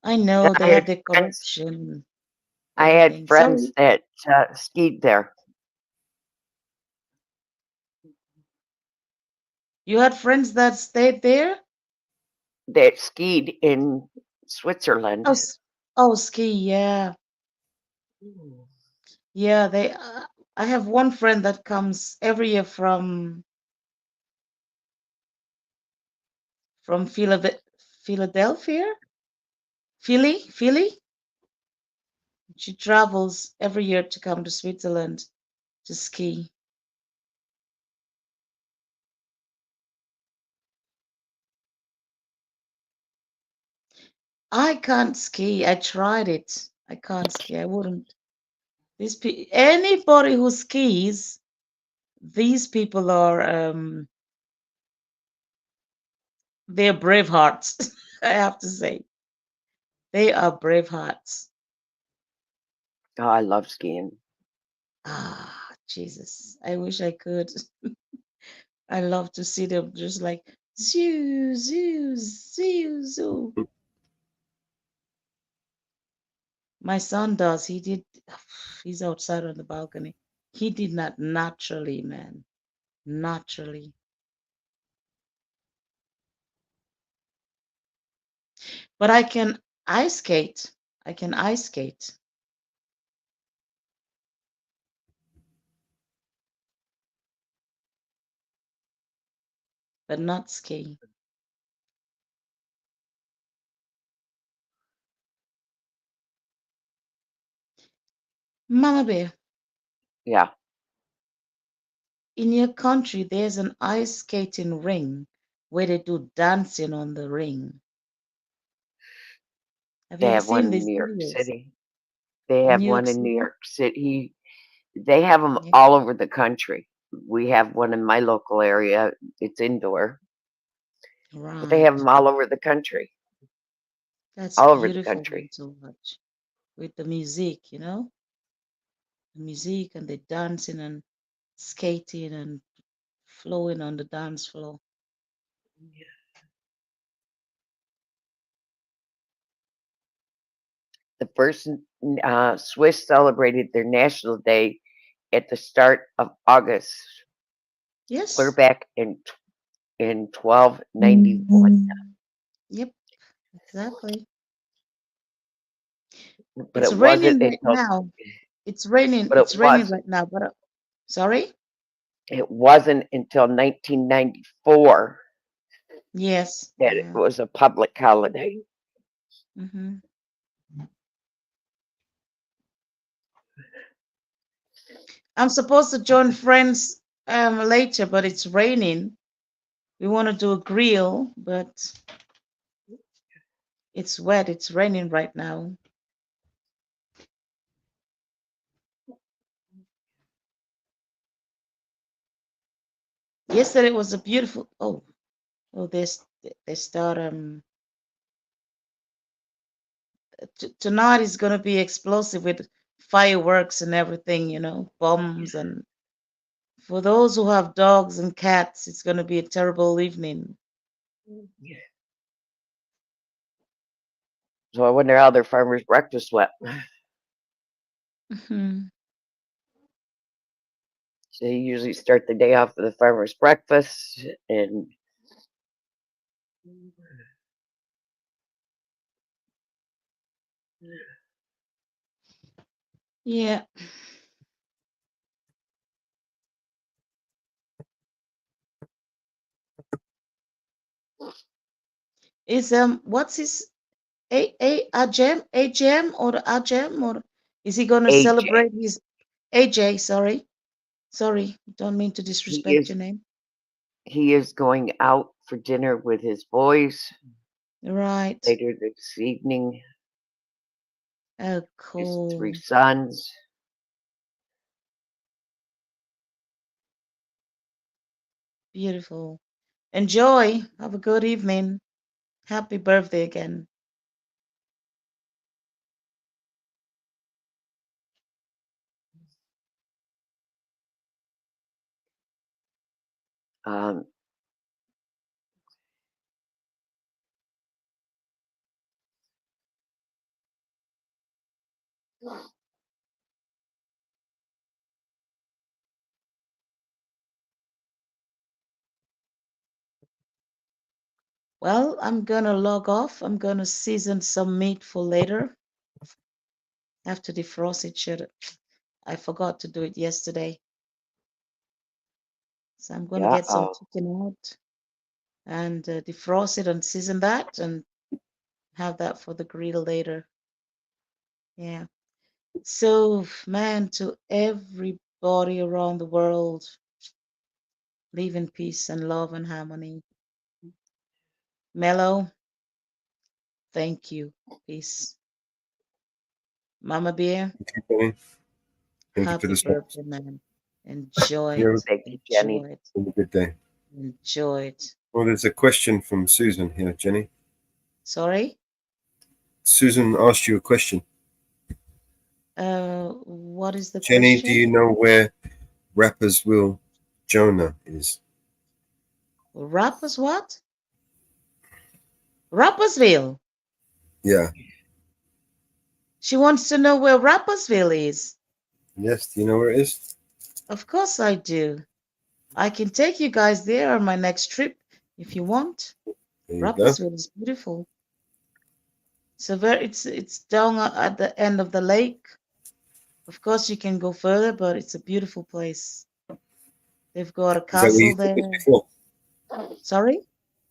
I know I they have had the friends. corruption, I had everything. friends Sorry, that skied there. you had friends that stayed there? That skied in Switzerland. Oh, ski, yeah. Yeah, they I have one friend that comes every year from Philadelphia, Philly. She travels every year to come to Switzerland to ski. I can't ski. I tried it. I can't ski. I wouldn't. Anybody who skis, these people are they're brave hearts. I have to say, they are brave hearts. Oh, I love skiing. Ah, Jesus! I wish I could. I love to see them just like zoo, zoo, zoo, zoo. My son does. He did. He's outside on the balcony. He did not naturally, man. Naturally. But I can ice skate. I can ice skate, but not ski. Mama Bear, Yeah, in your country, there's an ice skating ring where they do dancing on the ring. Have you they ever have one seen in these New York videos City. They in have New York one in New City? York City. They have them Yeah. all over the country. We have one in my local area. It's indoor, but they have Right. them all over the country. That's All over the beautiful country. to watch with the music, the music and the dancing and skating and flowing on the dance floor. The first Swiss celebrated their national day at the start of August, clear Yes. back in 1291. Yep. Exactly. But It's it wasn't raining right until now. It's raining. but It's raining right now. But sorry. it wasn't until 1994 Yes. that it Yeah. was a public holiday. hmm I'm supposed to join friends later, but it's raining. We want to do a grill, but it's wet. It's raining right now. Yesterday was a beautiful. Oh, they start tonight is gonna be explosive with fireworks and everything. Bombs and for those who have dogs and cats, it's gonna be a terrible evening. So I wonder how their farmer's breakfast went. hmm So they usually start the day off with a farmer's breakfast, and Yeah. Is what's his AGM or AGM or is he gonna AJ, celebrate his AJ? Sorry, don't mean to he disrespect is your name. he is going out for dinner with his boys Right. later this evening. Oh, His three cool. sons. Beautiful. Enjoy. Have a good evening. Happy birthday again. Um, Well, I'm gonna log off. I'm gonna season some meat for later. Have to defrost it. I forgot to do it yesterday. So I'm gonna get some chicken out and defrost it and season that and have that for the grill later. Yeah. So, man, to everybody around the world, live in peace and love and harmony. Mellow, thank you. Peace. Mama Bear, Thank you for happy the steps. birthday, man. Enjoy Yeah, it. Thank you, Jenny. Enjoy it. have a good day. Enjoy it. Well, there's a question from Susan here, Jenny. Sorry? Susan asked you a question. What is the Jenny, question? do you know where Rapperswil Jonah is? Rappers what? Rappersville. Yeah. She wants to know where Rappersville is. Yes, do you know where it is? Of course I do. I can take you guys there on my next trip if you want. There you go. Rappersville is beautiful. So it's down at the end of the lake. Of course you can go further, but it's a beautiful place. They've got a Is that where you castle took us there. before? Sorry?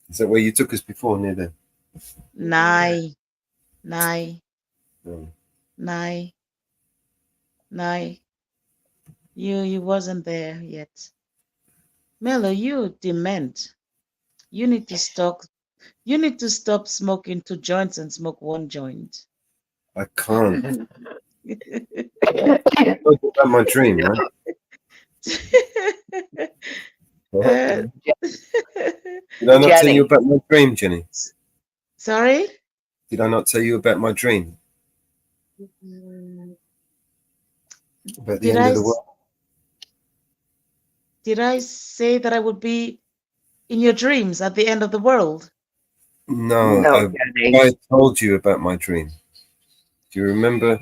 Is that where you took us before, near there? Nye. No. You wasn't there yet. Mello, you dement. You need to stop smoking 2 joints and smoke 1 joint. I can't. Talk about my dream, man. What? Did I not tell you about my dream, Jenny? Sorry? Did I not tell you about my dream? About the end of the world? Did I say that I would be in your dreams at the end of the world? No, I told you about my dream. Do you remember?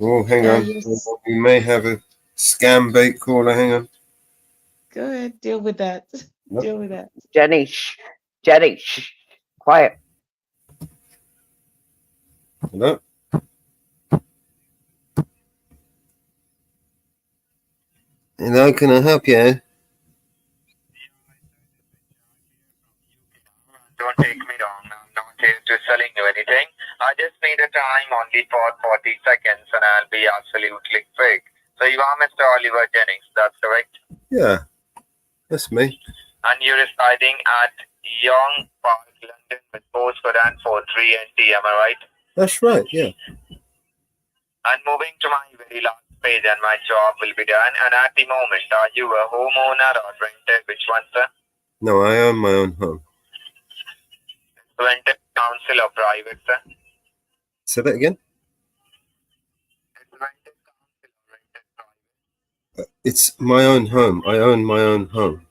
Oh, hang on. Yes. We may have a scam bait caller. Hang on. Go ahead, deal with that. Nope. Deal with that. Jenny, shh. Jenny, shh. Quiet. Hello? Hello, can I help you? Don't take me wrong. I'm not here to selling you anything. I just need a time only for 40 seconds and I'll be absolutely quick. So you are Mr. Oliver Jennings, that's correct? Yeah, that's me. And you're residing at Young Park, London with postcode and 43NT, am I right? That's right, yeah. And moving to my very last page and my job will be done. And at the moment, are you a homeowner or rented? Which one, sir? No, I own my own home. Rented, council or private, sir? Say that again? It's my own home. I own my own home.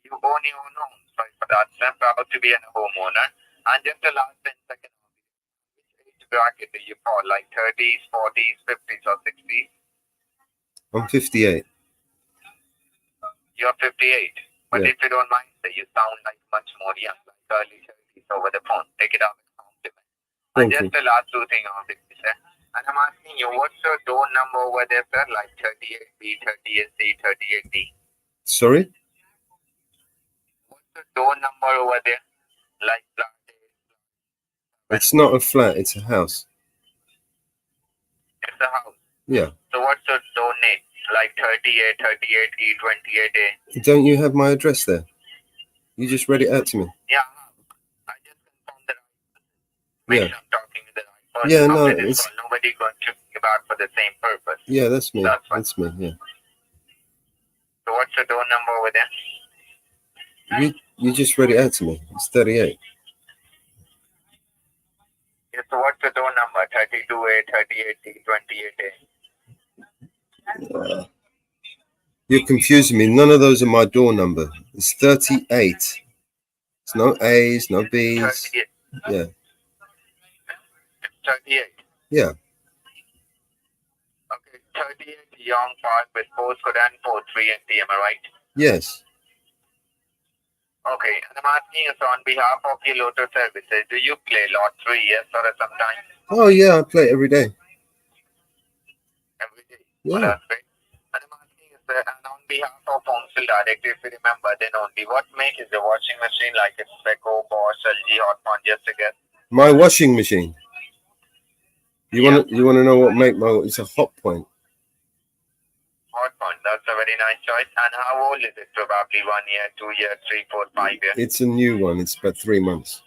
You own your own home. Sorry for that, sir. Proud to be a homeowner. And just the last 10 seconds. Which age bracket do you fall? Like 30s, 40s, 50s or 60s? I'm 58. You're 58. But Yeah. if you don't mind, sir, you sound like much more young, like early 30s over the phone. Take it out as a compliment. And Thank just you. the last 2 things on this, sir. And I'm asking you, what's your door number over there, sir? Like 38B, 38C, 38D. Sorry? What's the door number over there? Like flat A. It's not a flat, it's a house. It's a house. Yeah. So what's the door name? Like 38, 38E, 28A. Don't you have my address there? You just read it out to me. Yeah. I just confirmed that. Yeah. I'm talking to the right person. Yeah, no, After this it's... call, nobody going to give out for the same purpose. Yeah, that's me. That's fine. That's me, yeah. So what's the door number over there? You just read it out to me. It's 38. Yeah, so what's the door number? 32A, 38D, 28A. You're confusing me. None of those are my door number. It's 38. It's no A's, no B's. 38. Yeah. 38. Yeah. Okay, 38 Young Park with postcode and 43 NT, am I right? Yes. Okay, and I'm asking you, so on behalf of your Lotto services, do you play lottery, yes or sometimes? Oh yeah, I play it every day. Every day? Yeah. Oh, that's great. And I'm asking you, sir, and on behalf of Homestil Direct, if you remember, then only, what make is the washing machine, like it's Beko, Bosch, LG, Hotman, just to guess? My washing machine. You want to know what make my? It's a Hot Point. Hotman, that's a very nice choice. And how old is it? Probably 1 year, 2 years, 3, 4, 5 years. It's a new one. It's about 3 months.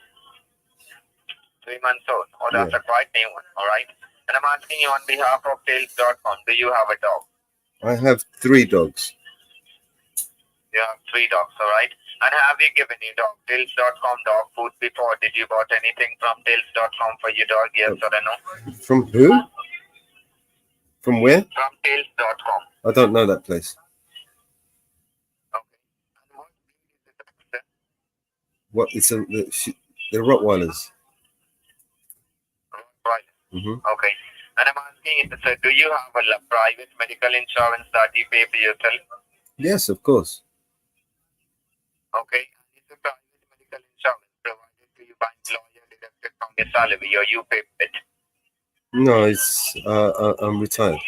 3 months old. Oh, that's Yeah. a quite new one. All right. And I'm asking you on behalf of Tails.com, do you have a dog? I have 3 dogs. You have 3 dogs, all right. And have you given your dog Tails.com dog food before? Did you bought anything from Tails.com for your dog? Yes or no? From who? From where? From Tails.com. I don't know that place. What? It's the Rottweilers. Right. Mm-hmm. Okay. And I'm asking you, sir, do you have a private medical insurance that you pay for yourself? Yes, of course. Okay. And is the private medical insurance provided to you by employer deducted from your salary or you pay it? No, it's I'm retired.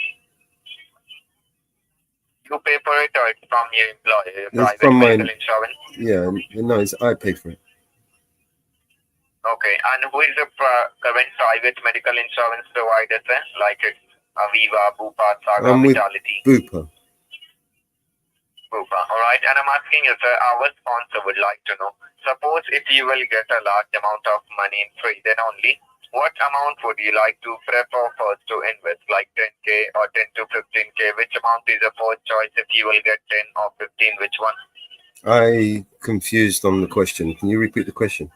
You pay for it or it's from your employer, your It's private from my medical insurance? yeah. No, I pay for it. Okay. And who is the current private medical insurance provider, sir? Like it's Aviva, Bupa, Saga, I'm with Vitality. Bupa. Bupa. All right. And I'm asking you, sir, our sponsor would like to know, suppose if you will get a large amount of money in free, then only, what amount would you like to prefer first to invest, like 10K or 10 to 15K? Which amount is the first choice if you will get 10 or 15? Which one? I confused on the question. Can you repeat the question?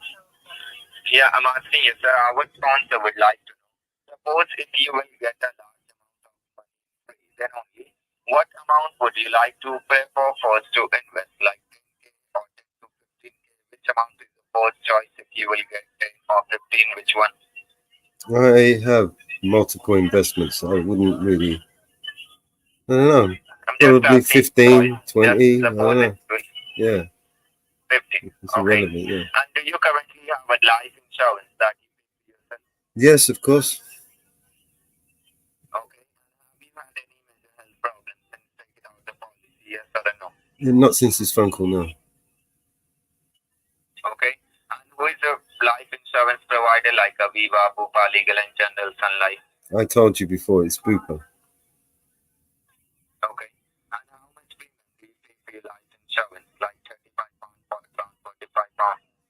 Yeah, I'm asking you, sir, our sponsor would like to know, suppose if you will get a large amount of money in free, then only, what amount would you like to prefer first to invest, like 10K or 10 to 15K? Which amount is the first choice if you will get 10 or 15? Which one? I have multiple investments. I wouldn't really. I don't know. Probably 15, 20. I don't know. Yeah. 15. It's irrelevant. Yeah. And do you currently have a life insurance that you pay for yourself? Yes, of course. Okay. Have you had any mental health problems since taking out the policy? Yes or no? Not since this phone call, no. Okay. And who is the life insurance provider like Aviva, Bupa, Legal and General, Sun Life? I told you before, it's Bupa. Okay. And how much premium do you pay for your life insurance? Like £35, £40,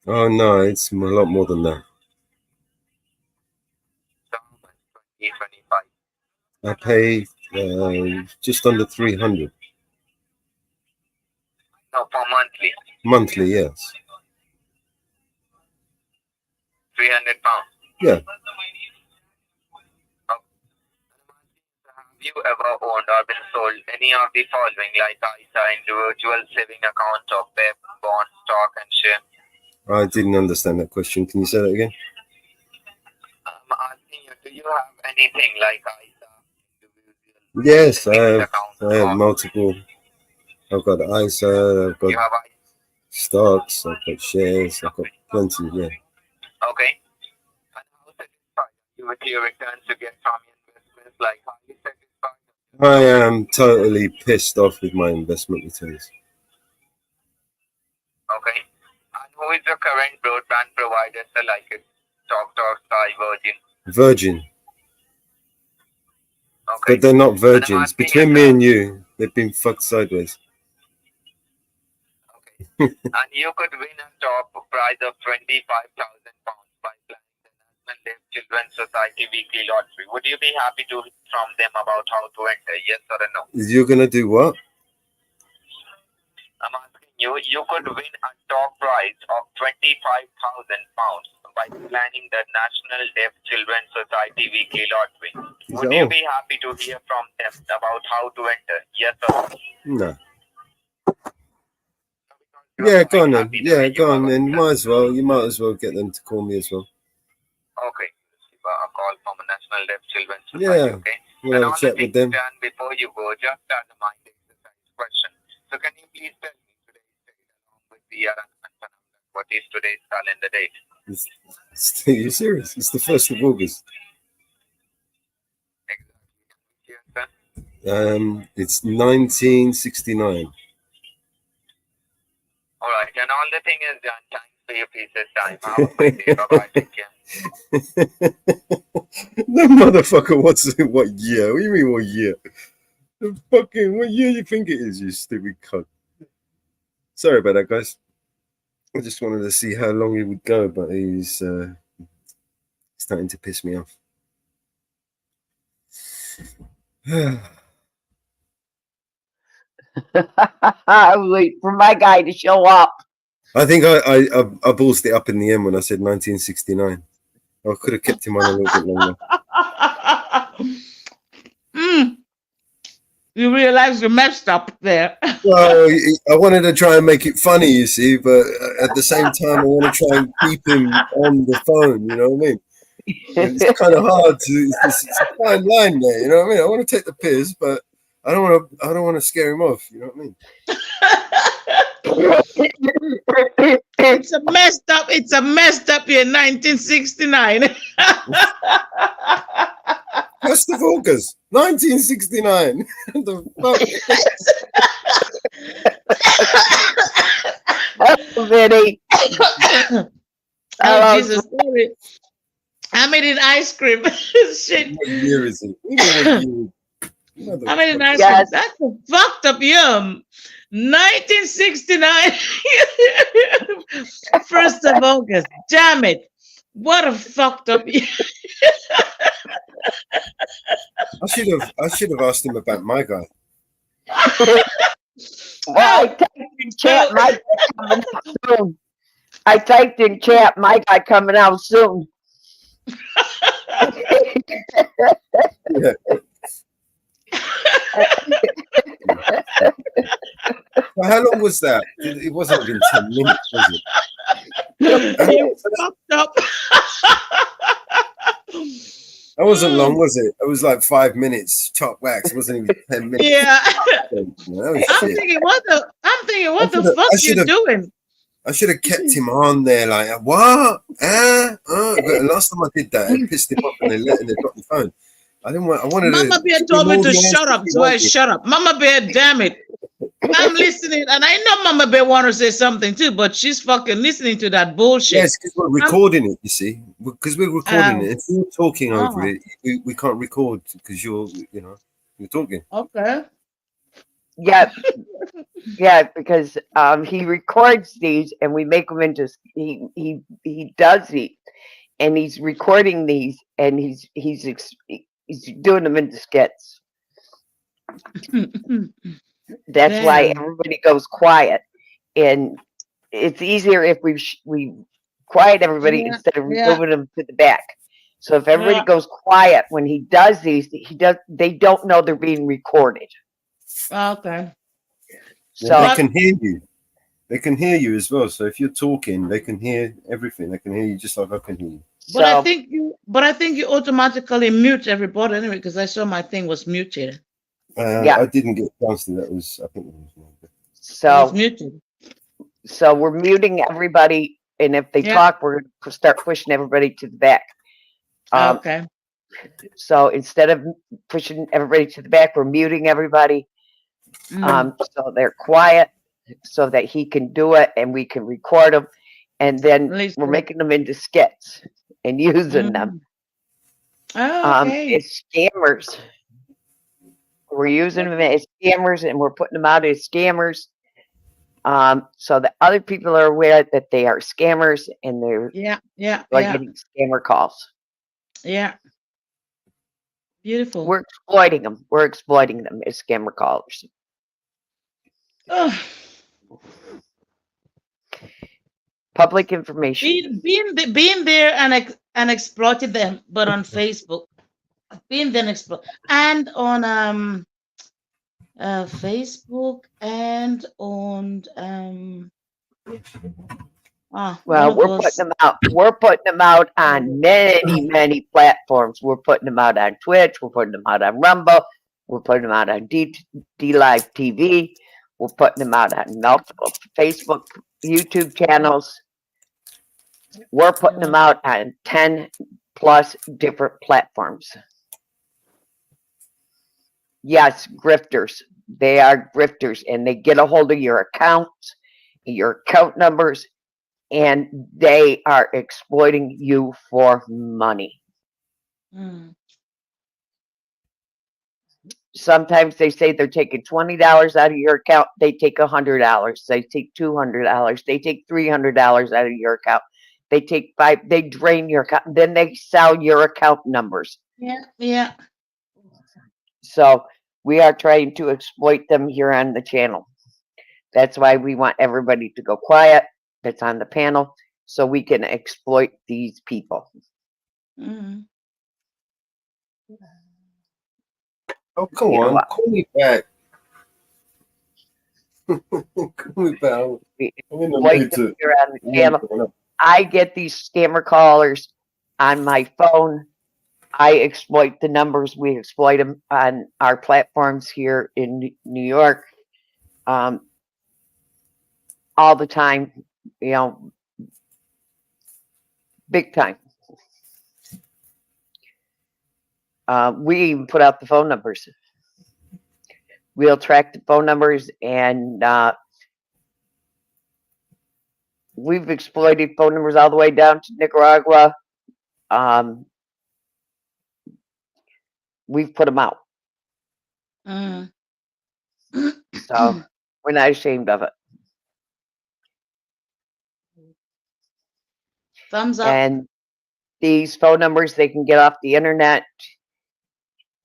£45? Oh no, it's a lot more than that. So how much? 20, 25? I pay just under 300 No, for monthly. monthly. Yes. £300. Yeah. Have you ever owned or been sold any of the following, like ISA, individual saving account, or PEP, bond, stock, and share? I didn't understand that question. Can you say that again? I'm asking you, do you have anything like ISA, individual Yes, I savings have. account, I have or multiple. I've got ISA. I've you got have stocks. I've got shares. I've got plenty. Yeah. Okay. And how satisfied are you with your returns you get from your investments? Like, how you satisfied? I am totally pissed off with my investment returns. Okay. And who is the current broadband provider? So like it's TalkTalk, Sky, Virgin. Virgin. Okay. But they're not virgins. asking Between me and you, they've been fucked sideways. And you could win a top prize of £25,000 by playing the National Deaf Children's Society Weekly Lottery. Would you be happy to hear from them about how to enter? Yes or no? You're gonna do what? I'm asking you, you could win a top prize of £25,000 by planning the National Deaf Children's Society Weekly Lottery. Would you be happy to hear from them about how to enter? Yes or no? No. Yeah, go on then. Yeah, go on then. You might as well get them to call me as well. Okay. A call from will win society, Yeah, okay? we'll And have a all the chat with things them. done before you go, just as a mind exercise question. So can you please tell me today's date along with the year and what is today's calendar date? You're serious? It's the 1st of August. It's 1969. All right, and all the thing is done. Thanks for your precious time. Have a great day. Bye-bye. Take care. The motherfucker wants to what year? What do you mean what year? The fucking what year you think it is, you stupid cunt? Sorry about that, guys. I just wanted to see how long he would go, but he's starting to piss me off. Wait for my guy to show up. I think I ballsed it up in the end when I said 1969. I could have kept him on a little bit longer. You realize you messed up there. Well, I wanted to try and make it funny, you see, but at the same time, I want to try and keep him on the phone. You know what I mean? It's kind of hard to. It's a fine line there. You know what I mean? I want to take the piss, but I don't want to. I don't want to scare him off. You know what I mean? It's a messed up. It's a messed up year, 1969. 1st of August, 1969. The fuck? Vinny. Oh, Jesus, sorry. I made an ice cream. Shit. What year is it? I made an ice cream. That's a fucked up year. 1969. 1st of August. Damn it. What a fucked up year. I should have asked him about my guy. Well, I typed in chat, my guy coming out soon. I typed in chat, my guy coming out soon. Yeah. Well, how long was that? It wasn't even 10 minutes, was it? It fucked up. That wasn't long, was it? It was like 5 minutes top wax. It wasn't even 10 minutes. Yeah. I'm thinking, what the fuck you doing? I should have kept him on there, like, what? But last time I did that, it pissed him off and they dropped the phone. I wanted Mama Bear told me to shut up, so I shut up. Mama Bear, damn it. I'm listening, and I know Mama Bear want to say something too, but she's fucking listening to that bullshit. Yes, because we're recording it, you see. Because we're recording it. If you're talking over it, we can't record because you're talking. Okay. Yeah, yeah, because he records these and we make them into he does these and he's recording these and he's doing them into skits. That's why everybody goes quiet, and it's easier if we quiet everybody instead of moving them to the back. So if everybody goes quiet when he does these, they don't know they're being recorded. Okay. So they can hear you. They can hear you as well. So if you're talking, they can hear everything. They can hear you just like I can hear you. But I think you automatically mute everybody anyway, because I saw my thing was muted. I didn't get a chance to. I think it was muted. So it's muted. So we're muting everybody, and if they talk, we're going to start pushing everybody to the back. Okay. So instead of pushing everybody to the back, we're muting everybody. So they're quiet, so that he can do it, and we can record them, and then we're making them into skits and using them. Okay. As scammers. We're using them as scammers, and we're putting them out as scammers. So that other people are aware that they are scammers, and they're getting scammer calls. Yeah. Beautiful. We're exploiting them. We're exploiting them as scammer callers. Public information. Being there and exploited them, but on Facebook. Being then and on Facebook and on One Well, of we're those. putting them out. We're putting them out on many platforms. We're putting them out on Twitch. We're putting them out on Rumble. We're putting them out on D Live TV. We're putting them out on multiple Facebook, YouTube channels. We're putting them out on 10 plus different platforms. Yes, grifters. They are grifters, and they get a hold of your accounts, your account numbers, and they are exploiting you for money. Mm. Sometimes they say they're taking $20 out of your account. They take $100. They take $200. They take $300 out of your account. They take $5. They drain your account. Then they sell your account numbers. Yeah. So we are trying to exploit them here on the channel. That's why we want everybody to go quiet that's on the panel so we can exploit these people. Mm. Oh, come You know on. what? Call me back. Call me back. We I'm in the exploit mood them to. here on the channel. I get these scammer callers on my phone. I exploit the numbers. We exploit them on our platforms here in New York all the time, you know, big time. We even put out the phone numbers. We'll track the phone numbers, and we've exploited phone numbers all the way down to Nicaragua. We've put them out. Mm. So we're not ashamed of it. Thumbs up. And these phone numbers, they can get off the internet.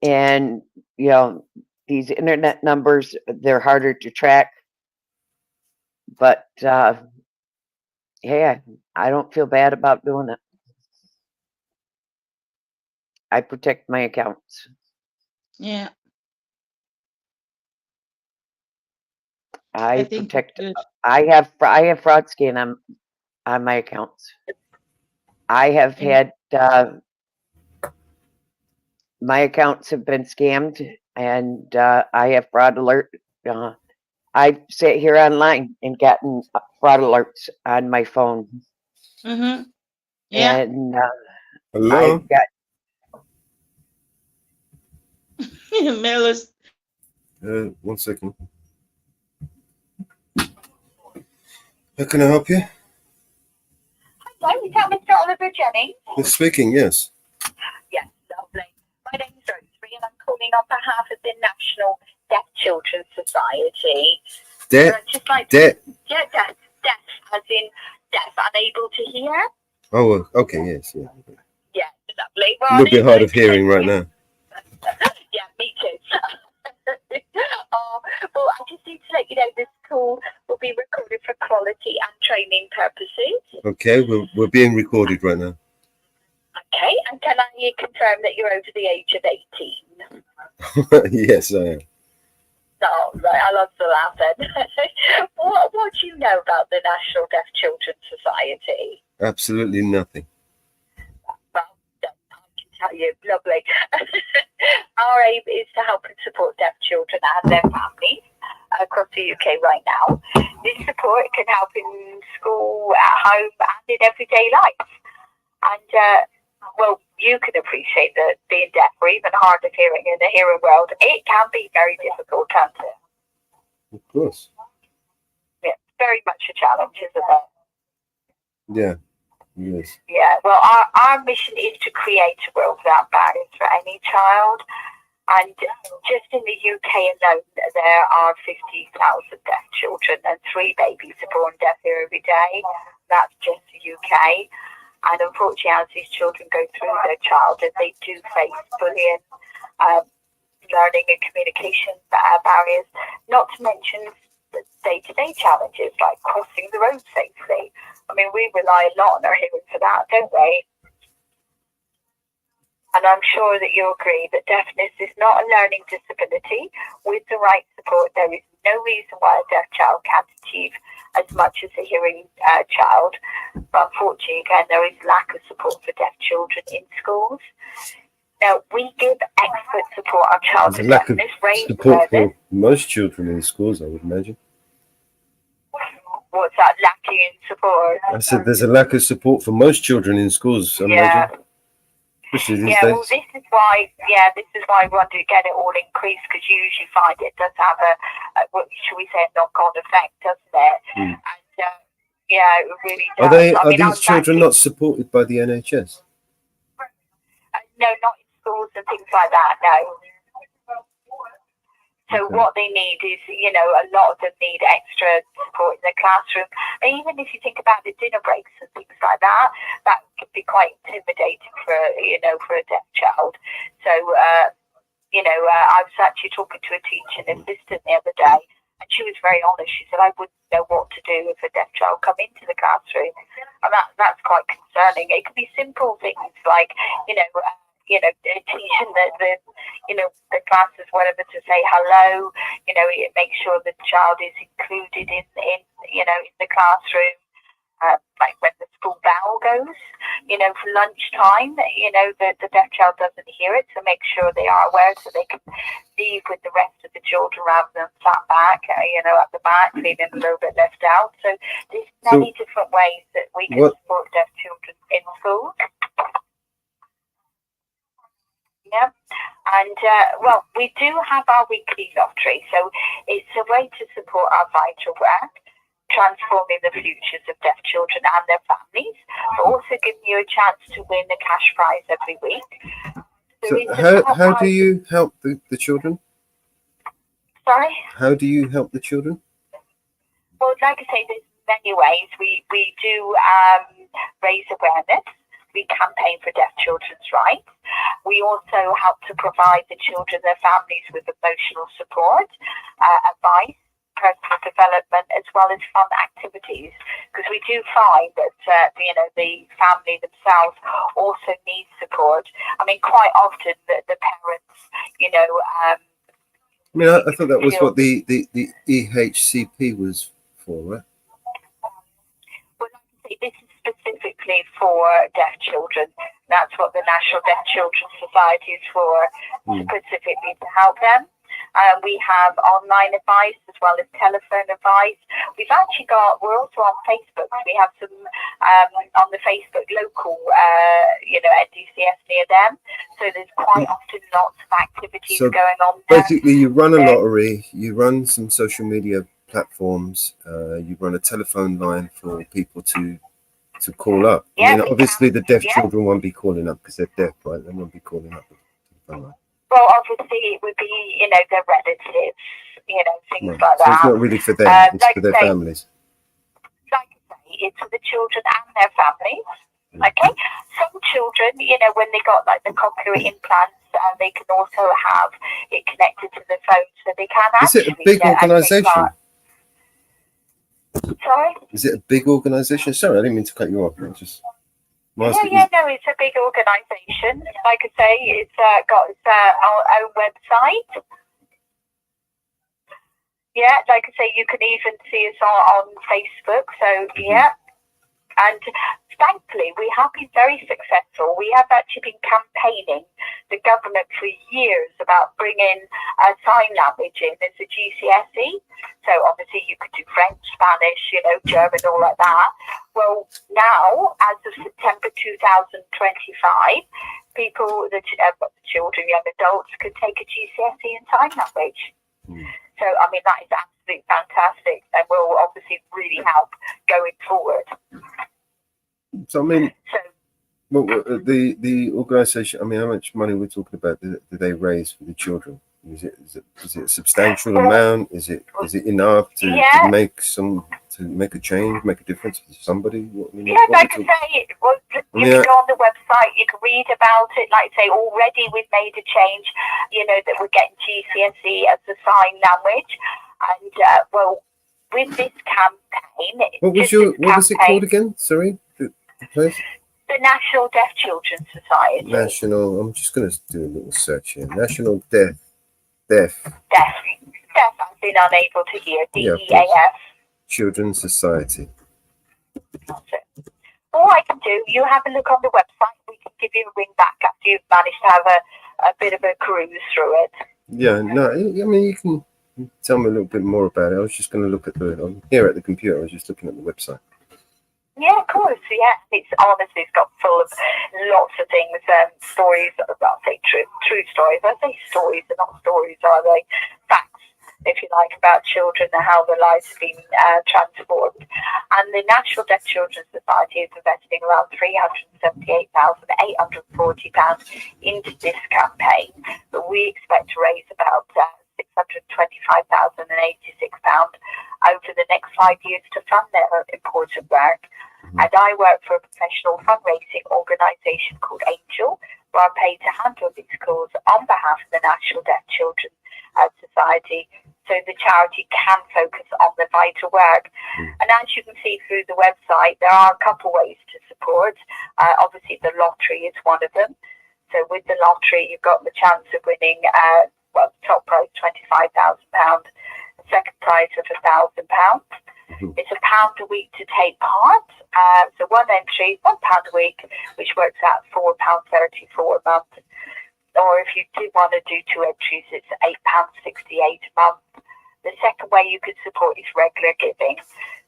And, you know, these internet numbers, they're harder to track. But, yeah, I don't feel bad about doing it. I protect my accounts. Yeah. I think protect. good. I have fraud scan on my accounts. I have had my accounts have been scammed, and I have fraud alert. I've sat here online and gotten fraud alerts on my phone. Mm-hmm. Yeah. And hello. I got Melis. 1 second. How can I help you? Hello, is that Mr. Oliver Jennings? You're speaking, yes. Yes, lovely. My name's Rosemary, and I'm calling on behalf of the National Deaf Children's Society. Deaf? Yeah, deaf, as in deaf, unable to hear. Oh, okay, yes, yeah. Yeah, lovely. Well, A little bit hard of hearing right now. Yeah, me too. Well, I just need to let you know this call will be recorded for quality and training purposes. Okay, we're being recorded right now. Okay, and can I confirm that you're over the age of 18? Yes, I am. Oh, right, I love the laugh then. What do you know about the National Deaf Children's Society? Absolutely nothing. Tell you, lovely. Our aim is to help and support deaf children and their families across the UK right now. This support can help in school, at home, and in everyday life. And, well, you can appreciate that being deaf or even hard of hearing in the hearing world, it can be very difficult, can't it? Of course. Yeah, very much a challenge, isn't it? Yeah. Yes. Yeah, well, our mission is to create a world without barriers for any child. And just in the UK alone, there are 50,000 deaf children, and 3 babies are born deaf here every day. That's just the UK. And unfortunately, as these children go through their childhood, they do face bullying, learning and communication barriers, not to mention the day-to-day challenges like crossing the road safely. I mean, we rely a lot on our hearing for that, don't we? And I'm sure that you agree that deafness is not a learning disability. With the right support, there is no reason why a deaf child can't achieve as much as a hearing child. But unfortunately, again, there is lack of support for deaf children in schools. Now, we give expert support on There's a childhood lack of deafness, raise support awareness. for most children in schools, I would imagine. What's that, lacking in support? I said there's a lack of support for most children in schools, I imagine. Especially these days. Well, this is why we want to get it all increased, because you usually find it does have a what should we say, a knock-on effect, doesn't it? And it really does. Are these children not supported by the NHS? No, not in schools and things like that, no. So what they need is, a lot of them need extra support in the classroom. And even if you think about the dinner breaks and things like that, that can be quite intimidating for a deaf child. So, I was actually talking to a teaching assistant the other day, and she was very honest. She said, I wouldn't know what to do if a deaf child come into the classroom. And that's quite concerning. It could be simple things like, teaching the classes, whatever, to say hello. It makes sure the child is included in the classroom. Like when the school bell goes, for lunchtime, the deaf child doesn't hear it, so make sure they are aware so they can leave with the rest of the children rather than sat back, at the back, feeling a little bit left out. So there's many different ways that we can support deaf children in school. Yeah, and we do have our weekly lottery, so it's a way to support our vital work, transforming the futures of deaf children and their families, but also giving you a chance to win a cash prize every week. So how do you help the children? Sorry? How do you help the children? Well, like I say, there's many ways. We do raise awareness. We campaign for deaf children's rights. We also help to provide the children, their families, with emotional support, advice, personal development, as well as fun activities. Because we do find that the family themselves also need support. I mean, quite often the parents, I thought that was what the EHCP was for, right? Well, like I say, this is specifically for deaf children. That's what the National Deaf Children's Society is for, specifically to help them. We have online advice as well as telephone advice. We're also on Facebook. We have some on the Facebook local, NDCS near them. So there's quite often lots of activities going on there. Basically, you run a lottery, you run some social media platforms, you run a telephone line for people to call up. Obviously the deaf children won't be calling up because they're deaf, right? They won't be calling up. Well, obviously it would be, their relatives, things like that. So it's not really for them, it's for their families. Like I say, it's for the children and their families. Okay? Some children, when they got like the cochlear implants, they can also have it connected to the phone, so they can actually. Is it a big organisation? Sorry? Is it a big organisation? Sorry, I didn't mean to cut you off. No, it's a big organisation. Like I say, it's got its own website. Yeah, like I say, you can even see us on Facebook. So, yeah. And thankfully, we have been very successful. We have actually been campaigning the government for years about bringing sign language in as a GCSE. So obviously you could do French, Spanish, German, all like that. Well, now, as of September 2025, the children, young adults, could take a GCSE in sign language. So, I mean, that is absolutely fantastic and will obviously really help going forward. So, I mean, the organisation, I mean, how much money we're talking about do they raise for the children? Is it a substantial amount? Is it enough to make a change, make a difference for somebody? Like I say, you can go on the website, you can read about it. Like I say, already we've made a change, that we're getting GCSE as a sign language. And, with this campaign... What was it called again? Sorry? The place? The National Deaf Children's Society. I'm just going to do a little search here. National Deaf. Deaf, as been unable to hear. Yeah, of DEAF. Children's Society. That's it. All I can do, you have a look on the website. We can give you a ring back after you've managed to have a bit of a cruise through it. Yeah, no, I mean, you can tell me a little bit more about it. I was just going to look at I'm here at the computer. I was just looking at the website. Yeah, of course. Yeah, it's honestly, it's got full of lots of things, stories. I'll say true stories. I say stories, they're not stories, are they? Facts, if you like, about children and how their lives have been transformed. And the National Deaf Children's Society is investing around £378,840 into this campaign, but we expect to raise about £625,086 over the next 5 years to fund their important work. And I work for a professional fundraising organisation called Angel, where I'm paid to handle these calls on behalf of the National Deaf Children's Society, so the charity can focus on the vital work. And as you can see through the website, there are a couple ways to support. Obviously, the lottery is one of them. So with the lottery, you've got the chance of winning, the top prize £25,000, second prize of £1,000. It's £1 a week to take part. So one entry, £1 a week, which works out £4.34 a month. Or if you do want to do 2 entries, it's £8.68 a month. The second way you could support is regular giving,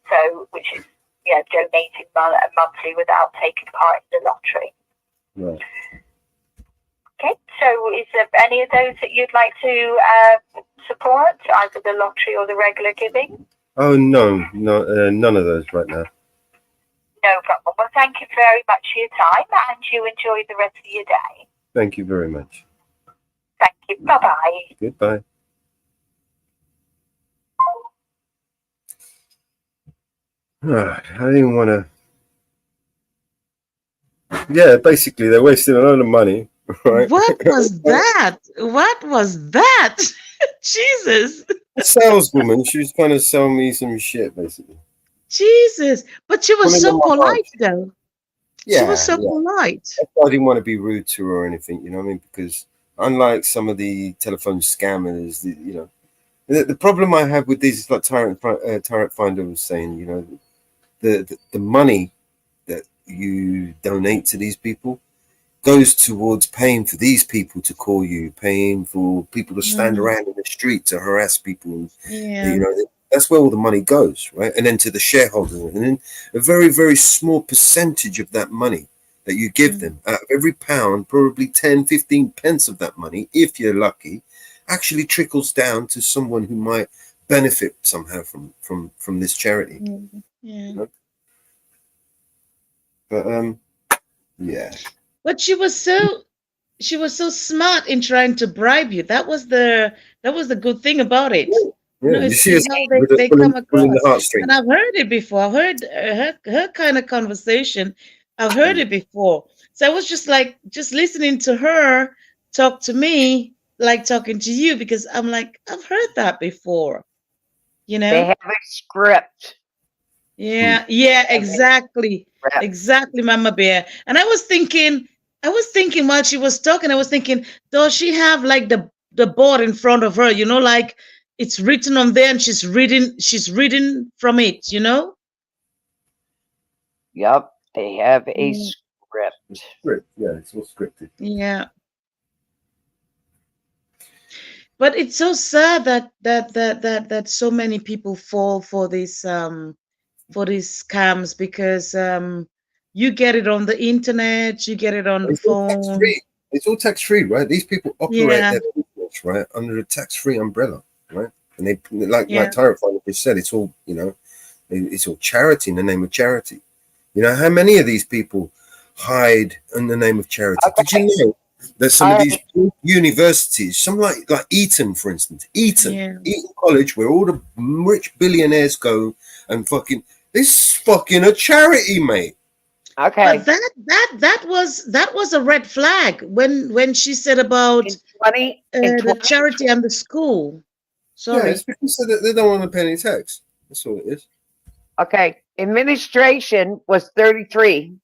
so which is donating monthly without taking part in the lottery. Right. Okay, so is there any of those that you'd like to support, either the lottery or the regular giving? Oh, no, none of those right now. No problem. Well, thank you very much for your time, and you enjoy the rest of your day. Thank you very much. Thank you. Bye-bye. Goodbye. I didn't want to. Yeah, basically, they're wasting a lot of money, right? What was that? What was that? Jesus. A saleswoman, she was trying to sell me some shit, basically. Jesus. But she was so polite, though. Yeah, she was so polite. I didn't want to be rude to her or anything, you know what I mean? Because unlike some of the telephone scammers, the problem I have with these is like Tyrant Finder was saying, the money that you donate to these people goes towards paying for these people to call you, paying for people to stand around in the street to harass people. Yeah. That's where all the money goes, right? And then to the shareholders, and then a very, very small percentage of that money that you give them, out of every pound, probably 10, 15 pence of that money, if you're lucky, actually trickles down to someone who might benefit somehow from this charity. Yeah. But yeah. But she was so smart in trying to bribe you. That was the good thing about it. Yeah, you see how they come across. And I've heard it before. I've heard her kind of conversation. I've heard it before. So I was just listening to her talk to me like talking to you, because I'm like, I've heard that before. They have a script. Yeah, exactly. Exactly, Mama Bear. And I was thinking while she was talking, I was thinking, does she have like the board in front of her, like it's written on there and she's reading from it, Yep, they have a script. Yeah, it's all scripted. Yeah. But it's so sad that so many people fall for these scams, because you get it on the internet, you get it on the phone. It's all tax-free, right? These people operate their business, right, under a tax-free umbrella, right? And they like Tyrant Finder just said, it's all it's all charity in the name of charity. How many of these people hide in the name of charity? Did you know that some of these universities, some like Eton, for instance, Eton College, where all the rich billionaires go and this fucking a charity, mate. Okay. But that was a red flag when she said about the charity and the school. Sorry. Yeah, it's because they don't want to pay any tax. That's all it is. Okay. Administration was 33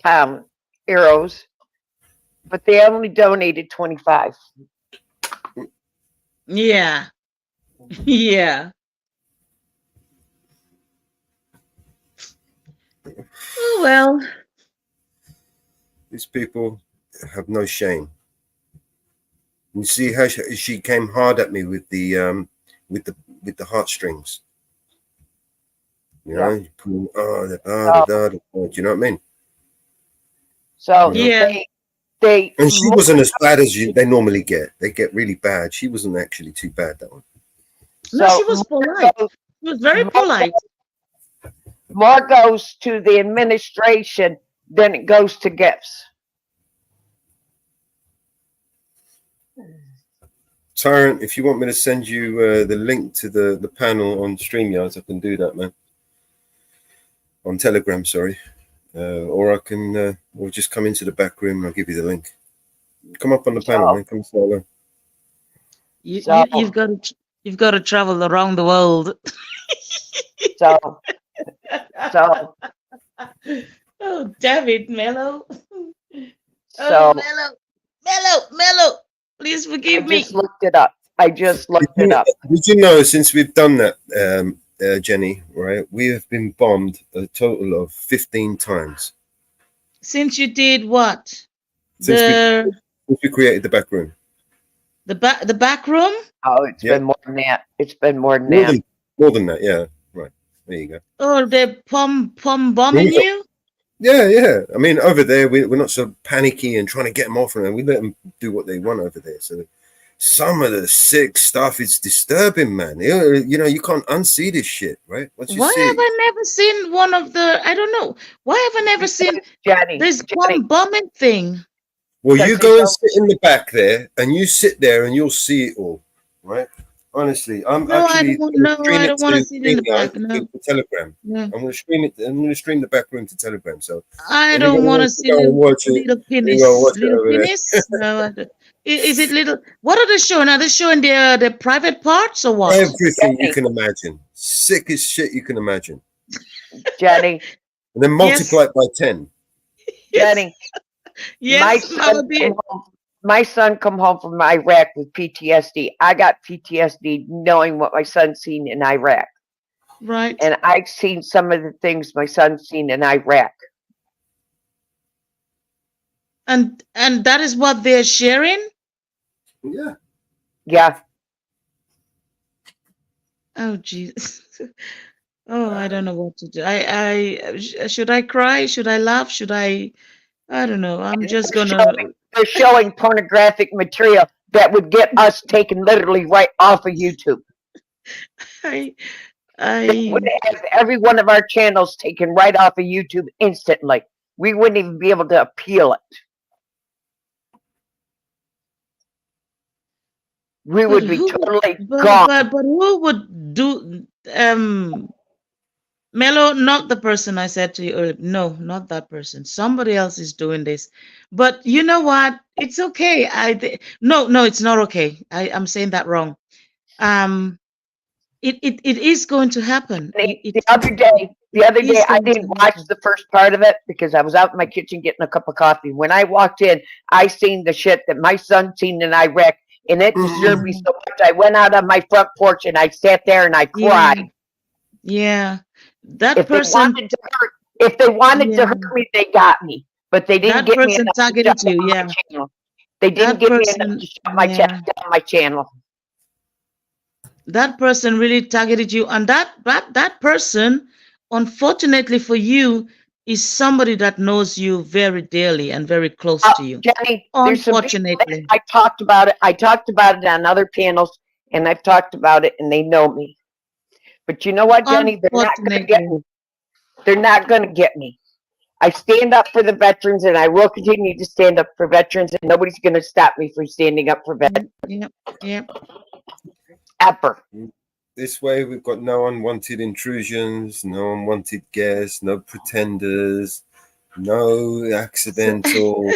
euros, but they only donated 25. Yeah. Yeah. Oh well. These people have no shame. You see how she came hard at me with the with the heartstrings. You know, do you know what I mean? So You know? they And she wasn't as bad as they normally get. They get really bad. She wasn't actually too bad, that one. No, she was polite. She was very polite. More goes to the administration than it goes to gifts. Tyrant, if you want me to send you the link to the panel on StreamYards, I can do that, man. On Telegram, sorry. Or I can or just come into the back room and I'll give you the link. Come up on the panel, man. Come say hello. You've got to travel around the world. So oh, damn it, Mello. So Mello, please forgive me. I just looked it up. Did you know, since we've done that, Jenny, right, we have been bombed a total of 15 times. Since you did what? Since we created the back room. The back room? Oh, it's been more than that. It's been more than that. More than that, yeah. Right. There you go. Oh, they're bombing you? Yeah. I mean, over there, we're not so panicky and trying to get them off, and we let them do what they want over there. So some of the sick stuff is disturbing, man. You know, you can't unsee this shit, right? Once you Why see have I never seen one of the? I don't know. Why have I never seen this bombing thing? Well, you go and sit in the back there, and you sit there, and you'll see it all, right? Honestly, I'm actually I don't want to sit in the back. No. to Telegram. No. I'm going to stream it. I'm going to stream the back room to Telegram. So I don't want to see little penis. Little penis? No, is it little? What are they showing? Are they showing their private parts or what? Everything you can imagine. Sick as shit you can imagine. Jenny. And then multiply it by 10. Jenny. Yes, my son come home from Iraq with PTSD. I got PTSD knowing what my son's seen in Iraq. Right. And I've seen some of the things my son's seen in Iraq. And that is what they're sharing? Yeah. Yeah. Oh, Jesus. Oh, I don't know what to do. I should I cry? Should I laugh? Should I don't know. I'm just gonna. They're showing pornographic material that would get us taken literally right off of YouTube. They would have every one of our channels taken right off of YouTube instantly. We wouldn't even be able to appeal it. We would be totally gone. But who would do Mello, not the person I said to you earlier. No, not that person. Somebody else is doing this. But you know what? It's okay. No, it's not okay. I'm saying that wrong. It is going to happen. The other day, I didn't watch the first part of it because I was out in my kitchen getting a cup of coffee. When I walked in, I seen the shit that my son seen in Iraq, and it disturbed me so much. I went out on my front porch and I sat there and I cried. Yeah. If they wanted to hurt me, they got me. But they didn't get me enough to shut down my channel. They didn't get me enough to shut down my channel. That person really targeted you, and that person, unfortunately for you, is somebody that knows you very dearly and very close to you. Jenny, unfortunately, I talked about it. I talked about it on other panels, and I've talked about it, and they know me. But you know what, Jenny? They're not going to get me. They're not going to get me. I stand up for the veterans, and I will continue to stand up for veterans, and nobody's going to stop me from standing up for veterans. Yep. Ever. This way, we've got no unwanted intrusions, no unwanted guests, no pretenders, no accidental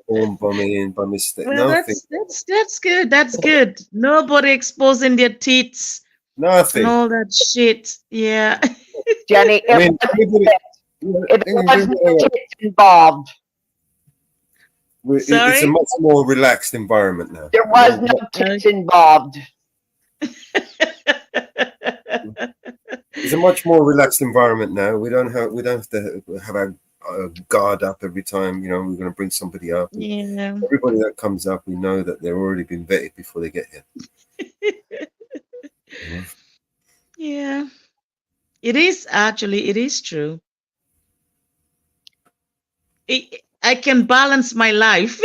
bomb bombing by mistake. Well, that's good. That's good. Nobody exposing their teeth. Nothing. And all that shit. Yeah. Jenny, it wasn't involved. Sorry? It's a much more relaxed environment now. There was no tits involved. a much more relaxed environment now. We don't have to have our guard up every time. You know, we're going to bring somebody up. Yeah. Everybody that comes up, we know that they've already been vetted before they get here. You know? Yeah. It is true. I can balance my life.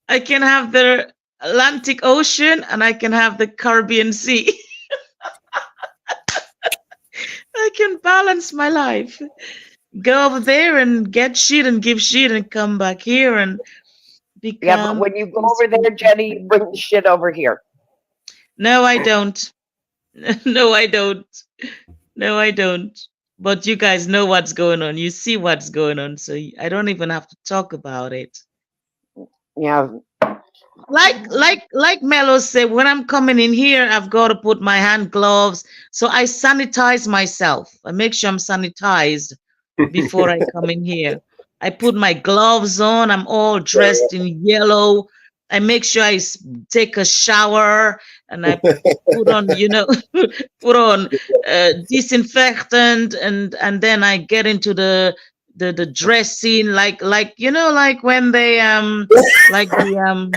I can have the Atlantic Ocean and I can have the Caribbean Sea. I can balance my life. Go over there and get shit and give shit and come back here and become. Yeah, but when you go over there, Jenny, you bring the shit over here. No, I don't. No, I don't. No, I don't. But you guys know what's going on. You see what's going on. So I don't even have to talk about it. Yeah. Like Mello said, when I'm coming in here, I've got to put my hand gloves. So I sanitize myself. I make sure I'm sanitized before I come in here. I put my gloves on. I'm all dressed in yellow. I make sure I take a shower and I put on, put on disinfectant and then I get into the dressing like when they like the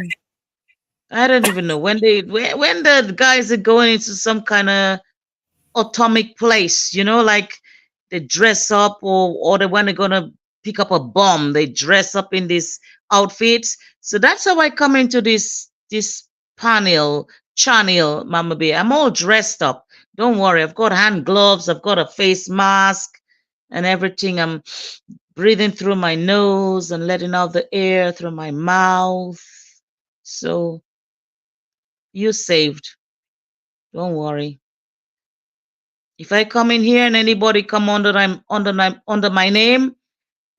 I don't even know when the guys are going into some kind of atomic place, like they dress up or they when they're gonna pick up a bomb, they dress up in these outfits. So that's how I come into this channel, Mama Bear. I'm all dressed up. Don't worry, I've got hand gloves, I've got a face mask and everything. I'm breathing through my nose and letting out the air through my mouth. So you're saved. Don't worry. If I come in here and anybody come under my name,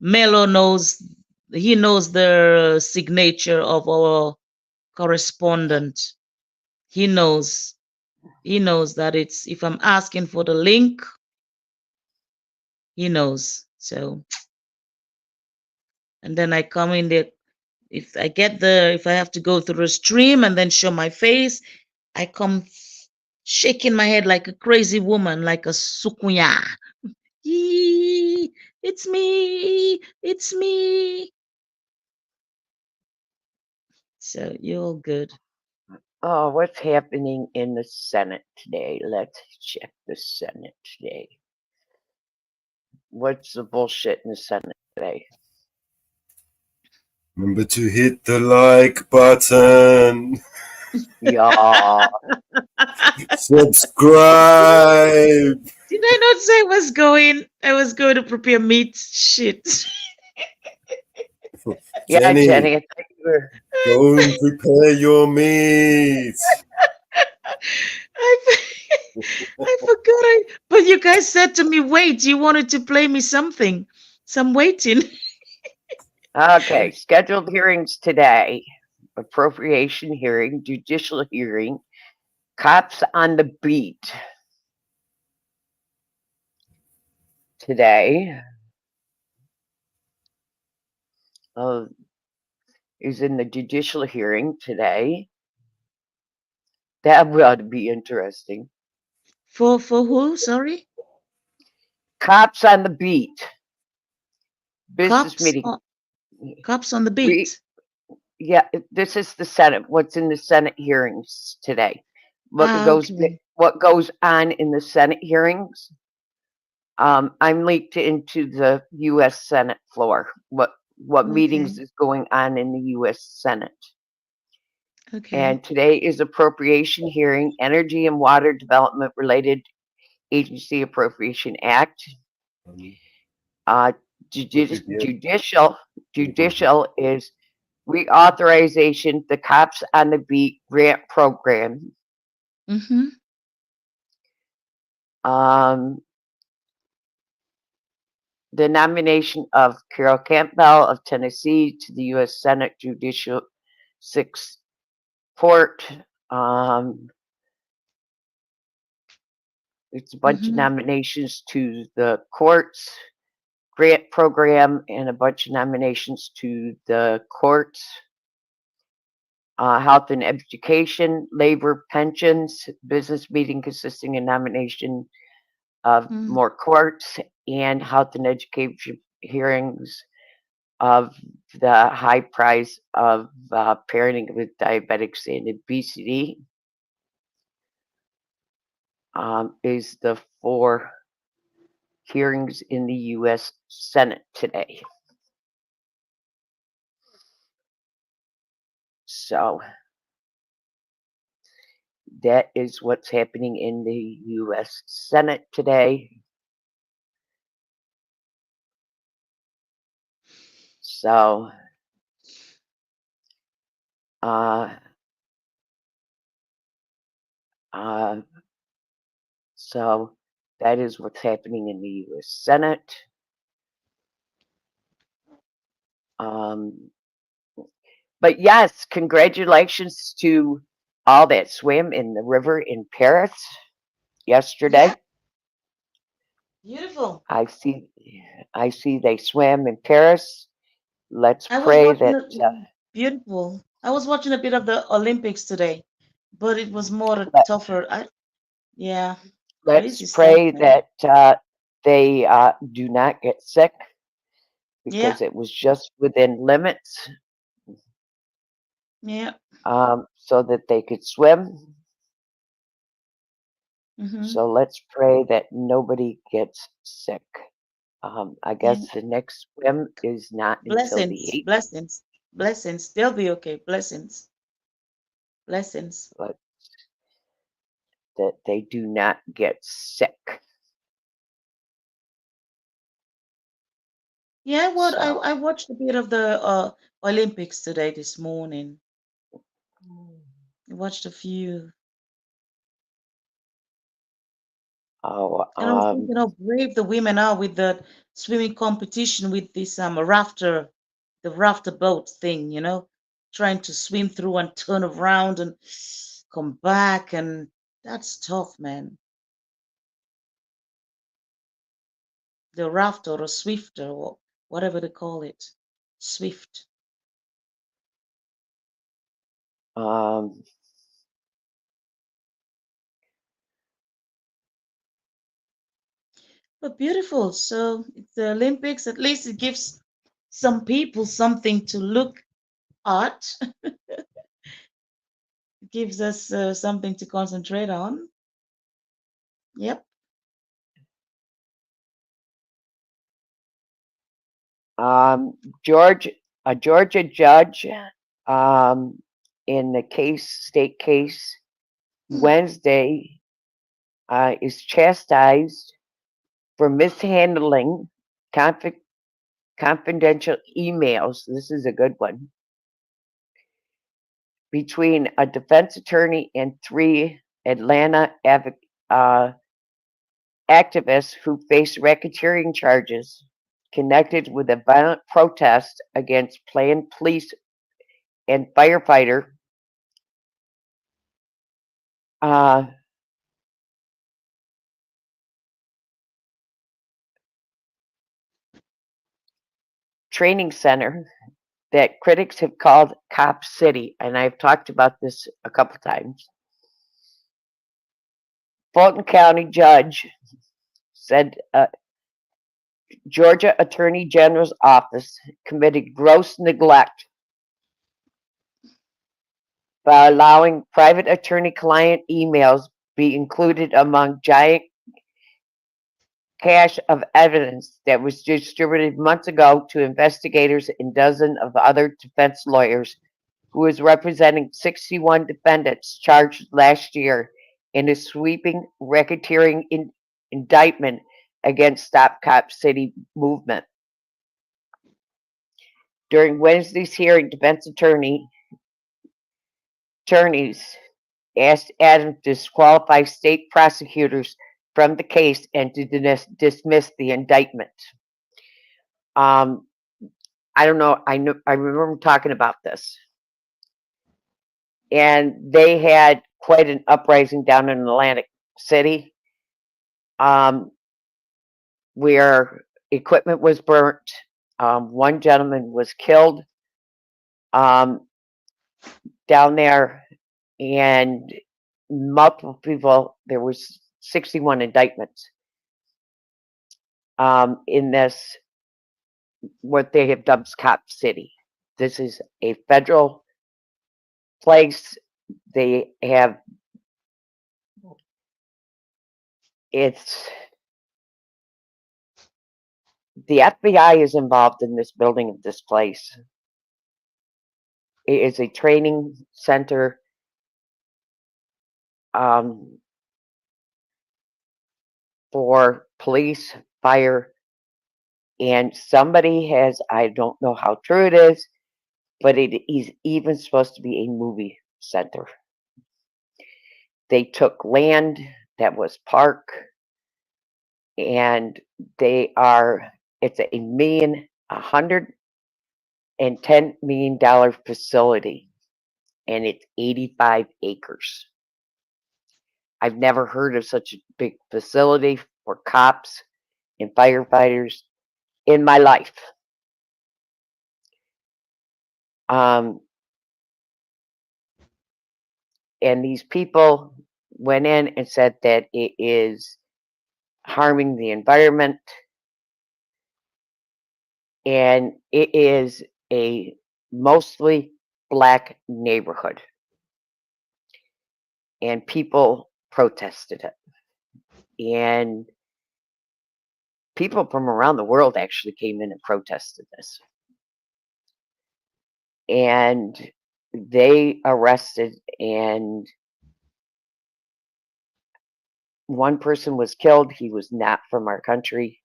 Melo knows. He knows the signature of our correspondent. He knows. He knows that it's if I'm asking for the link, he knows. So, and then I come in there. If I have to go through a stream and then show my face, I come shaking my head like a crazy woman, like a sukunya. It's me. It's me. So you're all good. Oh, what's happening in the Senate today? Let's check the Senate today. What's the bullshit in the Senate today? Remember to hit the like button. Yeah. Subscribe. Did I not say I was going to prepare meat? Shit. Yeah, Jenny, Jenny, I think you were. go and prepare your meat. I forgot. But you guys said to me, wait, you wanted to play me something. So I'm waiting. Okay, scheduled hearings today. Appropriation hearing, judicial hearing, cops on the beat. Today is in the judicial hearing today. That would be interesting. For who? Sorry? Cops on the beat. Business Cops meeting. Cops on the beat. Yeah, this is the Senate. What's in the Senate hearings today? What goes on in the Senate hearings? I'm leaked into the U.S. Senate floor. What meetings is going on in the U.S. Senate? Okay. And today is appropriation hearing, Energy and Water Development Related Agency Appropriation Act. Judicial is reauthorization, the Cops on the Beat grant program. Mm-hmm. The nomination of Carol Campbell of Tennessee to the U.S. Senate Judicial Sixth Court. It's a bunch of nominations to the courts grant program and a bunch of nominations to the courts. health and education, labor, pensions, business meeting consisting of nomination of more courts, and health and education hearings of the high price of parenting with diabetics and obesity. Is the 4 hearings in the U.S. Senate today. So that is what's happening in the U.S. Senate today. So, so that is what's happening in the U.S. Senate. But yes, congratulations to all that swam in the river in Paris yesterday. Yeah. Beautiful. I see they swam in Paris. Let's I was pray watching that beautiful. I was watching a bit of the Olympics today, but it was more tougher. Yeah, let's crazy stuff, pray man. that they do not get sick, Yeah, because it was just within limits, yeah. so that they could swim. Mm-hmm. So let's pray that nobody gets sick. I guess And the next swim is not until the blessings, 8th, blessings, blessings. They'll be okay. Blessings, blessings. but that they do not get sick. Yeah, what So, I watched a bit of the Olympics today this morning. I watched a few. And I was thinking how brave the women are with the swimming competition with this rafter, the rafter boat thing, trying to swim through and turn around and come back, and that's tough, man. The raft or a swifter or whatever they call it, swift. um, But beautiful. So it's the Olympics. At least it gives some people something to look at. It gives us something to concentrate on. Yep. a Georgia judge, in the state case Wednesday, is chastised for mishandling confidential emails. This is a good one. Between a defense attorney and 3 Atlanta activists who face racketeering charges connected with a violent protest against planned police and firefighter training center that critics have called Cop City, and I've talked about this a couple times. Fulton County judge said Georgia Attorney General's office committed gross neglect by allowing private attorney-client emails be included among giant cache of evidence that was distributed months ago to investigators and dozens of other defense lawyers, who was representing 61 defendants charged last year in a sweeping racketeering indictment against Stop Cop City movement. During Wednesday's hearing, defense attorneys asked Adams to disqualify state prosecutors from the case and to dismiss the indictment. I don't know. I remember talking about this, and they had quite an uprising down in Atlantic City, where equipment was burnt. One gentleman was killed. down there, and multiple people. There was 61 indictments in this, what they have dubbed Cop City. This is a federal place. They have, it's, the FBI is involved in this building of this place. It is a training center for police, fire, and somebody has, I don't know how true it is, but it is even supposed to be a movie center. They took land that was park, and it's $110 million facility, and it's 85 acres. I've never heard of such a big facility for cops and firefighters in my life. And these people went in and said that it is harming the environment, and it is a mostly black neighborhood, and people protested it, and people from around the world actually came in and protested this, and they arrested, and one person was killed. He was not from our country.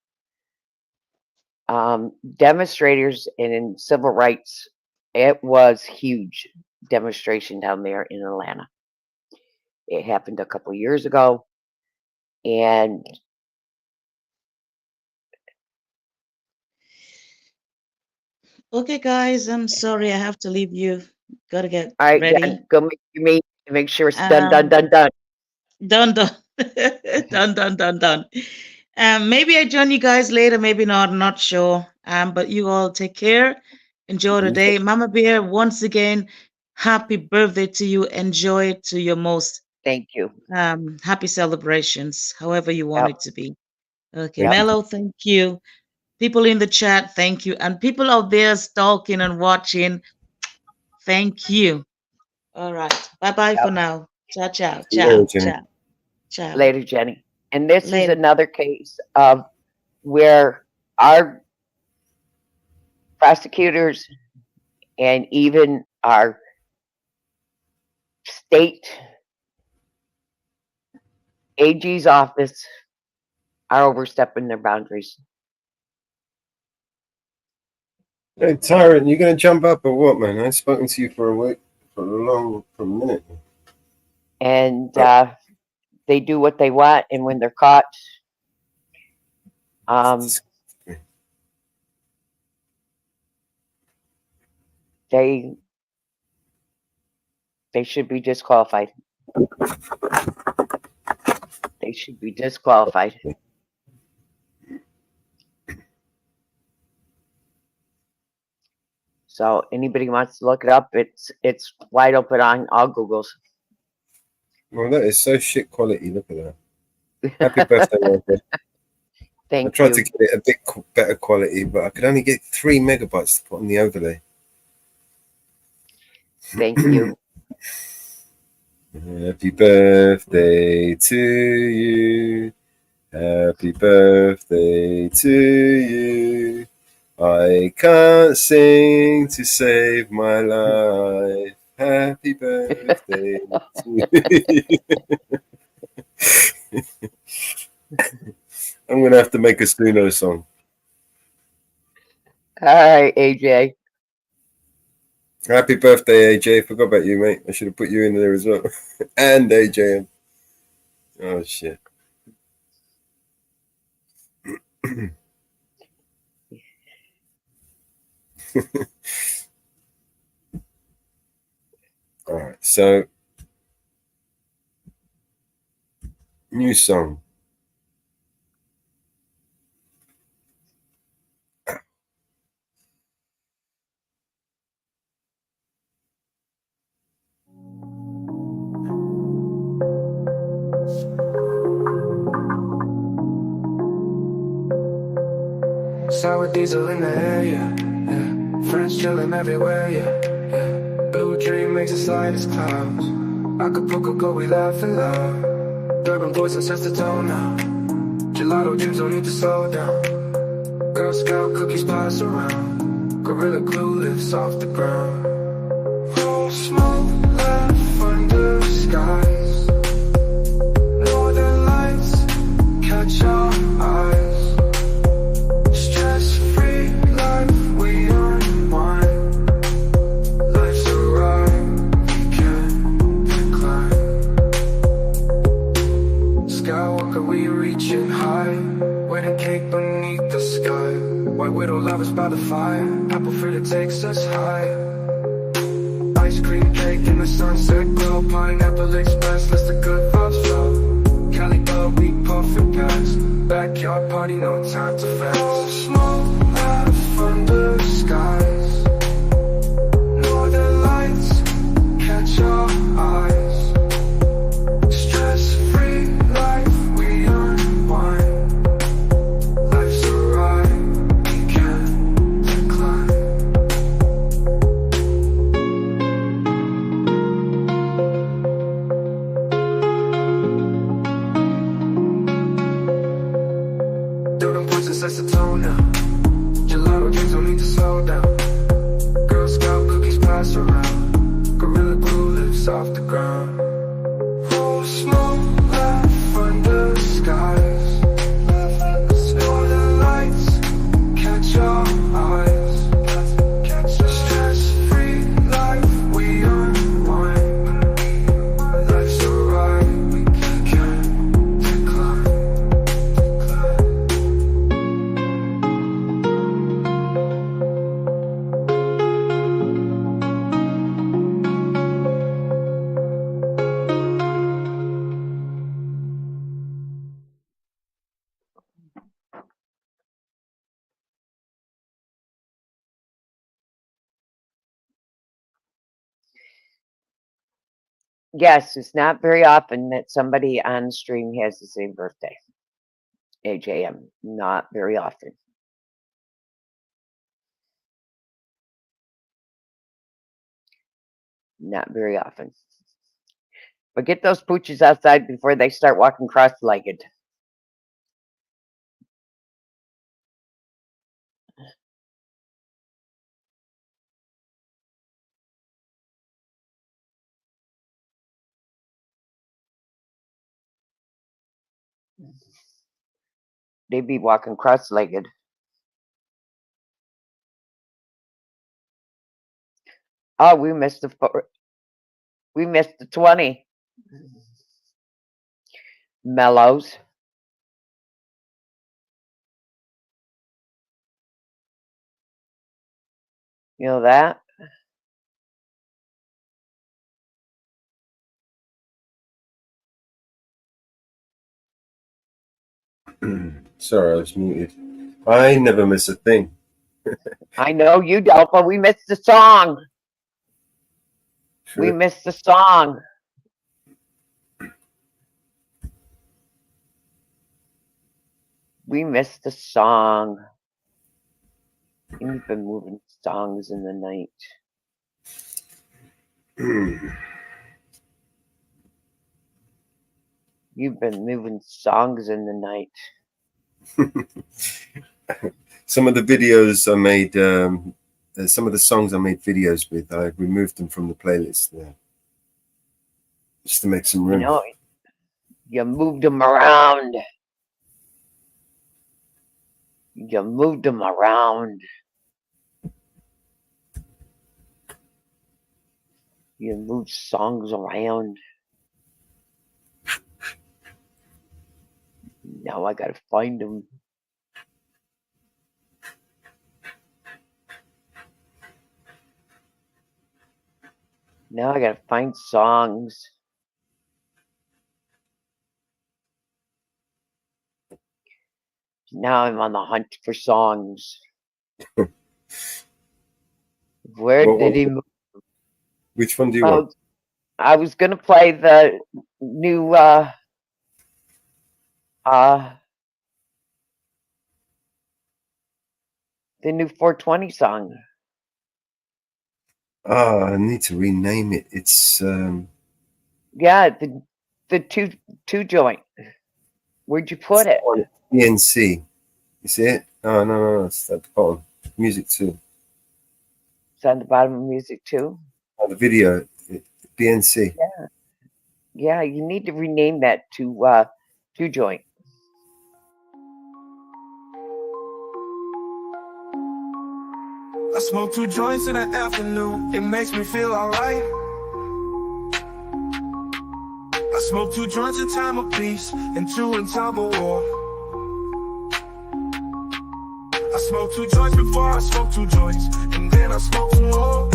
Demonstrators and in civil rights, it was huge demonstration down there in Atlanta. It happened a couple years ago, and Okay, guys, I'm sorry. I have to leave you. Gotta get all right, ready. Jen, go make your meeting and make sure it's done. Done. Done, done. Done. Maybe I join you guys later, maybe not, not sure. But you all take care. Enjoy the day. Mama Bear, once again, happy birthday to you. Enjoy it to your most. Thank you. Happy celebrations, however you want it to be. Okay, Yep. Mello, thank you. People in the chat, thank you. And people out there stalking and watching, thank you. All right. Bye-bye for now. Ciao, ciao, ciao, ciao, ciao. Later, Jenny. And this is Later. another case of where our prosecutors and even our state AG's office are overstepping their boundaries. Hey, Tyrant, you going to jump up or what, man? I've spoken to you for a minute. And they do what they want, and when they're caught, they should be disqualified. They should be disqualified. So anybody wants to look it up, it's wide open on all Googles. Well, that is so shit quality. Look at that. Happy birthday, Roger. Thank you. I tried to get it a bit better quality, but I could only get 3 megabytes to put on the overlay. Thank you. Happy birthday to you. Happy birthday to you. I can't sing to save my life. Happy birthday to you. I'm going to have to make a Stuno song. All right, AJ. Happy birthday, AJ. Forgot about you, mate. I should have put you in there as well. And AJ. Oh, shit. All right, so new song. Sour diesel in the air, yeah. Friends chilling everywhere, yeah. Blue dream makes us light as clouds. Acapulco go, we laughing loud. Durban boys and sets the tone now. Gelato dreams don't need to slow down. Girl Scout cookies pass around. Gorilla glue lifts off the ground. Oh, smoke left under skies. Northern lights catch our eyes. Stress-free life, we unwind. Life's a ride, we can't decline. Skywalker, we reaching high. Wedding cake beneath the sky. White widow lovers by the fire. Apple fritter takes us high. Ice cream cake in the sunset glow. Pineapple express, let the good vibes flow. Cali bug, we puffin' past. Backyard party, no time to fast. Smoke laugh under skies. Northern lights catch our eyes. Stress-free life, we unwind. Life's a ride, we can't decline. Durban boys and sets the tone now. Gelato dreams don't need to slow down. Girl Scout cookies pass around. Gorilla glue lifts off the ground. Oh, smoke laugh under skies. Northern lights catch our eyes. Stress-free life, we unwind. Life's a ride, we can't decline. Yes, it's not very often that somebody on stream has the same birthday. AJM, not very often. Not very often. But get those pooches outside before they start walking cross-legged. They'd be walking cross-legged. Oh, we missed the 20. Mellows. You know that? Sorry, I was muted. I never miss a thing. I know you don't, but we missed the song. We missed the song. We missed the song. You've been moving songs in the night. You've been moving songs in the night. Some of the videos I made, some of the songs I made videos with, I removed them from the playlist there, just to make some room. You know, you moved them around. You moved them around. You moved songs around. Now I gotta find them. Now I gotta find songs. Now I'm on the hunt for songs. Where did he move? Which one do you want? I was gonna play the new The new 420 song. I need to rename it. It's Yeah, the two joint. Where'd you put it? BNC. You see it? No, it's at the bottom. Music 2. It's on the bottom of music too. Oh, the video. BNC. Yeah, you need to rename that to two joint. I smoke 2 joints in the afternoon, it makes me feel alright. I smoke 2 joints in time of peace, and 2 in time of war. I smoke 2 joints before I smoke 2 joints, and then I smoke 2 more.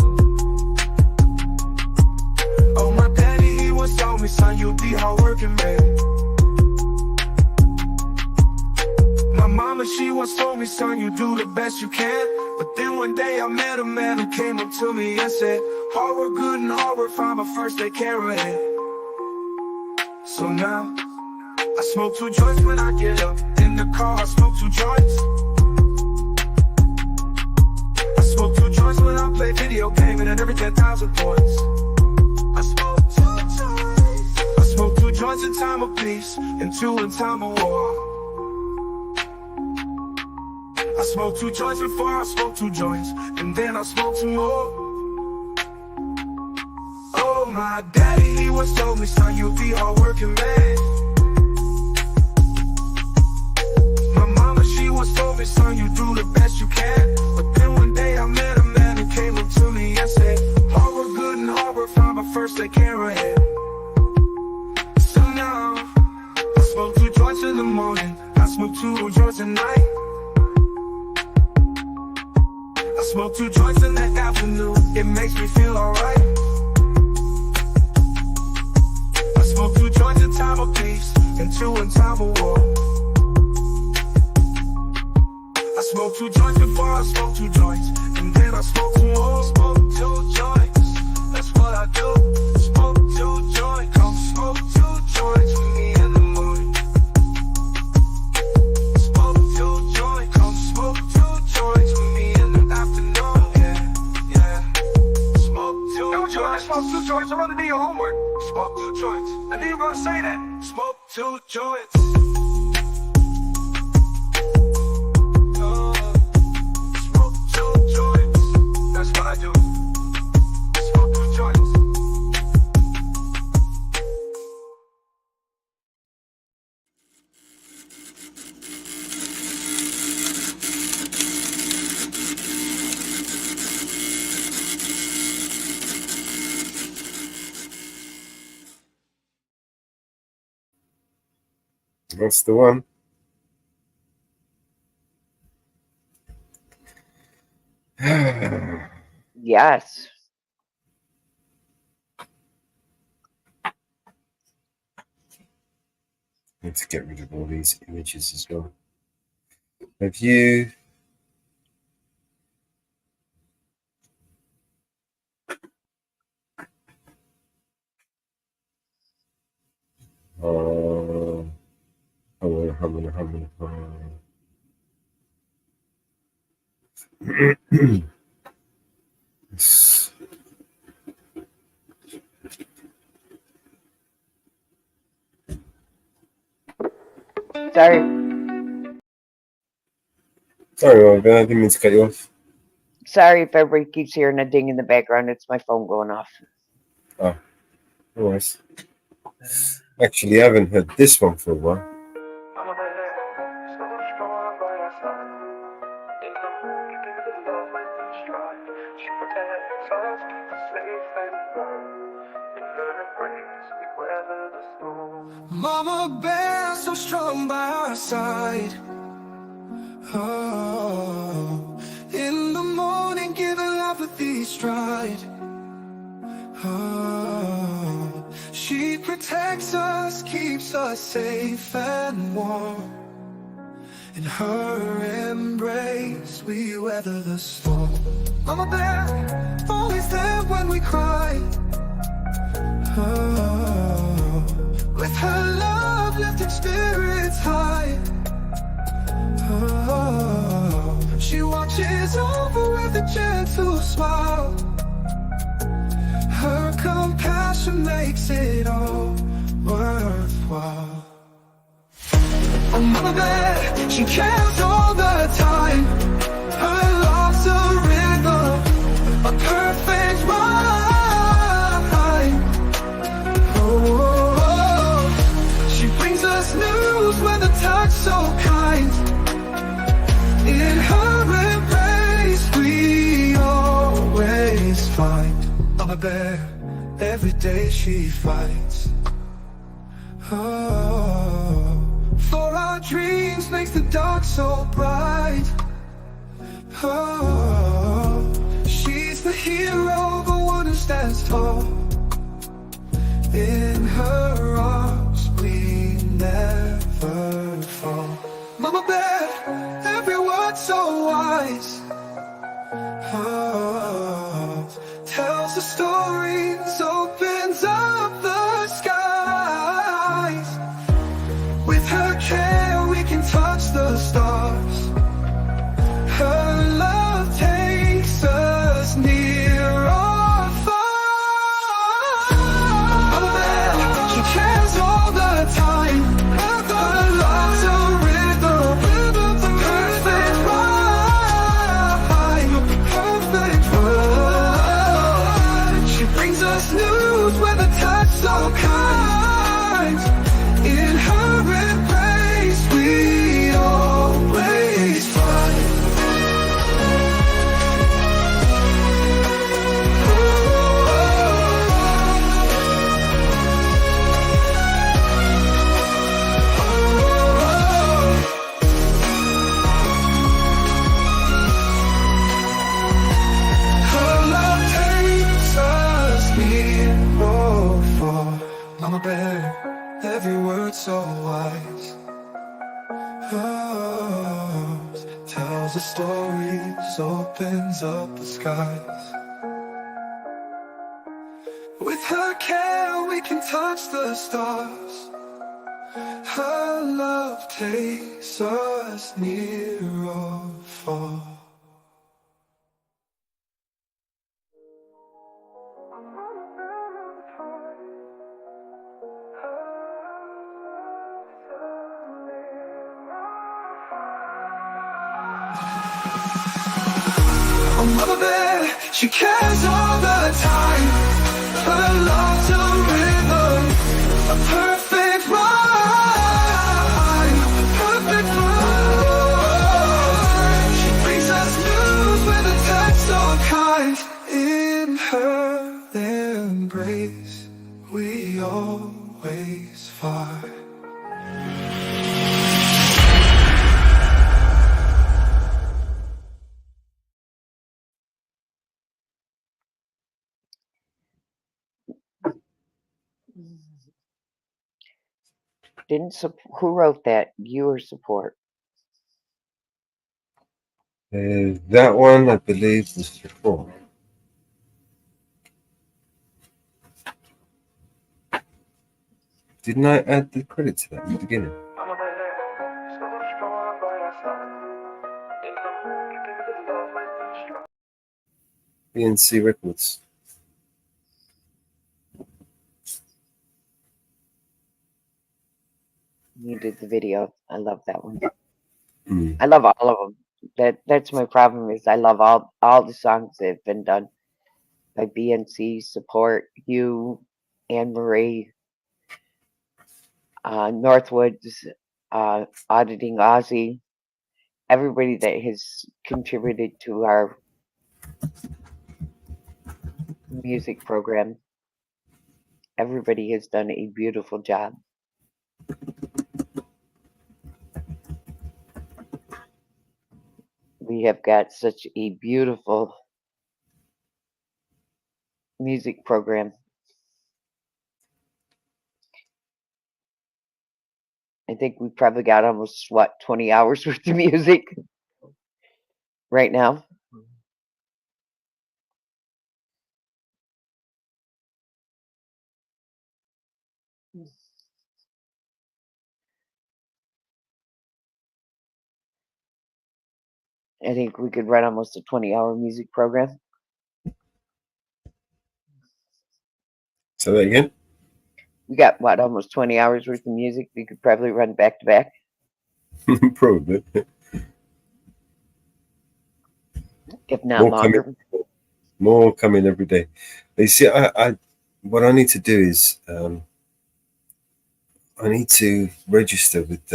Oh, my daddy, he once told me, son, you'll be hardworking, man. My mama, she once told me, son, you do the best you can. But then one day I met a man who came up to me and said, hard work good and hard work fine, but first they carry it. So now, I smoke 2 joints when I get up. In the car, I smoke 2 joints. I smoke 2 joints when I play video gaming and every 10,000 points. I smoke 2 joints. I smoke 2 joints in time of peace, and 2 in time of war. I smoke 2 joints before I smoke 2 joints, and then I smoke 2 more. Oh, my daddy, he once told me, son, you'll be hardworking, man. My mama, she once told me, son, you do the best you can. But then one day I met a man who came up to me and said, hard work good and hard work fine, but first they carry it. So now, I smoke 2 joints in the morning, I smoke 2 joints at night. I smoke 2 joints in the afternoon, it makes me feel alright. I smoke 2 joints in time of peace, and 2 in time of war. I smoke 2 joints before I smoke 2 joints, and then I smoke 2 more. Smoke 2 joints, that's what I do. Smoke 2 joints, come smoke 2 joints with me in the morning. Smoke 2 joints, come smoke 2 joints with me in the afternoon. Yeah. Smoke 2 joints. Smoke 2 joints, I'm gonna do your homework. Smoke 2 joints. I didn't even say that. Smoke 2 joints. Smoke 2 joints. That's what I do. Smoke 2 joints. That's the one. Yes. Need to get rid of all these images as well. Have you Sorry, I didn't mean to cut you off. Sorry if everybody keeps hearing a ding in the background. It's my phone going off. Oh, no worries. Actually, I haven't heard this one for a while. Mama bear so strong by our side. Oh, in the morning, giving love with each stride. Oh, she protects us, keeps us safe and warm. In her embrace, we weather the storm. Mama bear, always there when we cry. Oh, with her love, lifting spirits high. Oh, she She watches over with a gentle smile. Her compassion makes it all worthwhile. Oh, Mama Bear, she cares all the time. Her love's a rhythm, a perfect rhyme. Oh, she brings us news with a touch so kind. In her embrace we always find. Mama Bear, every day she fights. Oh, for our dreams makes the dark so bright. Oh, she's the hero, the one who stands tall. In her arms we never fall. Mama Bear, every word so wise. Oh, tells the stories, opens up the skies. With her care we can touch the stars. Her love takes us near or far. Mama Bear, she cares all the time. Her love's a rhythm, the perfect rhyme, perfect rhyme. She brings us news with a touch so kind. In her embrace we always find. Mama Bear, every word so wise. Oh, tells the stories, opens up the skies. With her care we can touch the stars. Her love takes us near or far. Oh, Mama Bear, she cares all the time. Her love's a rhythm, a perfect rhyme, perfect rhyme. She brings us news with a touch so kind. In her embrace we always find. Who wrote that? You or support? That one, I believe, was before. Didn't I add the credit to that in the beginning? BNC Records. You did the video. I love that one. Mm. I love all of them. That's my problem is I love all the songs that have been done by BNC, Support, you, Anne Marie, Northwoods, Auditing Ozzy, everybody that has contributed to our music program. Everybody has done a beautiful job. We have got such a beautiful music program. I think we probably got almost 20 hours worth of music right now. I think we could run almost a 20-hour music program. Say that again? We got, what, almost 20 hours worth of music we could probably run back to back? Probably. If not longer. More coming every day. You see, I what I need to do is I need to register with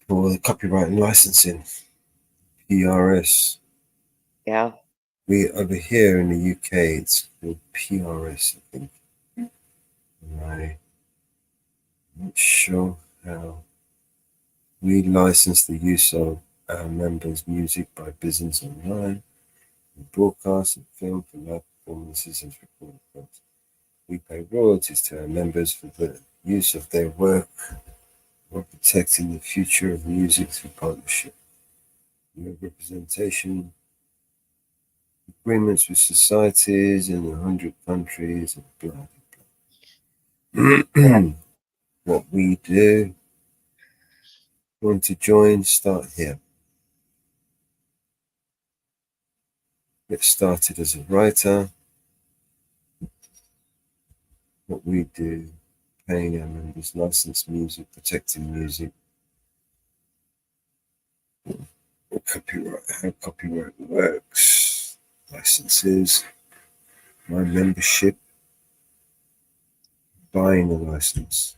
for the copyright and licensing, PRS. Yeah. We over here in the UK, it's called PRS, I think. Right. Not sure how we license the use of our members' music by business online, broadcast and film for live performances and recorded films. We pay royalties to our members for the use of their work while protecting the future of music through partnership. We have representation agreements with societies in 100 countries and blah, blah, blah. What we do, want to join, start here. Get started as a writer. What we do, paying our members, licensed music, protecting music, copyright, how copyright works, licenses, my membership, buying a license.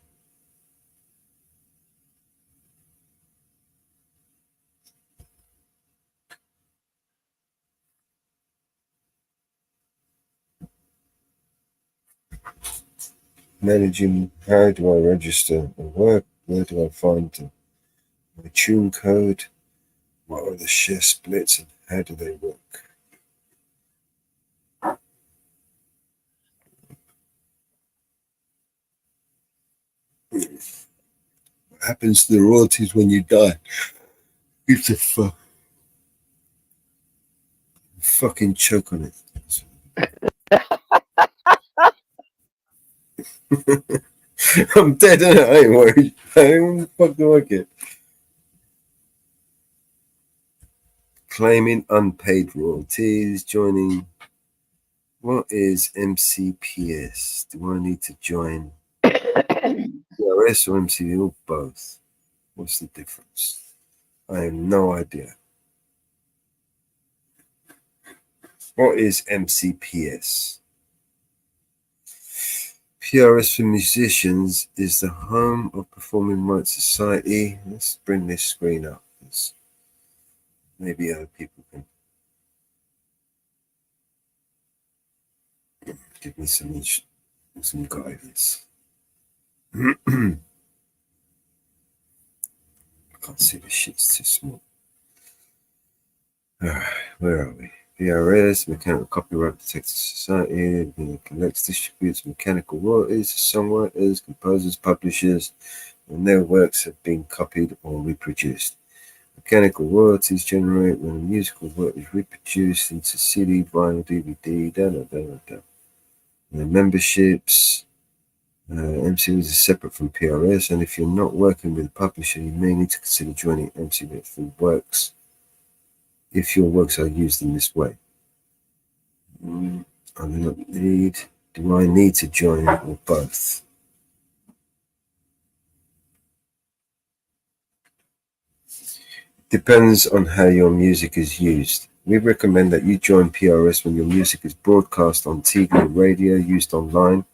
Managing, how do I register a work? Where do I find my tune code? What are the share splits and how do they work? What happens to the royalties when you die? It's a fucking choke on it. I'm dead, innit? I ain't worried. What the fuck do I get? Claiming unpaid royalties, joining. What is MCPS? Do I need to join PRS or MCP or both? What's the difference? I have no idea. What is MCPS? PRS for musicians is the home of Performing Rights Society. Let's bring this screen up. Maybe other people can give me some guidance. I can't see the shit's too small. Alright, where are we? PRS, Mechanical Copyright Protected Society, collects, distributes mechanical royalties to songwriters, composers, publishers, when their works have been copied or reproduced. Mechanical royalties generate when a musical work is reproduced into CD, vinyl, DVD, And the memberships, MCPS is separate from PRS, and if you're not working with a publisher, you may need to consider joining MCPS for works if your works are used in this way. Do I need to join or both? Depends on how your music is used. We recommend that you join PRS when your music is broadcast on TV or radio, used online,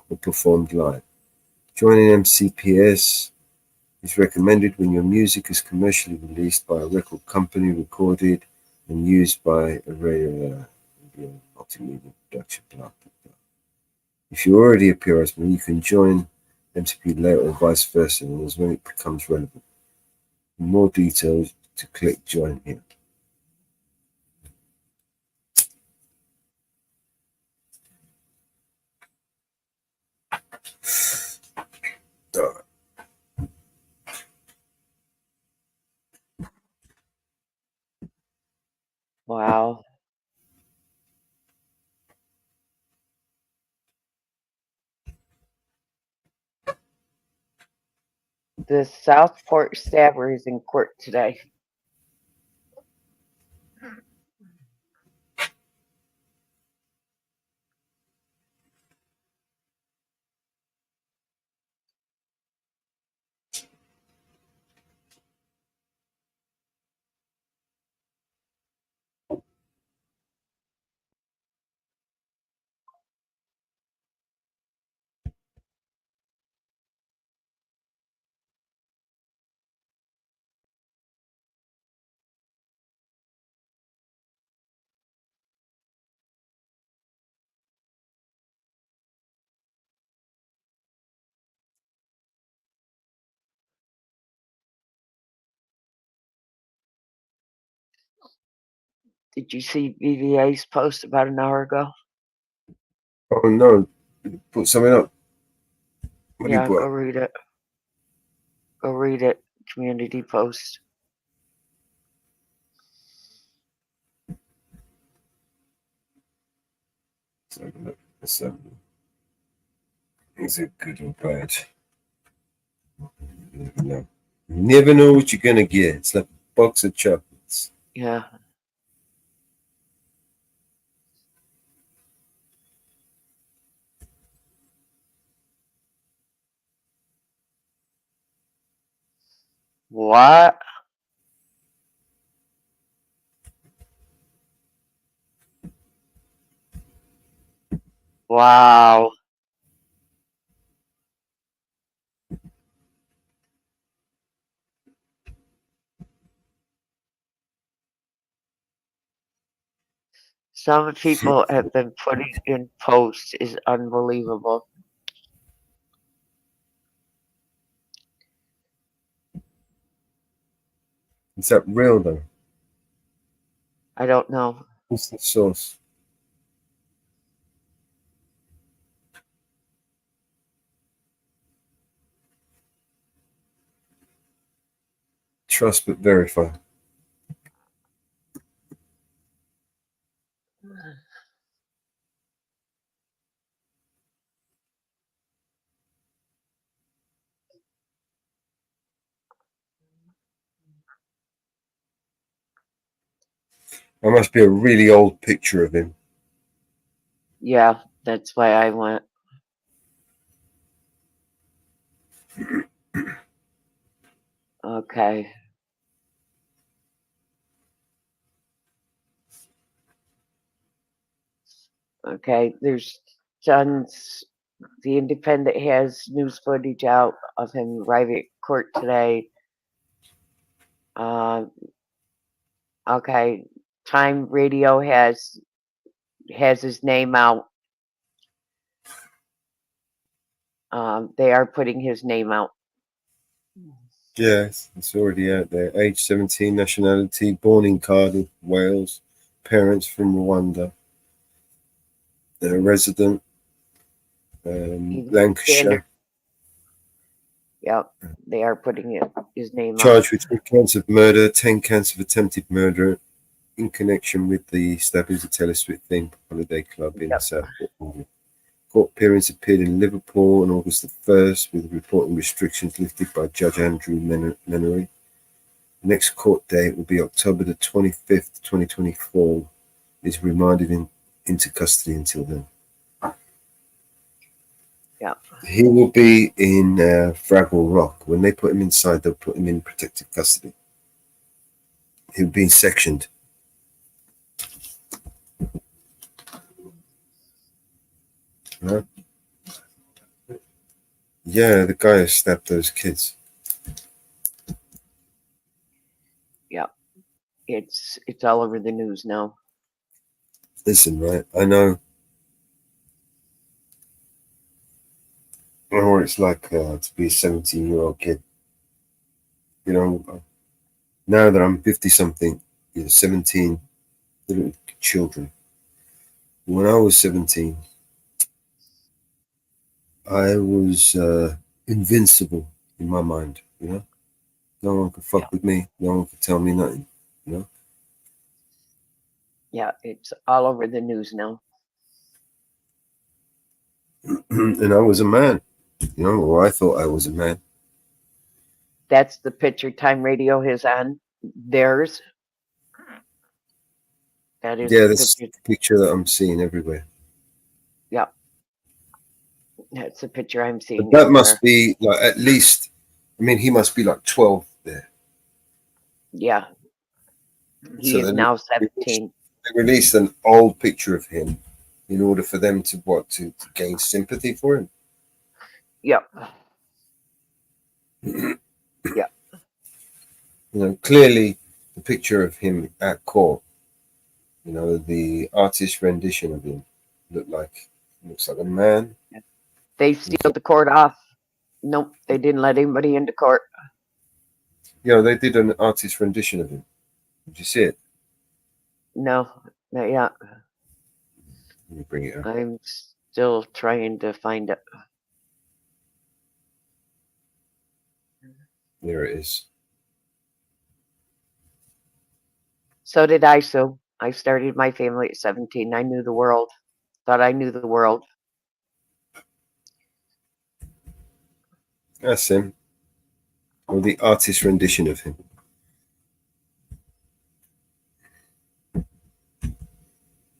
or performed live. Joining MCPS is recommended when your music is commercially released by a record company, recorded and used by a radio multimedia production, blah, blah, blah. If you're already a PRS member, you can join MCP later or vice versa, and as when it becomes relevant. For more details, to click join here. Wow. The Southport stabber is in court today. Did you see BVA's post about an hour ago? Oh no, put something up. What do you Yeah, put go up? read it. Go read it. Community post. Let's have a look. Is it good or bad? You never know. You never know what you're gonna get. It's like a box of chocolates. Yeah. What? Wow. Some people have been putting in posts is unbelievable. Is that real though? I don't know. What's the source? Trust but verify. That must be a really old picture of him. Yeah, that's why I went. Okay. Okay, there's tons. The Independent has news footage out of him arriving at court today. Okay, Time Radio has his name out. They are putting his name out. Yes, it's already out there. Age 17, nationality, born in Cardiff, Wales, parents from Rwanda, resident, Lancashire. Yep, they are putting his name out. Charged with 3 counts of murder, 10 counts of attempted murder in connection with the stabbing of Taylor Swift themed holiday club in Southport. Court appearance appeared in Liverpool on August the 1st with reporting restrictions lifted by Judge Andrew Menery. The next court date will be October the 25th, 2024. He's remanded into custody until then. Yeah. He will be in Fraggle Rock. When they put him inside, they'll put him in protective custody. He'll be sectioned. Right? Yeah, the guy who stabbed those kids. Yeah, it's all over the news now. Listen, right? I know what it's like to be a 17-year-old kid. You know, now that I'm 50-something, 17 little children. When I was 17, I was invincible in my mind, No one could fuck with me. No one could tell me nothing, Yeah, it's all over the news now. And I was a man, or I thought I was a man. That's the picture Time Radio has on theirs. That is That's the picture that I'm seeing everywhere. Yeah. That's the picture I'm seeing But that everywhere. must be like at least, he must be like 12 there. Yeah. He is now 17. They released an old picture of him in order for them to gain sympathy for him. Yep. Yeah. Clearly the picture of him at court, the artist rendition of him looks like a man. They sealed the court off. Nope, they didn't let anybody into court. They did an artist rendition of him. Did you see it? No, not yet. Let me bring it up. I'm still trying to find it. There it is. So did I, Sue. I started my family at 17. I knew the world. Thought I knew the world. That's him. Or the artist rendition of him.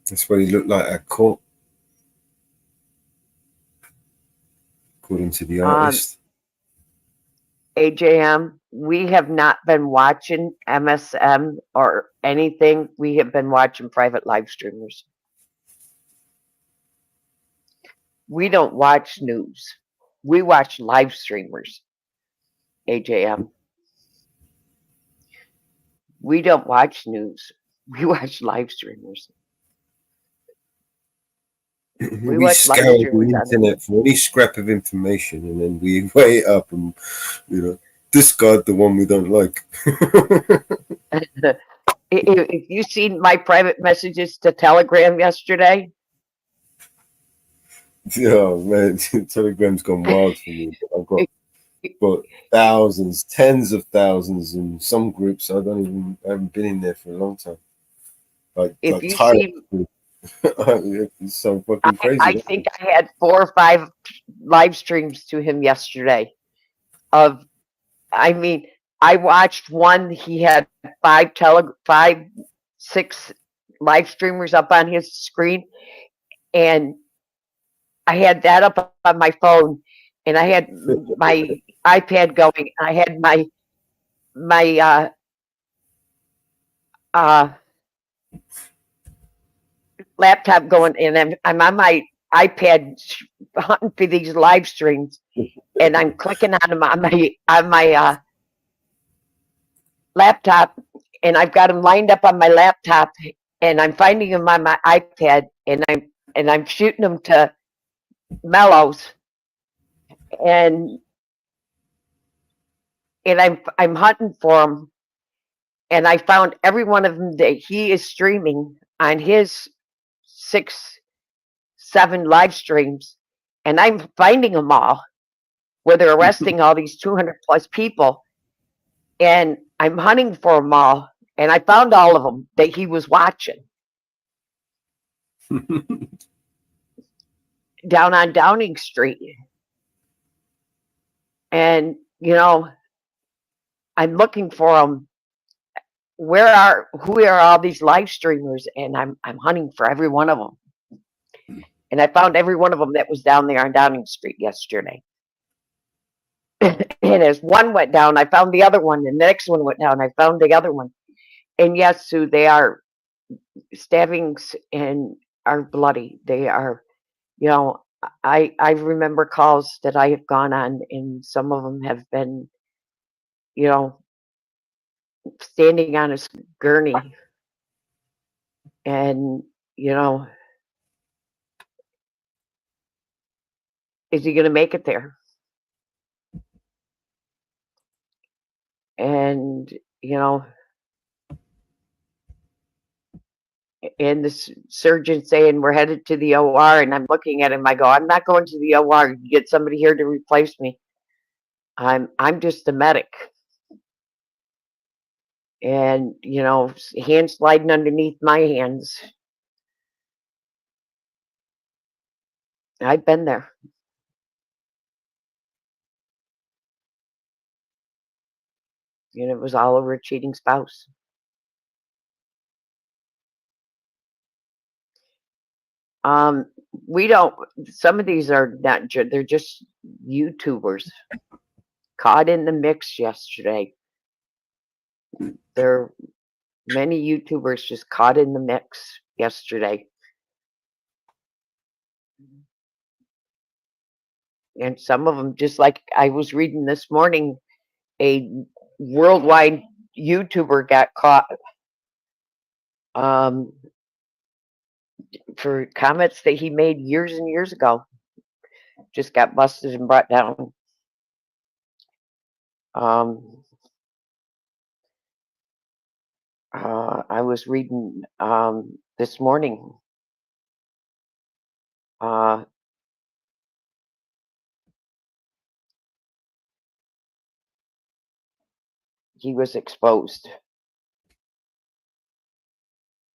That's what he looked like at court, according to the artist. AJM, we have not been watching MSM or anything. We have been watching private live streamers. We don't watch news. We watch live streamers. AJM. We don't watch news. We watch live streamers. We scour the internet for any scrap of information, and then we weigh it up and, discard the one we don't like. If you seen my private messages to Telegram yesterday, Oh man, Telegram's gone wild for me. I've got thousands, tens of thousands in some groups. I haven't been in there for a long time. if you see, it's so fucking crazy. I think I had 4 or 5 live streams to him yesterday. I watched one. He had 6 live streamers up on his screen, and I had that up on my phone, and I had my iPad going. I had my laptop going, and I'm on my iPad hunting for these live streams, and I'm clicking on them on my laptop, and I've got them lined up on my laptop, and I'm finding them on my iPad, and I'm shooting them to Mellows, and I'm hunting for them, and I found every one of them that he is streaming on his 6, 7 live streams, and I'm finding them all where they're arresting all these 200 plus people, and I'm hunting for them all, and I found all of them that he was watching down on Downing Street. And I'm looking for them. Who are all these live streamers? And I'm hunting for every one of them. And I found every one of them that was down there on Downing Street yesterday. And as one went down, I found the other one, and the next one went down, I found the other one. And yes, Sue, they are stabbings and are bloody. They are, I remember calls that I have gone on, and some of them have been, standing on a gurney, and is he going to make it there? And and the surgeon saying we're headed to the OR, and I'm looking at him. I go, I'm not going to the OR. Get somebody here to replace me. I'm just a medic. And hands sliding underneath my hands. I've been there. And it was all over a cheating spouse. Some of these are not, they're just YouTubers caught in the mix yesterday. There are many YouTubers just caught in the mix yesterday. And some of them, just like I was reading this morning, a worldwide YouTuber got caught for comments that he made years and years ago. Just got busted and brought down. I was reading this morning. He was exposed.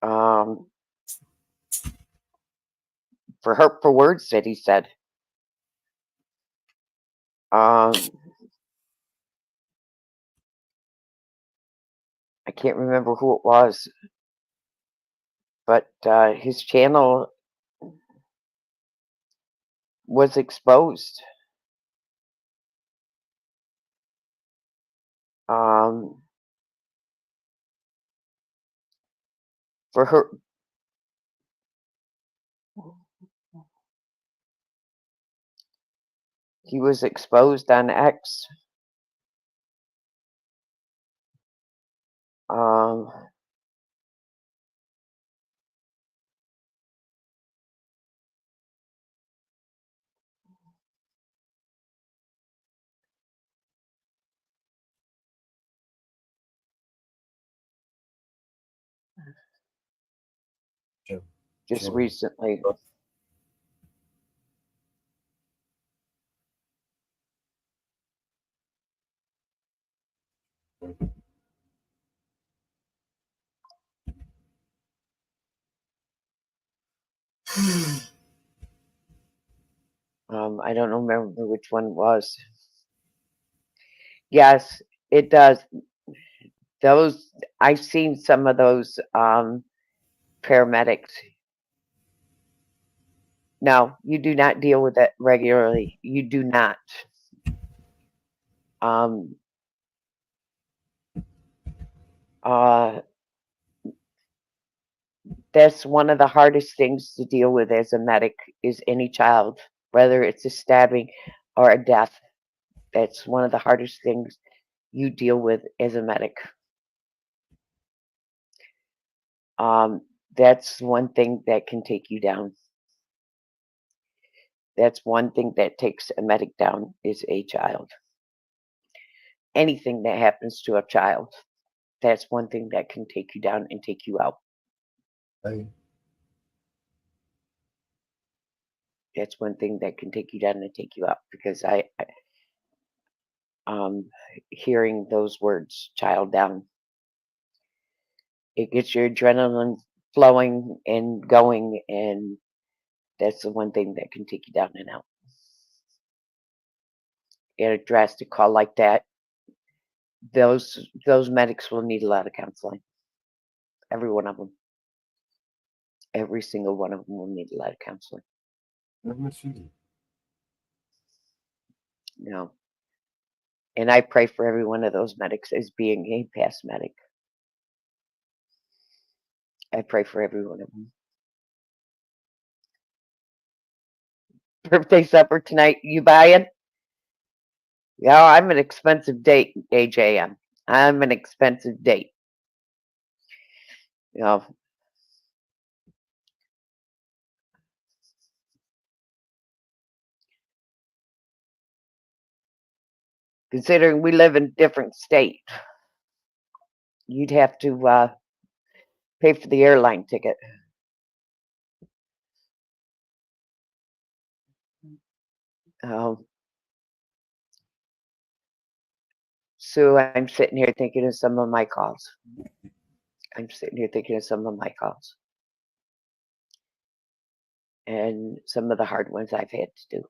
For hurtful words that he said. I can't remember who it was, but his channel was exposed. For her, he was exposed on X. Just recently. I don't remember which one it was. Yes, it does. Those I've seen some of those paramedics. No, you do not deal with it regularly. You do not. That's one of the hardest things to deal with as a medic is any child, whether it's a stabbing or a death. That's one of the hardest things you deal with as a medic. That's one thing that can take you down. That's one thing that takes a medic down is a child. Anything that happens to a child, that's one thing that can take you down and take you out. That's one thing that can take you down and take you out because I hearing those words, child down, it gets your adrenaline flowing and going, and that's the one thing that can take you down and out. In a drastic call like that, those medics will need a lot of counseling. Every one of them. Every single one of them will need a lot of counseling. No. And I pray for every one of those medics as being a past medic. I pray for every one of them. Birthday supper tonight, you buying? Yeah, I'm an expensive date, AJM. I'm an expensive date. You know. Considering we live in different states, you'd have to pay for the airline ticket. So I'm sitting here thinking of some of my calls. I'm sitting here thinking of some of my calls. And some of the hard ones I've had to do.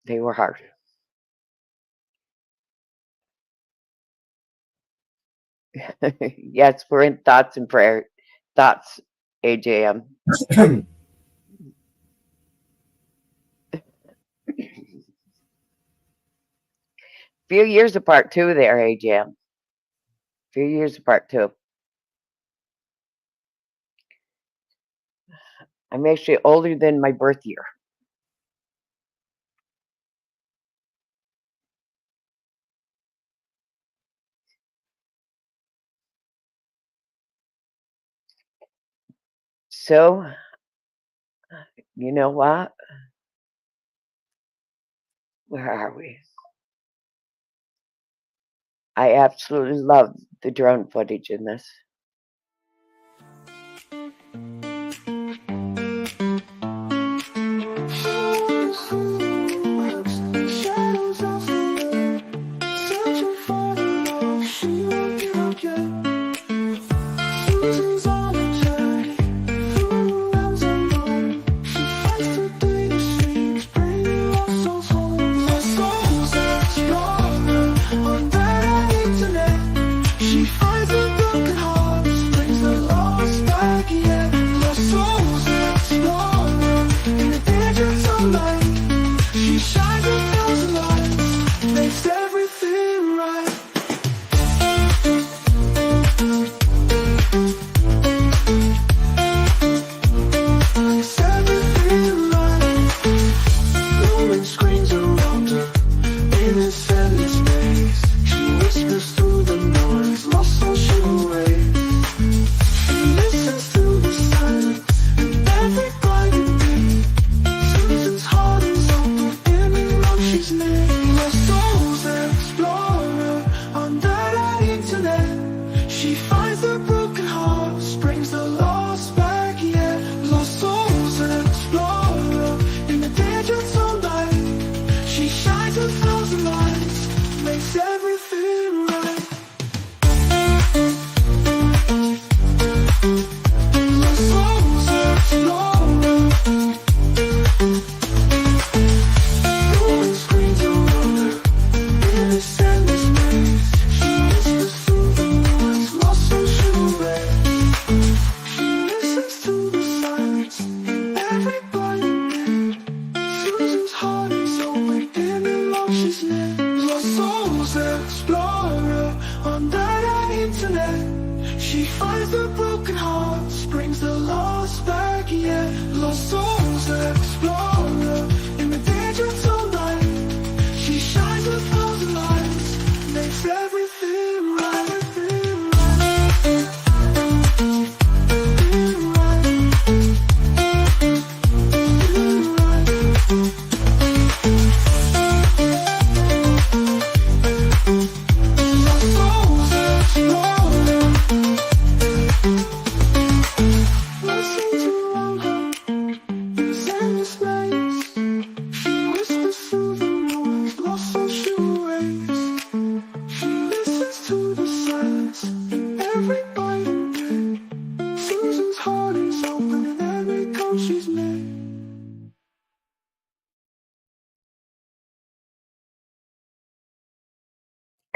They were hard. Yes, we're in thoughts and prayer. Thoughts, AJM. Few years apart too there, AJM. Few years apart too. I'm actually older than my birth year. So, you know what? Where are we? I absolutely love the drone footage in this.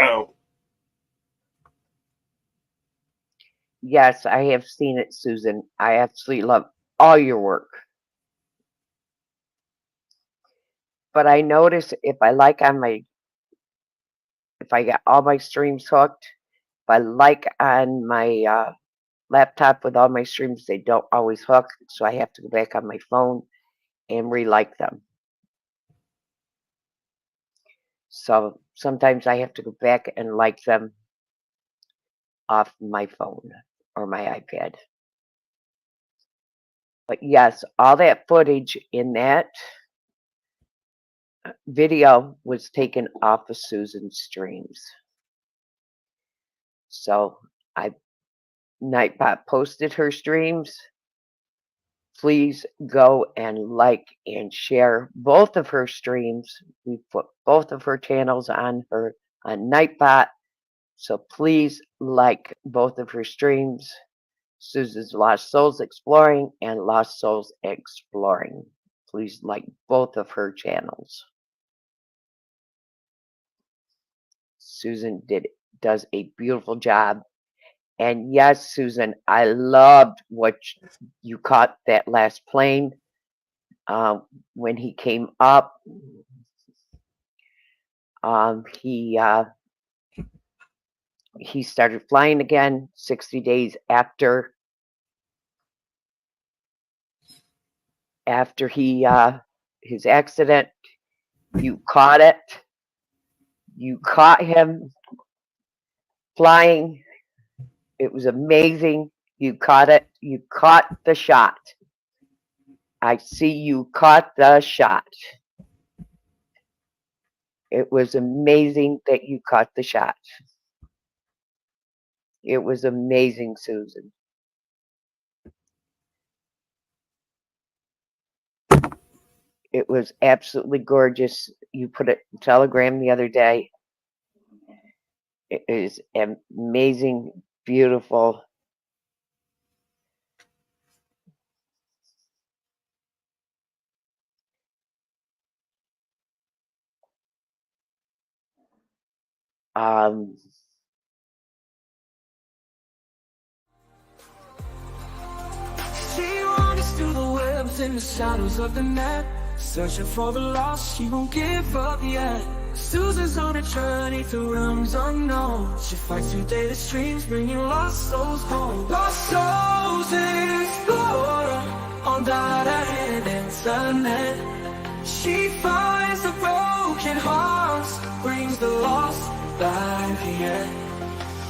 Oh. Yes, I have seen it, Susan. I absolutely love all your work. But I notice if I get all my streams hooked, if I like on my laptop with all my streams, they don't always hook. So I have to go back on my phone and re-like them. So sometimes I have to go back and like them off my phone or my iPad. But yes, all that footage in that video was taken off of Susan's streams. So Nightbot posted her streams. Please go and like and share both of her streams. We put both of her channels on Nightbot. So please like both of her streams. Susan's Lost Souls Exploring and Lost Souls Exploring. Please like both of her channels. Susan does a beautiful job. And yes, Susan, I loved what you caught that last plane when he came up. He started flying again 60 days after his accident. You caught it. You caught him flying. It was amazing. You caught it. You caught the shot. I see you caught the shot. It was amazing that you caught the shot. It was amazing, Susan. It was absolutely gorgeous. You put it in Telegram the other day. It is amazing, beautiful. She wanders through the webs in the shadows of the night, searching for the lost, she won't give up yet. Susan's on a journey through realms unknown. She fights through daily streams, bringing lost souls home. Lost souls explore on that internet. She finds the broken hearts, brings the lost back again.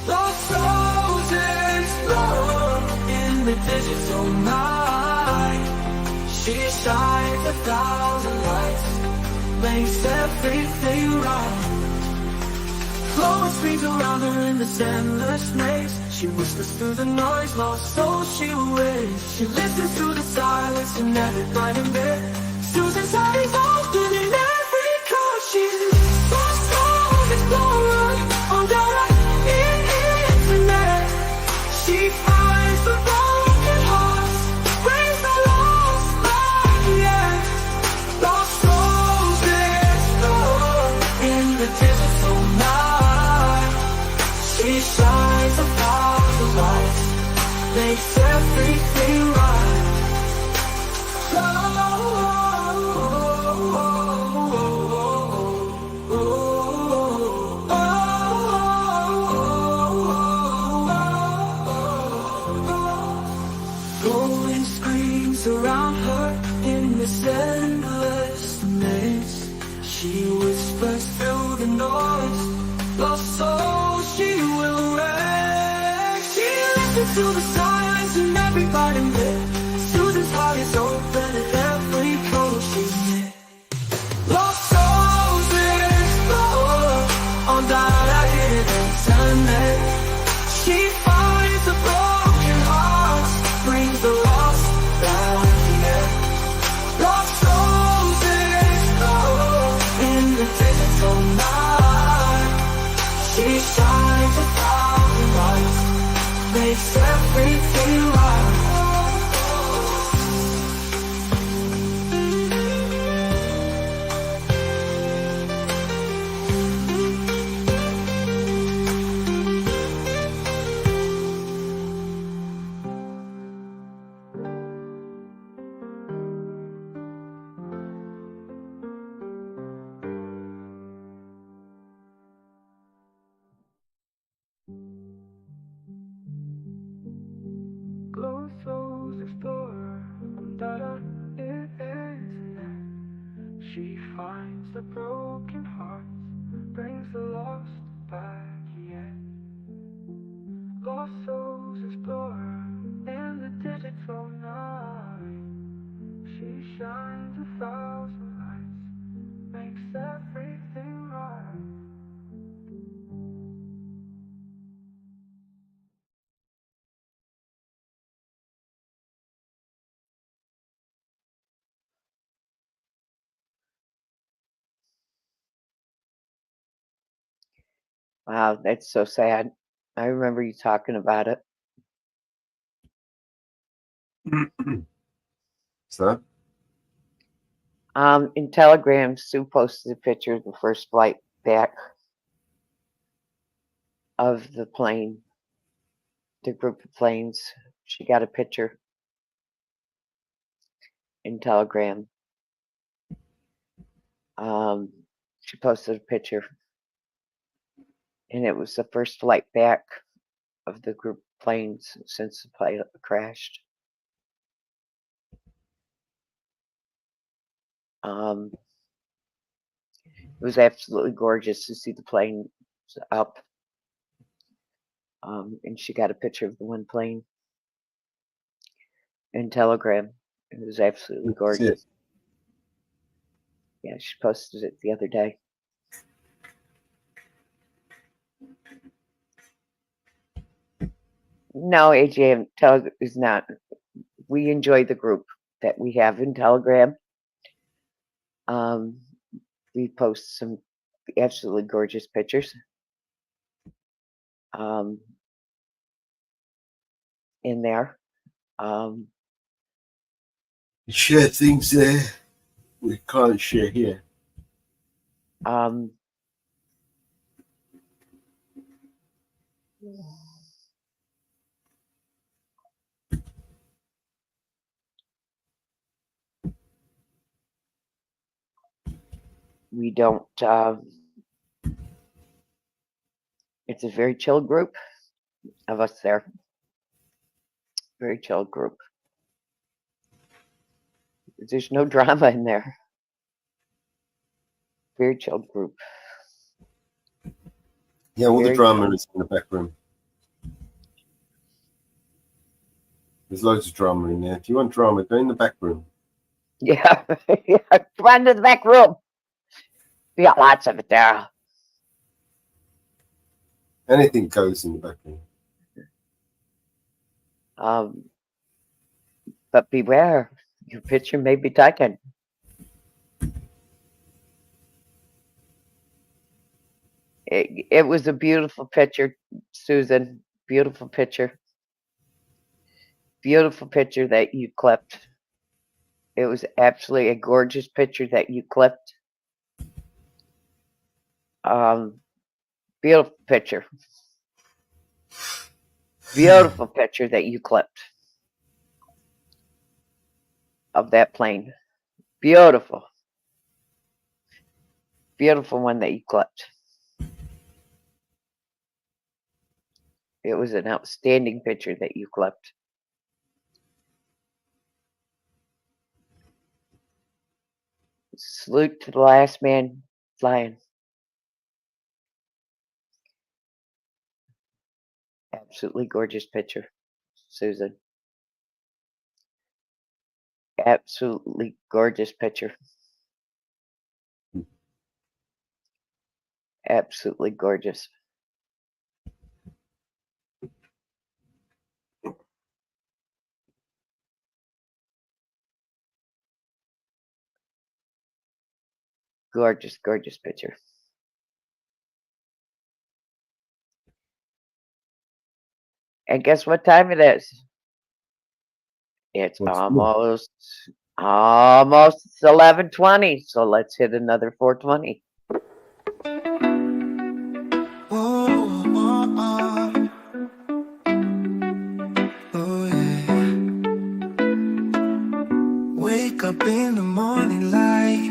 Lost souls explore in the digital night. She shines 1,000 lights, makes everything right. Glowing screams around her in this endless maze. She whispers through the noise, lost soul she waits. She listens to the silence in every night and day. Susan's eyes open in every chord. She's lost soul explorer on the internet. She finds the broken hearts, brings the lost back, yeah. Lost souls explore in the digital night. She shines 1,000 lights, makes everything right. Glowing screams around her in this endless maze. She whispers through the noise, lost soul she will raise. She listens to the silence in everybody there. Susan's heart is open at every code she's made. Lost souls explore on that internet. She finds the broken hearts, brings the lost back again. Lost souls explore in the digital night. She shines 1,000 lights, makes everything right. Glow souls explorer on that internet. She finds the broken hearts, brings the lost back yet. Lost souls explorer in the digital night. She shines 1,000 lights, makes everything right. Wow, that's so sad. I remember you talking about it. So, In Telegram, Sue posted a picture of the first flight back of the plane, the group of planes. She got a picture in Telegram. She posted a picture, and it was the first flight back of the group of planes since the plane crashed. It was absolutely gorgeous to see the plane up. And she got a picture of the one plane in Telegram. It was absolutely gorgeous. Yeah, she posted it the other day. No, AJ is not. We enjoy the group that we have in Telegram. We post some absolutely gorgeous pictures. In there. Share things there. We can't share here. We don't. It's a very chill group of us there. Very chill group. There's no drama in there. Very chill group. Yeah, all Very the drama chill. is in the back room. There's loads of drama in there. If you want drama, go in the back room. Yeah, run to the back room. We got lots of it there. Anything goes in the back room. But beware, your picture may be taken. It was a beautiful picture, Susan. Beautiful picture. Beautiful picture that you clipped. It was absolutely a gorgeous picture that you clipped. Beautiful picture. Beautiful picture that you clipped of that plane. Beautiful. Beautiful one that you clipped. It was an outstanding picture that you clipped. Salute to the last man flying. Absolutely gorgeous picture, Susan. Absolutely gorgeous picture. Absolutely gorgeous. Gorgeous, gorgeous picture. And guess what time it is? It's almost 11:20. So let's hit another 420. Wake up in the morning light,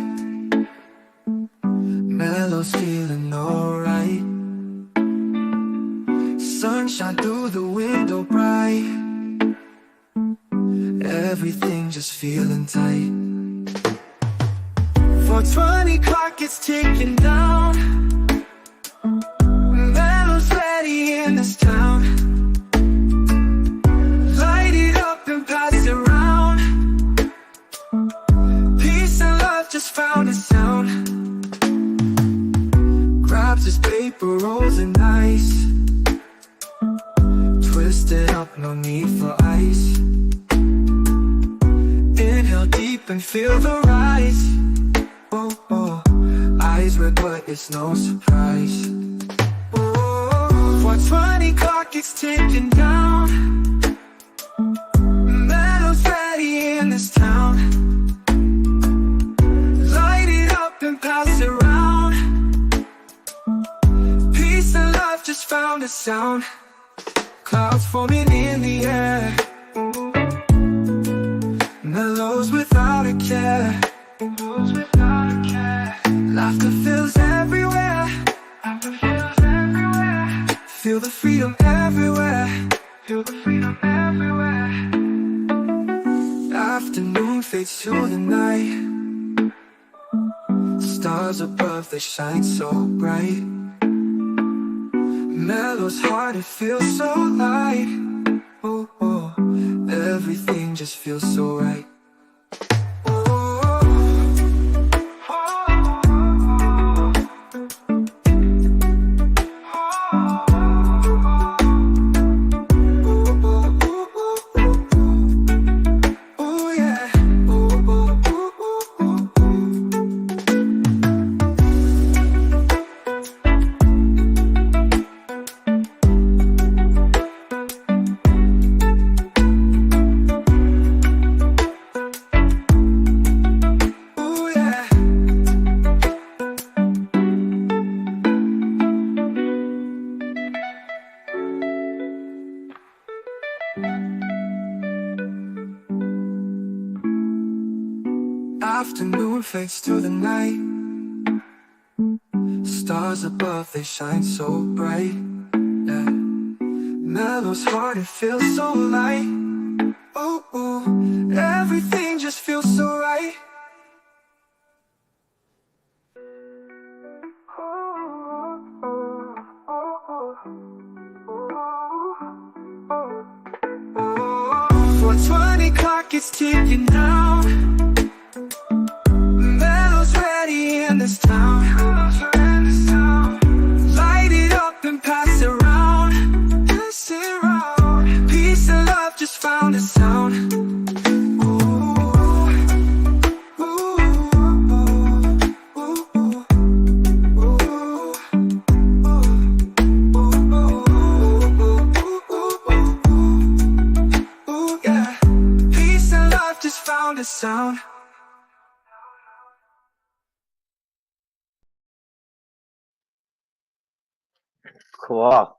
Mellow's feeling alright. Sunshine through the window bright, everything just feeling tight. 420 clock is ticking down, Mellow's ready in this town. Light it up and pass it around, peace and love just found a sound. Grabs his paper rolls and ice, twisted up, no need for ice. Inhale deep and feel the rise. Oh, oh, eyes red but it's no surprise. Oh, 420 clock is ticking down, Mellow's ready in this town. Light it up and pass it around, peace and love just found a sound. Clouds forming in the air, Mellows without a care. Laughter fills everywhere, feel the freedom everywhere. Afternoon fades to the night, stars above, they shine so bright. Mellow's heart, it feels so light. Oh, oh, everything just feels so right. moon fades to the night. Stars above, they shine so bright. Yeah. Mellow's heart, it feels so light. Ooh, ooh, everything just feels so right. Oh, 420 clock is ticking now. Mellow's ready in this town. Light it up and pass it around. Pass it around. Peace and love just found a sound. Found a sound. Cool.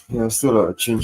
Yeah, I still like a tune.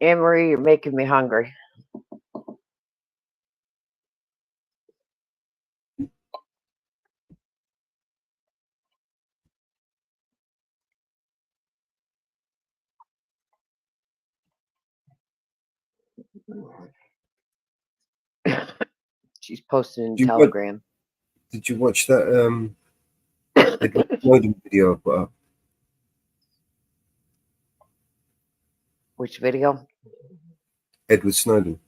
Anne-Marie, you're making me hungry. She's posting in Telegram. Did you watch that Edward Snowden video I put up? Which video? Edward Snowden.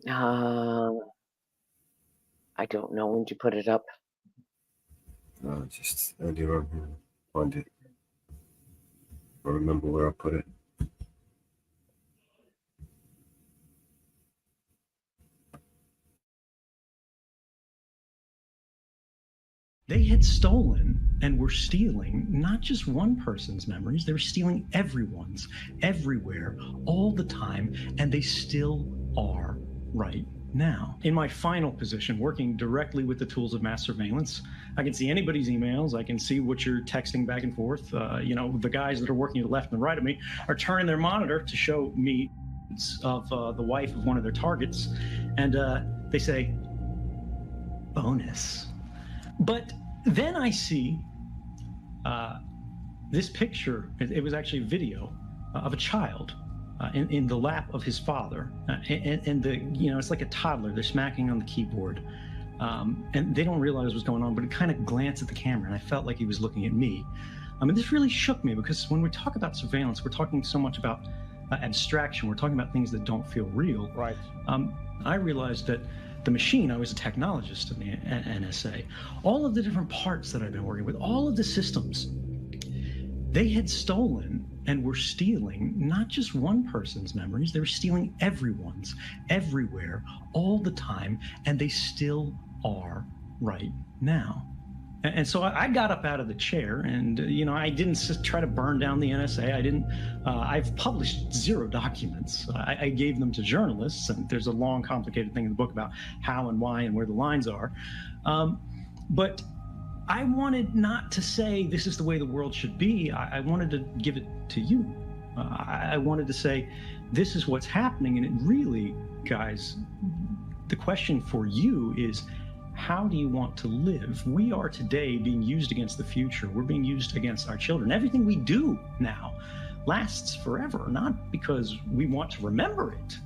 I don't know. When did you put it up? Just earlier on. Find it. I remember where I put it. They had stolen and were stealing not just one person's memories, they were stealing everyone's, everywhere, all the time, and they still are right now. In my final position, working directly with the tools of mass surveillance, I can see anybody's emails, I can see what you're texting back and forth. The guys that are working to the left and the right of me are turning their monitor to show me of the wife of one of their targets, and they say, bonus. But then I see this picture. It was actually a video of a child in the lap of his father, and it's like a toddler. They're smacking on the keyboard, and they don't realize what's going on. But it kind of glanced at the camera, and I felt like he was looking at me. This really shook me, because when we talk about surveillance, we're talking so much about abstraction. We're talking about things that don't feel real. Right. I realized that the machine, I was a technologist in the NSA, all of the different parts that I've been working with, all of the systems, they had stolen and were stealing not just one person's memories, they were stealing everyone's, everywhere, all the time, and they still are right now. And so I got up out of the chair, and I didn't try to burn down the NSA. I've published 0 documents. I gave them to journalists, and there's a long, complicated thing in the book about how and why and where the lines are. But I wanted not to say this is the way the world should be. I wanted to give it to you. I wanted to say this is what's happening, and it really, guys, the question for you is, how do you want to live? We are today being used against the future. We're being used against our children. Everything we do now lasts forever, not because we want to remember it,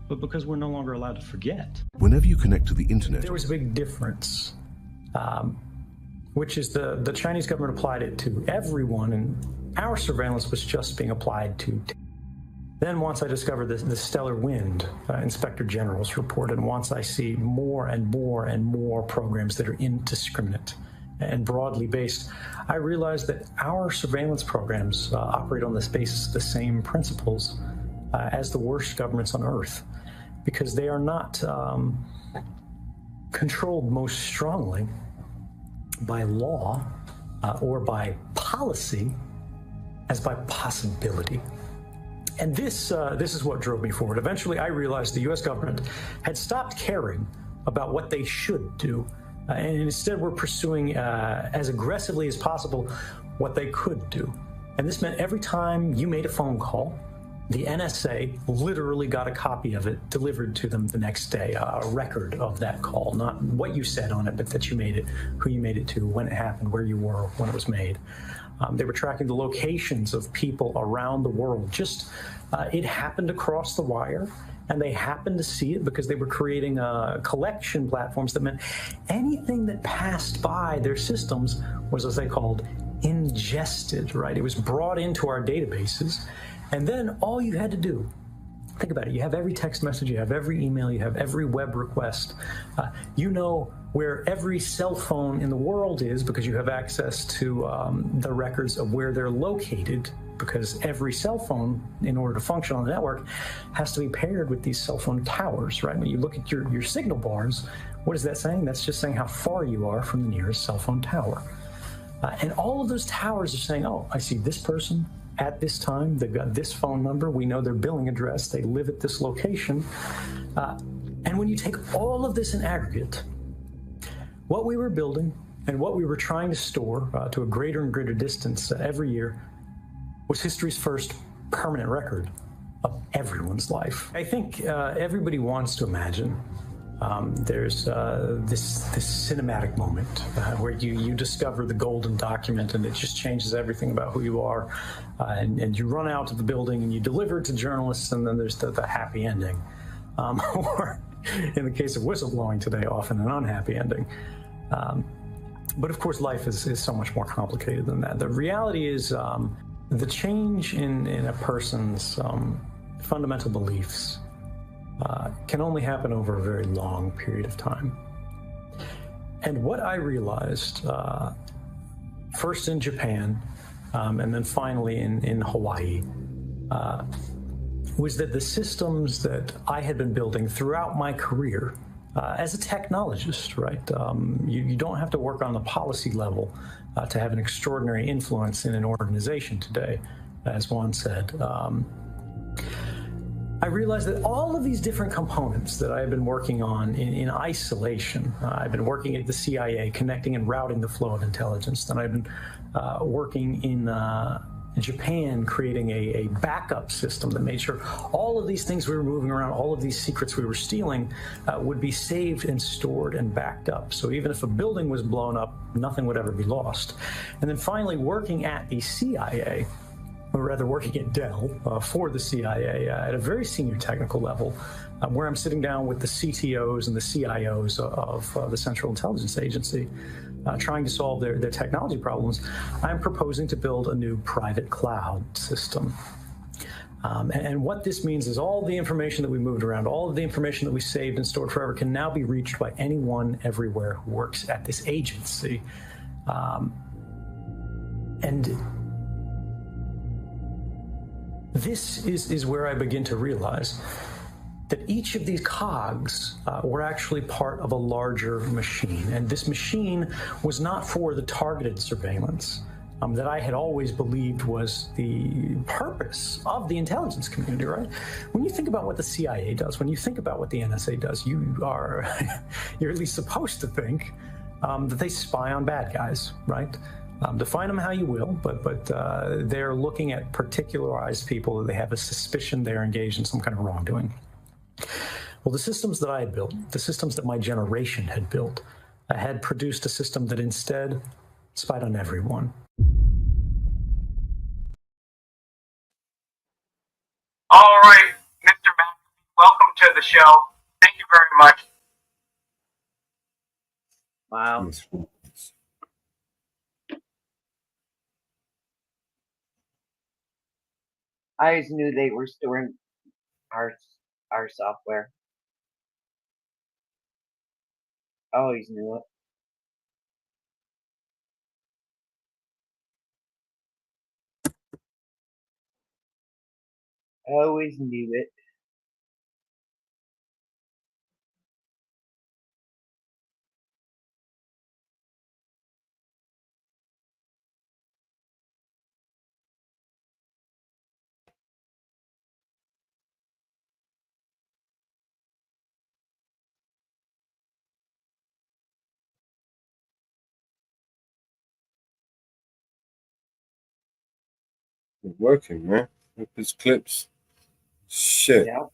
but because we're no longer allowed to forget. Whenever you connect to the internet, there was a big difference, which is the Chinese government applied it to everyone, and our surveillance was just being applied to. Then once I discovered the stellar wind, Inspector General's report, and once I see more and more and more programs that are indiscriminate and broadly based, I realized that our surveillance programs operate on this basis of the same principles as the worst governments on earth, because they are not controlled most strongly by law or by policy as by possibility. And this is what drove me forward. Eventually, I realized the U.S. government had stopped caring about what they should do, and instead were pursuing as aggressively as possible what they could do. And this meant every time you made a phone call, the NSA literally got a copy of it delivered to them the next day, a record of that call, not what you said on it, but that you made it, who you made it to, when it happened, where you were, when it was made. They were tracking the locations of people around the world. It happened across the wire, and they happened to see it because they were creating collection platforms that meant anything that passed by their systems was, as they called, ingested, right? It was brought into our databases, and then all you had to do, think about it, you have every text message, you have every email, you have every web request. You know where every cell phone in the world is because you have access to the records of where they're located, because every cell phone, in order to function on the network, has to be paired with these cell phone towers, right? When you look at your signal bars, what is that saying? That's just saying how far you are from the nearest cell phone tower. And all of those towers are saying, oh, I see this person at this time, they've got this phone number, we know their billing address, they live at this location. And when you take all of this in aggregate, what we were building and what we were trying to store to a greater and greater distance every year was history's first permanent record of everyone's life. I think everybody wants to imagine there's this cinematic moment where you discover the golden document and it just changes everything about who you are, and you run out to the building and you deliver it to journalists, and then there's the happy ending. Or in the case of whistleblowing today, often an unhappy ending. But of course, life is so much more complicated than that. The reality is the change in a person's fundamental beliefs can only happen over a very long period of time. And what I realized, first in Japan, and then finally in Hawaii, was that the systems that I had been building throughout my career as a technologist, right? You don't have to work on the policy level to have an extraordinary influence in an organization today, as Juan said. I realized that all of these different components that I have been working on in isolation, I've been working at the CIA, connecting and routing the flow of intelligence. Then I've been working in Japan, creating a backup system that made sure all of these things we were moving around, all of these secrets we were stealing would be saved and stored and backed up. So even if a building was blown up, nothing would ever be lost. And then finally working at the CIA, or rather working at Dell for the CIA at a very senior technical level, where I'm sitting down with the CTOs and the CIOs of the Central Intelligence Agency, trying to solve their technology problems. I'm proposing to build a new private cloud system. And what this means is all the information that we moved around, all of the information that we saved and stored forever can now be reached by anyone everywhere who works at this agency. And this is where I begin to realize that each of these cogs were actually part of a larger machine. And this machine was not for the targeted surveillance that I had always believed was the purpose of the intelligence community, right? When you think about what the CIA does, when you think about what the NSA does, you're at least supposed to think that they spy on bad guys, right? Define them how you will, but they're looking at particularized people that they have a suspicion they're engaged in some kind of wrongdoing. Well, the systems that I had built, the systems that my generation had built, had produced a system that instead spied on everyone. All right, Mr. Mack, welcome to the show. Thank you very much. Wow. I always knew they were storing our software. I always knew it. I always knew it. It's working, man. Look at his clips. Shit. Yeah.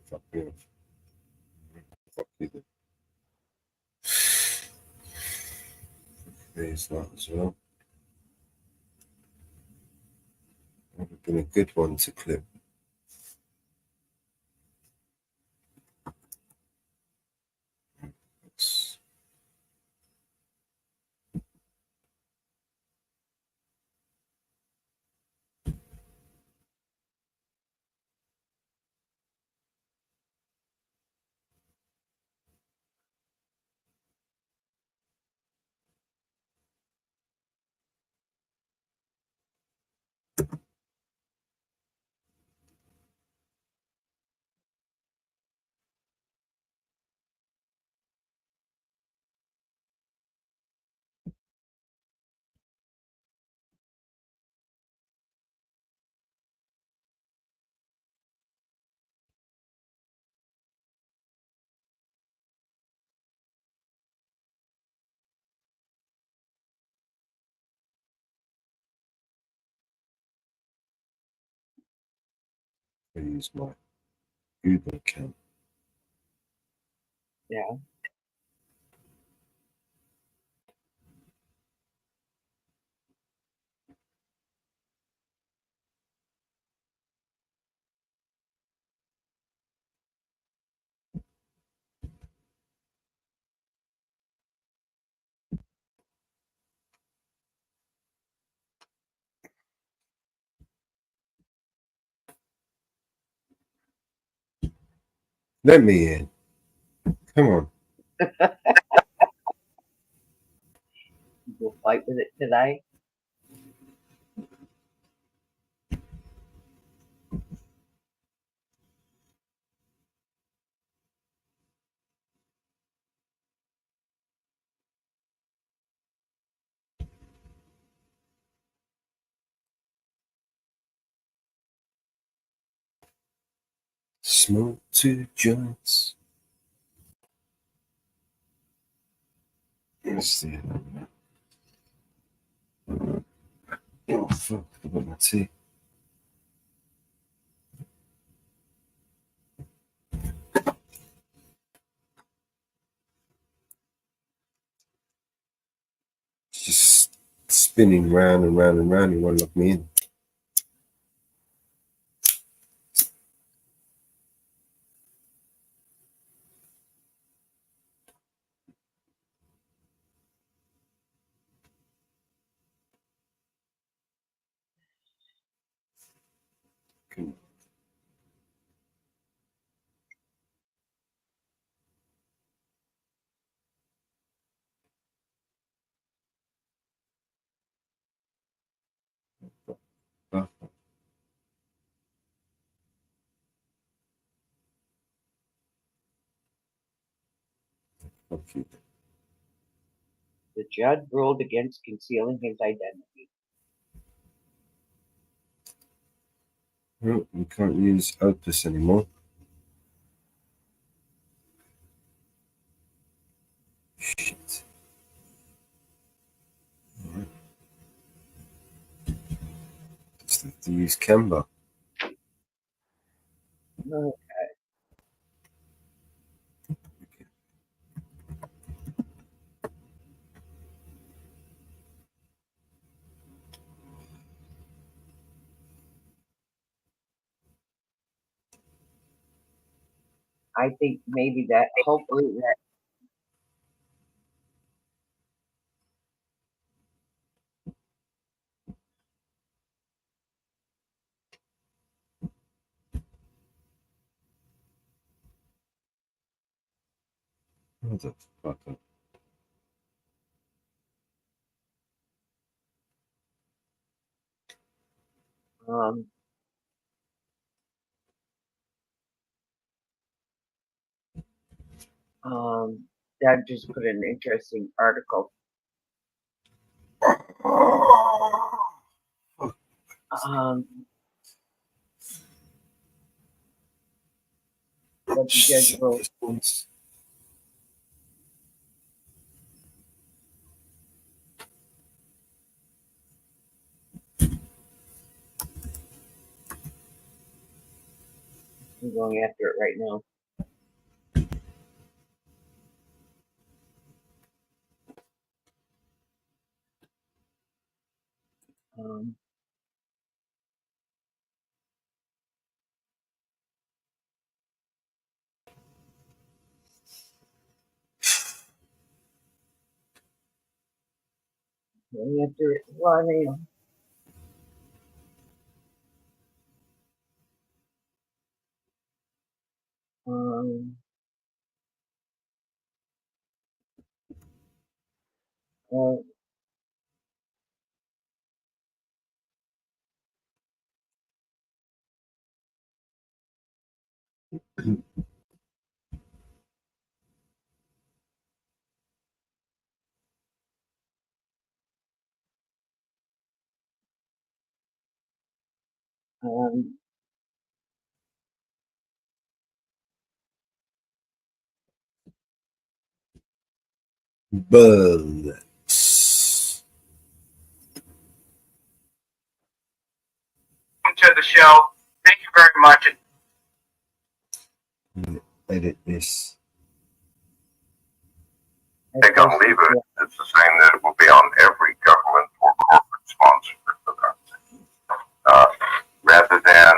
Fuck you. Fuck you. There's that as well. That would have been a good one to clip. I use my Uber account. Yeah. Let me in. Come on. You'll fight with it today. Smoke 2 joints. Let's see. Oh, fuck. I got my tea. It's just spinning round and round and round. You want to lock me in. Come on. Fuck you. The judge ruled against concealing his identity. Oh, we can't use Opus anymore. Shit. Alright. Just have to use Canva. Okay. I think maybe that, hopefully that. What the fuck? Dad just put an interesting article. What the judge wrote. I'm going after it right now. Going after it right now. Bullets. Welcome to the show. Thank you very much. Edit this. I think I'll leave it. It's the same that it will be on every government or corporate sponsored cryptocurrency, rather than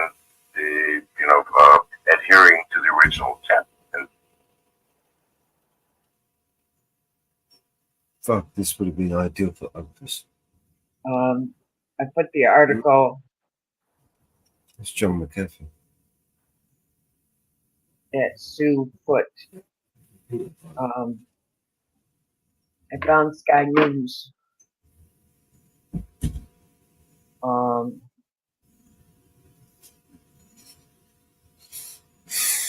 the adhering to the original intent. And Fuck, this would have been ideal for others. I put the article. It's John McAfee. That Sue put. I found Sky News.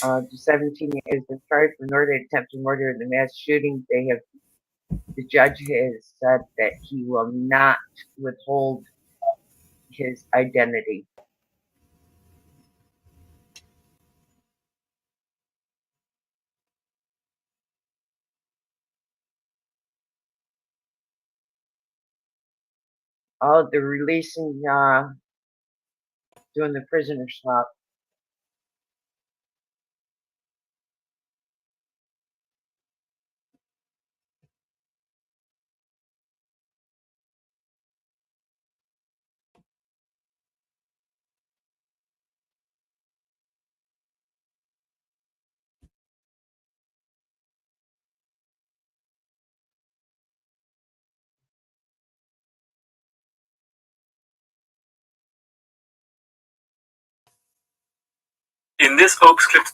The 17 years is tried for murder, attempted murder, and the mass shooting. The judge has said that he will not withhold his identity. Oh, they're releasing, doing the prisoner swap. in this Oaks clip.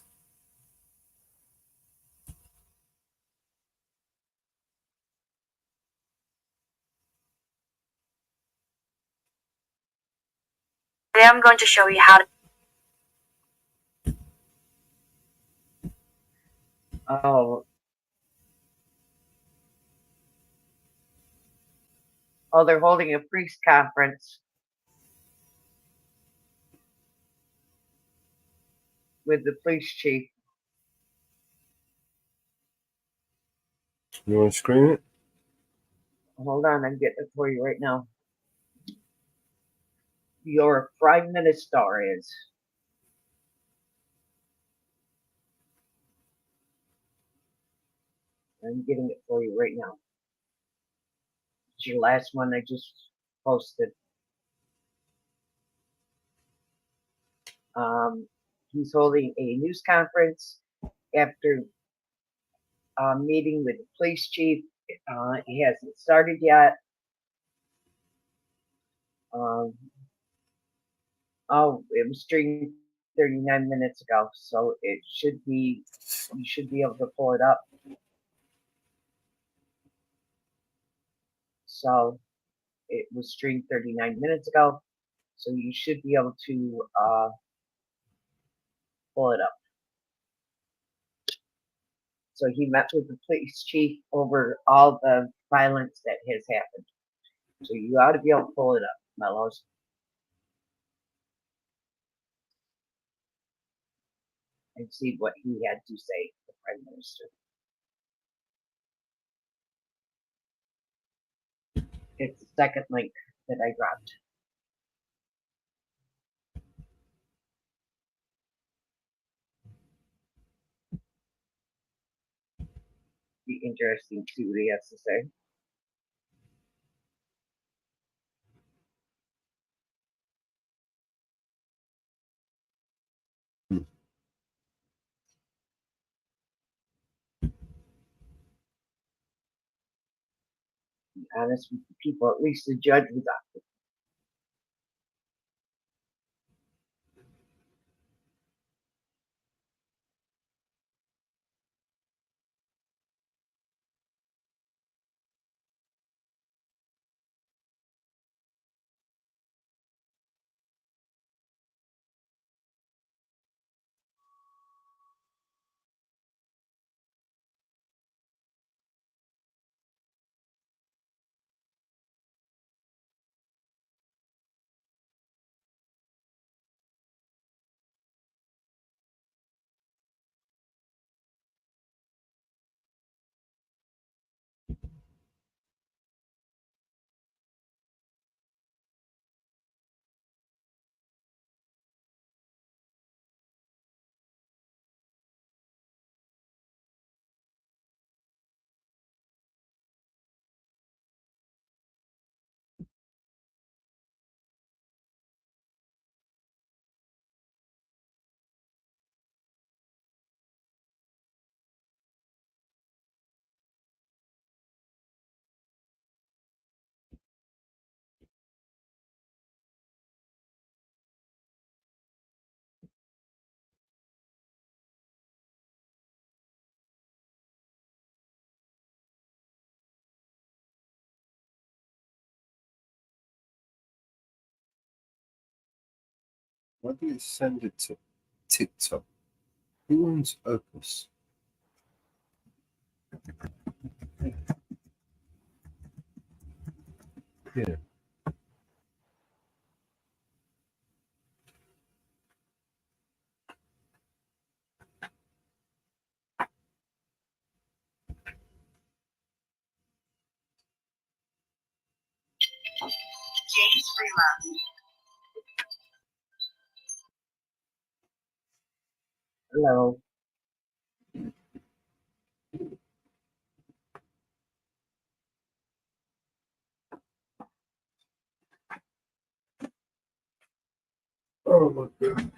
Today I'm going to show you how to. Oh, they're holding a priest conference with the police chief. You want to screen it? Hold on, I'm getting it for you right now. Your prime minister is. I'm getting it for you right now. It's your last one I just posted. He's holding a news conference after a meeting with the police chief. He hasn't started yet. It was streamed 39 minutes ago, so it should be, you should be able to pull it up. So it was streamed 39 minutes ago. So you should be able to pull it up. So he met with the police chief over all the violence that has happened. So you ought to be able to pull it up, Mellows. And see what he had to say, the Prime Minister. It's the second link that I dropped. Be interesting to see what he has to say. Be honest with the people, at least the judge was up. Why do you send it to TikTok? Who owns Opus? Yeah. James Freeland. Hello. Oh my God.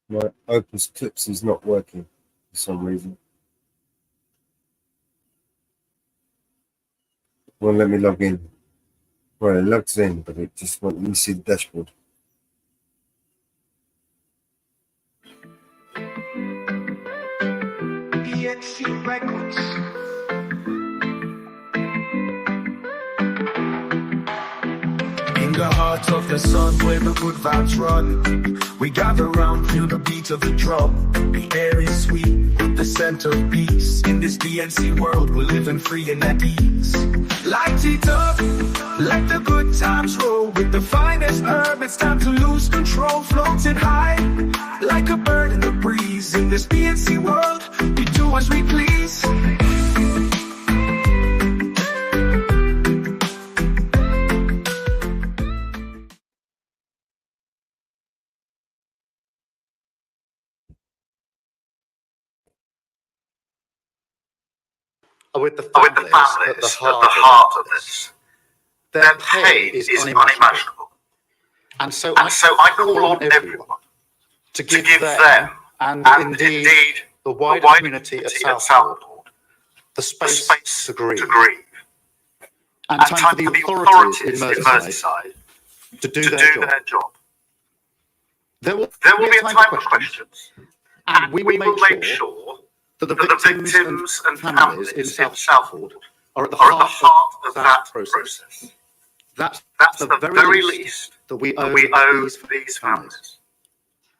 My Opus Clips is not working for some reason. Won't let me log in. Well, it logs in, but it just won't let me see the dashboard. DNC Records. In the heart of the sun where the good vibes run, we gather round, feel the beat of the drum. The air is sweet with the scent of peace. In this DNC world, we're living free and at ease. Light it up, let the good times roll. With the finest herb, it's time to lose control. Floating high, like a bird in the breeze. In this DNC world, we do as we please. With the families at the heart of this. Their pain is unimaginable. And so I call on everyone to give them, and indeed the wider community at Southport, the space to grieve. And time for the authorities in Merseyside to do their job. There will be a time for questions, and we will make sure that the victims and families in Southport are at the heart of that process. That's the very least that we owe these families.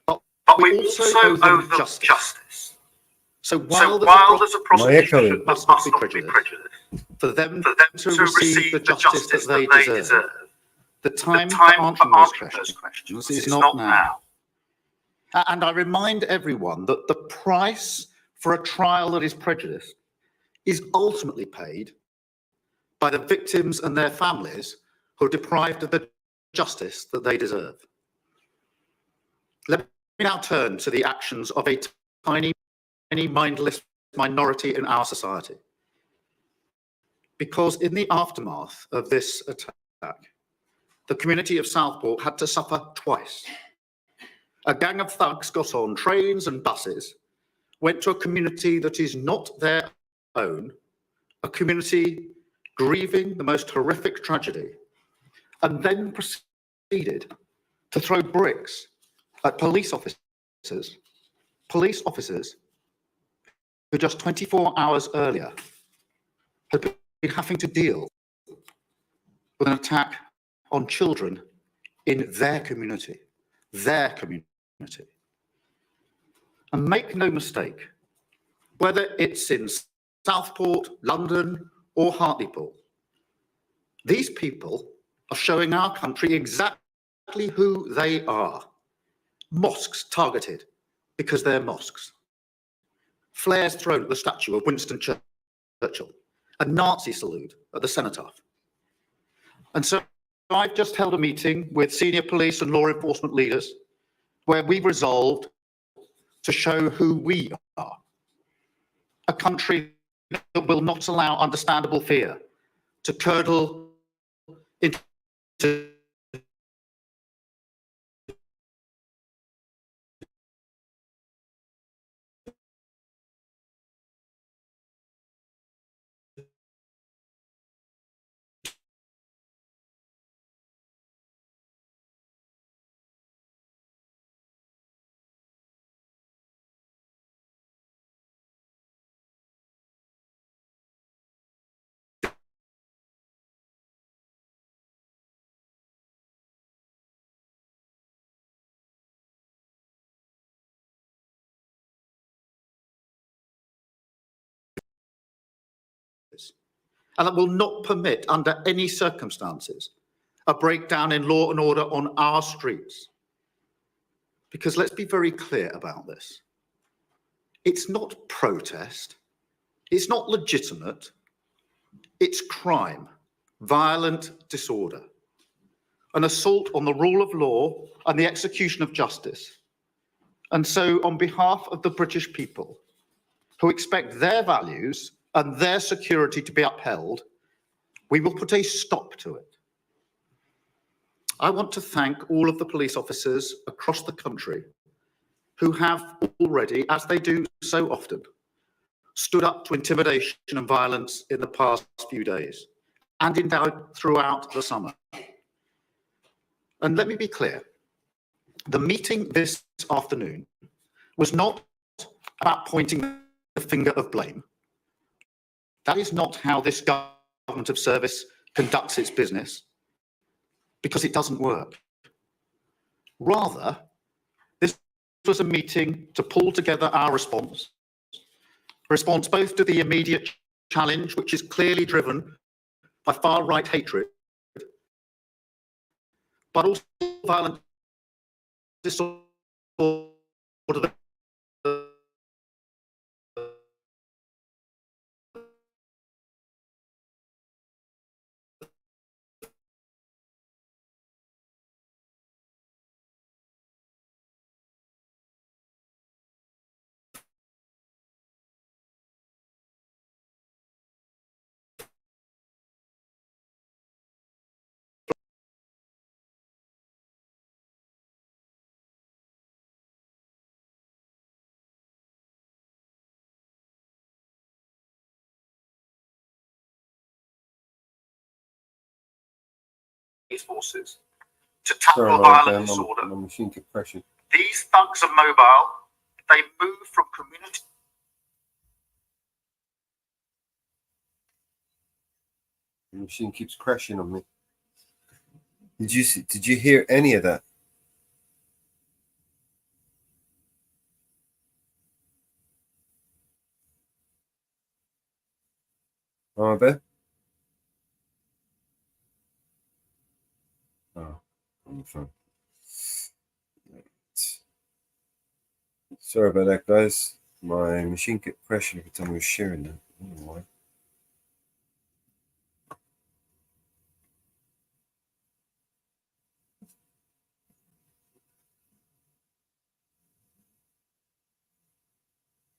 But we also owe them justice. So while there's a prosecution that must not be prejudiced, for them to receive the justice that they deserve, the time for answering those questions is not now. And I remind everyone that the price for a trial that is prejudiced is ultimately paid by the victims and their families who are deprived of the justice that they deserve. Let me now turn to the actions of a tiny, mindless minority in our society. Because in the aftermath of this attack, the community of Southport had to suffer twice. A gang of thugs got on trains and buses, went to a community that is not their own, a community grieving the most horrific tragedy, and then proceeded to throw bricks at police officers who just 24 hours earlier had been having to deal with an attack on children in their community. And make no mistake, whether it's in Southport, London, or Hartlepool, these people are showing our country exactly who they are. Mosques targeted because they're mosques. Flares thrown at the statue of Winston Churchill. A Nazi salute at the cenotaph. And so I've just held a meeting with senior police and law enforcement leaders where we resolved to show who we are. A country that will not allow understandable fear to curdle into and that will not permit, under any circumstances, a breakdown in law and order on our streets. Because let's be very clear about this. It's not protest. It's not legitimate. It's crime, violent disorder, an assault on the rule of law and the execution of justice. And so, on behalf of the British people, who expect their values and their security to be upheld, we will put a stop to it. I want to thank all of the police officers across the country who have already, as they do so often, stood up to intimidation and violence in the past few days and throughout the summer. And let me be clear, the meeting this afternoon was not about pointing the finger of blame. That is not how this government of service conducts its business, because it doesn't work. Rather, this was a meeting to pull together our response both to the immediate challenge, which is clearly driven by far-right hatred, but also violent disorder forces to tackle Sorry, violent disorder. my machine kept crashing. These thugs are mobile. They move from community. The machine keeps crashing on me. Did you hear any of that? Oh, I bet. Oh, on the phone. Sorry about that, guys. My machine kept crashing every time I was sharing that. I don't know why.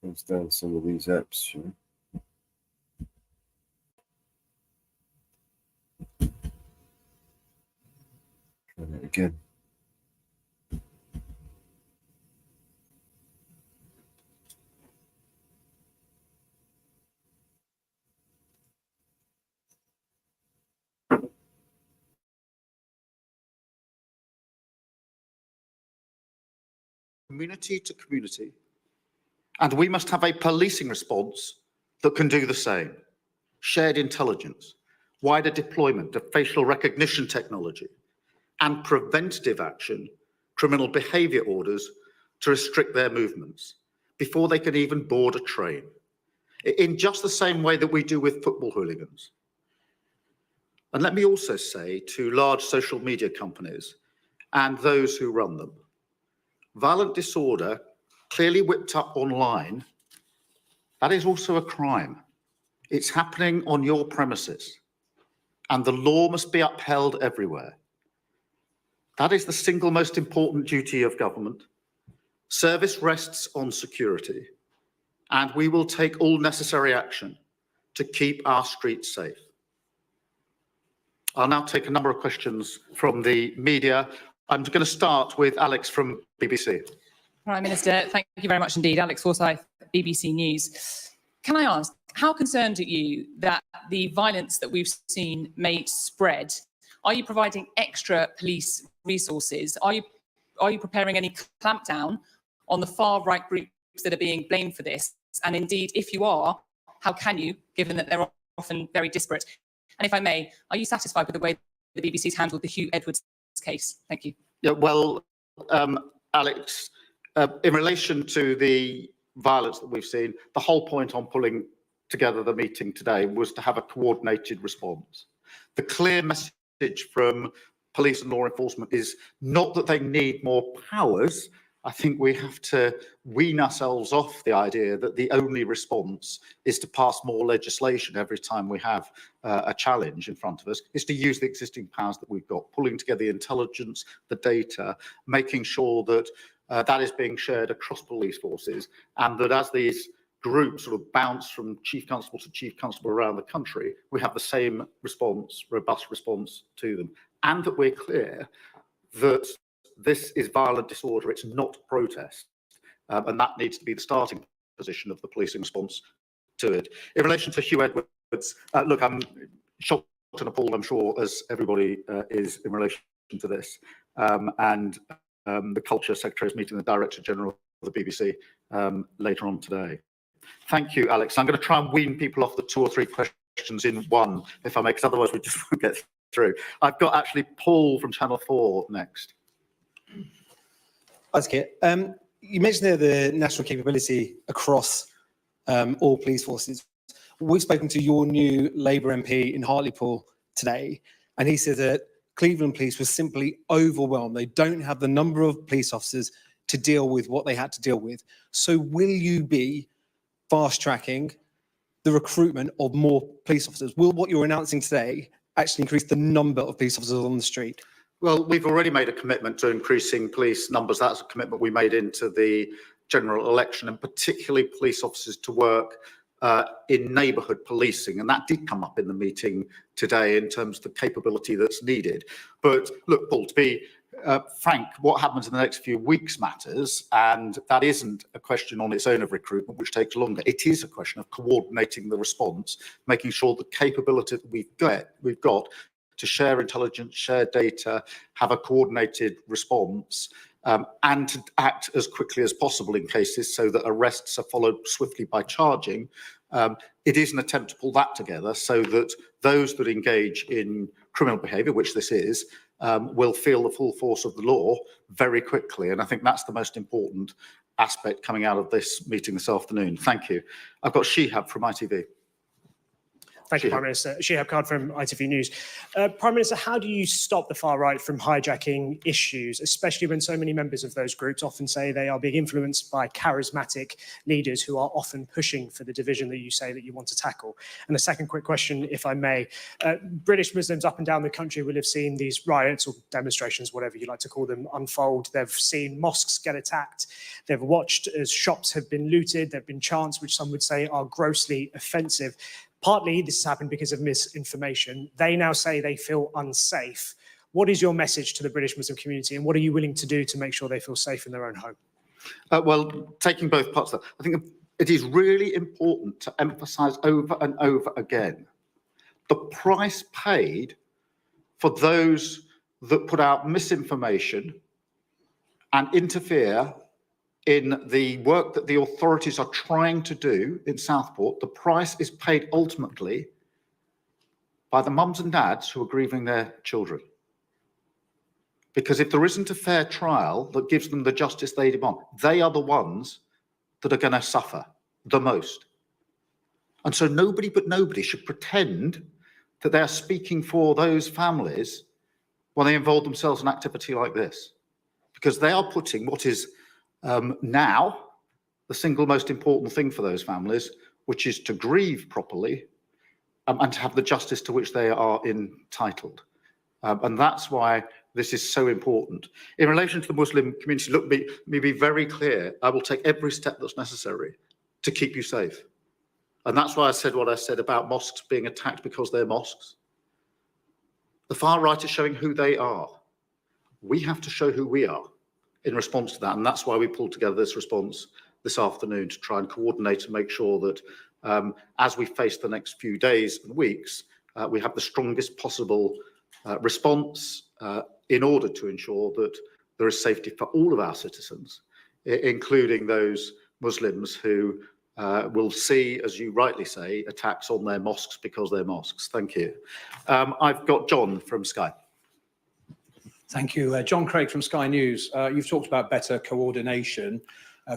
Close down some of these apps, you know. Try that again. Community to community. And we must have a policing response that can do the same. Shared intelligence, wider deployment of facial recognition technology, and preventative action, criminal behaviour orders to restrict their movements before they can even board a train, in just the same way that we do with football hooligans. And let me also say to large social media companies and those who run them, violent disorder clearly whipped up online, that is also a crime. It's happening on your premises, and the law must be upheld everywhere. That is the single most important duty of government. Service rests on security, and we will take all necessary action to keep our streets safe. I'll now take a number of questions from the media. I'm going to start with Alex from BBC. Prime Minister, thank you very much indeed. Alex Forsyth, BBC News. Can I ask, how concerned are you that the violence that we've seen may spread? Are you providing extra police resources? Are you preparing any clampdown on the far-right groups that are being blamed for this? And indeed, if you are, how can you, given that they're often very disparate? And if I may, are you satisfied with the way the BBC's handled the Hugh Edwards case? Thank you. Yeah, well, Alex, in relation to the violence that we've seen, the whole point on pulling together the meeting today was to have a coordinated response. The clear message from police and law enforcement is not that they need more powers. I think we have to wean ourselves off the idea that the only response is to pass more legislation every time we have a challenge in front of us. Is to use the existing powers that we've got, pulling together the intelligence, the data, making sure that that is being shared across police forces, and that as these groups sort of bounce from chief constable to chief constable around the country, we have the same response, robust response to them, and that we're clear that this is violent disorder, it's not protest, and that needs to be the starting position of the policing response to it. In relation to Hugh Edwards, look, I'm shocked and appalled, I'm sure, as everybody is in relation to this, and the Culture Secretary is meeting the Director General of the BBC later on today. Thank you, Alex. I'm going to try and wean people off the 2 or 3 questions in one, if I may, because otherwise we just won't get through. I've got actually Paul from Channel 4 next. Thanks, Kit. You mentioned there the national capability across all police forces. We've spoken to your new Labour MP in Hartlepool today, and he said that Cleveland Police was simply overwhelmed. They don't have the number of police officers to deal with what they had to deal with. So will you be fast-tracking the recruitment of more police officers? Will what you're announcing today actually increase the number of police officers on the street? Well, we've already made a commitment to increasing police numbers. That's a commitment we made into the general election, and particularly police officers to work in neighbourhood policing. And that did come up in the meeting today in terms of the capability that's needed. But look, Paul, to be frank, what happens in the next few weeks matters, and that isn't a question on its own of recruitment, which takes longer. It is a question of coordinating the response, making sure the capability that we've got to share intelligence, share data, have a coordinated response, and to act as quickly as possible in cases so that arrests are followed swiftly by charging. It is an attempt to pull that together so that those that engage in criminal behaviour, which this is, will feel the full force of the law very quickly. And I think that's the most important aspect coming out of this meeting this afternoon. Thank you. I've got Shihab from ITV. Thank you, Prime Minister. Shihab Khan from ITV News. Prime Minister, how do you stop the far right from hijacking issues, especially when so many members of those groups often say they are being influenced by charismatic leaders who are often pushing for the division that you say that you want to tackle? And a second quick question, if I may. British Muslims up and down the country will have seen these riots or demonstrations, whatever you like to call them, unfold. They've seen mosques get attacked. They've watched as shops have been looted. There have been chants which some would say are grossly offensive. Partly this has happened because of misinformation. They now say they feel unsafe. What is your message to the British Muslim community, and what are you willing to do to make sure they feel safe in their own home? Well, taking both parts of that, I think it is really important to emphasise over and over again the price paid for those that put out misinformation and interfere in the work that the authorities are trying to do in Southport. The price is paid ultimately by the mums and dads who are grieving their children. Because if there isn't a fair trial that gives them the justice they demand, they are the ones that are going to suffer the most. And so nobody should pretend that they are speaking for those families when they involve themselves in activity like this. Because they are putting what is now the single most important thing for those families, which is to grieve properly and to have the justice to which they are entitled. And that's why this is so important. In relation to the Muslim community, look, let me be very clear. I will take every step that's necessary to keep you safe. And that's why I said what I said about mosques being attacked because they're mosques. The far right is showing who they are. We have to show who we are in response to that. And that's why we pulled together this response this afternoon to try and coordinate and make sure that as we face the next few days and weeks, we have the strongest possible response in order to ensure that there is safety for all of our citizens, including those Muslims who will see, as you rightly say, attacks on their mosques because they're mosques. Thank you. I've got John from Sky. Thank you. John Craig from Sky News. You've talked about better coordination.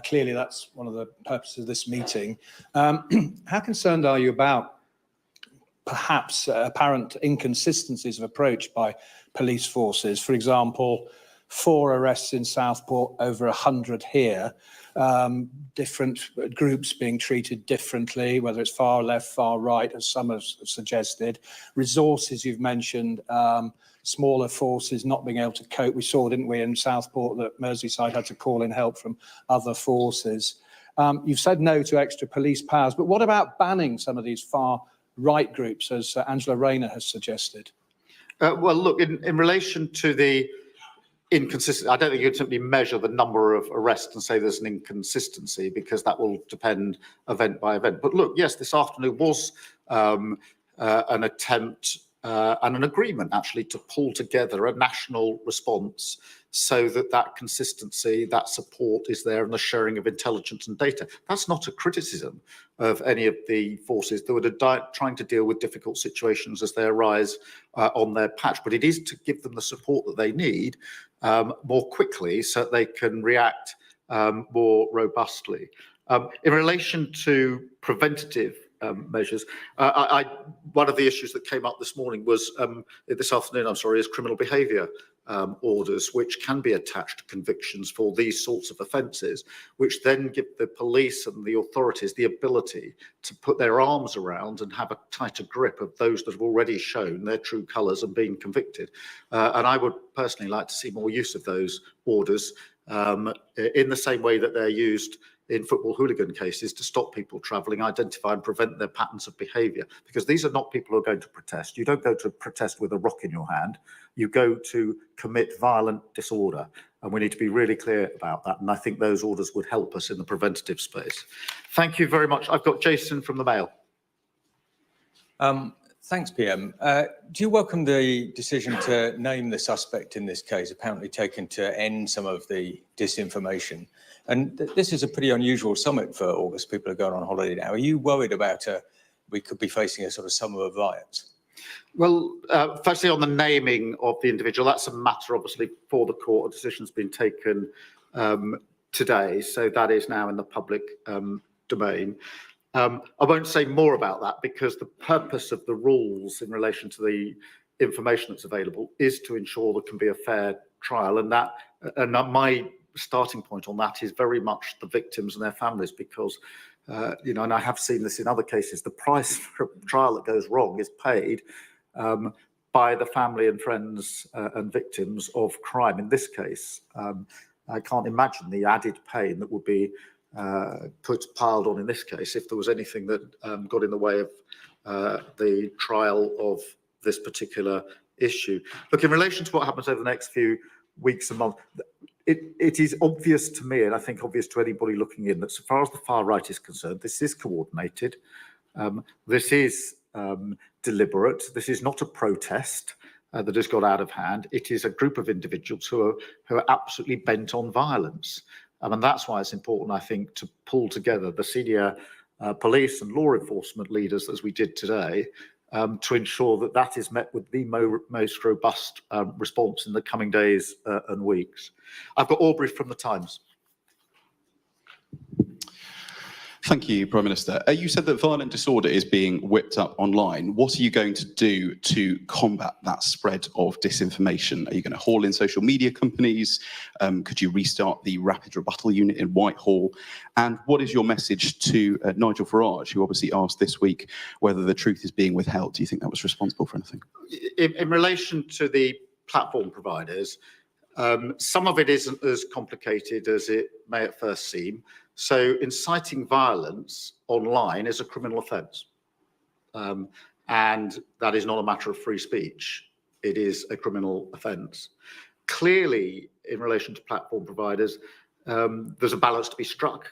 Clearly, that's one of the purposes of this meeting. How concerned are you about perhaps apparent inconsistencies of approach by police forces? For example, 4 arrests in Southport, over 100 here, different groups being treated differently, whether it's far left, far right, as some have suggested. Resources you've mentioned, smaller forces not being able to cope. We saw, didn't we, in Southport that Merseyside had to call in help from other forces. You've said no to extra police powers, but what about banning some of these far right groups, as Angela Rayner has suggested? Well, look, in relation to the inconsistency, I don't think you can simply measure the number of arrests and say there's an inconsistency, because that will depend event by event. But look, yes, this afternoon was an attempt and an agreement actually to pull together a national response so that that consistency, that support is there, and the sharing of intelligence and data. That's not a criticism of any of the forces that are trying to deal with difficult situations as they arise on their patch, but it is to give them the support that they need more quickly so that they can react more robustly. In relation to preventative measures, one of the issues that came up this afternoon, is criminal behaviour orders, which can be attached to convictions for these sorts of offences, which then give the police and the authorities the ability to put their arms around and have a tighter grip of those that have already shown their true colours and been convicted. And I would personally like to see more use of those orders in the same way that they're used in football hooligan cases to stop people travelling, identify and prevent their patterns of behaviour. Because these are not people who are going to protest. You don't go to protest with a rock in your hand. You go to commit violent disorder. And we need to be really clear about that. And I think those orders would help us in the preventative space. Thank you very much. I've got Jason from the Mail. Thanks, PM. Do you welcome the decision to name the suspect in this case, apparently taken to end some of the disinformation? And this is a pretty unusual summit for August. People are going on holiday now. Are you worried about we could be facing a sort of summer of riots? Well, firstly, on the naming of the individual, that's a matter, obviously, for the court. A decision's been taken today, so that is now in the public domain. I won't say more about that because the purpose of the rules in relation to the information that's available is to ensure there can be a fair trial, and my starting point on that is very much the victims and their families, because and I have seen this in other cases, the price for a trial that goes wrong is paid by the family and friends and victims of crime. In this case, I can't imagine the added pain that would be piled on in this case if there was anything that got in the way of the trial of this particular issue. Look, in relation to what happens over the next few weeks and months, it is obvious to me, and I think obvious to anybody looking in, that so far as the far right is concerned, this is coordinated, this is deliberate, this is not a protest that has got out of hand. It is a group of individuals who are absolutely bent on violence. And that's why it's important, I think, to pull together the senior police and law enforcement leaders, as we did today, to ensure that that is met with the most robust response in the coming days and weeks. I've got Aubrey from the Times. Thank you, Prime Minister. You said that violent disorder is being whipped up online. What are you going to do to combat that spread of disinformation? Are you going to haul in social media companies? Could you restart the rapid rebuttal unit in Whitehall? And what is your message to Nigel Farage, who obviously asked this week whether the truth is being withheld? Do you think that was responsible for anything? In relation to the platform providers, some of it isn't as complicated as it may at first seem. So inciting violence online is a criminal offence. And that is not a matter of free speech. It is a criminal offence. Clearly, in relation to platform providers, there's a balance to be struck.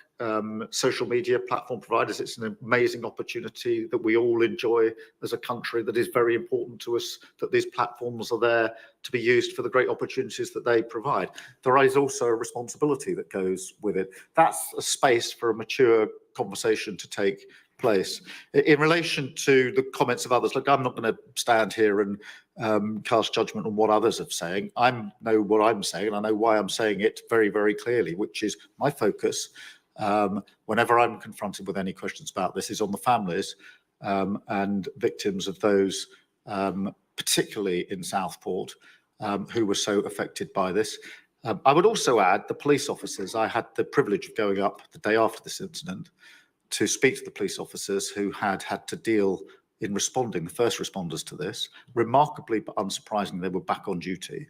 Social media platform providers, it's an amazing opportunity that we all enjoy as a country, that is very important to us, that these platforms are there to be used for the great opportunities that they provide. There is also a responsibility that goes with it. That's a space for a mature conversation to take place. In relation to the comments of others, look, I'm not going to stand here and cast judgment on what others are saying. I know what I'm saying, and I know why I'm saying it very, very clearly, which is my focus whenever I'm confronted with any questions about this is on the families and victims of those, particularly in Southport, who were so affected by this. I would also add the police officers. I had the privilege of going up the day after this incident to speak to the police officers who had to deal in responding, the first responders to this. Remarkably but unsurprisingly, they were back on duty.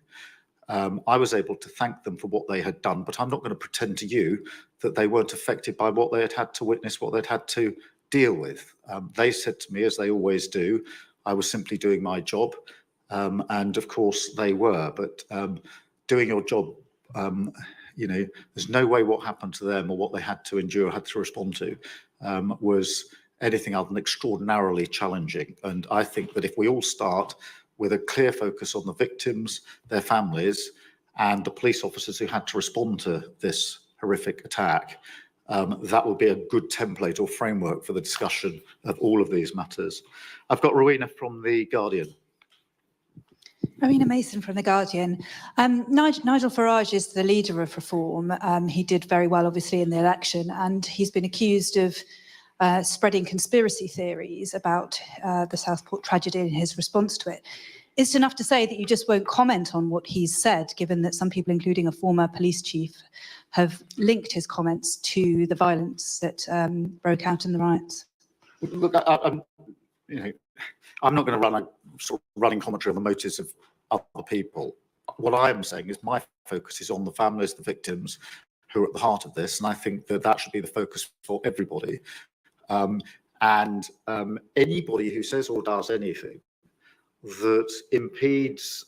I was able to thank them for what they had done, but I'm not going to pretend to you that they weren't affected by what they had to witness, what they'd had to deal with. They said to me, as they always do, I was simply doing my job, and of course they were. But doing your job, there's no way what happened to them or what they had to endure, had to respond to, was anything other than extraordinarily challenging. And I think that if we all start with a clear focus on the victims, their families, and the police officers who had to respond to this horrific attack, that would be a good template or framework for the discussion of all of these matters. I've got Rowena from The Guardian. Rowena Mason from The Guardian. Nigel Farage is the leader of Reform. He did very well, obviously, in the election, and he's been accused of spreading conspiracy theories about the Southport tragedy and his response to it. Is it enough to say that you just won't comment on what he's said, given that some people, including a former police chief, have linked his comments to the violence that broke out in the riots? Look, I'm not going to run a sort of running commentary on the motives of other people. What I am saying is my focus is on the families, the victims who are at the heart of this, and I think that that should be the focus for everybody. Anybody who says or does anything that impedes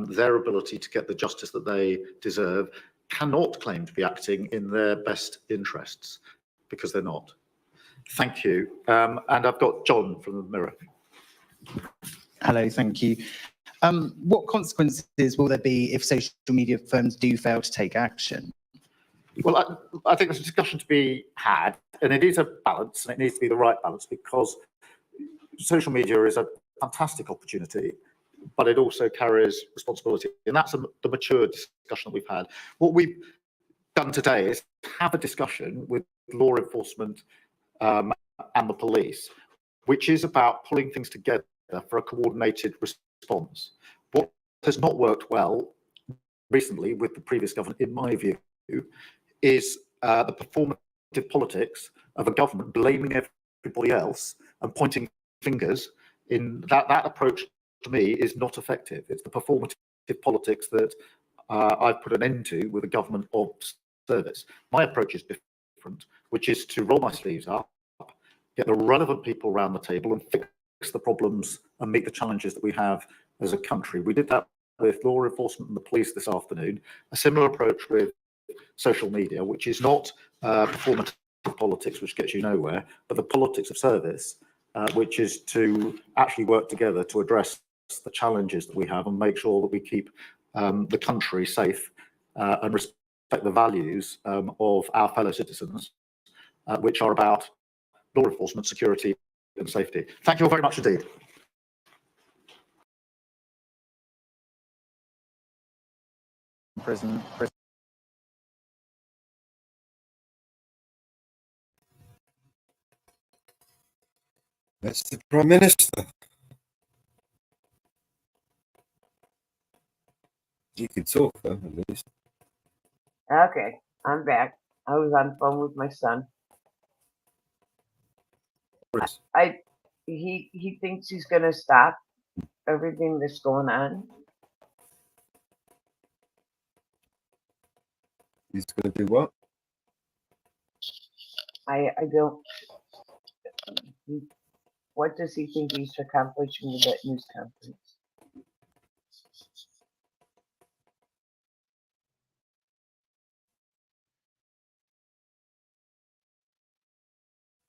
their ability to get the justice that they deserve cannot claim to be acting in their best interests, because they're not. Thank you. And I've got John from the Mirror. Hello, thank you. What consequences will there be if social media firms do fail to take action? Well, I think there's a discussion to be had, and it is a balance, and it needs to be the right balance, because social media is a fantastic opportunity, but it also carries responsibility, and that's the mature discussion that we've had. What we've done today is have a discussion with law enforcement and the police, which is about pulling things together for a coordinated response. What has not worked well recently with the previous government, in my view, is the performative politics of a government blaming everybody else and pointing fingers. In that approach, to me, is not effective. It's the performative politics that I've put an end to with a government of service. My approach is different, which is to roll my sleeves up, get the relevant people around the table and fix the problems and meet the challenges that we have as a country. We did that with law enforcement and the police this afternoon. A similar approach with social media, which is not performative politics, which gets you nowhere, but the politics of service, which is to actually work together to address the challenges that we have and make sure that we keep the country safe and respect the values of our fellow citizens, which are about law enforcement, security and safety. Thank you all very much indeed. Prison. That's the Prime Minister. You can talk, though, at least. Okay, I'm back. I was on the phone with my son. He thinks he's going to stop everything that's going on. He's going to do what? I don't. What does he think he's accomplishing with that news conference?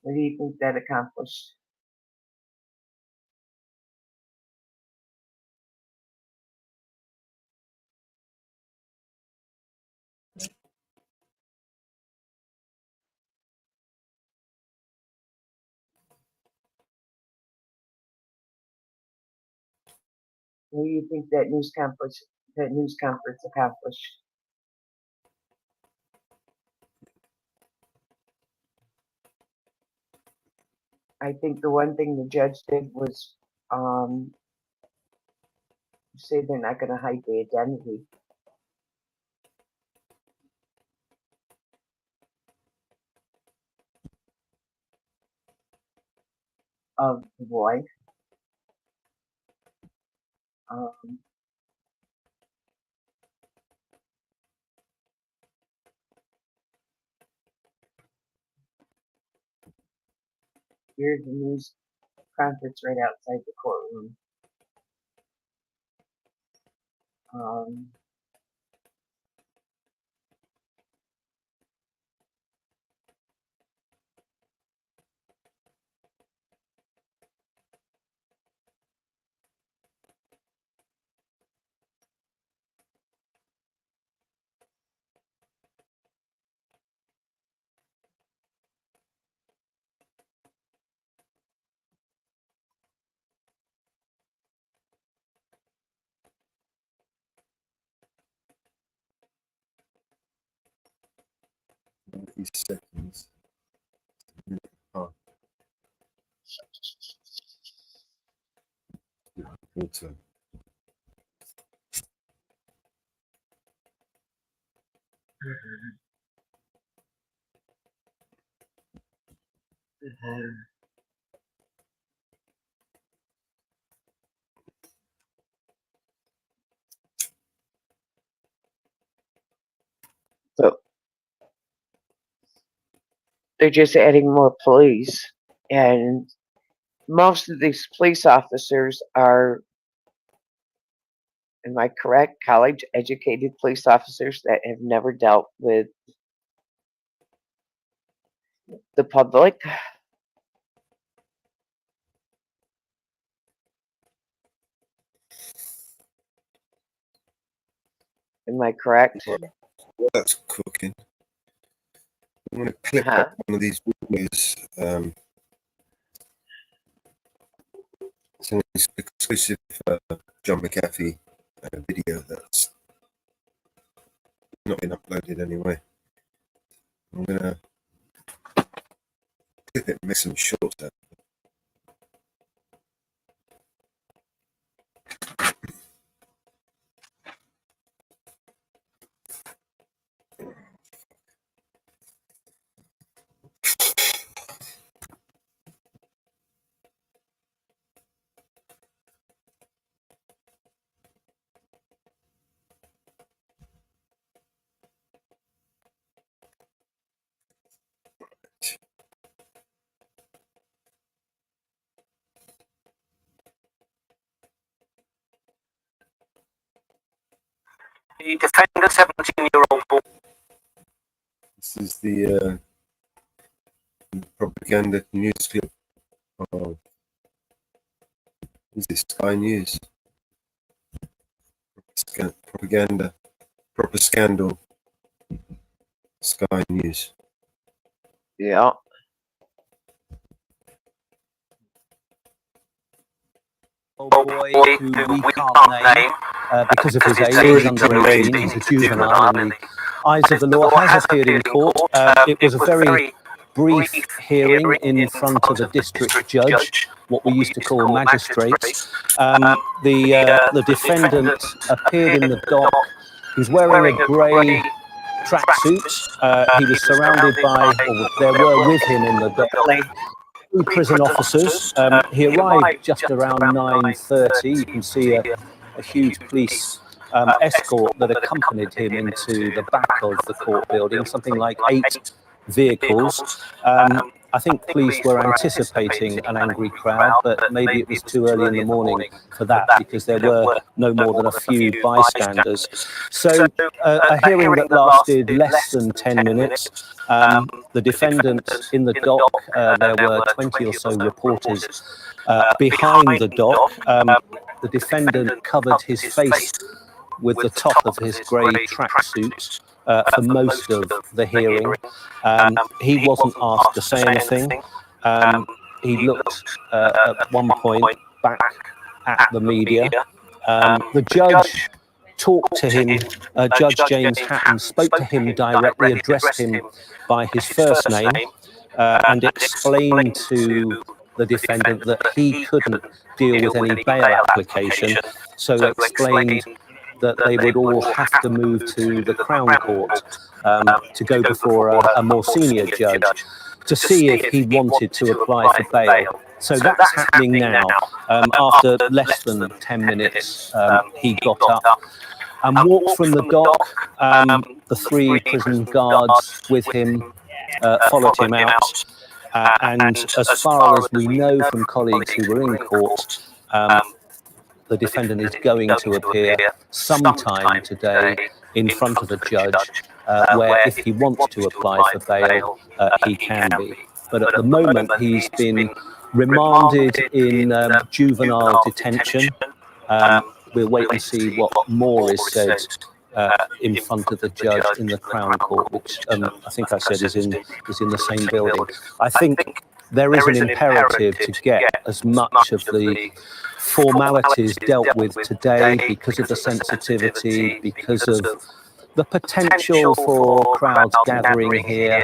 What do you think that accomplished? What do you think that news conference accomplished? I think the one thing the judge did was say they're not going to hide the identity of the boy. Here's the news conference right outside the courtroom. 30 seconds. Oh. Water. So they're just adding more police, and most of these police officers are, am I correct, college educated police officers that have never dealt with the public. Am I correct? Well, that's cooking. I'm going to clip up one of these videos. It's an exclusive John McAfee video that's not been uploaded anyway. I'm going to clip it and make some shorts out. The defendant, 17-year-old boy. This is the propaganda news clip of, is this Sky News? Propaganda, proper scandal, Sky News. Yeah. Boy who we can't name because of his age, he's under 18, he's a juvenile in the eyes of the law, has appeared in court. It was a very brief hearing in front of a district judge, what we used to call magistrates. The defendant appeared in the dock. He was wearing a grey tracksuit. He was surrounded by, or there were with him in the dock, two prison officers. He arrived just around 9:30. You can see a huge police escort that accompanied him into the back of the court building, something like 8 vehicles. I think police were anticipating an angry crowd, but maybe it was too early in the morning for that, because there were no more than a few bystanders. So a hearing that lasted less than 10 minutes. The defendant in the dock, there were 20 or so reporters behind the dock. The defendant covered his face with the top of his grey tracksuit for most of the hearing. He wasn't asked to say anything. He looked at one point back at the media. The judge talked to him, Judge James Hatton spoke to him directly, addressed him by his first name, and explained to the defendant that he couldn't deal with any bail application, so explained that they would all have to move to the Crown Court to go before a more senior judge to see if he wanted to apply for bail. So that's happening now. After less than 10 minutes, he got up and walked from the dock. The 3 prison guards with him followed him out. And as far as we know from colleagues who were in court, the defendant is going to appear sometime today in front of a judge where, if he wants to apply for bail, he can be. But at the moment, he's been remanded in juvenile detention. We'll wait and see what more is said in front of the judge in the Crown Court, which I think I said is in the same building. I think there is an imperative to get as much of the formalities dealt with today because of the sensitivity, because of The potential for crowds gathering here,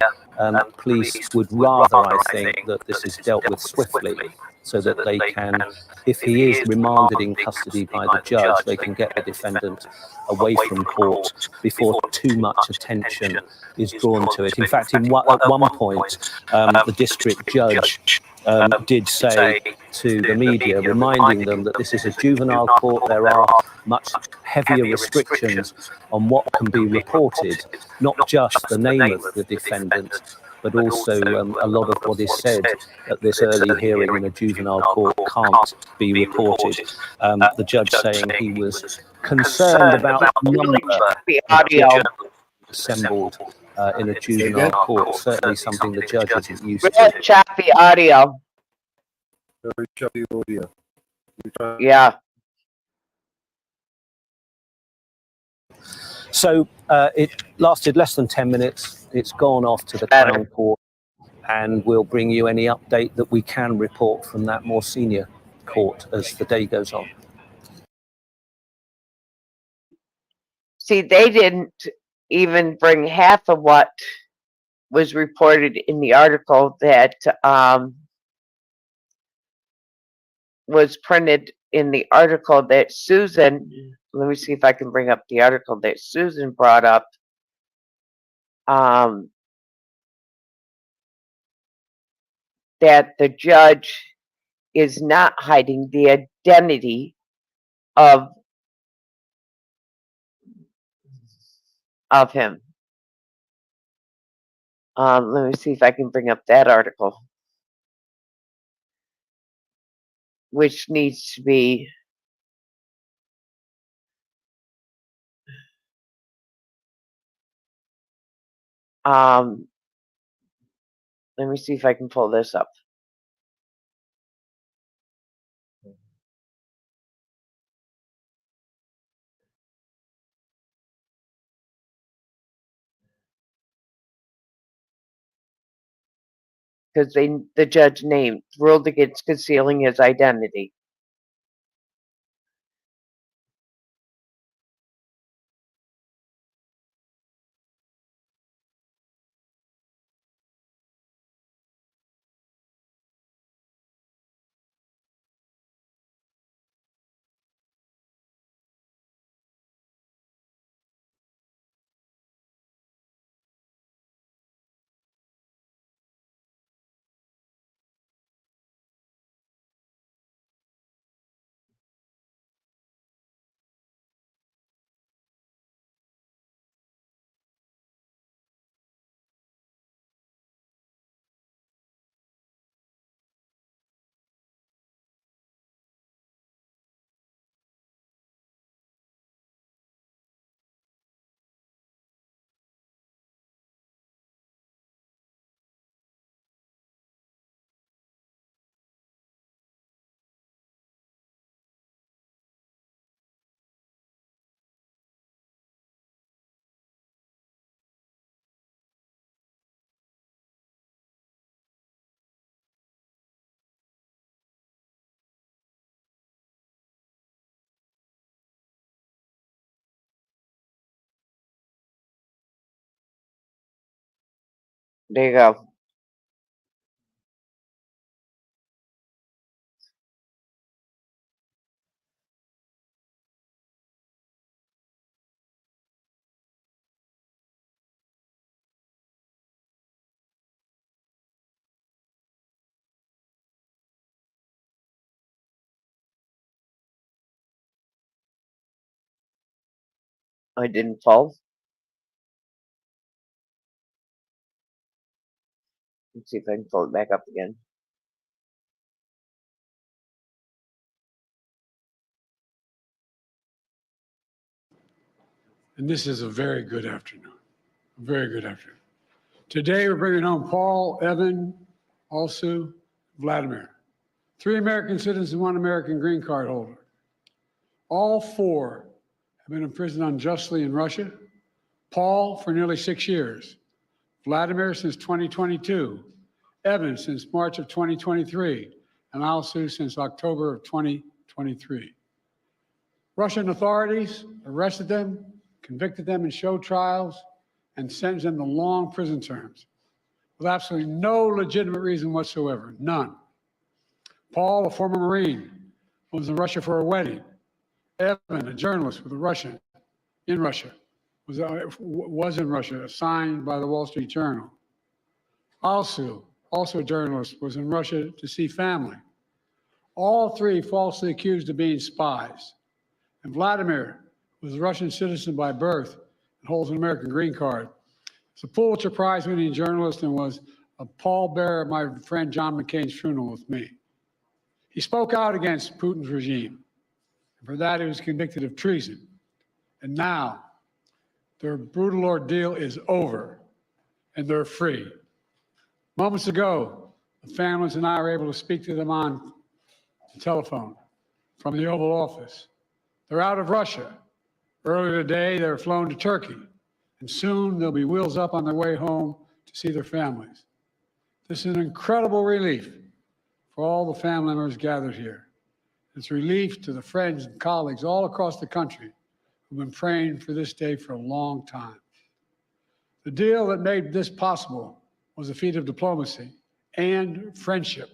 police would rather, I think, that this is dealt with swiftly so that they can, if he is remanded in custody by the judge, they can get the defendant away from court before too much attention is drawn to it. In fact, at one point, the district judge did say to the media, reminding them that this is a juvenile court, there are much heavier restrictions on what can be reported, not just the name of the defendant, but also a lot of what is said at this early hearing in a juvenile court can't be reported. The judge saying he was concerned about the number of children assembled in a juvenile court, certainly something the judge isn't used Real to. choppy audio. Very choppy audio. Yeah. So it lasted less than 10 minutes. It's gone off to the Crown Court, and we'll bring you any update that we can report from that more senior court as the day goes on. See, they didn't even bring half of what was reported in the article that was printed in the article that Susan, let me see if I can bring up the article that Susan brought up. That the judge is not hiding the identity of him. Let me see if I can bring up that article, which needs to be let me see if I can pull this up. Because the judge ruled against concealing his identity. There you go. I didn't fall. Let's see if I can pull it back up again. And this is a very good afternoon. A very good afternoon. Today, we're bringing home Paul, Evan, Alsu, Vladimir. 3 American citizens and 1 American green card holder. All 4 have been imprisoned unjustly in Russia. Paul for nearly 6 years. Vladimir since 2022. Evan since March of 2023. And Alsu since October of 2023. Russian authorities arrested them convicted them in show trials, and sentenced them to long prison terms with absolutely no legitimate reason whatsoever, none. Paul, a former Marine, was in Russia for a wedding. Evan, a journalist with a Russian, in Russia, was in Russia, assigned by the Wall Street Journal. Also a journalist, was in Russia to see family. All three falsely accused of being spies. And Vladimir was a Russian citizen by birth and holds an American green card. He's a Pulitzer Prize-winning journalist and was a pallbearer at my friend John McCain's funeral with me. He spoke out against Putin's regime. And for that, he was convicted of treason. And now, their brutal ordeal is over, and they're free. Moments ago, the families and I were able to speak to them on the telephone from the Oval Office. They're out of Russia. Earlier today, they were flown to Turkey, and soon they'll be wheels up on their way home to see their families. This is an incredible relief for all the family members gathered here. It's relief to the friends and colleagues all across the country who've been praying for this day for a long time. The deal that made this possible was a feat of diplomacy and friendship.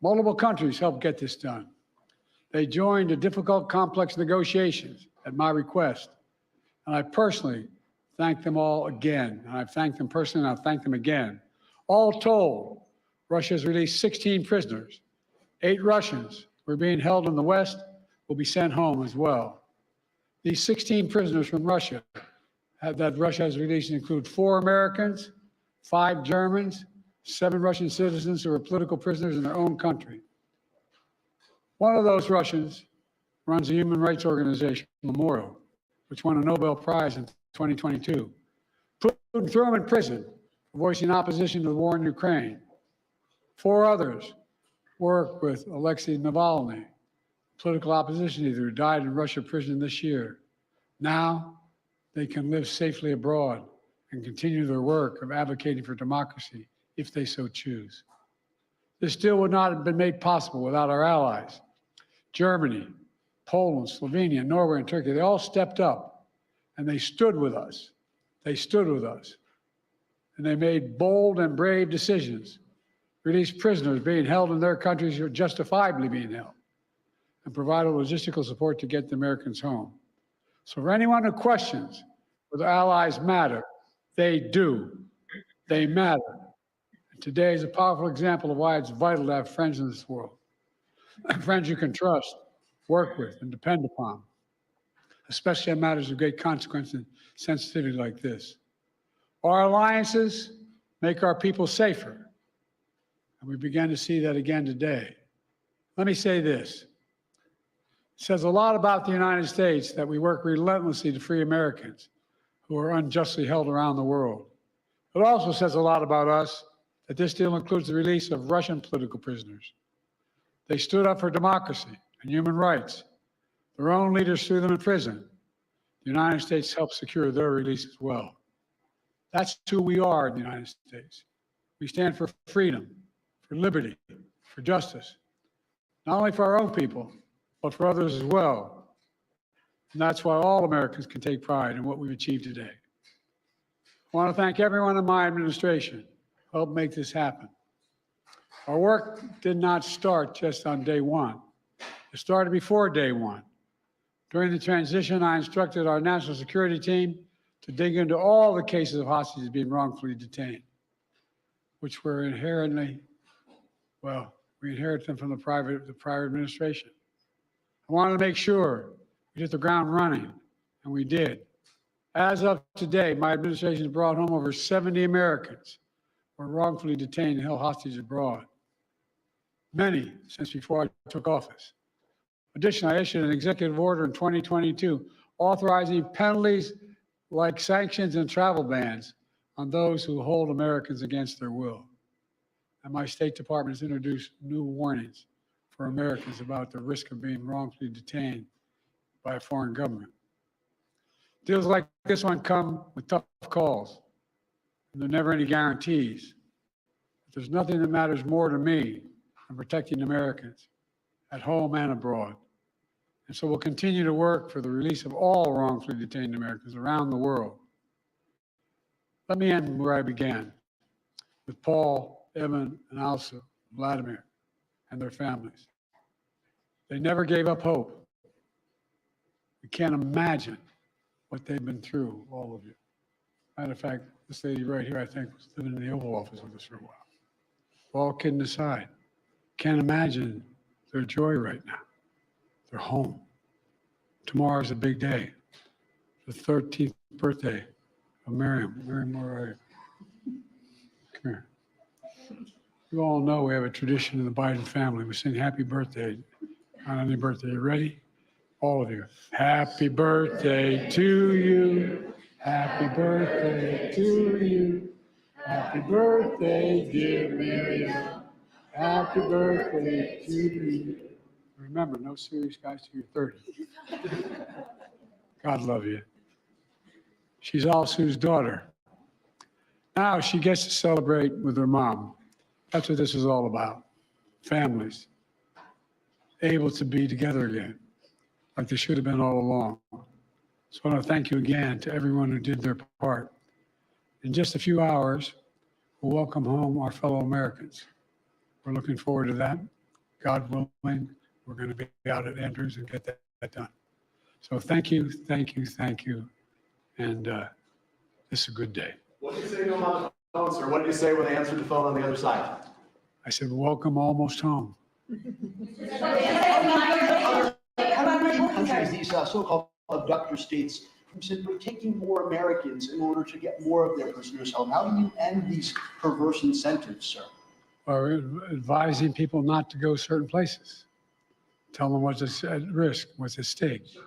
Multiple countries helped get this done. They joined the difficult, complex negotiations at my request. And I personally thank them all again. And I've thanked them personally, and I'll thank them again. All told, Russia has released 16 prisoners. 8 Russians who are being held in the West will be sent home as well. These 16 prisoners from Russia that Russia has released include 4 Americans, 5 Germans, 7 Russian citizens who are political prisoners in their own country. One of those Russians runs a human rights organization, Memorial, which won a Nobel Prize in 2022. Putin threw him in prison for voicing opposition to the war in Ukraine. 4 others work with Alexei Navalny, political opposition leader who died in Russia prison this year. Now they can live safely abroad and continue their work of advocating for democracy if they so choose. This deal would not have been made possible without our allies. Germany, Poland, Slovenia, Norway, and Turkey, they all stepped up and they stood with us. They stood with us. And they made bold and brave decisions, released prisoners being held in their countries who are justifiably being held, and provided logistical support to get the Americans home. So for anyone who questions whether allies matter, they do. They matter. And today is a powerful example of why it's vital to have friends in this world. Friends you can trust, work with, and depend upon, especially on matters of great consequence and sensitivity like this. Our alliances make our people safer, and we began to see that again today. Let me say this. It says a lot about the United States that we work relentlessly to free Americans who are unjustly held around the world. It also says a lot about us that this deal includes the release of Russian political prisoners. They stood up for democracy and human rights. Their own leaders threw them in prison. The United States helped secure their release as well. That's who we are in the United States. We stand for freedom, for liberty, for justice, not only for our own people, but for others as well. And that's why all Americans can take pride in what we've achieved today. I want to thank everyone in my administration who helped make this happen. Our work did not start just on day one. It started before day one. During the transition, I instructed our national security team to dig into all the cases of hostages being wrongfully detained, which were inherently, well, we inherited them from the prior administration. I wanted to make sure we hit the ground running, and we did. As of today, my administration has brought home over 70 Americans who were wrongfully detained and held hostage abroad, many since before I took office. Additionally, I issued an executive order in 2022 authorizing penalties like sanctions and travel bans on those who hold Americans against their will. And my State Department has introduced new warnings for Americans about the risk of being wrongfully detained by a foreign government. Deals like this one come with tough calls, and there are never any guarantees. But there's nothing that matters more to me than protecting Americans at home and abroad. And so we'll continue to work for the release of all wrongfully detained Americans around the world. Let me end where I began, with Paul, Evan, and Alsu, Vladimir, and their families. They never gave up hope. We can't imagine what they've been through, all of you. Matter of fact, this lady right here, I think, was living in the Oval Office with us for a while. All kidding aside, can't imagine their joy right now. They're home. Tomorrow's a big day, the 13th birthday of Miriam. Miriam, where are you? Come here. You all know we have a tradition in the Biden family. We sing happy birthday on any birthday. You ready? All of you. Happy birthday to you. Happy birthday to you. Happy birthday, dear Miriam. Happy birthday to you. Remember, no serious guys till you're 30. God love you. She's Alsu's daughter. Now she gets to celebrate with her mom. That's what this is all about. Families able to be together again, like they should have been all along. So I want to thank you again to everyone who did their part. In just a few hours, we'll welcome home our fellow Americans. We're looking forward to that. God willing, we're going to be out at Andrews and get that done. So thank you, thank you, thank you. And this is a good day. What did you say to them on the phone, sir? What did you say when they answered the phone on the other side? I said, welcome almost home. Countries, these so-called abductor states, from simply taking more Americans in order to get more of their prisoners home. How do you end these perverse incentives, sir? Or advising people not to go certain places. Tell them what's at risk, what's at stake. These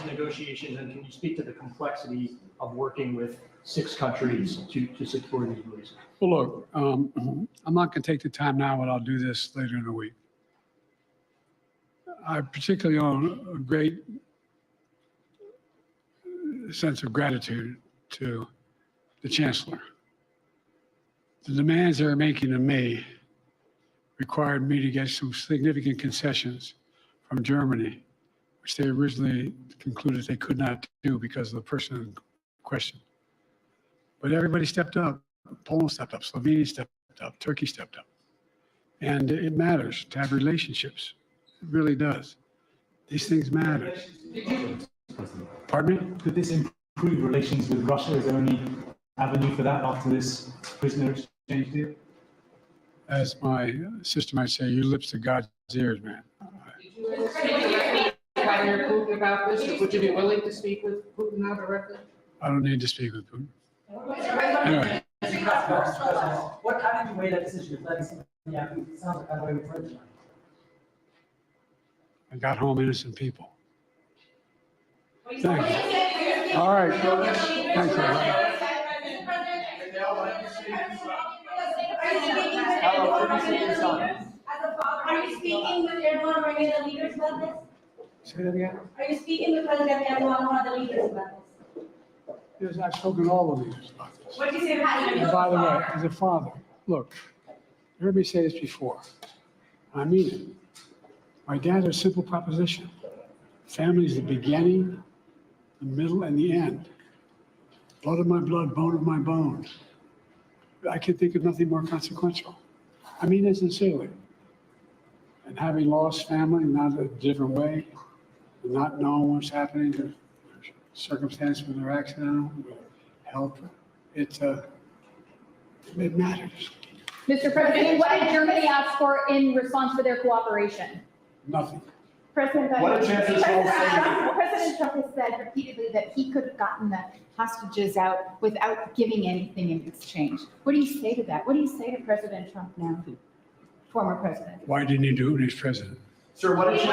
negotiations, and can you speak to the complexity of working with 6 countries to secure these releases? Well, look, I'm not going to take the time now, but I'll do this later in the week. I particularly own a great sense of gratitude to the Chancellor. The demands they're making of me required me to get some significant concessions from Germany, which they originally concluded they could not do because of the person in question. But everybody stepped up. Poland stepped up, Slovenia stepped up, Turkey stepped up. And it matters to have relationships. It really does. These things matter. Pardon me? Could this improve relations with Russia? Is there any avenue for that after this prisoner exchange deal? As my sister might say, you lips to God's ears, man. Vladimir Putin about this, or would you be willing to speak with Putin now directly? I don't need to speak with Putin. Anyway. What, how did you weigh that decision? It sounds like kind of way we I got home innocent people. Thank you. All right. Thank you. Are you speaking with Erdogan or any of the leaders about this? Say that again? Are you speaking with President Erdogan or other leaders about this? Yes, I've spoken to all the leaders about this. What did you say to President And by the way, as a father, look, you heard me say this before. I mean it. My dad had a simple proposition. Family is the beginning, the middle, and the end. Blood of my blood, bone of my bone. I can think of nothing more consequential. I mean it sincerely. And having lost family, not a different way, and not knowing what's happening, the circumstances when they're accidental, help, it matters. Mr. President, what did Germany ask for in response to their cooperation? Nothing. President What a chance this whole thing- President Trump has said repeatedly that he could have gotten the hostages out without giving anything in exchange. What do you say to that? What do you say to President Trump now, former president? Why didn't he do it when he's president? Sir, what did you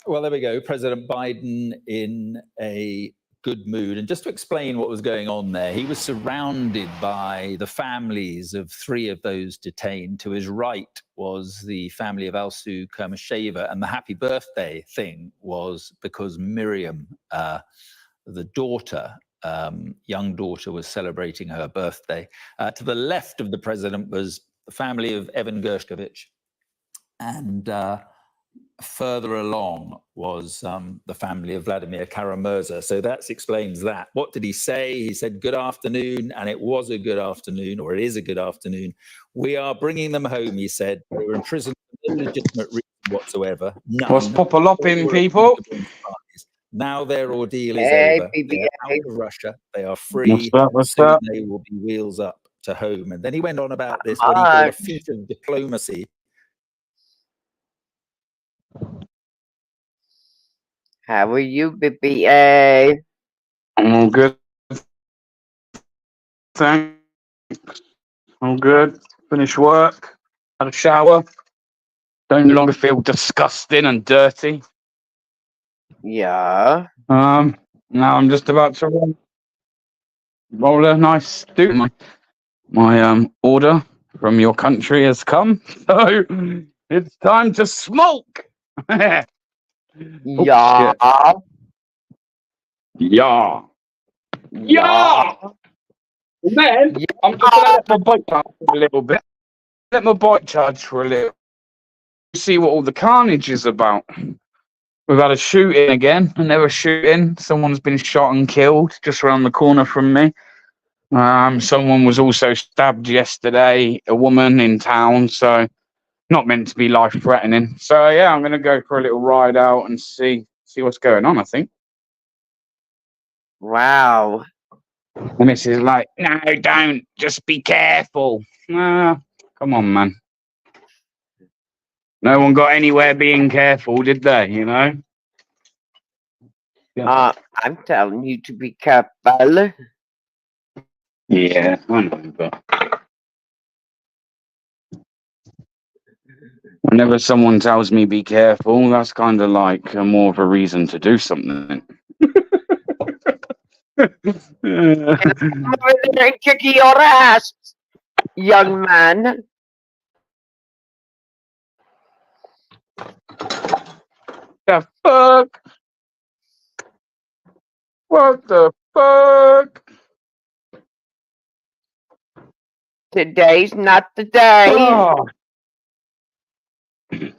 Well, there we go. President Biden in a good mood. And just to explain what was going on there, he was surrounded by the families of 3 of those detained. To his right was the family of Alsu Kurmasheva. And the happy birthday thing was because Miriam, the daughter, young daughter, was celebrating her birthday. To the left of the president was the family of Evan Gershkovich. And further along was the family of Vladimir Karamurza. So that explains that. What did he say? He said, good afternoon, and it was a good afternoon, or it is a good afternoon. We are bringing them home, he said. They were in prison for no legitimate reason whatsoever. None. What's pop-a-lopping, All were people? accused of spies. Now their ordeal is Hey, over. They are out of Russia. They are free. What's up? What's Soon up? they will be wheels up to home. And then he went on about this, Come what he called on. a feat of diplomacy. How are you, BBA? I'm all good. Thanks. All good. Finished work. Had a shower. Don't no longer feel disgusting and dirty. Yeah. Now I'm just about to roll a nice do. My order from your country has come, so it's time to smoke. Yeah. Yeah. Yeah. Yeah. And then I'm just gonna let my bike charge for a little bit. Let my bike charge for a little. See what all the carnage is about. We've had a shooting again, another shooting. Someone's been shot and killed just around the corner from me. Someone was also stabbed yesterday, a woman in town, so not meant to be life-threatening. So yeah, I'm gonna go for a little ride out and see what's going on, I think. Wow. The missus is like, no, don't, just be careful. Come on, man. No one got anywhere being careful, did they, you know? I'm telling you to be careful. Yeah, I know, but whenever someone tells me be careful, that's kind of like more of a reason to do something. Come over there and kick your ass, young man. The fuck? What the fuck? Today's not the day. Oh.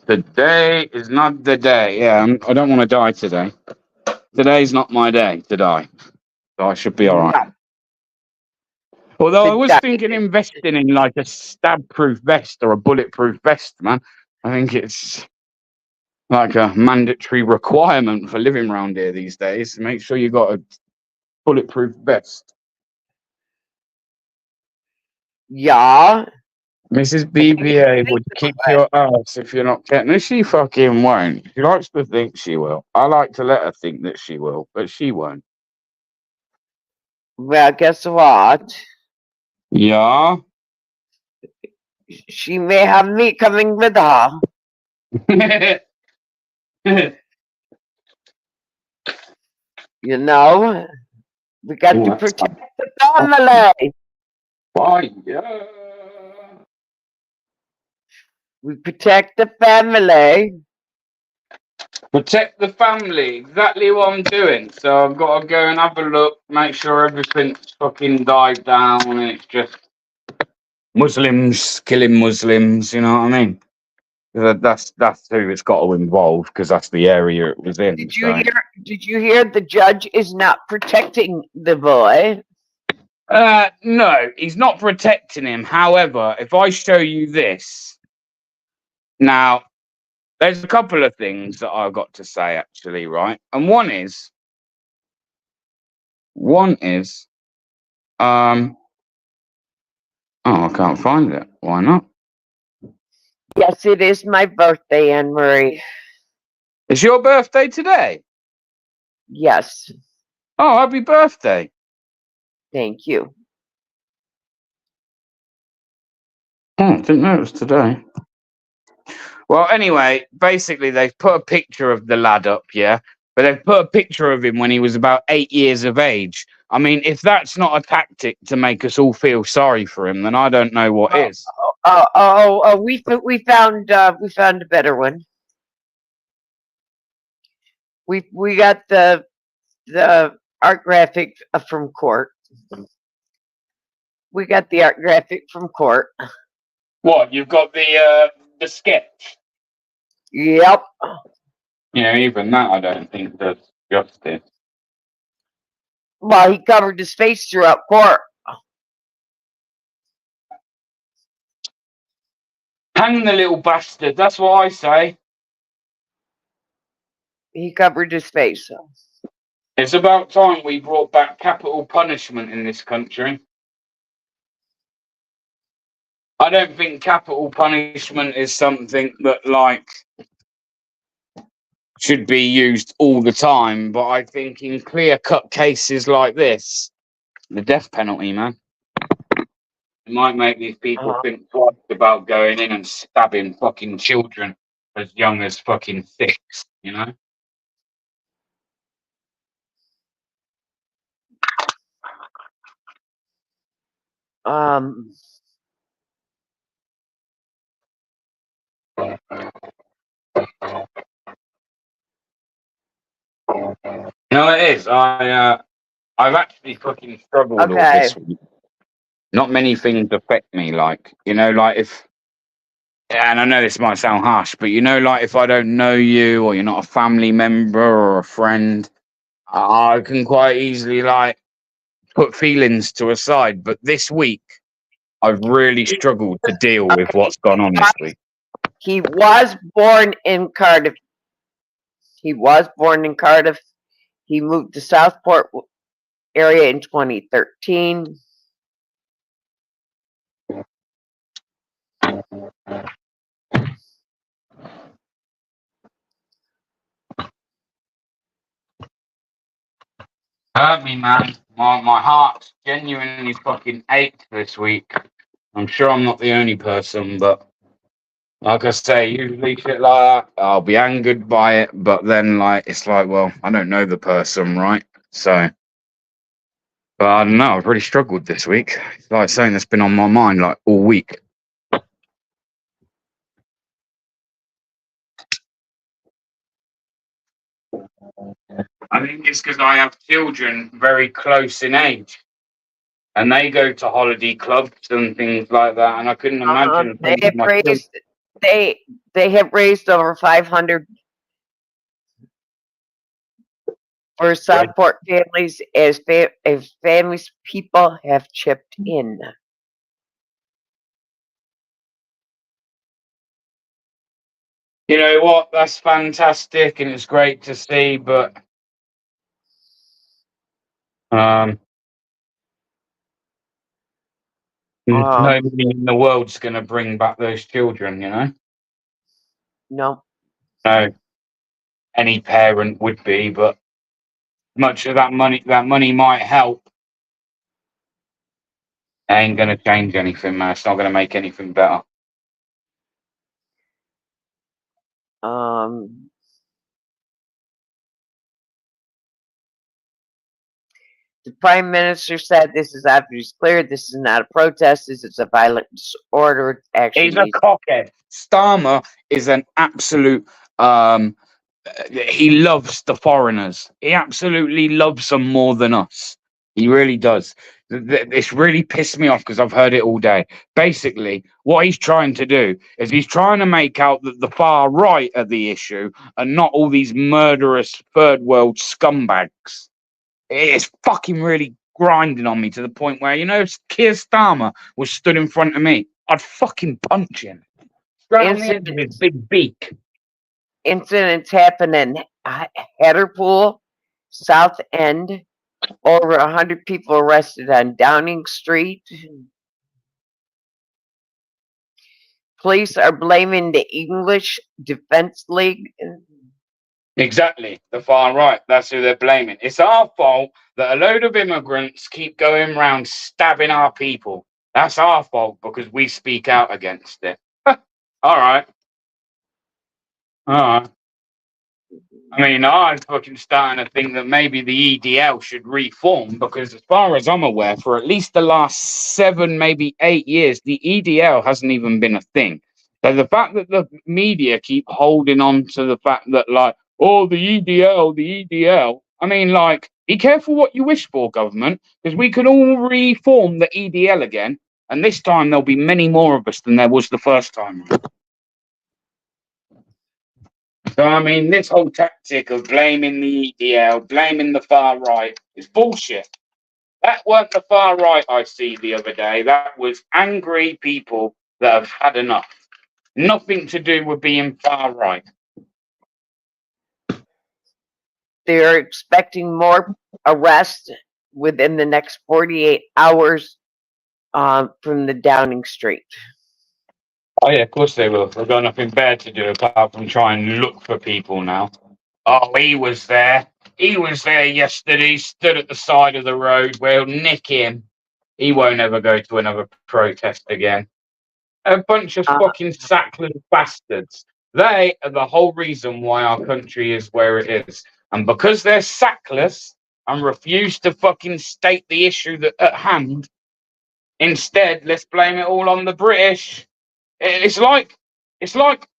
Today is not the day. Yeah, I don't want to die today. Today's not my day to die. So I should be all right. No. Although I was thinking investing in like a stab-proof vest or a bulletproof vest, man. I think it's like a mandatory requirement for living around here these days. Make sure you got a bulletproof vest. Yeah. Mrs. BBA would kick your ass if you're not careful. No, she fucking won't. She likes to think she will. I like to let her think that she will, but she won't. Well, guess what? Yeah. She may have me coming with her. You know, we got to protect the family. Fire. We protect the family. Protect the family. Exactly what I'm doing. So I've got to go and have a look, make sure everything's fucking died down and it's just Muslims killing Muslims, you know what I mean? That's who it's got to involve because that's the area it was in. Did you hear the judge is not protecting the boy? No, he's not protecting him. However, if I show you this now, there's a couple of things that I've got to say actually, right? And one is oh, I can't find it. Why not? Yes, it is my birthday, Anne Marie. It's your birthday today? Yes. Oh, happy birthday. Thank you. Oh, I didn't know it was today. Well, anyway, basically they've put a picture of the lad up, yeah? But they've put a picture of him when he was about 8 years of age. I mean, if that's not a tactic to make us all feel sorry for him, then I don't know what is. We found a better one. We got the art graphic from court. We got the art graphic from court. What, you've got the sketch? Yep. Yeah, even that I don't think does justice. Well, he covered his face throughout court. Hang the little bastard, that's what I say. He covered his face. It's about time we brought back capital punishment in this country. I don't think capital punishment is something that, like, should be used all the time, but I think in clear-cut cases like this, the death penalty, man. It might make these people think twice about going in and stabbing fucking children as young as fucking 6, you know? No, it is. I've actually fucking struggled all this week. Not many things affect me, like, you know, like if, and I know this might sound harsh, but you know, like if I don't know you or you're not a family member or a friend, I can quite easily like put feelings to a side. But this week, I've really struggled to deal with what's gone on this week. He was born in Cardiff. He moved to Southport area in 2013. Hurt me, man. My heart genuinely fucking ached this week. I'm sure I'm not the only person, but like I say, usually shit like that, I'll be angered by it, but then like it's like, well, I don't know the person, right? So, but I don't know. I've really struggled this week. It's like something that's been on my mind like all week. I think it's because I have children very close in age, and they go to holiday clubs and things like that. And I couldn't imagine. They have raised over 500 for Southport families as families people have chipped in. You know what? That's fantastic, and it's great to see. But nobody in the world's going to bring back those children, you know? No. No. Any parent would be, but much of that money might help. It ain't going to change anything, man. It's not going to make anything better. The Prime Minister said this is after he's cleared. This is not a protest. This is a violent disorder. He's a cockhead. Starmer is an absolute. He loves the foreigners. He absolutely loves them more than us. He really does. It's really pissed me off because I've heard it all day. Basically, what he's trying to do is he's trying to make out that the far right are the issue and not all these murderous third world scumbags. It's fucking really grinding on me to the point where, you know, if Keir Starmer was stood in front of me, I'd fucking punch him. Straight on the end of his big beak. Incidents happen in Heatherpool, South End. Over 100 people arrested on Downing Street. Police are blaming the English Defence League. Exactly, the far right. That's who they're blaming. It's our fault that a load of immigrants keep going around stabbing our people. That's our fault because we speak out against it. All right. I mean, I'm fucking starting to think that maybe the EDL should reform because as far as I'm aware, for at least the last 7, maybe 8 years, the EDL hasn't even been a thing. So the fact that the media keep holding on to the fact that like, oh, the EDL, I mean, like, be careful what you wish for, government, because we can all reform the EDL again And this time there'll be many more of us than there was the first time. So, I mean, this whole tactic of blaming the EDL, blaming the far right is bullshit. That weren't the far right I see the other day. That was angry people that have had enough. Nothing to do with being far right. They're expecting more arrests within the next 48 hours from the Downing Street. Oh, yeah, of course they will. They've got nothing better to do apart from try and look for people now. Oh, he was there. He was there yesterday, stood at the side of the road. Well, nick him. He won't ever go to another protest again. A bunch of fucking sackless bastards. They are the whole reason why our country is where it is. And because they're sackless and refuse to fucking state the issue that at hand, instead, let's blame it all on the British. It's like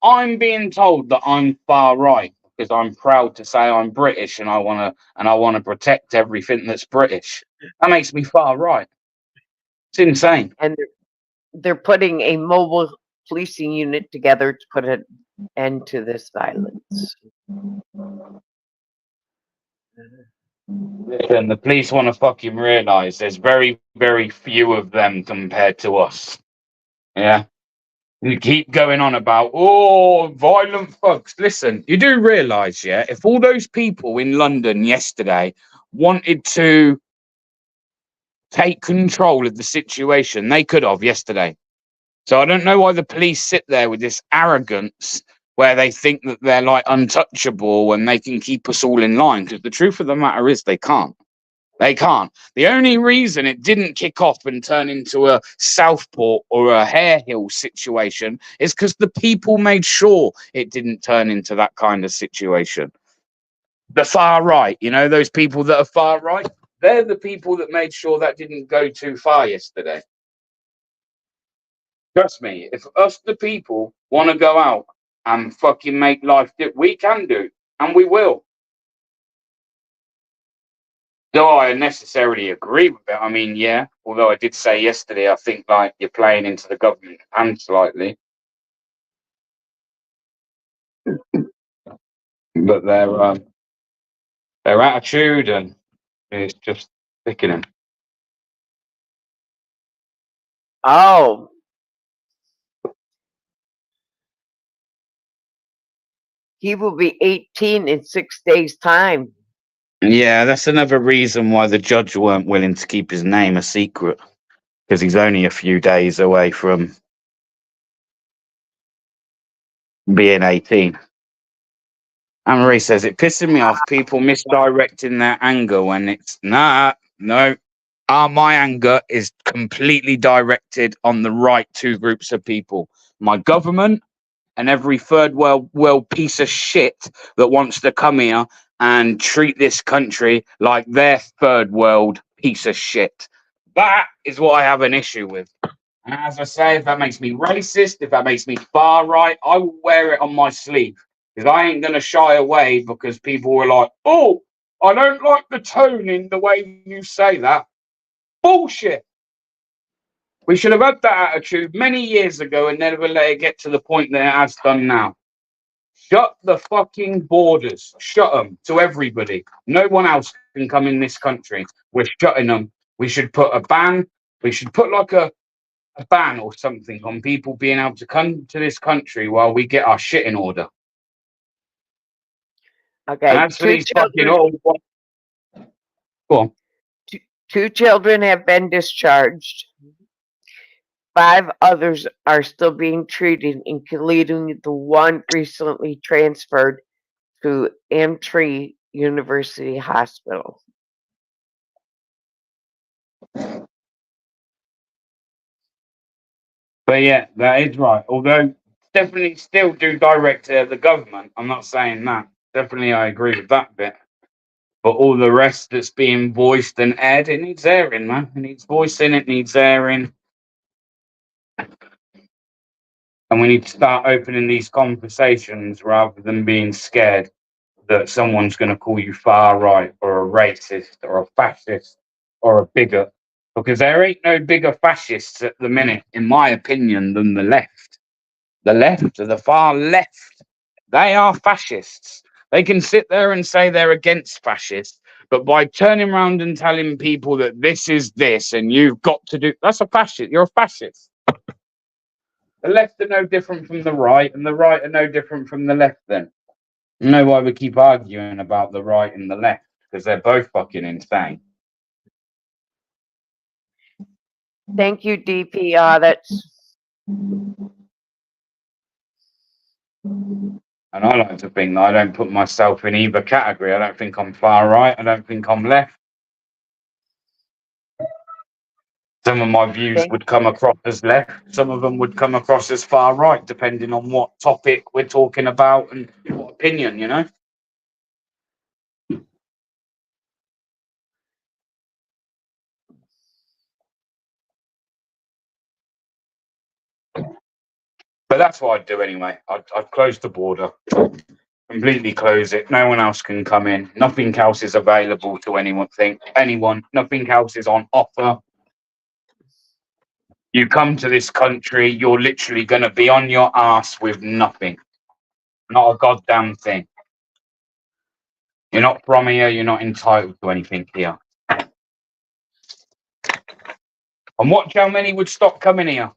I'm being told that I'm far right because I'm proud to say I'm British and I wanna protect everything that's British. That makes me far right. It's insane. And they're putting a mobile policing unit together to put an end to this violence. Listen, the police want to fucking realise there's very, very few of them compared to us. Yeah. You keep going on about, oh, violent thugs. Listen, you do realise, yeah, if all those people in London yesterday wanted to take control of the situation, they could have yesterday. So I don't know why the police sit there with this arrogance where they think that they're like untouchable and they can keep us all in line. Because the truth of the matter is they can't. They can't. The only reason it didn't kick off and turn into a Southport or a Hare Hill situation is because the people made sure it didn't turn into that kind of situation. The far right, you know, those people that are far right, they're the people that made sure that didn't go too far yesterday. Trust me, if us, the people, want to go out and fucking make life, we can do, and we will. Do I necessarily agree with it? I mean, yeah, although I did say yesterday, I think like you're playing into the government hand slightly. But their attitude and it's just sickening. Oh. He will be 18 in 6 days' time. Yeah, that's another reason why the judge weren't willing to keep his name a secret, because he's only a few days away from being 18. Anne-Marie says, it pisses me off people misdirecting their anger when it's, no. My anger is completely directed on the right two groups of people. My government and every third world piece of shit that wants to come here and treat this country like their third world piece of shit. That is what I have an issue with. And as I say, if that makes me racist, if that makes me far right, I will wear it on my sleeve. Because I ain't going to shy away because people were like, oh, I don't like the tone in the way you say that. Bullshit. We should have had that attitude many years ago and never let it get to the point that it has done now. Shut the fucking borders. Shut them to everybody. No one else can come in this country. We're shutting them. We should put a ban. We should put like a ban or something on people being able to come to this country while we get our shit in order. Okay. And as for these fucking old... Go on. Two children have been discharged. 5 others are still being treated, including the one recently transferred to Amtree University Hospital. But yeah, that is right. Although definitely still do direct the government. I'm not saying that. Definitely I agree with that bit. But all the rest that's being voiced and aired, it needs airing, man. It needs voicing, it needs airing. And we need to start opening these conversations rather than being scared that someone's going to call you far right or a racist or a fascist or a bigot Because there ain't no bigger fascists at the minute, in my opinion, than the left. The left, the far left, they are fascists. They can sit there and say they're against fascists, but by turning around and telling people that this is this and you've got to do, that's a fascist. You're a fascist. The left are no different from the right, and the right are no different from the left then. You know why we keep arguing about the right and the left? Because they're both fucking insane. Thank you, DPR. That's And I like to think that I don't put myself in either category. I don't think I'm far right. I don't think I'm left. Some of my views would come across as left. Some of them would come across as far right, depending on what topic we're talking about and what opinion, you know? But that's what I'd do anyway. I'd close the border. Completely close it. No one else can come in. Nothing else is available to anyone. Nothing else is on offer. You come to this country, you're literally going to be on your ass with nothing. Not a goddamn thing. You're not from here. You're not entitled to anything here. And watch how many would stop coming here.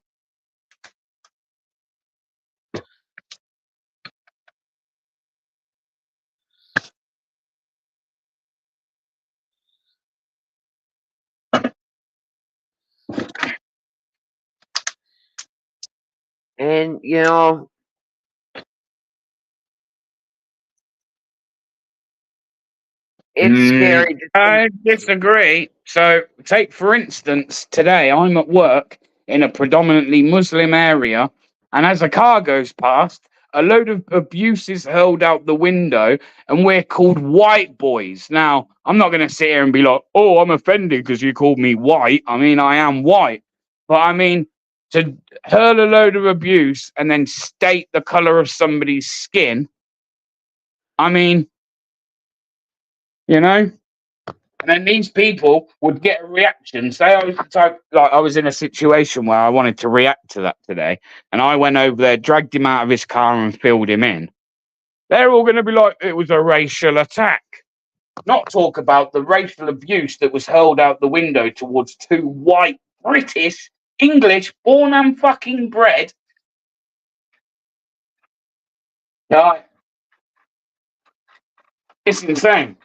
and you know, it's scary to think. I disagree. So, take for instance, today I'm at work in a predominantly Muslim area, and as a car goes past, a load of abuse is hurled out the window, and we're called white boys. Now, I'm not going to sit here and be like, oh, I'm offended because you called me white. I mean, I am white. But I mean, to hurl a load of abuse and then state the color of somebody's skin, I mean, you know? And then these people would get a reaction. Say I was in a situation where I wanted to react to that today, and I went over there, dragged him out of his car, and filled him in. They're all going to be like, it was a racial attack. Not talk about the racial abuse that was hurled out the window towards two white, British, English, born and fucking bred. No, it's insane.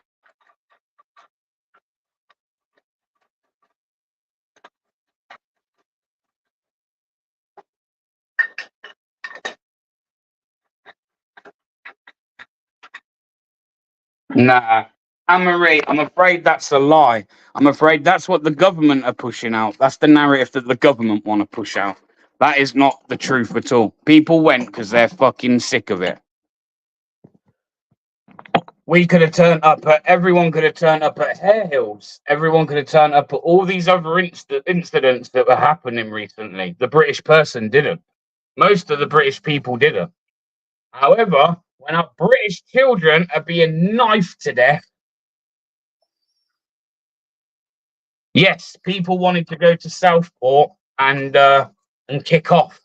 Nah, Anne-Marie, I'm afraid that's a lie. I'm afraid that's what the government are pushing out. That's the narrative that the government want to push out. That is not the truth at all. People went because they're fucking sick of it. We could have turned up at, everyone could have turned up at Hare Hills. Everyone could have turned up at all these other incidents that were happening recently. The British person didn't. Most of the British people didn't. However, when our British children are being knifed to death, yes, people wanted to go to Southport and kick off.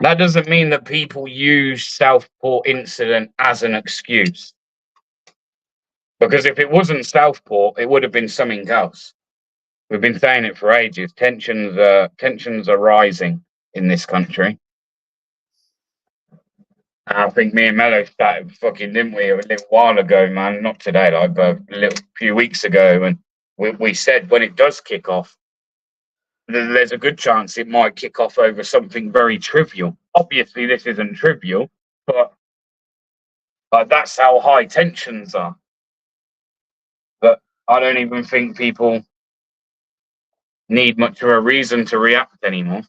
That doesn't mean that people use Southport incident as an excuse. Because if it wasn't Southport, it would have been something else. We've been saying it for ages. Tensions are rising in this country. I think me and Mello started fucking, didn't we, a little while ago, man? Not today, like, but a few weeks ago, and we said when it does kick off, there's a good chance it might kick off over something very trivial. Obviously, this isn't trivial, but that's how high tensions are. But I don't even think people need much of a reason to react anymore.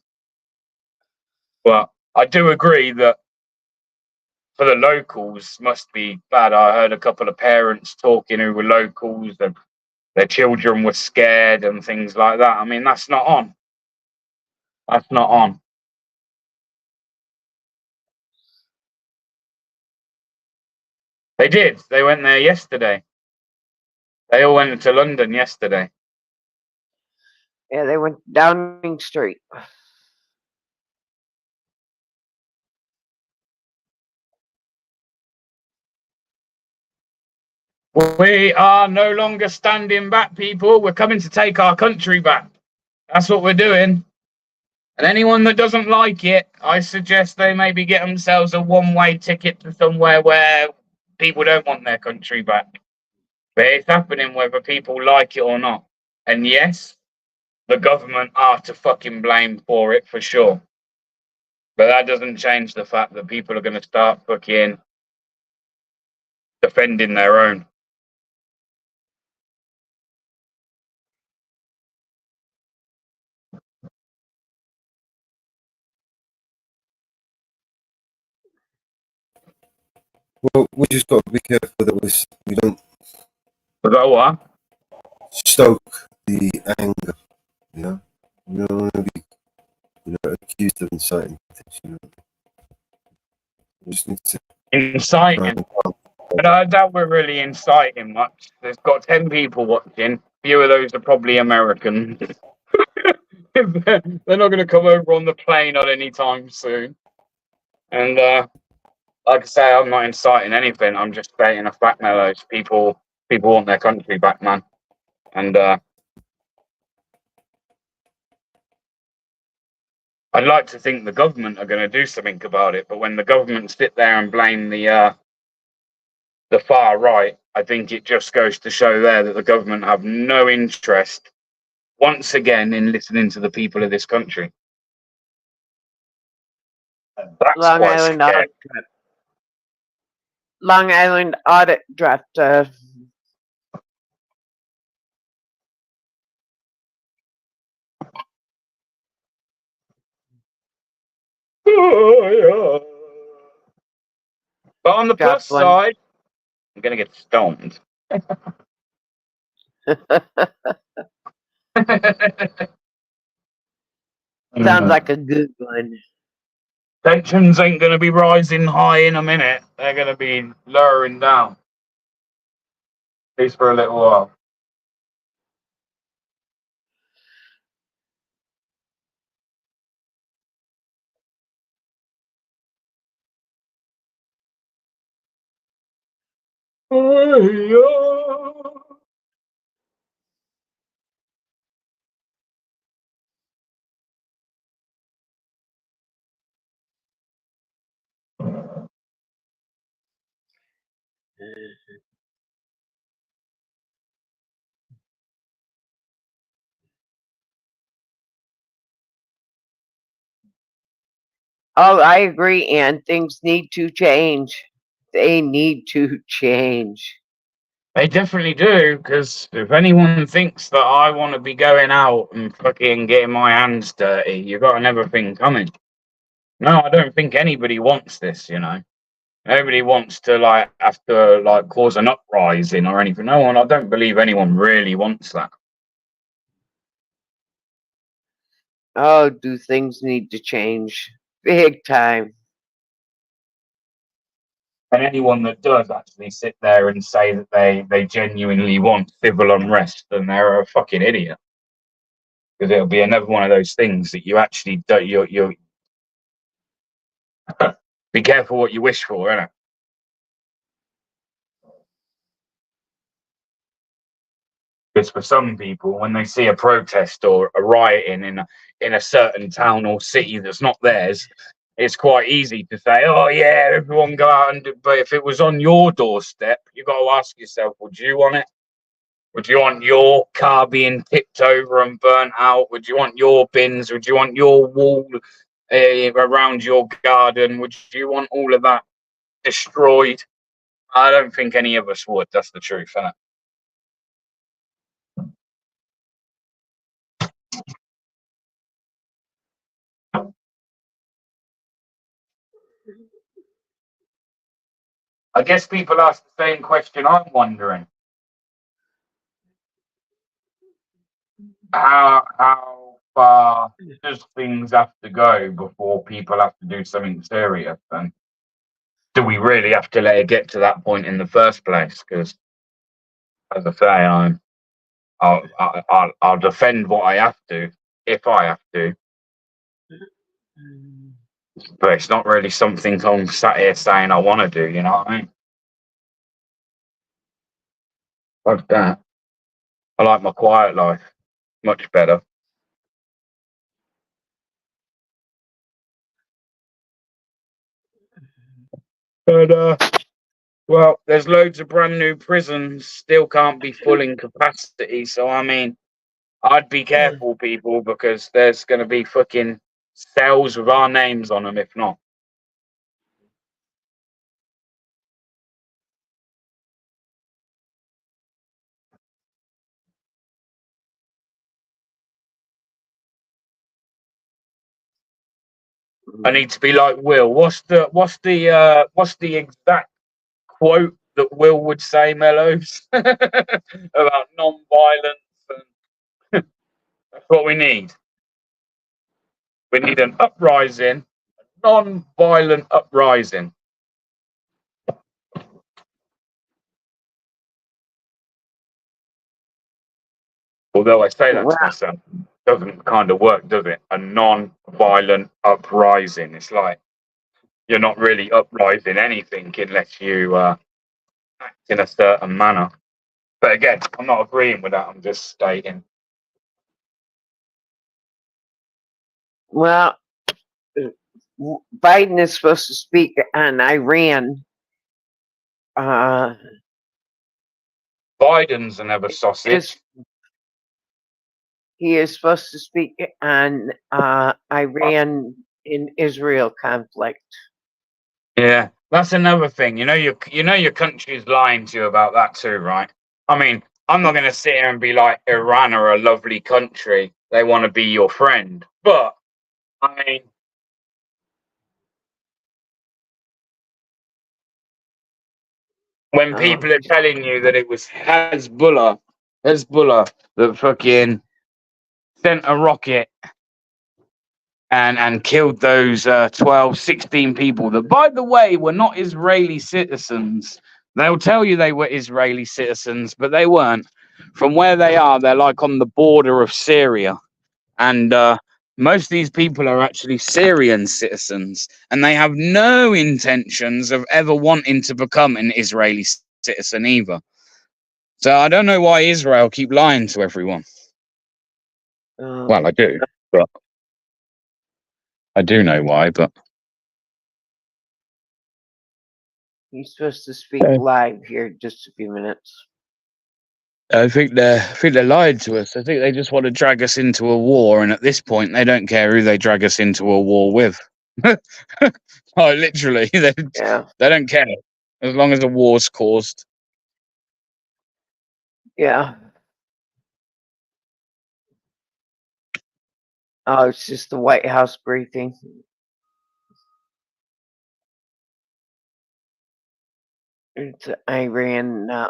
But I do agree that for the locals, must be bad. I heard a couple of parents talking who were locals and their children were scared and things like that. I mean, that's not on. That's not on. They did. They went there yesterday. They all went to London yesterday. Yeah, they went to Downing Street. We are no longer standing back, people. We're coming to take our country back. That's what we're doing. And anyone that doesn't like it, I suggest they maybe get themselves a one-way ticket to somewhere where people don't want their country back. But it's happening whether people like it or not. And yes, the government are to fucking blame for it, for sure. But that doesn't change the fact that people are going to start fucking defending their own. Well, we just got to be careful that we don't stoke the anger, you know? We don't want to be, accused of inciting things, We just need to... Inciting? But I doubt we're really inciting much. There's got 10 people watching. Few of those are probably American. They're not going to come over on the plane at any time soon. And like I say, I'm not inciting anything. I'm just stating a fact, Mellows. People want their country back, man. And I'd like to think the government are going to do something about it. But when the government sit there and blame the far right, I think it just goes to show there that the government have no interest, once again, in listening to the people of this country. That's Long quite Island scary. audit draft. Long Island audit draft. But on the plus Draft one. side, I'm going to get stoned. Sounds like a good one. Tensions ain't going to be rising high in a minute. They're going to be lowering down. At least for a little while. Oh, I agree, Ann. Things need to change. They need to change. They definitely do, because if anyone thinks that I want to be going out and fucking getting my hands dirty, you got another thing coming. No, I don't think anybody wants this, Nobody wants to have to cause an uprising or anything. No one. I don't believe anyone really wants that. Oh, do things need to change? Big time. And anyone that does actually sit there and say that they genuinely want civil unrest, then they're a fucking idiot. Because it'll be another one of those things that you actually don't. You be careful what you wish for, innit? Because for some people, when they see a protest or a rioting in a certain town or city that's not theirs, it's quite easy to say, "Oh yeah, everyone go out and do." But if it was on your doorstep, you got to ask yourself, would you want it? Would you want your car being tipped over and burnt out? Would you want your bins? Would you want your wall around your garden? Would you want all of that destroyed? I don't think any of us would. That's the truth, isn't it? I guess people ask the same question I'm wondering. How far does things have to go before people have to do something serious? And do we really have to let it get to that point in the first place? Because, as I say, I'll defend what I have to if I have to. But it's not really something I'm sat here saying I want to do. You know what I mean? Like that. I like my quiet life much better. But well, there's loads of brand new prisons still can't be full in capacity. So I mean, I'd be careful, people, because there's going to be fucking cells with our names on them if not. I need to be like Will. What's the exact quote that Will would say, Mellows, about non-violence? And that's what we need. We need an uprising, a non-violent uprising. Although I say that to myself, doesn't kind of work, does it? A non-violent uprising. It's like you're not really uprising anything unless you act in a certain manner. But again, I'm not agreeing with that. I'm just stating. Well, Biden is supposed to speak on Iran. Biden's another sausage. He is supposed to speak on Iran in Israel conflict. Yeah, that's another thing. You know your country's lying to you about that too, right? I mean, I'm not going to sit here and be like Iran are a lovely country. They want to be your friend, but I mean, when people are telling you that it was Hezbollah that fucking sent a rocket and killed those 12, 16 people that, by the way, were not Israeli citizens. They'll tell you they were Israeli citizens, but they weren't. From where they are, they're like on the border of Syria. And most of these people are actually Syrian citizens, and they have no intentions of ever wanting to become an Israeli citizen either. So I don't know why Israel keep lying to everyone. Well, I do, but I do know why, but He's supposed to speak live here in just a few minutes. I think they're lying to us. I think they just want to drag us into a war, and at this point, they don't care who they drag us into a war with. Oh, literally, they don't care as long as a war's caused. Yeah. Oh, it's just the White House briefing. It's Iran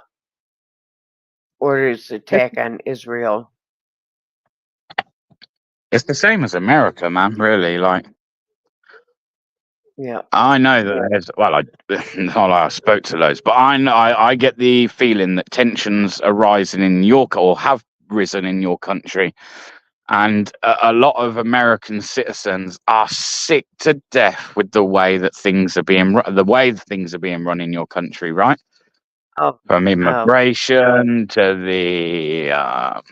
orders attack on Israel. It's the same as America, man. Really, like. Yeah. I know that there's, well, I spoke to loads, but I get the feeling that tensions are rising in your, or have risen in your country. And a lot of American citizens are sick to death with the way that things are being run in your country, right? From immigration to the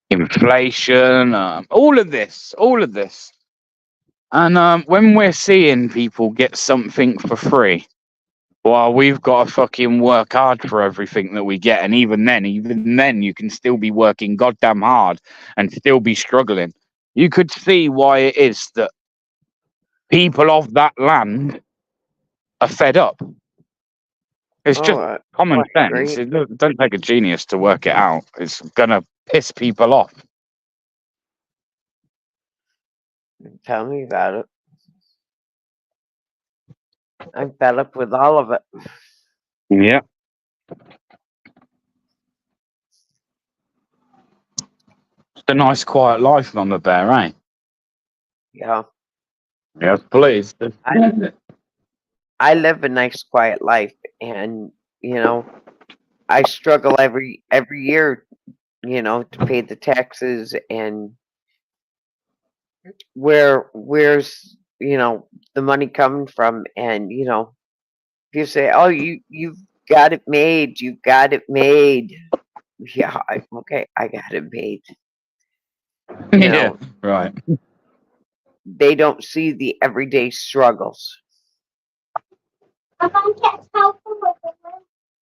inflation, all of this. And when we're seeing people get something for free, well, we've got to fucking work hard for everything that we get. And even then, you can still be working goddamn hard and still be struggling. You could see why it is that people of that land are fed up. It's just common sense. It don't take a genius to work it out. It's going to piss people off. Tell me about it. I'm fed up with all of it. Yeah. It's a nice, quiet life, Mama Bear, eh? Yeah. Yes, please. I live a nice, quiet life, and I struggle every year, you know, to pay the taxes, and where's, you know, the money coming from? And, you know, you say, oh, you've got it made, you've got it made. Yeah, okay, I got it made. You Yeah, know, right. they don't see the everyday struggles.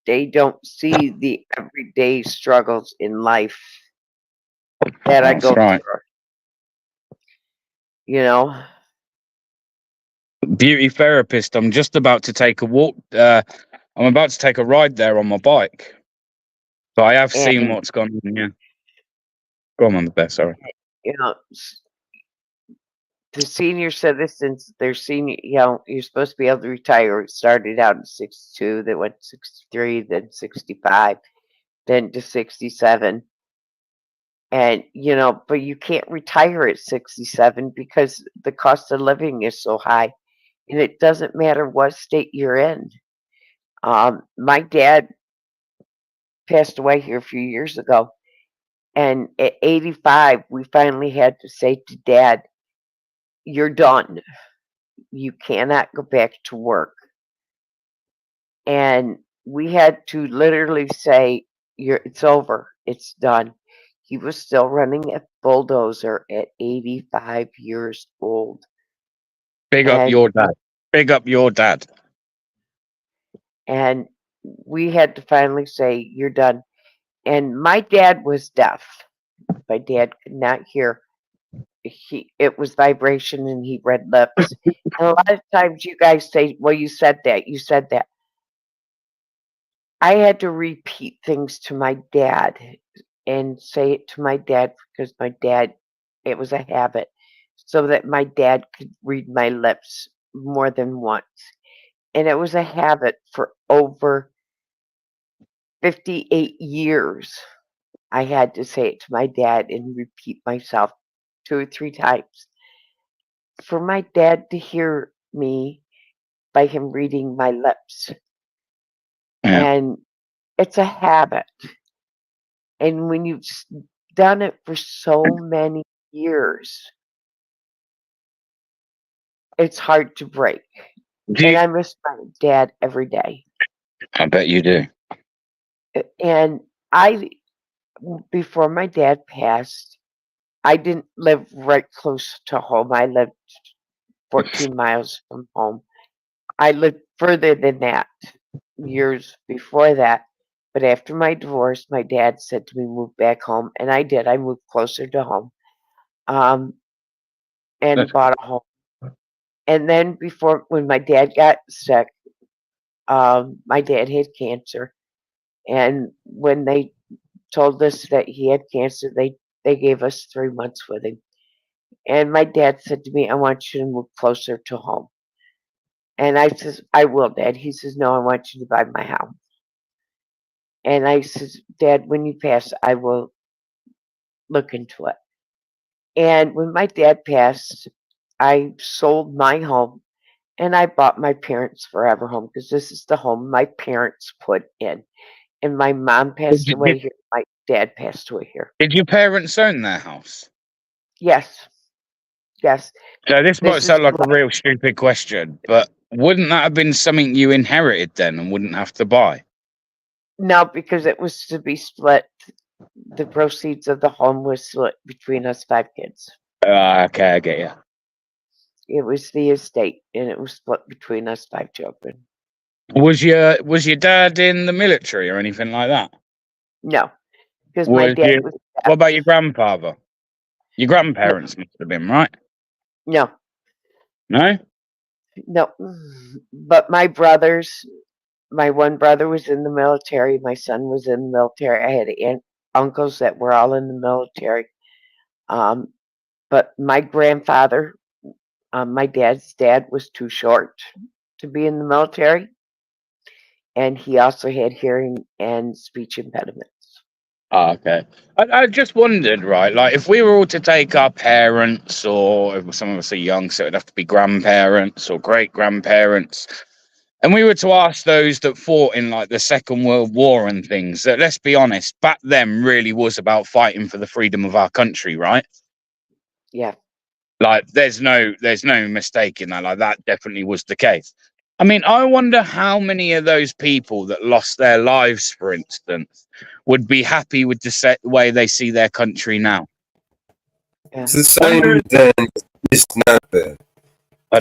They don't see the everyday struggles in life that I That's go right. through. You know, Beauty therapist. I'm just about to take a walk. I'm about to take a ride there on my bike. So I have seen and, what's gone on. Yeah. Go on, the best. Sorry. you know, the senior citizens, they're senior, you know, you're supposed to be able to retire. It started out at 62, then went to 63, then 65, then to 67. And, you know, but you can't retire at 67 because the cost of living is so high. And it doesn't matter what state you're in. My dad passed away here a few years ago. And at 85, we finally had to say to Dad, you're done. You cannot go back to work. And we had to literally say, it's over. It's done. He was still running a bulldozer at 85 years old. Big up your dad. Big up your dad. And we had to finally say, you're done. And my dad was deaf. My dad could not hear. It was vibration, and he read lips. And a lot of times you guys say, well, you said that. I had to repeat things to my dad and say it to my dad because my dad, it was a habit, so that my dad could read my lips more than once. And it was a habit for over 58 years. I had to say it to my dad and repeat myself 2 or 3 times. For my dad to hear me by him reading my lips. Yeah. And it's a habit. And when you've done it for so many years, it's hard to break. And I miss my dad every day. I bet you do. And before my dad passed, I didn't live right close to home. I lived 14 miles from home. I lived further than that years before that. But after my divorce, my dad said to me, move back home. And I did. I moved closer to home. And bought a home. And then when my dad got sick, my dad had cancer. And when they told us that he had cancer, they gave us 3 months with him. And my dad said to me, I want you to move closer to home. And I says, I will, Dad. He says, no, I want you to buy my house. And I says, Dad, when you pass, I will look into it. And when my dad passed, I sold my home and I bought my parents' forever home because this is the home my parents put in. And my mom passed away here. My dad passed away here. Did your parents own their house? Yes. Yes. So this might sound like a real stupid question, but wouldn't that have been something you inherited then and wouldn't have to buy? No, because it was to be split. The proceeds of the home was split between us 5 kids. Okay, I get you. It was the estate, and it was split between us 5 children. Was your dad in the military or anything like that? No, because my dad was. What about your grandfather? Your grandparents must have been, right? No. No? No. But my brothers, my one brother was in the military. My son was in the military. I had uncles that were all in the military. But my grandfather, my dad's dad, was too short to be in the military. And he also had hearing and speech impediments. Oh, okay. I just wondered, right, like if we were all to take our parents, or if some of us are young, so it'd have to be grandparents or great grandparents, And we were to ask those that fought in like the Second World War and things, that let's be honest, back then really was about fighting for the freedom of our country, right? Yeah. Like there's no mistake in that. Like that definitely was the case. I mean, I wonder how many of those people that lost their lives, for instance, would be happy with the way they see their country now. Yeah. It's the same then as now, Bear.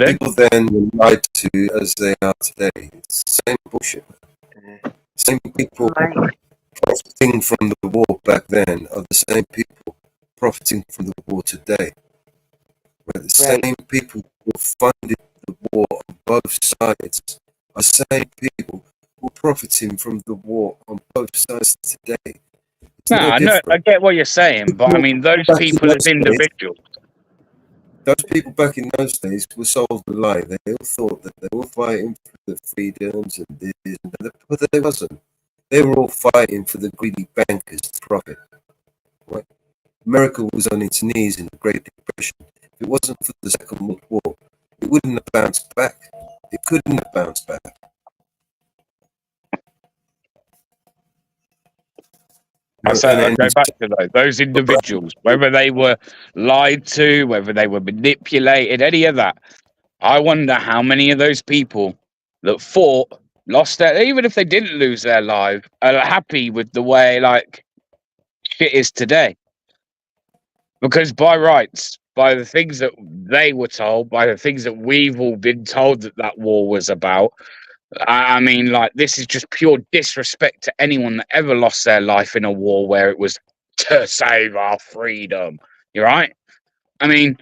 People then were lied to as they are today. It's the same bullshit. Same people profiting from the war back then are the same people profiting from the war today. Right? The same people who funded the war on both sides are the same people who are profiting from the war on both sides today. It's No, no I know, different. I get what you're saying, but I mean, those Back in people as those days- individuals. Those people back in those days were sold a lie. They all thought that they were fighting for the freedoms and this and that, but they wasn't. They were all fighting for the greedy bankers to profit. Right? America was on its knees in the Great Depression. If it wasn't for the Second World War, it wouldn't have bounced back. It couldn't have bounced back. I go back to those individuals, whether they were lied to, whether they were manipulated, any of that. I wonder how many of those people that fought, lost their, even if they didn't lose their life, are happy with the way like shit is today. Because by rights, by the things that they were told, by the things that we've all been told that war was about, I mean, like, this is just pure disrespect to anyone that ever lost their life in a war where it was to save our freedom. You're right. I mean,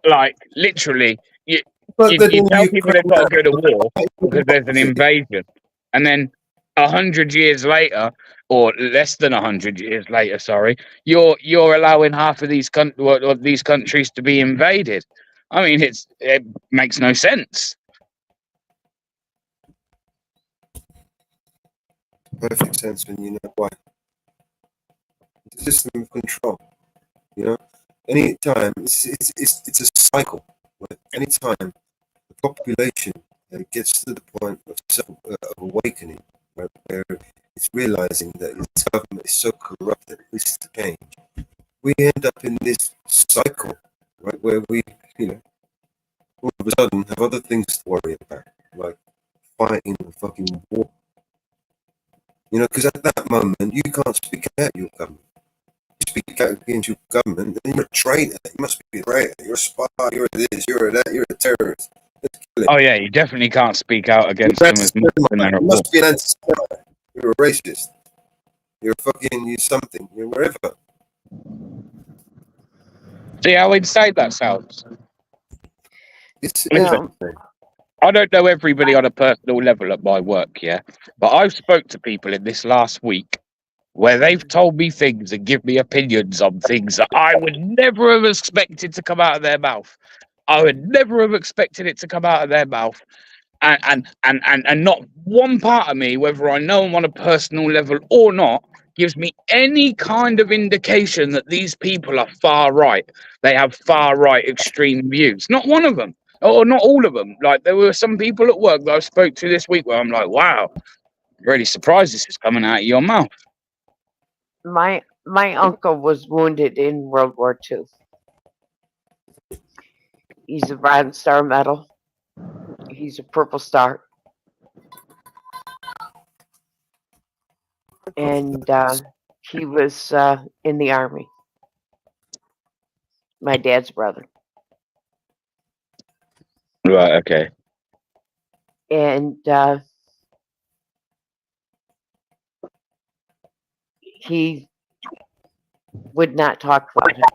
like, literally, you tell people they've got to go to war because there's an invasion, and then 100 years later, or less than 100 years later, sorry, you're allowing half of these countries to be invaded. I mean, it makes no sense. Perfect sense when you know why. It's a system of control. You know, any time it's a cycle. Right? Any time the population gets to the point of awakening, right, where it's realizing that its government is so corrupt that this is the change, we end up in this cycle, right, where we, you know, all of a sudden have other things to worry about, like fighting a fucking war. You know, because at that moment you can't speak out your government. You speak out against your government, then you're a traitor. You must be a traitor. You're a spy. You're a this. You're a that. You're a terrorist. Oh yeah, you definitely can't speak out against them as much when they're at You war. must be an anti-Semite. You're a racist. You're a fucking you something. You're wherever. See how insane that sounds? It's Listen, I don't know everybody on a personal level at my work, yeah, but I've spoke to people in this last week where they've told me things and give me opinions on things that I would never have expected to come out of their mouth. I would never have expected it to come out of their mouth. And not one part of me, whether I know them on a personal level or not, gives me any kind of indication that these people are far right. They have far right extreme views. Not one of them, or not all of them. Like, there were some people at work that I spoke to this week where I'm like, wow, I'm really surprised this is coming out of your mouth. My uncle was wounded in World War II. He's a Bronze Star Medal. He's a Purple Star. And he was in the Army. My dad's brother. Right, okay. And he would not talk about it.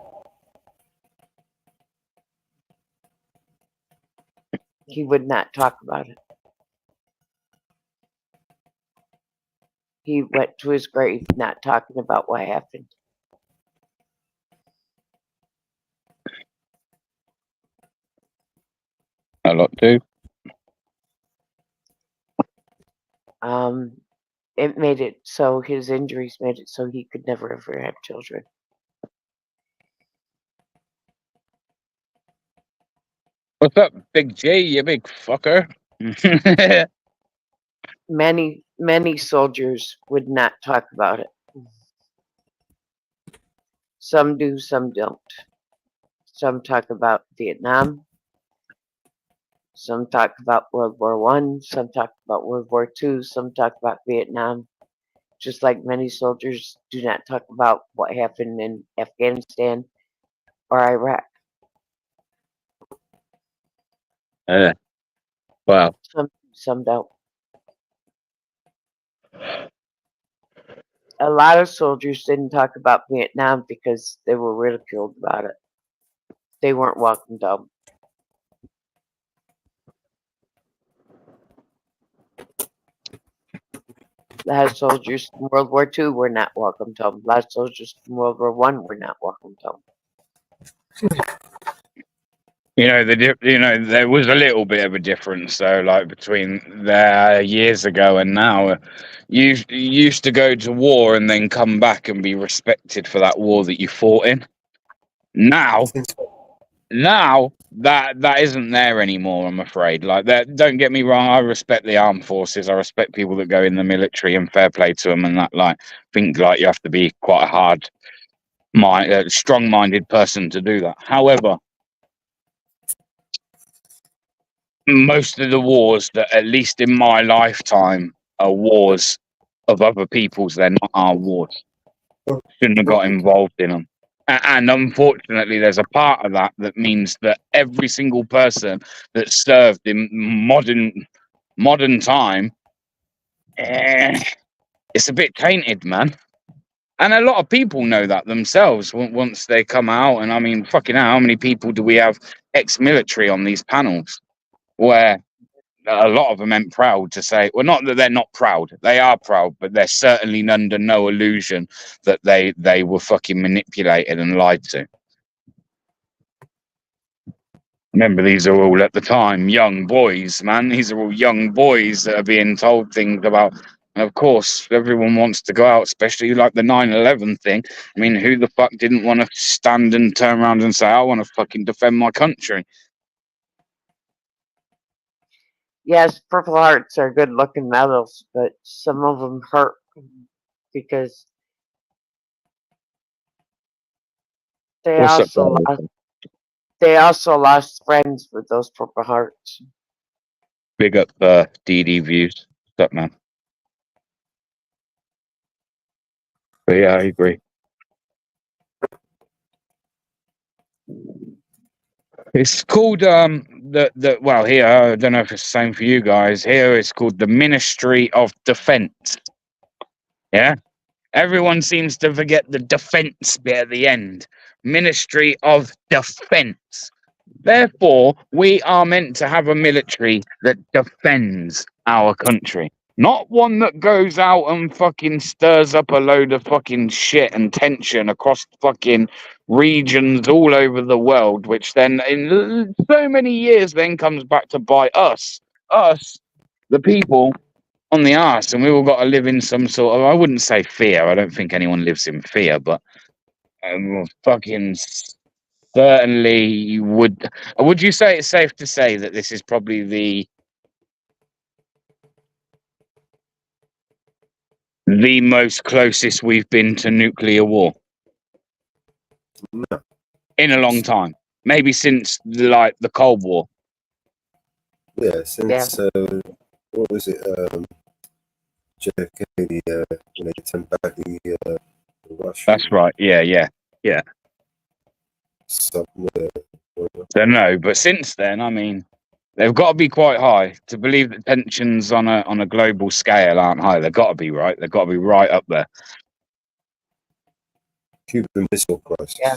He would not talk about it. He went to his grave not talking about what happened. A lot too. It made it so his injuries made it so he could never ever have children. What's up, Big J, you big fucker? many soldiers would not talk about it. Some do, some don't. Some talk about Vietnam. Some talk about World War One. Some talk about World War Two. Some talk about Vietnam. Just like many soldiers do not talk about what happened in Afghanistan or Iraq. Wow. Some don't. A lot of soldiers didn't talk about Vietnam because they were ridiculed about it. They weren't welcomed home. A lot of soldiers from World War II were not welcomed home. A lot of soldiers from World War One were not welcomed home. You know, there was a little bit of a difference though, like between there years ago and now. You used to go to war and then come back and be respected for that war that you fought in. Now that isn't there anymore, I'm afraid. Like that, don't get me wrong, I respect the armed forces, I respect people that go in the military, and fair play to them, and that, like, think like you have to be quite a strong-minded person to do that. However, most of the wars that, at least in my lifetime, are wars of other people's, they're not our wars. Shouldn't have got involved in them. And unfortunately, there's a part of that that means that every single person that served in modern time, it's a bit tainted, man. And a lot of people know that themselves once they come out. And I mean, fucking hell, how many people do we have ex-military on these panels where a lot of them ain't proud to say, well, not that they're not proud, they are proud, but they're certainly under no illusion that they were fucking manipulated and lied to. Remember, these are all at the time young boys, man. These are all young boys that are being told things about. And of course, everyone wants to go out, especially like the 9/11 thing. I mean, who the fuck didn't want to stand and turn around and say, I want to fucking defend my country? Yes, Purple Hearts are good looking medals, but some of them hurt because they also lost friends with those Purple Hearts. Big up DD views. What's up, man? But yeah, I agree. It's called well, here, I don't know if it's the same for you guys. Here it's called the Ministry of Defense. Yeah? Everyone seems to forget the defense bit at the end. Ministry of Defense. Therefore, we are meant to have a military that defends our country. Not one that goes out and fucking stirs up a load of fucking shit and tension across fucking regions all over the world, which then in so many years then comes back to bite us, the people, on the arse, and we all got to live in some sort of, I wouldn't say fear, I don't think anyone lives in fear, but fucking certainly would you say it's safe to say that this is probably the most closest we've been to nuclear war? No. In a long time, maybe since like the Cold War. Yeah, since what was it? JFK, when they turned back the Russian. That's right. Yeah. So no, but since then, I mean, they've got to be quite high to believe that tensions on a global scale aren't high. They've got to be right. They've got to be right up there. Cuban Missile Crisis. Yeah.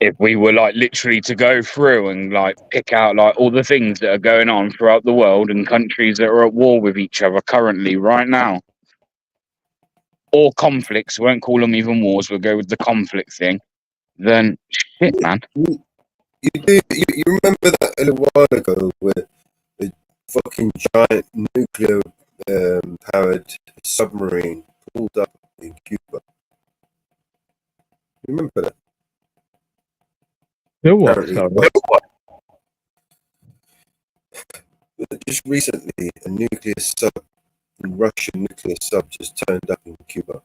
If we were like literally to go through and like pick out like all the things that are going on throughout the world and countries that are at war with each other currently right now, or conflicts, we won't call them even wars, we'll go with the conflict thing, then shit, man. You remember that a little while ago where the fucking giant nuclear powered submarine pulled up in Cuba? Remember that? Just recently, a nuclear Russian nuclear sub just turned up in Cuba.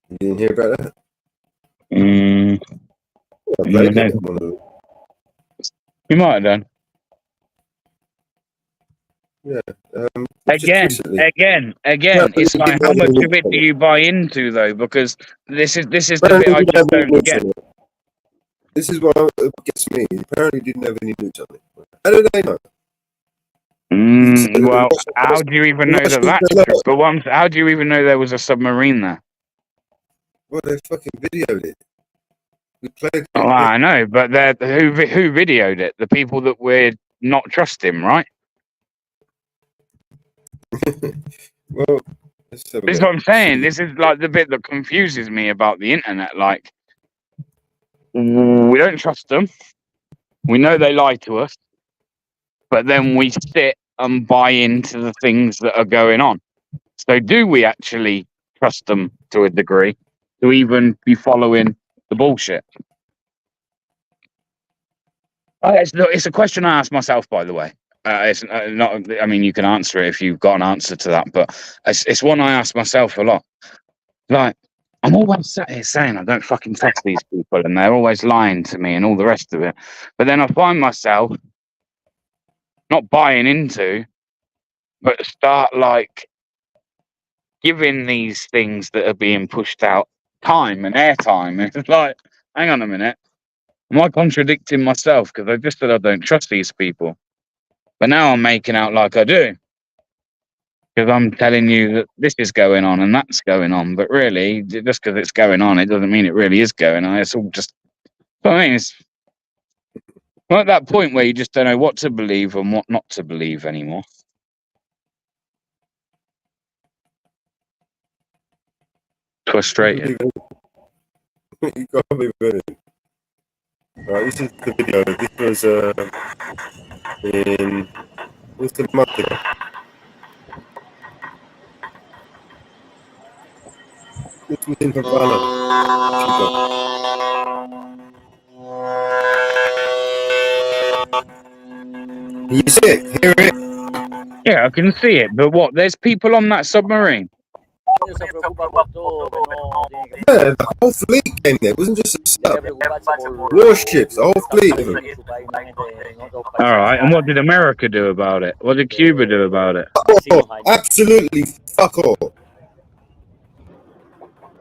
You didn't hear about that? I played it. One of them. You might have done. Yeah. Again, it's like, how much of it do you buy into though? Because this is the bit I just don't get. This is what gets me. He apparently didn't have any nukes on it. How do they know? Well, how do you even know that's true? But how do you even know there was a submarine there? Well, they fucking videoed it. We played. Oh, I know, but who videoed it? The people that we're not trusting, right? Well, this is what I'm saying. This is like the bit that confuses me about the internet. Like, we don't trust them. We know they lie to us, but then we sit and buy into the things that are going on. So, do we actually trust them to a degree to even be following the bullshit? It's a question I ask myself, by the way. It's not. I mean, you can answer it if you've got an answer to that, but it's one I ask myself a lot. Like, I'm always sat here saying I don't fucking trust these people, and they're always lying to me and all the rest of it. But then I find myself not buying into, but start like giving these things that are being pushed out time and airtime. It's like, hang on a minute, am I contradicting myself? Because I just said I don't trust these people. But now I'm making out like I do. Because I'm telling you that this is going on and that's going on. But really, just because it's going on, it doesn't mean it really is going on. It's all just, I mean, it's at that point where you just don't know what to believe and what not to believe anymore. Frustrated. You can't believe it. Right, this is the video. This was in what's the month ago? This was in Havana, Cuba. You see it? Hear it? Yeah, I can see it. But what? There's people on that submarine. Yeah, the whole fleet came there. It wasn't just a sub. Warships, the whole fleet of them. All right, and what did America do about it? What did Cuba do about it? Oh, absolutely fuck all.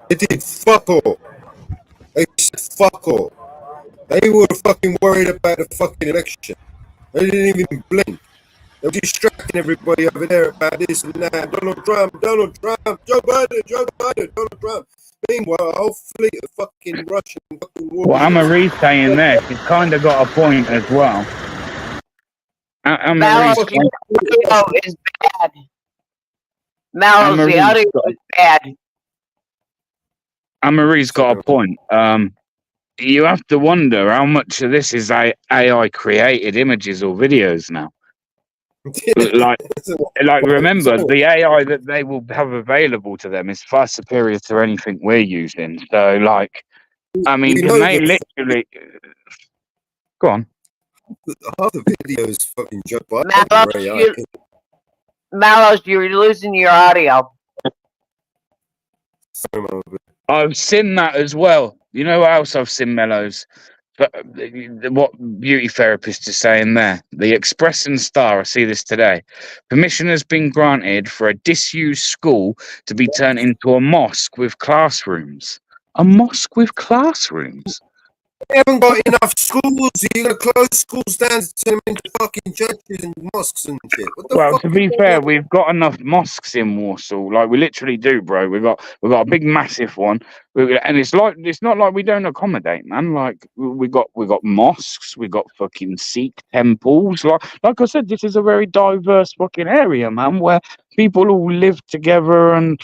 They did fuck all. They said fuck all. They were fucking worried about the fucking election. They didn't even blink. They were distracting everybody over there about this and that. Donald Trump, Joe Biden, Donald Trump. Meanwhile, a whole fleet of fucking Russian fucking war. Well, Anne-Marie's saying there, she's kind of got a point as well. Mallows, the audio is bad. Mallows, the audio is bad. Anne-Marie's got a point. You have to wonder how much of this is AI created images or videos now. like remember, the AI that they will have available to them is far superior to anything we're using. So, like, I mean, can they literally go on? Half the videos fucking Joe Biden. Mallows, you're losing your audio. I've seen that as well. You know what else I've seen, Mellows? But what beauty therapist is saying there, the Express and Star, I see this today. Permission has been granted for a disused school to be turned into a mosque with classrooms. A mosque with classrooms? They haven't got enough schools. You're going to close schools down to turn them into fucking churches and mosques and shit. Well, to be fair, we've got enough mosques in Warsaw. Like, we literally do, bro. We've got a big, massive one, and it's not like we don't accommodate, man. Like, we got mosques, we got fucking Sikh temples. Like I said, this is a very diverse fucking area, man, where people all live together and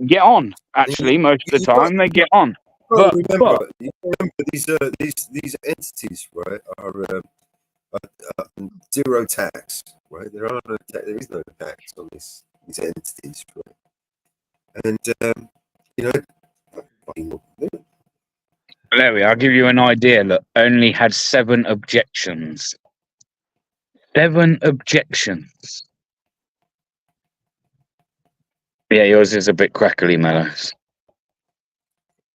get on. Actually, most of the time, they get on. But remember these entities, right, are zero tax, right? There is no tax on these entities, right? And there we are. I'll give you an idea. Look, only had 7 objections. 7 objections. Yeah, yours is a bit crackly, Mellows.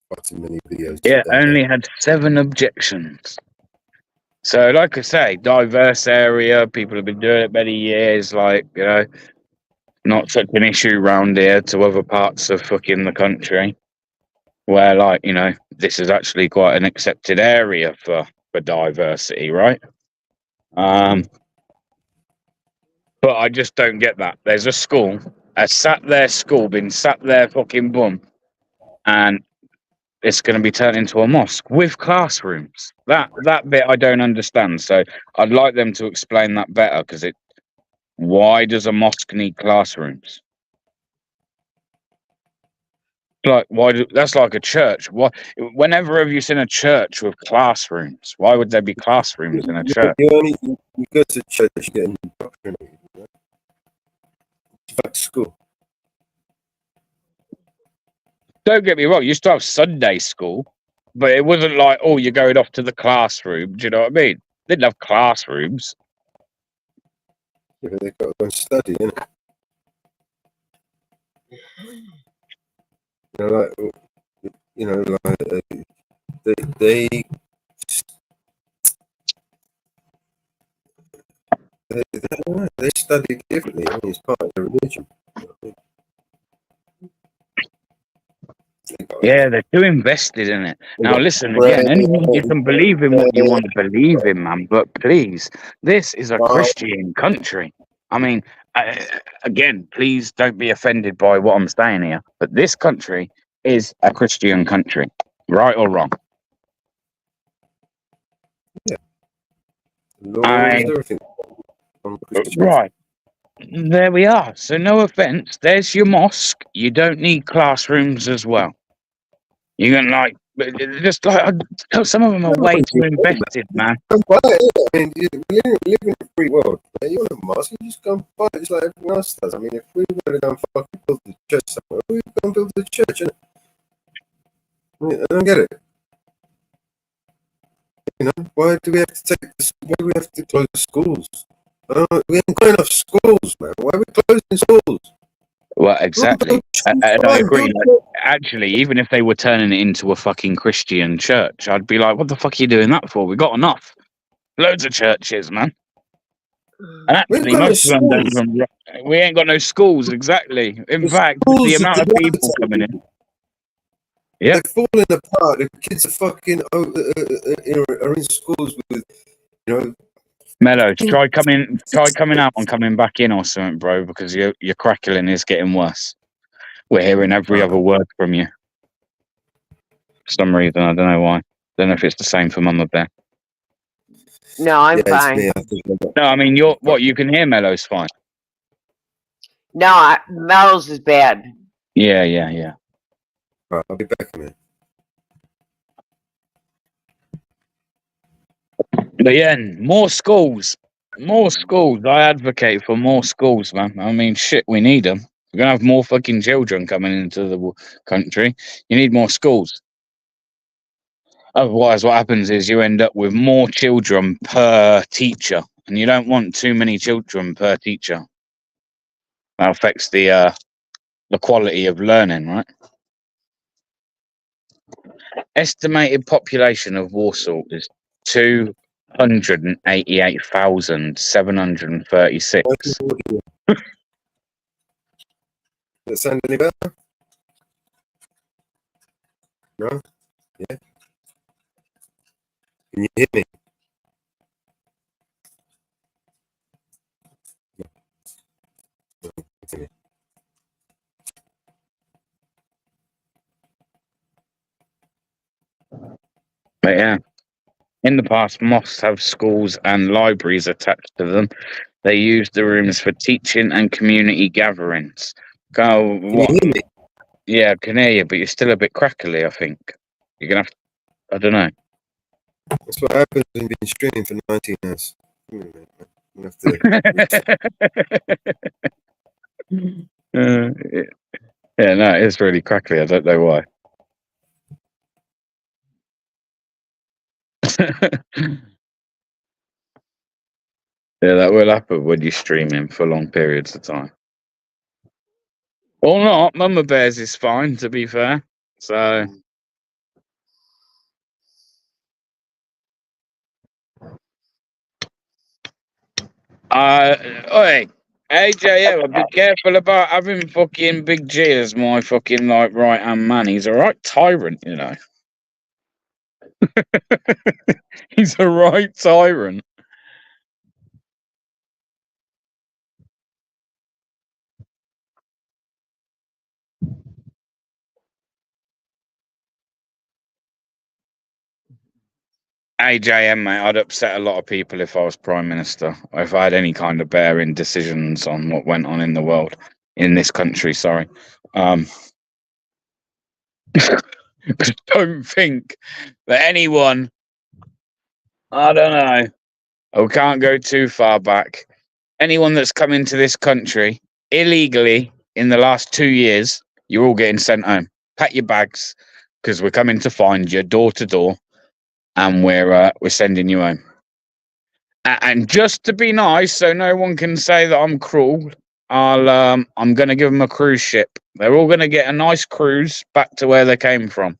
Watching many videos. Yeah, today. only had 7 objections. So, like I say, diverse area. People have been doing it many years. Like, you know, not such an issue round here to other parts of fucking the country, where, like, you know, this is actually quite an accepted area for diversity, right? But I just don't get that. There's a school, a sat there school, been sat there fucking bum, and it's going to be turned into a mosque with classrooms. That bit I don't understand. So I'd like them to explain that better, because why does a mosque need classrooms? Like, that's like a church. Why? Whenever have you seen a church with classrooms? Why would there be classrooms in a church? You go to church, you get indoctrinated. Right? It's like school. Don't get me wrong, you used to have Sunday school, but it wasn't like, oh, you're going off to the classroom. Do you know what I mean? They didn't have classrooms. Yeah, they've got to go and study, innit? They study differently. I mean, it's part of their religion. Yeah, they're too invested in it. Now, listen, again, anyone, you can believe in what you want to believe in, man, but please, this is a Christian country. I mean, again, please don't be offended by what I'm saying here, but this country is a Christian country, right or wrong? Yeah. Right. There we are. So, no offense, there's your mosque. You don't need classrooms as well. You can, like, just like, some of them are way too invested, man. I mean, we live in a free world. You want a mosque, you just go and buy it, just like everyone else does. I mean, if we were to go and fucking build the church somewhere, we go and build the church, innit? I don't get it. You know, why do we have to why do we have to close schools? We ain't got enough schools, man. Why are we closing schools? Well, exactly. And I agree. Like, actually, even if they were turning it into a fucking Christian church, I'd be like, what the fuck are you doing that for? We got enough. Loads of churches, man. And actually, most of them don't even. We ain't got no schools, exactly. In fact, the amount of people coming in. Yeah. They're falling apart. The kids are fucking are in schools with, you know. Mellow, try coming out and coming back in or something, bro, because your crackling is getting worse. We're hearing every other word from you. For some reason, I don't know why. Don't know if it's the same for Mum up there. No, I'm fine. No, I mean, you can hear Mellow's fine. No, Mel's is bad. Yeah. Right, I'll be back in a minute. But yeah, more schools. I advocate for more schools, man. I mean, shit, we need them. We're going to have more fucking children coming into the country. You need more schools. Otherwise, what happens is you end up with more children per teacher, and you don't want too many children per teacher. That affects the quality of learning, right? Estimated population of Warsaw is 288,736. Does that sound any better? No? Yeah? Can you hear me? Okay. But yeah, in the past, mosques have schools and libraries attached to them. They use the rooms for teaching and community gatherings. Go, what? Can you hear me? Yeah, I can hear you, but you're still a bit crackly, I think. You're going to have to, I don't know. That's what happens when you've been streaming for 19 hours. Yeah, no, it's really crackly. I don't know why. Yeah, that will happen when you're streaming for long periods of time. Or not. Mama Bears is fine, to be fair. So. Oi, AJL, be careful about having fucking Big G as my fucking like right hand man. He's a right tyrant, you know. He's a right tyrant. AJM, mate, I'd upset a lot of people if I was Prime Minister, or if I had any kind of bearing decisions on what went on in the world, in this country, sorry. Don't think that anyone, I don't know, we can't go too far back. Anyone that's come into this country illegally in the last 2 years, you're all getting sent home. Pack your bags, because we're coming to find you door to door, and we're sending you home. And just to be nice, so no one can say that I'm cruel, I'm going to give them a cruise ship. They're all going to get a nice cruise back to where they came from.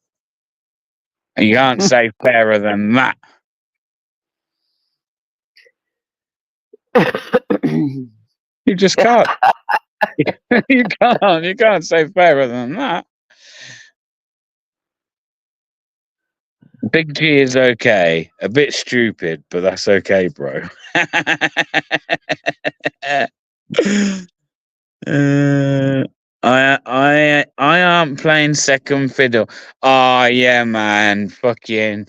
And you can't say fairer than that. You just can't. You can't say fairer than that. Big G is okay. A bit stupid, but that's okay, bro. I aren't playing second fiddle. Oh yeah, man. Fucking.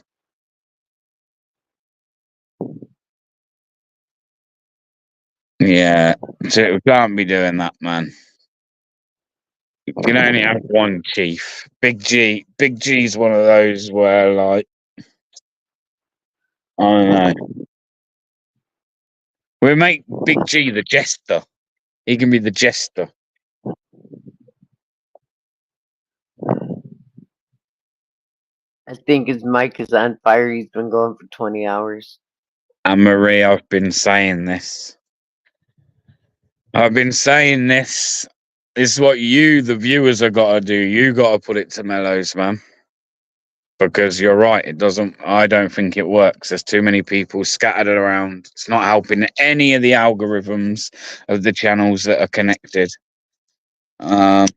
Yeah. So we can't be doing that, man. You can only have one chief. Big G's one of those where like I don't know. We make Big G the jester. He can be the jester. I think his mic is on fire. He's been going for 20 hours. And Marie, I've been saying this. This is what you, the viewers, have got to do. You got to put it to Mellows, man. Because you're right, I don't think it works. There's too many people scattered around. It's not helping any of the algorithms of the channels that are connected. But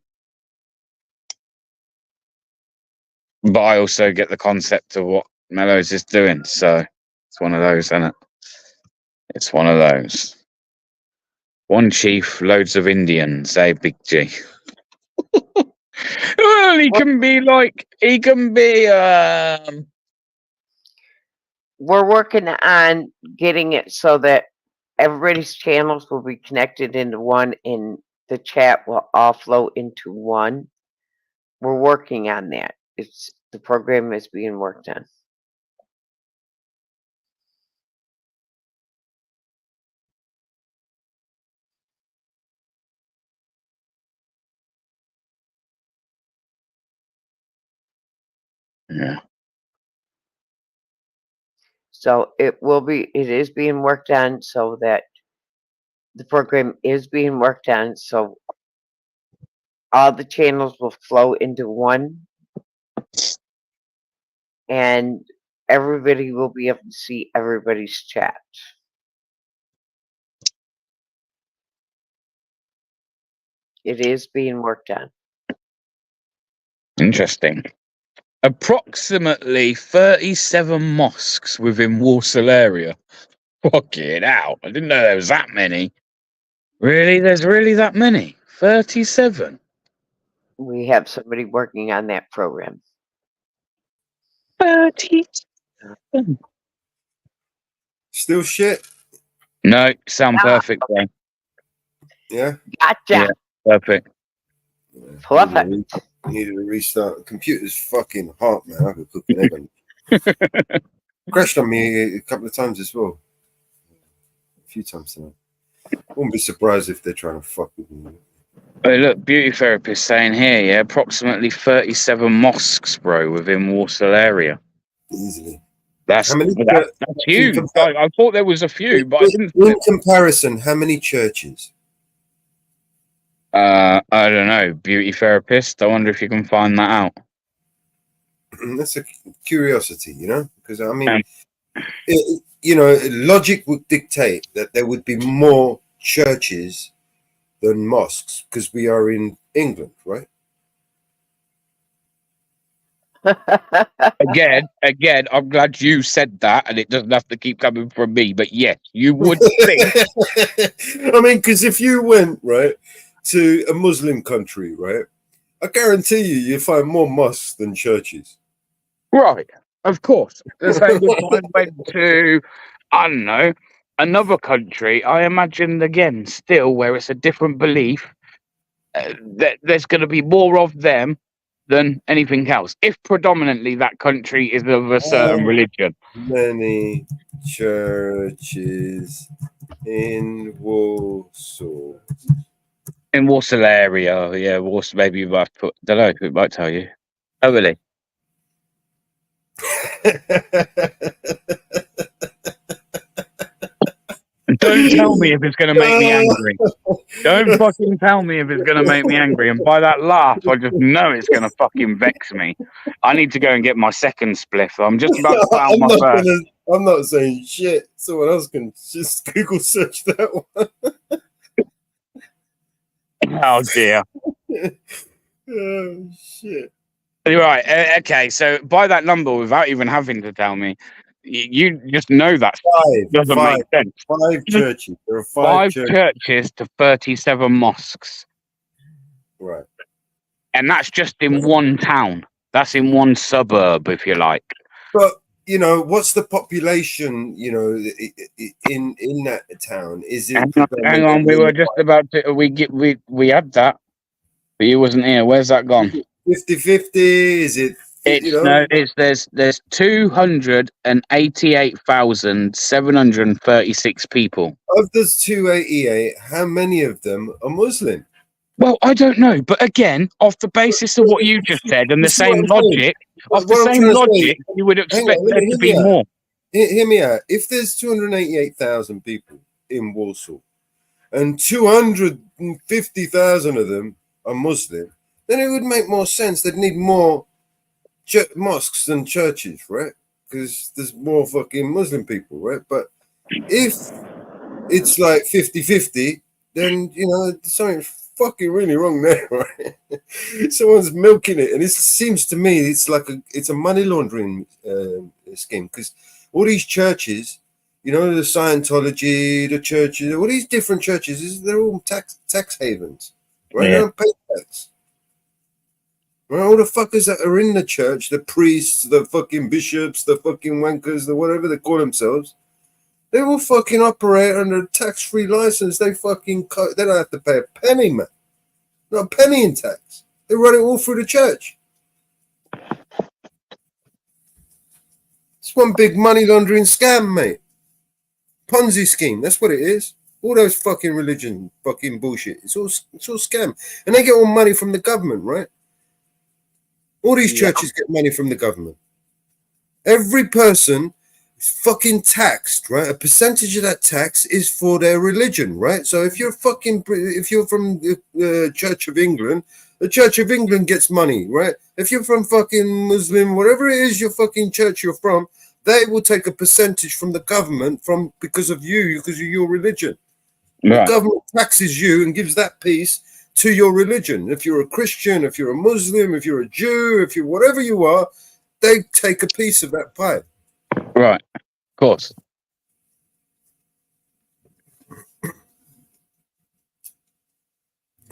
I also get the concept of what Mellows is doing. So it's one of those, isn't it? It's one of those. One chief, loads of Indians, Big G. Well, he can be. We're working on getting it so that everybody's channels will be connected into one and the chat will all flow into one. We're working on that. The program is being worked on. Yeah. So it is being worked on so that the program is being worked on so all the channels will flow into one and everybody will be able to see everybody's chat. It is being worked on. Interesting. Approximately 37 mosques within Walsall area. Fucking hell. I didn't know there was that many. Really? There's really that many? 37? We have somebody working on that program. 37. Still shit? No, sound perfect, bro. Yeah? Gotcha. Yeah, perfect. Perfect. Needed to restart. The computer's fucking hot, man. I could cook an egg on it. Crashed on me a couple of times as well. A few times tonight. Wouldn't be surprised if they're trying to fuck with me. Hey, look, beauty therapist saying here, yeah, approximately 37 mosques, bro, within Walsall area. Easily. That's How many? that's huge. I thought there was a few, but I didn't. In comparison, how many churches? I don't know. Beauty therapist. I wonder if you can find that out. That's a curiosity, you know, because I mean, you know, logic would dictate that there would be more churches than mosques because we are in England, right? Again, I'm glad you said that, and it doesn't have to keep coming from me. But yes, you would think. I mean, because if you went right to a Muslim country, right, I guarantee you find more mosques than churches. Right, of course. The same if I went to, I don't know, another country. I imagine again, still where it's a different belief, that there's going to be more of them than anything else. If predominantly that country is of a certain religion. Many churches in Warsaw. In Warsaw area, yeah, Warsaw. Maybe you might put. Don't know. It might tell you. Oh, really? Don't tell me if it's going to make me angry. Don't fucking tell me if it's going to make me angry. And by that laugh, I just know it's going to fucking vex me. I need to go and get my second spliff. I'm just about to put out my first. I'm not saying shit. Someone else can just Google search that one. Oh, dear. Oh, shit. Right. Okay. So by that number, without even having to tell me, you just know that doesn't make sense. 5 churches. There are 5 churches to 37 mosques. Right. And that's just in one town. That's in one suburb, if you like. But you know, what's the population? You know, in that town? Is it? Hang on, we were just about to. We had that, but you wasn't here. Where's that gone? 50-50. Is it? No, there's 288,736 people. Of those 288, how many of them are Muslim? Well, I don't know, but again, off the basis of what you just said and the same logic, you would expect there to be more. Hear me out. If there's 288,000 people in Warsaw, and 250,000 of them are Muslim, then it would make more sense. They'd need more mosques than churches, right? Because there's more fucking Muslim people, right? But if it's like 50-50, then, you know, something's fucking really wrong there, right? Someone's milking it. And it seems to me it's a money laundering scheme, because all these churches, you know, the Scientology, the churches, all these different churches, they're all tax havens, right? Yeah. They don't pay tax. Right, all the fuckers that are in the church, the priests, the fucking bishops, the fucking wankers, the whatever they call themselves, they all fucking operate under a tax-free license. They fucking they don't have to pay a penny, man. Not a penny in tax. They run it all through the church. It's one big money laundering scam, mate. Ponzi scheme. That's what it is. All those fucking religion, fucking bullshit. It's all scam, and they get all money from the government, right? All these churches get money from the government. Every person is fucking taxed, right? A percentage of that tax is for their religion, right? So if you're from the Church of England, the Church of England gets money, right? If you're from fucking Muslim, whatever it is your fucking church you're from, they will take a percentage from the government because of your religion. Right. The government taxes you and gives that piece to your religion. If you're a Christian, if you're a Muslim, if you're a Jew, if you're whatever you are, they take a piece of that pie. Right, of course.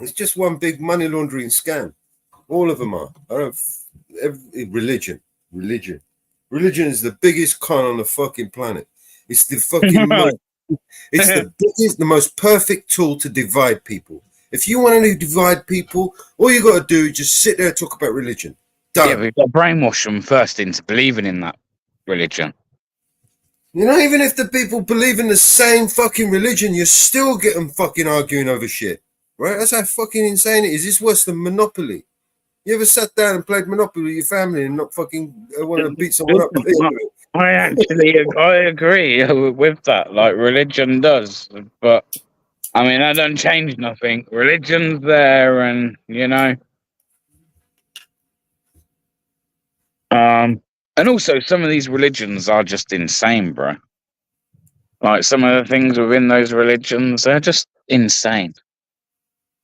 It's just one big money laundering scam. All of them are. Religion is the biggest con on the fucking planet. It's the fucking the most perfect tool to divide people. If you want to divide people, all you got to do is just sit there and talk about religion. Done. Yeah, we've got to brainwash them first into believing in that religion. You know, even if the people believe in the same fucking religion, you still get them fucking arguing over shit. Right? That's how fucking insane it is. It's worse than Monopoly. You ever sat down and played Monopoly with your family and not fucking want to beat someone up? I agree with that. Like religion does, but I mean that don't change nothing. Religion's there, and and also some of these religions are just insane, bro. Like some of the things within those religions, they're just insane.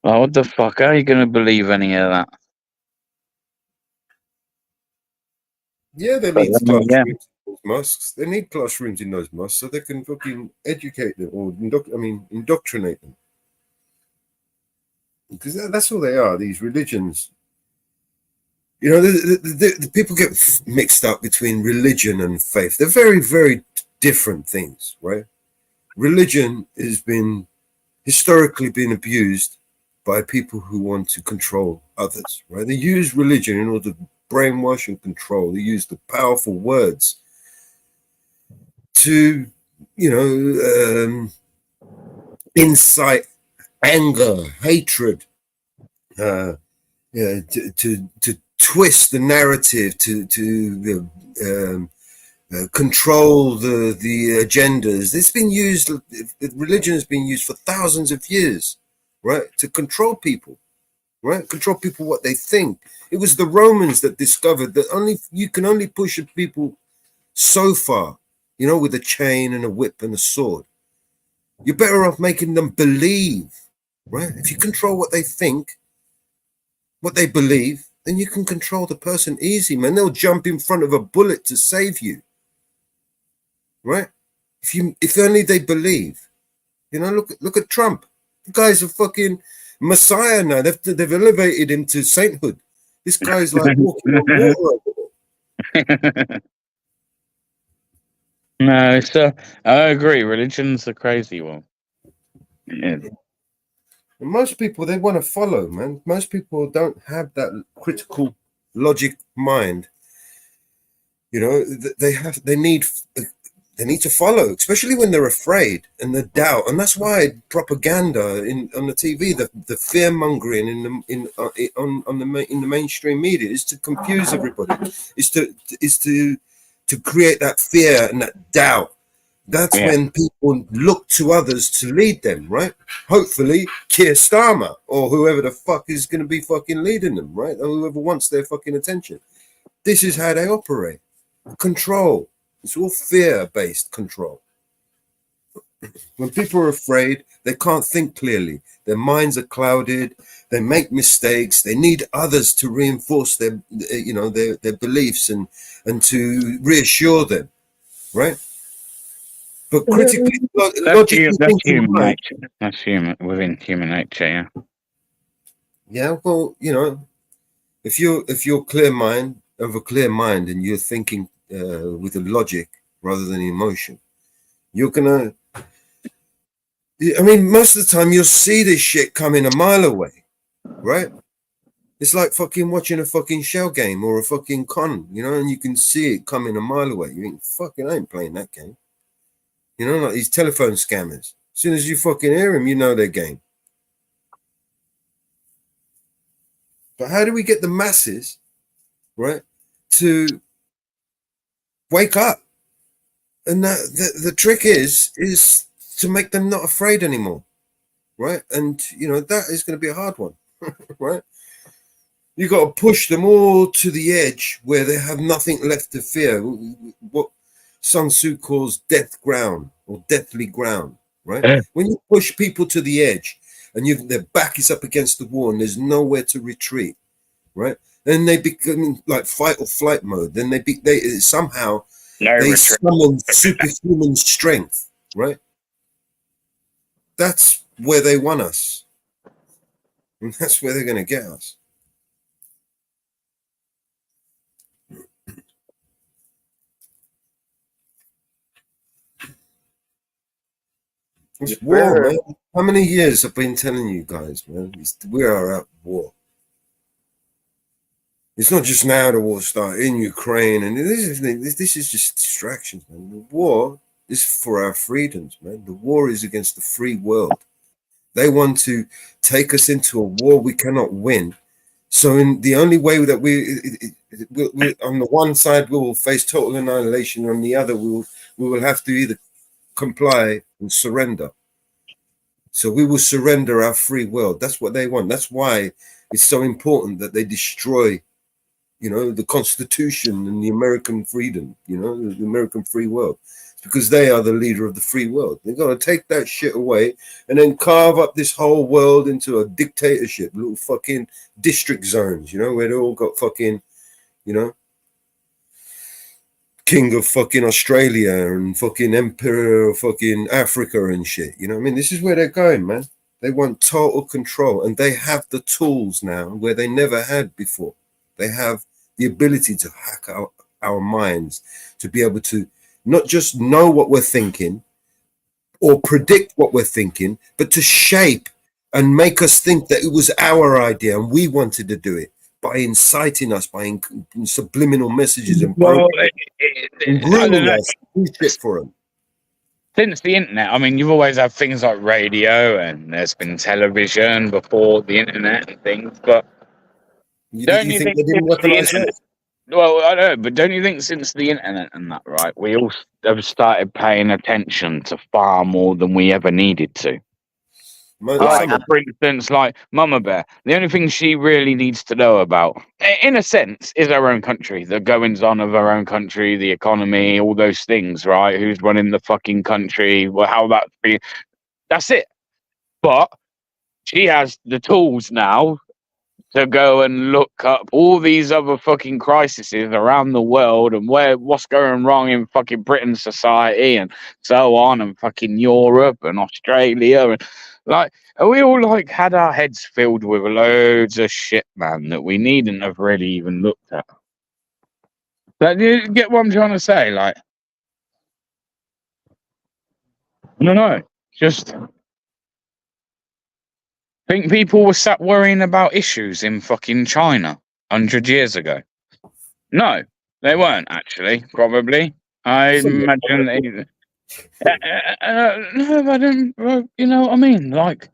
Like, what the fuck? How are you gonna believe any of that? Yeah, they But, need yeah. classrooms in those mosques. They need classrooms in those mosques so they can fucking educate them or indoctrinate them. Because that's all they are, these religions. You know, the people get mixed up between religion and faith. They're very, very different things, right? Religion has been historically been abused by people who want to control others, right? They use religion in order to brainwash and control. They use the powerful words to, incite anger, hatred, to twist the narrative, to control the agendas. It's been used. Religion has been used for thousands of years, right, to control people, right, control people what they think. It was the Romans that discovered that you can only push people so far, with a chain and a whip and a sword. You're better off making them believe, right? If you control what they think, what they believe, then you can control the person easy, man. They'll jump in front of a bullet to save you, right? If only they believe. Look at Trump. The guy's a fucking messiah now. They've elevated him to sainthood. This guy's like walking on water. No, I agree. Religion's a crazy one. Yeah. And most people, they want to follow, man. Most people don't have that critical logic mind. They need to follow, especially when they're afraid and the doubt. And that's why propaganda on the TV, the fear mongering in the mainstream media is to confuse everybody, is to create that fear and that doubt. That's when people look to others to lead them, right? Hopefully, Keir Starmer or whoever the fuck is going to be fucking leading them, right? Or whoever wants their fucking attention. This is how they operate. Control. It's all fear-based control. When people are afraid, they can't think clearly. Their minds are clouded. They make mistakes. They need others to reinforce their beliefs and to reassure them, right? But critically, logically that's human nature. That's within human nature, yeah. Yeah, well, if you're clear mind and you're thinking with a logic rather than emotion, you're gonna. I mean, most of the time you'll see this shit coming a mile away, right? It's like fucking watching a fucking shell game or a fucking con, and you can see it coming a mile away. You think, fucking, I ain't playing that game. Like these telephone scammers. As soon as you fucking hear them, you know their game. But how do we get the masses, right, to wake up? And the trick is to make them not afraid anymore, right? And, that is going to be a hard one, right? You got to push them all to the edge where they have nothing left to fear. What Sun Tzu calls death ground or deathly ground, right? Yeah. When you push people to the edge and their back is up against the wall and there's nowhere to retreat, right? Then they become like fight or flight mode. Then they somehow summon superhuman strength, right? That's where they want us, and that's where they're going to get us. It's war, man. How many years I've been telling you guys, man? We are at war. It's not just now the war started in Ukraine, and this is just distractions, man. The war is for our freedoms, man. The war is against the free world. They want to take us into a war we cannot win. So the only way that On the one side, we will face total annihilation. On the other, we will have to either comply and surrender. So we will surrender our free world. That's what they want. That's why it's so important that they destroy, the Constitution and the American freedom, the American free world. It's because they are the leader of the free world. They're going to take that shit away and then carve up this whole world into a dictatorship, little fucking district zones, where they all got fucking, king of fucking Australia and fucking emperor of fucking Africa and shit. You know what I mean? This is where they're going, man. They want total control, and they have the tools now where they never had before. They have the ability to hack our minds, to be able to not just know what we're thinking or predict what we're thinking, but to shape and make us think that it was our idea and we wanted to do it. By inciting us, by subliminal messages and grooming us, do shit for them. Since the internet, I mean, you've always had things like radio, and there's been television before the internet and things. But don't you think they didn't weaponize that? Well, I know, but don't you think since the internet and that, right, we all have started paying attention to far more than we ever needed to? Like, for instance, like Mama Bear, the only thing she really needs to know about, in a sense, is her own country, the goings on of her own country, the economy, all those things, right? Who's running the fucking country, how that's being. That's it. But she has the tools now to go and look up all these other fucking crises around the world and what's going wrong in fucking Britain's society and so on, and fucking Europe and Australia, and like we all like had our heads filled with loads of shit, man, that we needn't have really even looked at. But you get what I'm trying to say? Like, I don't know, just think people were sat worrying about issues in fucking China 100 years ago. No, they weren't actually, probably. I imagine they... no, I don't, you know what I mean? Like,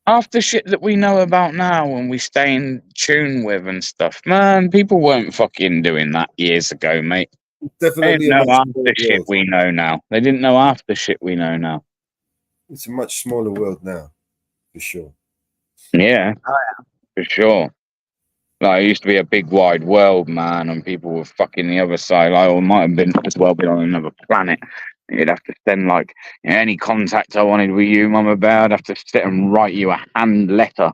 half the shit that we know about now and we stay in tune with and stuff, man, people weren't fucking doing that years ago, mate. Definitely they didn't know half the shit we know now. They didn't know half the shit we know now. It's a much smaller world now, for sure. Yeah, for sure. Like, it used to be a big wide world, man, and people were fucking the other side. Like, or might have been as well been on another planet. You'd have to send, like, any contact I wanted with you, Mama Bear, I'd have to sit and write you a hand letter.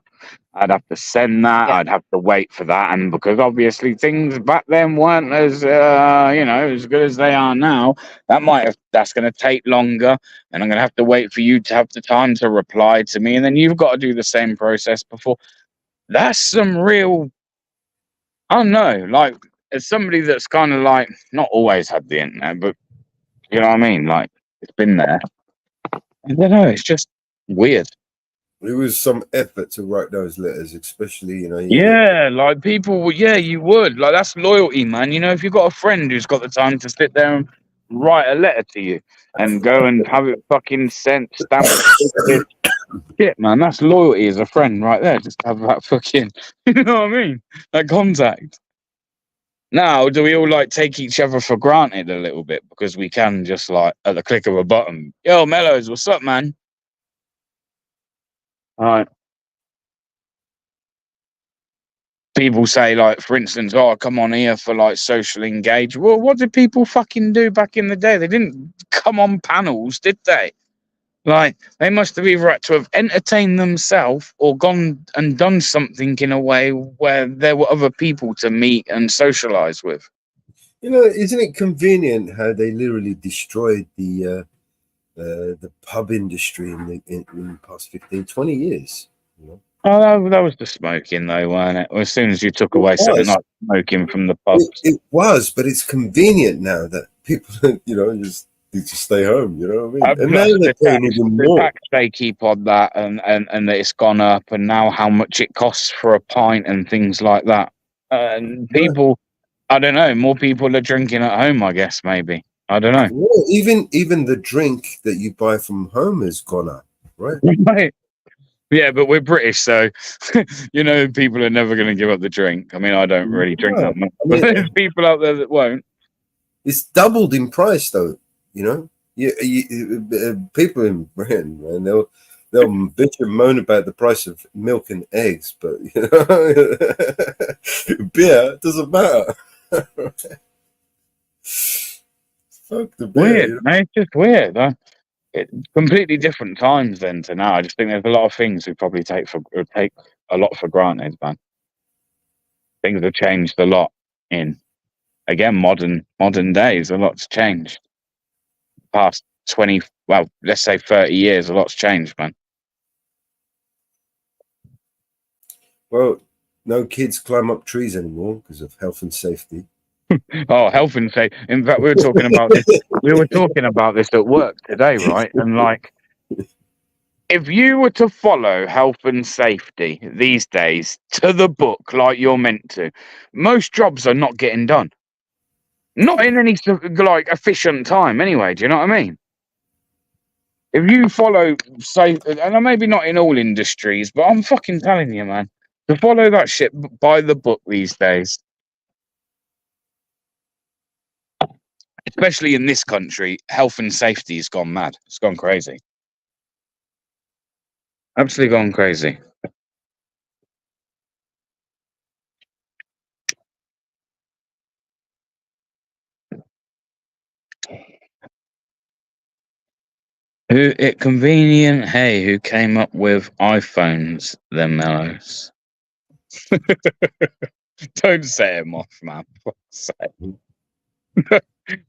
I'd have to send that. Yeah. I'd have to wait for that. And because obviously things back then weren't as, as good as they are now, that's going to take longer. And I'm going to have to wait for you to have the time to reply to me. And then you've got to do the same process before. That's some real, I don't know, like, as somebody that's kind of like, not always had the internet, but you know what I mean? Like, it's been there. I don't know, it's just weird. There was some effort to write those letters, especially, like people, you would. Like, that's loyalty, man. You know, if you've got a friend who's got the time to sit there and write a letter to you and go and have it fucking sent, stamped, shit, man, that's loyalty as a friend right there. Just have that fucking, you know what I mean? That contact. Now, do we all like take each other for granted a little bit because we can just like at the click of a button, yo, Mellows, what's up, man? All right. People say, like, for instance, oh, come on here for like social engagement. Well, what did people fucking do back in the day? They didn't come on panels, did they? Like, they must have either had to have entertained themselves or gone and done something in a way where there were other people to meet and socialize with. You know, isn't it convenient how they literally destroyed the pub industry in the past 15, 20 years? You know? Oh, that was the smoking, though, weren't it? As soon as you took away something like smoking from the pubs. It was, but it's convenient now that people, just need to stay home, you know what I mean? And now they're paying even more. The tax they keep on that, and that it's gone up, and now how much it costs for a pint and things like that. And people, I don't know, more people are drinking at home, I guess, maybe. I don't know. Well, even the drink that you buy from home has gone up, right? Right. Yeah, but we're British, so people are never going to give up the drink. I mean, I don't really drink that much, but there's people out there that won't. It's doubled in price, though. People in Britain, man, they'll bitch and moan about the price of milk and eggs, but beer doesn't matter. Fuck the beer. Weird, man. It's just weird. Completely different times then to now. I just think there's a lot of things we probably take a lot for granted, man. Things have changed a lot in, again, modern days. A lot's changed. Past 20, well, let's say 30 years, a lot's changed, man. Well, no kids climb up trees anymore because of health and safety. Oh, health and safety. In fact, we were talking about this. We were talking about this at work today, right? And like, if you were to follow health and safety these days to the book, like you're meant to, most jobs are not getting done. Not in any like efficient time, anyway. Do you know what I mean? If you follow safe, and maybe not in all industries, but I'm fucking telling you, man, to follow that shit by the book these days. Especially in this country, health and safety has gone mad. It's gone crazy. Absolutely gone crazy. Convenient, hey, who came up with iPhones, them mellows. Don't set him off, man.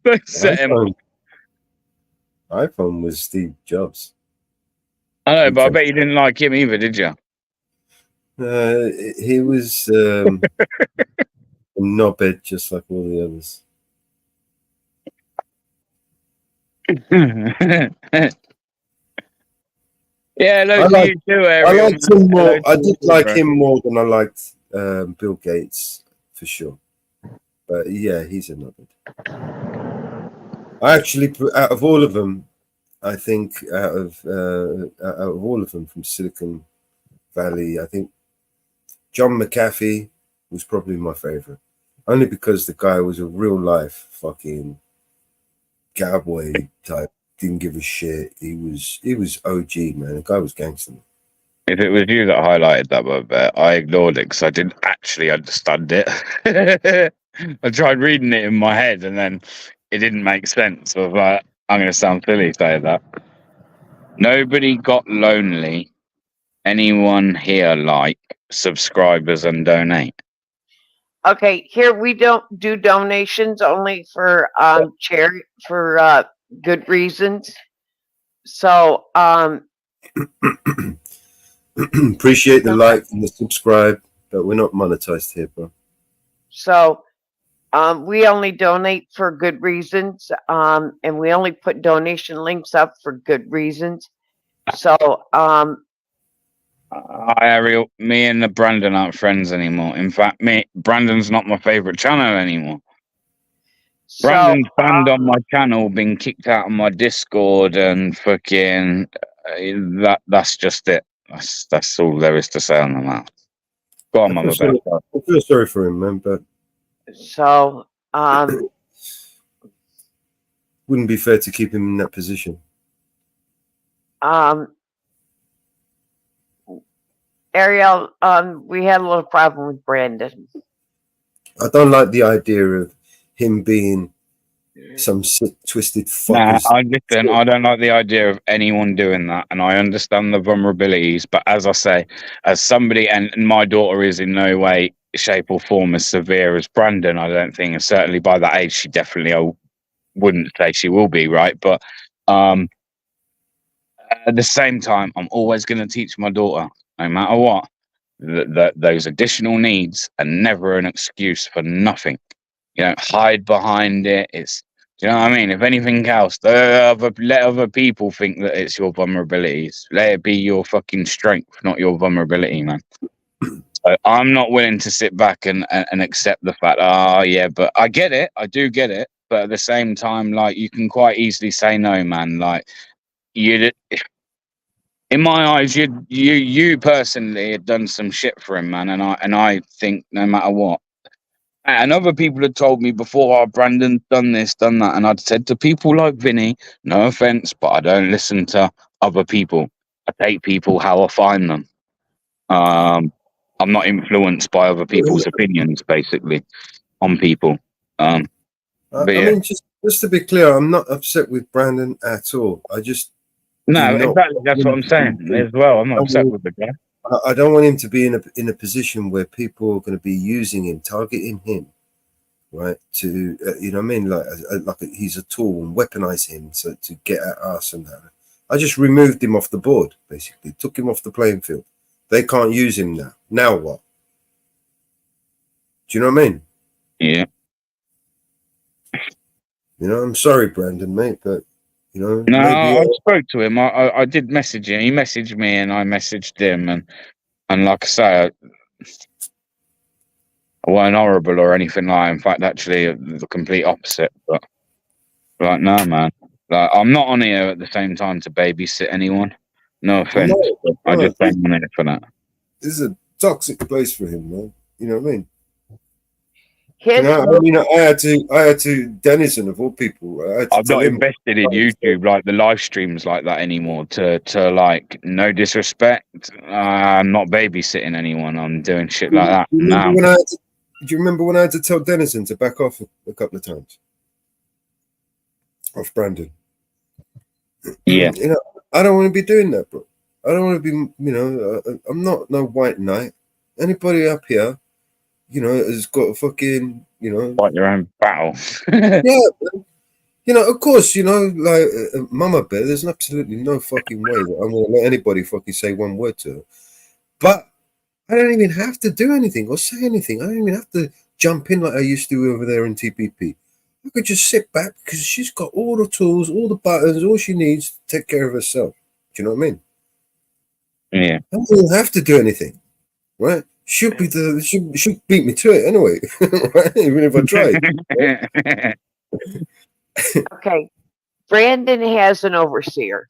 Don't set him off. iPhone was Steve Jobs. I know, but I bet you didn't like him either, did you? He was a knobhead just like all the others. Yeah, loads of you too, Ariel. I liked him more. I did like him more than I liked Bill Gates, for sure. But yeah, he's a knobhead. I actually, out of all of them, I think out of all of them from Silicon Valley, I think John McAfee was probably my favorite. Only because the guy was a real life fucking cowboy type. Didn't give a shit. He was OG, man. The guy was gangster. If it was you that highlighted that one bit, I ignored it because I didn't actually understand it. I tried reading it in my head and then it didn't make sense. So I was like, I'm going to sound silly saying that. Nobody got lonely. Anyone here like subscribers and donate? Okay, here we don't do donations, only for charity, for good reasons. So appreciate the like and the subscribe, but we're not monetized here, bro. So we only donate for good reasons, and we only put donation links up for good reasons. So Ariel, me and Brandon aren't friends anymore. In fact, Brandon's not my favorite channel anymore. Brandon's banned on my channel, been kicked out of my Discord, and fucking that's just it. That's all there is to say on the matter. Go on, Mama. I feel sorry for him, man, but so wouldn't be fair to keep him in that position. Ariel, we had a little problem with Brandon. I don't like the idea of him being some sick, twisted fuckers. Listen, I don't like the idea of anyone doing that, and I understand the vulnerabilities. But as I say, as somebody, and my daughter is in no way, shape, or form as severe as Brandon, I don't think, and certainly by that age, she definitely wouldn't say she will be, right? But at the same time, I'm always going to teach my daughter, no matter what, that those additional needs are never an excuse for nothing. You don't hide behind it. Do you know what I mean? If anything else, let other people think that it's your vulnerabilities. Let it be your fucking strength, not your vulnerability, man. So I'm not willing to sit back and accept the fact, yeah, but I get it. I do get it. But at the same time, like, you can quite easily say no, man. Like, in my eyes, you personally had done some shit for him, man, and I think no matter what. And other people had told me before, oh, Brandon's done this, done that. And I'd said to people like Vinny, no offense, but I don't listen to other people. I take people how I find them. I'm not influenced by other people's opinions, basically, on people. But I yeah. mean, just to be clear, I'm not upset with Brandon at all. I just No, do not exactly. That's what I'm saying as well. I'm not upset with the guy. I don't want him to be in a position where people are going to be using him, targeting him, right? To you know what I mean, like he's a tool and weaponize him to get at us and that. I just removed him off the board, basically, took him off the playing field. They can't use him now. Now what? Do you know what I mean? Yeah. You know, I'm sorry, Brandon, mate, but you know, No, maybe I spoke to him. I did message him. He messaged me, and I messaged him, and like I say, I weren't horrible or anything like. In fact, actually, the complete opposite. But like, no, man. Like, I'm not on here at the same time to babysit anyone. No offense, but I just don't want it for that. this is a toxic place for him, man. You know what I mean? His You know, I mean, I had to Denizen of all people. I had to I'm tell not him, invested in YouTube, like the live streams like that anymore. To like, no disrespect, I'm not babysitting anyone. I'm doing shit like that now. Do you remember when I had to tell Denizen to back off a couple of times? Off Brandon. Yeah. You know, I don't want to be doing that, bro. I don't want to be, you know, I'm not no white knight. Anybody up here, you know, has got a fucking, you know, Fight your own battle. yeah. You know, of course, you know, like Mama Bear, there's absolutely no fucking way that I'm going to let anybody fucking say one word to her. But I don't even have to do anything or say anything. I don't even have to jump in like I used to over there in TPP. I could just sit back because she's got all the tools, all the buttons, all she needs to take care of herself. Do you know what I mean? Yeah. I don't even have to do anything, right? She'll beat me to it anyway, right? Even if I tried. Okay. Brandon has an overseer.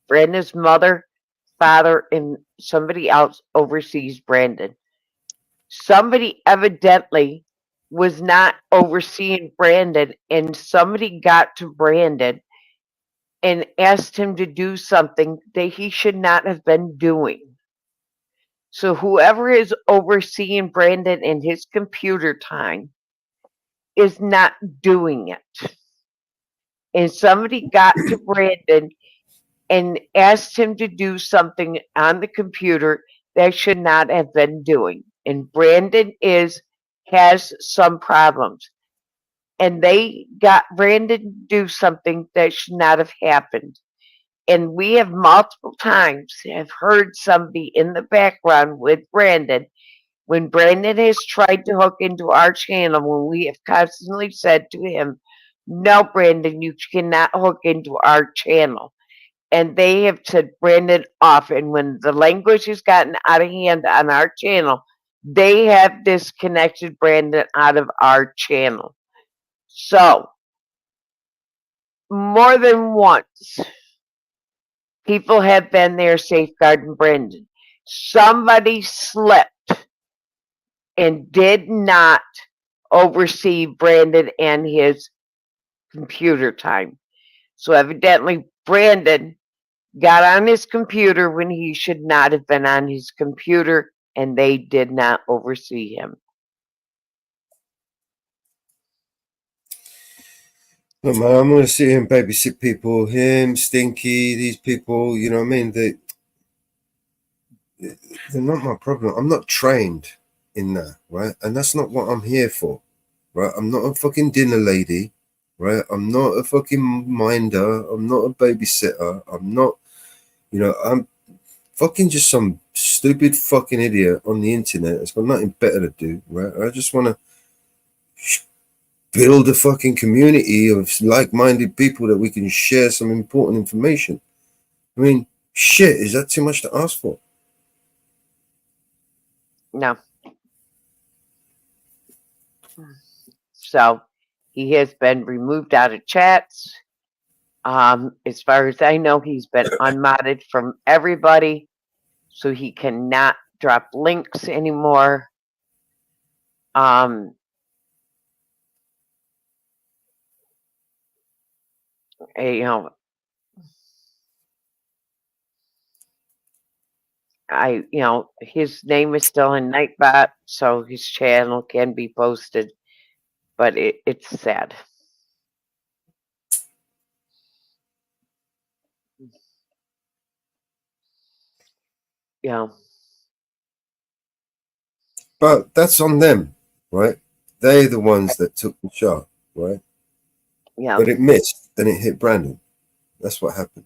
Brandon's mother, father, and somebody else oversees Brandon. Somebody evidently was not overseeing Brandon, and somebody got to Brandon and asked him to do something that he should not have been doing. So whoever is overseeing Brandon in his computer time is not doing it. And somebody got to Brandon and asked him to do something on the computer that should not have been doing. And Brandon has some problems. And they got Brandon to do something that should not have happened. And we have multiple times have heard somebody in the background with Brandon when Brandon has tried to hook into our channel, when we have constantly said to him, no, Brandon, you cannot hook into our channel. And they have said Brandon off. And when the language has gotten out of hand on our channel, they have disconnected Brandon out of our channel. So, more than once, people have been there safeguarding Brandon. Somebody slipped and did not oversee Brandon and his computer time. So evidently Brandon got on his computer when he should not have been on his computer, and they did not oversee him. Look, man, I'm going to sit here and babysit people. Him, Stinky, these people, you know what I mean? They're not my problem. I'm not trained in that, right? And that's not what I'm here for, right? I'm not a fucking dinner lady, right? I'm not a fucking minder. I'm not a babysitter. I'm not, you know, I'm fucking just some stupid fucking idiot on the internet that's got nothing better to do, right? I just want to build a fucking community of like-minded people that we can share some important information. I mean, shit, is that too much to ask for? No. So he has been removed out of chats. As far as I know, he's been unmodded from everybody, so he cannot drop links anymore. You know, his name is still in Nightbot, so his channel can be posted, but it's sad. Yeah. But that's on them, right? They're the ones that took the shot, right? Yeah. But it missed and it hit Brandon. That's what happened.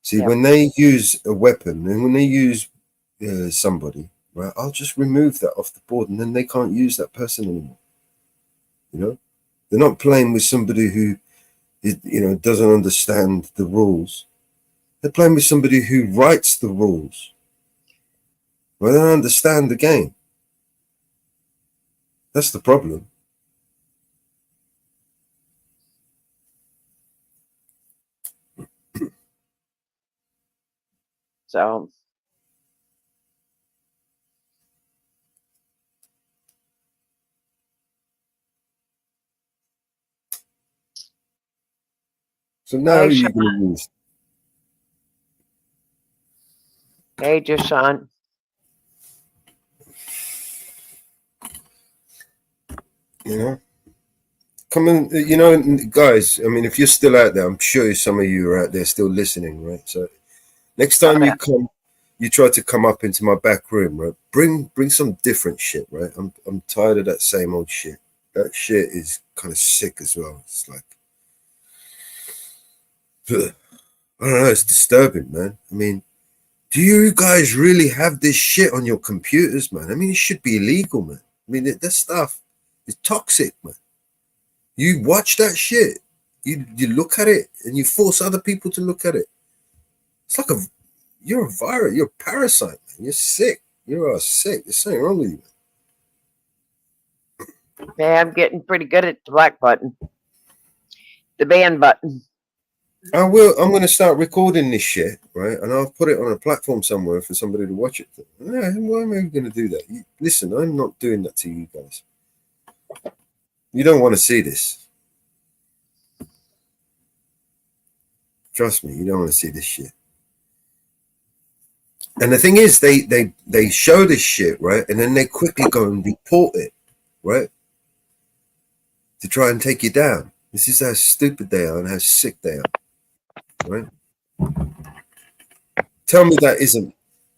See, Yeah. when they use a weapon and when they use somebody, right, I'll just remove that off the board and then they can't use that person anymore. You know, they're not playing with somebody who, doesn't understand the rules. They're playing with somebody who writes the rules. Well, they don't understand the game. That's the problem. So now hey, you're going to use. Hey, Jashawn. You know, come on, guys. I mean, if you're still out there, I'm sure some of you are out there still listening, right? So next time you try to come up into my back room, right? Bring some different shit, right? I'm tired of that same old shit. That shit is kind of sick as well. It's like, ugh. I don't know. It's disturbing, man. I mean, do you guys really have this shit on your computers, man? I mean, it should be illegal, man. I mean, that stuff is toxic, man. You watch that shit, you look at it, and you force other people to look at it. It's like you're a virus, you're a parasite, man. You're sick. You are sick. There's something wrong with you, man. Hey, I'm getting pretty good at the black button, the ban button. I'm going to start recording this shit, right? And I'll put it on a platform somewhere for somebody to watch it. Yeah, why am I going to do that? Listen, I'm not doing that to you guys. You don't want to see this. Trust me, you don't want to see this shit. And the thing is, they show this shit, right? And then they quickly go and report it, right? To try and take you down. This is how stupid they are and how sick they are, right? Tell me that isn't,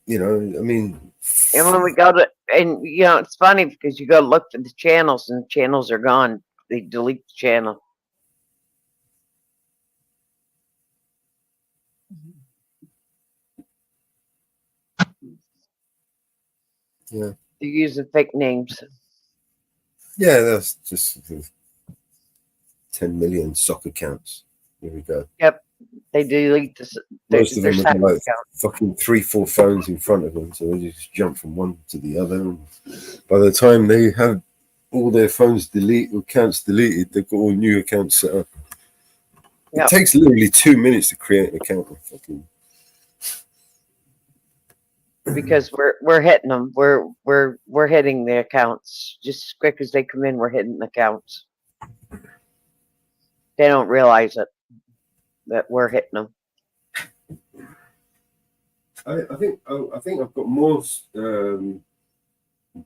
I mean. And when we go to, and it's funny because you go look for the channels and the channels are gone. They delete the channel. Yeah. They're using fake names. Yeah, that's just 10 million sock accounts. Here we go. Yep. They delete Most of them their have like account. fucking 3-4 phones in front of them, so they just jump from one to the other. And by the time they have all their phones accounts deleted, they've got all new accounts set up. It takes literally 2 minutes to create an account. Because we're hitting them. We're hitting the accounts just as quick as they come in. We're hitting the accounts. They don't realize it that we're hitting them. I think I've got more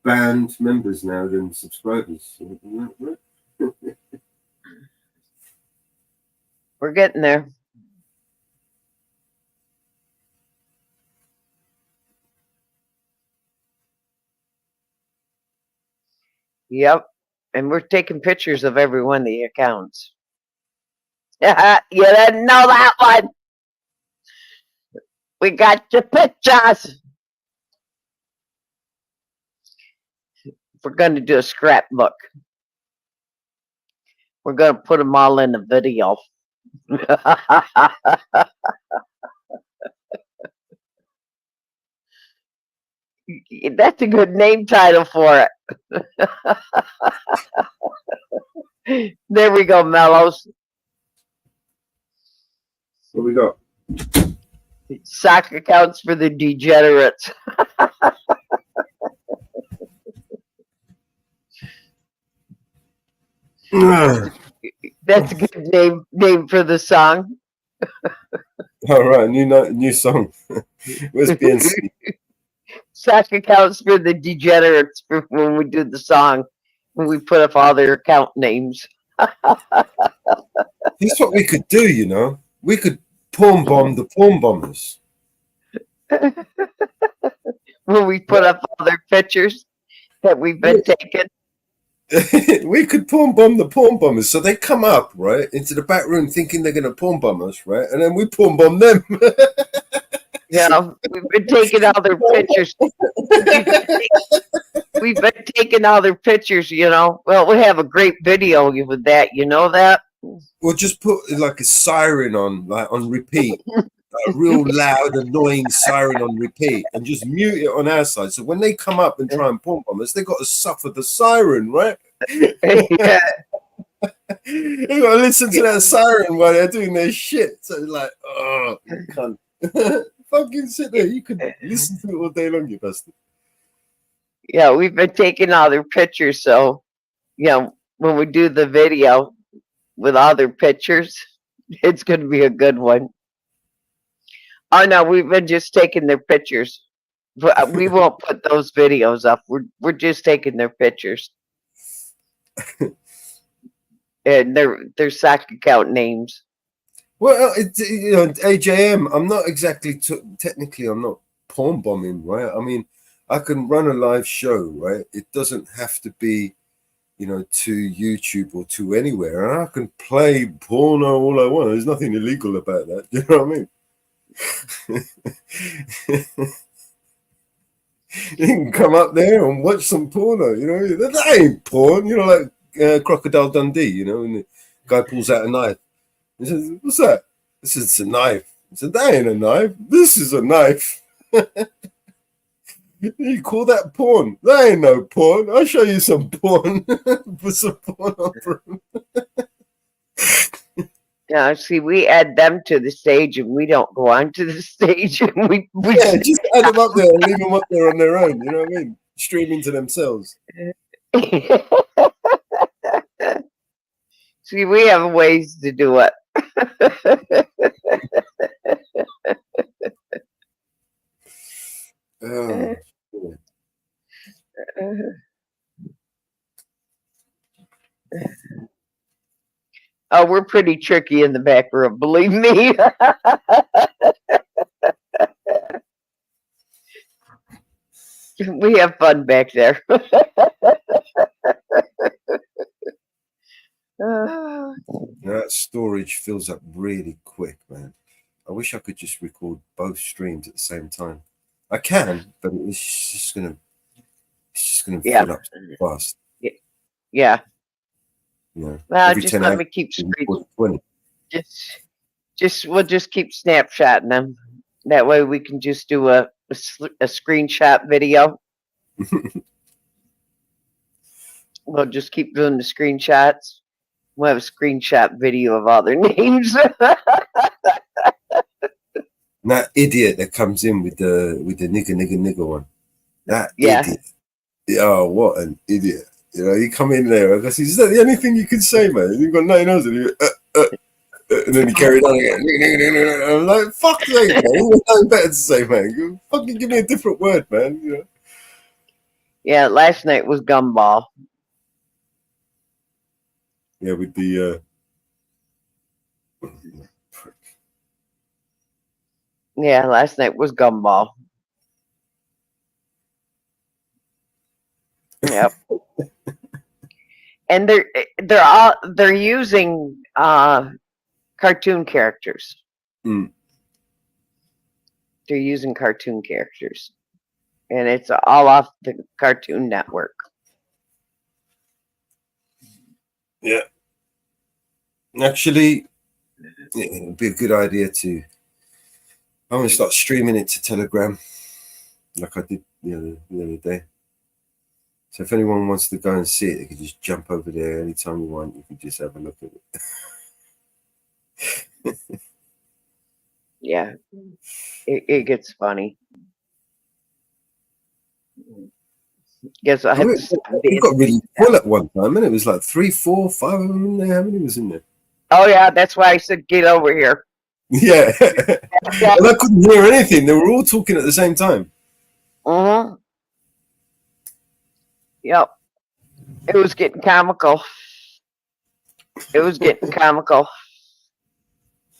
banned members now than subscribers. We're getting there. Yep. And we're taking pictures of every one of the accounts. You didn't know that one. We got your pictures. We're going to do a scrapbook. We're going to put them all in the video. That's a good name title for it. There we go, Mellows. sock accounts for the degenerates. That's a good name for the song. All right, new song. Where's BNC? Sock accounts for the degenerates for when we do the song, when we put up all their account names. Here's what we could do, you know. We could porn bomb the porn bombers. When we put up all their pictures that we've been taking. We could porn bomb the porn bombers. So they come up, right, into the back room thinking they're going to porn bomb us, right? And then we porn bomb them. Yeah, we've been taking all their pictures. We've been taking all their pictures, you know. Well, we have a great video with that. You know that? We'll just put like a siren on, like on repeat. A real loud, annoying siren on repeat, and just mute it on our side. So when they come up and try and porn bomb us, they got to suffer the siren, right? Yeah. You got to listen to that siren while they're doing their shit. So it's like, oh, you can't fucking sit there. You could listen to it all day long, you bastard. Yeah, we've been taking all their pictures. So, you know, when we do the video with all their pictures, it's going to be a good one. Oh no, we've been just taking their pictures. We won't put those videos up. We're just taking their pictures. And their sock account names. Well, you know, AJM, I'm not exactly, technically, I'm not porn bombing, right? I mean, I can run a live show, right? It doesn't have to be, you know, to YouTube or to anywhere. And I can play porno all I want. There's nothing illegal about that. You know what I mean? You can come up there and watch some porno, you know. That ain't porn, you know, like Crocodile Dundee, you know, and the guy pulls out a knife. He says, "What's that?" This is a knife. I said, "That ain't a knife. This is a knife." You call that porn? That ain't no porn. I'll show you some porn. Put some porn on. Yeah, see, we add them to the stage, and we don't go on to the stage. And we Yeah, just add them up there and leave them up there on their own. You know what I mean? Streaming to themselves. See, we have ways to do it. Oh, Oh, we're pretty tricky in the back room, believe me. We have fun back there. that storage fills up really quick, man. I wish I could just record both streams at the same time. I can, but it's just gonna fill up so fast. Yeah. Yeah. Well, Every just 10 let hours, me keep you record 20. we'll just keep snapshotting them. That way we can just do a screenshot video. We'll just keep doing the screenshots. We'll have a screenshot video of all their names. That idiot that comes in with the nigger one. That idiot. Oh, what an idiot. You know, you come in there, and is that the only thing you can say, man? You've got nothing else. And then he carried on again. I'm like, fuck sake, man. You've got nothing better to say, man. You fucking give me a different word, man. You know? Yeah, last night was gumball. Yeah, with the Yeah, last night was gumball. Yep. And they're using cartoon characters. Mm. They're using cartoon characters. And it's all off the Cartoon Network. Yeah. Actually, it'd be a good idea to. I'm gonna start streaming it to Telegram, like I did the other day. So if anyone wants to go and see it, they can just jump over there anytime you want. You can just have a look at it. Yeah, it gets funny. Guess I had to stop It being. got really full at one time, and it was like 3, 4, 5 of them in there. How many was in there? Oh yeah, that's why I said get over here. Yeah. And I couldn't hear anything. They were all talking at the same time. Mm-hmm. Yep. It was getting comical. It was getting comical.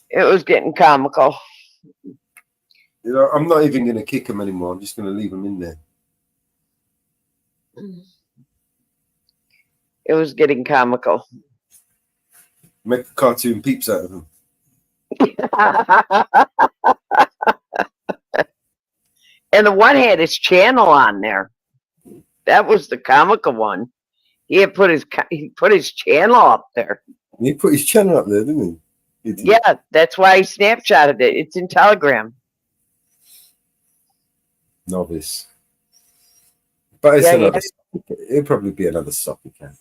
It was getting comical. You know, I'm not even going to kick them anymore. I'm just going to leave them in there. It was getting comical. Make a cartoon peeps out of them. And the one had his channel on there. That was the comical one. He had put his channel up there. He put his channel up there, didn't he? Yeah, that's why he snapshotted it. It's in Telegram. Novice. But it's Yeah, another. It'll probably be another copycat.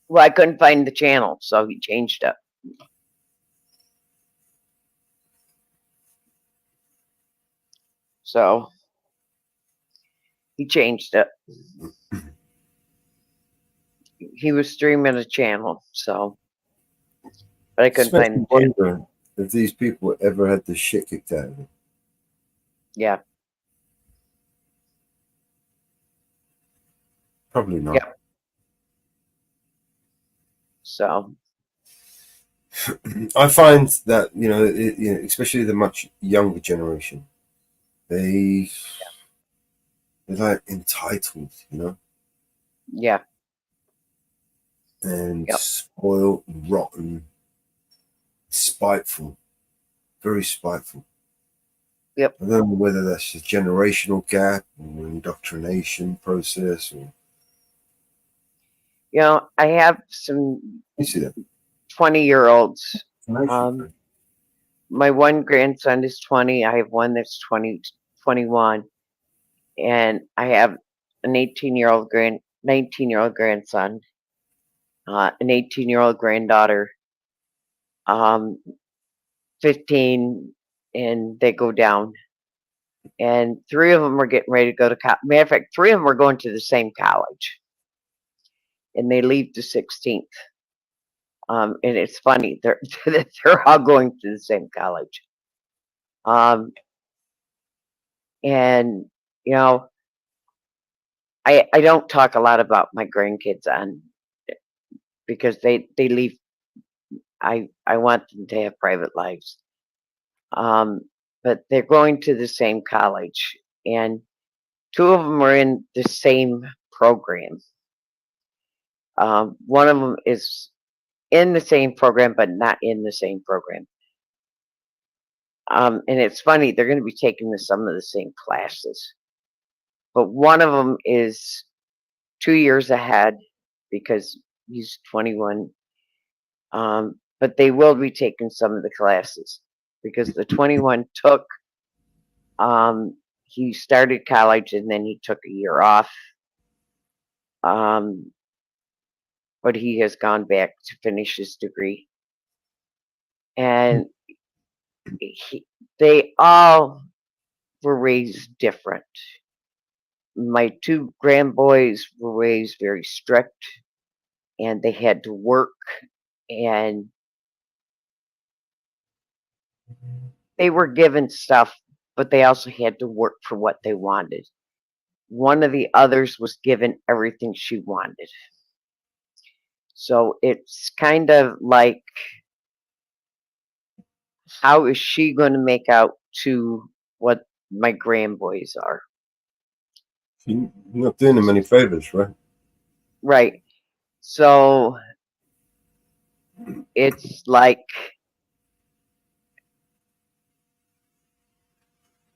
Well, I couldn't find the channel, so he changed it. So he changed it. He was streaming a channel, so but I couldn't find the channel. Wonder if these people ever had the shit kicked out of them. Yeah. Probably not. Yeah. So I find that especially the much younger generation, they're like entitled, yeah, and spoiled, rotten, spiteful, very spiteful. Yep. I don't know whether that's a generational gap or indoctrination process or. I have some You see that? 20-year-olds. My one grandson is 20. I have one that's 21. And I have an 19-year-old grandson, an 18-year-old granddaughter, 15, and they go down. And 3 of them are getting ready to go to college. Matter of fact, 3 of them are going to the same college. And they leave the 16th. And it's funny, they're all going to the same college. And I don't talk a lot about my grandkids on because they leave. I want them to have private lives. But they're going to the same college, and 2 of them are in the same program. One of them is in the same program, but not in the same program. And it's funny, they're going to be taking some of the same classes. But one of them is 2 years ahead because he's 21. But they will be taking some of the classes because the 21 took, he started college and then he took a year off. But he has gone back to finish his degree. And they all were raised different. My 2 grandboys were raised very strict, and they had to work, and they were given stuff, but they also had to work for what they wanted. One of the others was given everything she wanted. So it's kind of like, how is she going to make out to what my grandboys are? You're not doing them any favors, right? Right. So it's like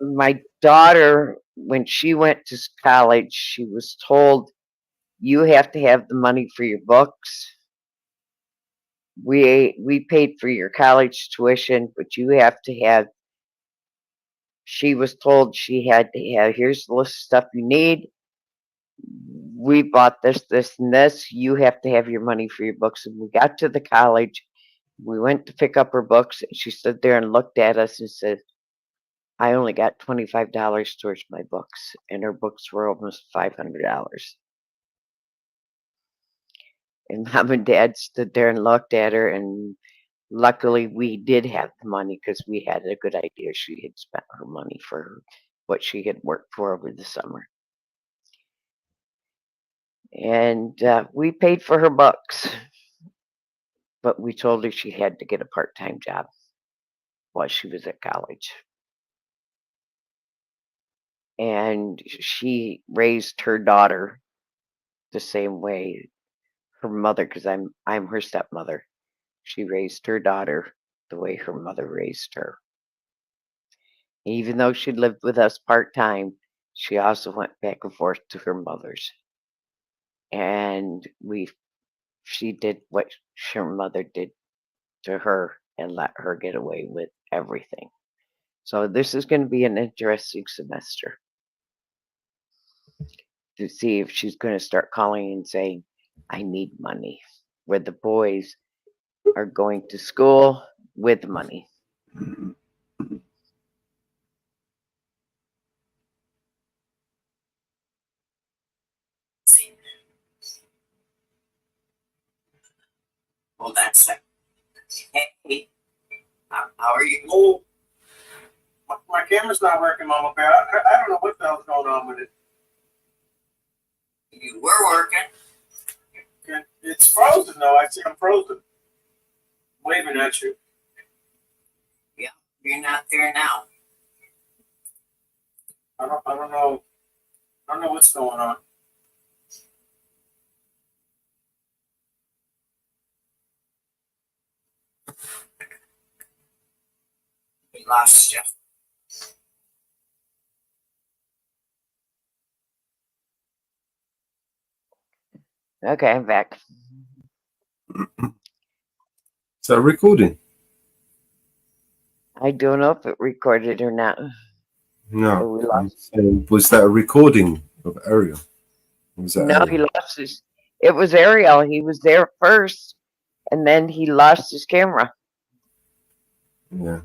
my daughter, when she went to college, she was told, you have to have the money for your books. We paid for your college tuition, but you have to have, she was told she had to have, here's the list of stuff you need. We bought this, this, and this. You have to have your money for your books. And we got to the college. We went to pick up her books, and she stood there and looked at us and said, I only got $25 towards my books, and her books were almost $500. And Mom and Dad stood there and looked at her, and luckily we did have the money because we had a good idea she had spent her money for what she had worked for over the summer. And we paid for her books, but we told her she had to get a part-time job while she was at college. And she raised her daughter the same way her mother, because I'm her stepmother. She raised her daughter the way her mother raised her. Even though she lived with us part-time, she also went back and forth to her mother's. And she did what her mother did to her and let her get away with everything. So this is going to be an interesting semester to see if she's going to start calling and saying, I need money, where the boys are going to school with money. Well, that's it. Hey, how are you? Oh, my camera's not working, Mama Bear. I don't know what the hell's going on with it. You were working. It's frozen, though. I see I'm frozen. Waving at you. Yeah, you're not there now. I don't know. I don't know what's going on. We lost you. Okay, I'm back. So recording? I don't know if it recorded or not. No. We lost. Was that a recording of Ariel? Was that No, Ariel? he lost his. It was Ariel. He was there first, and then he lost his camera. Yeah.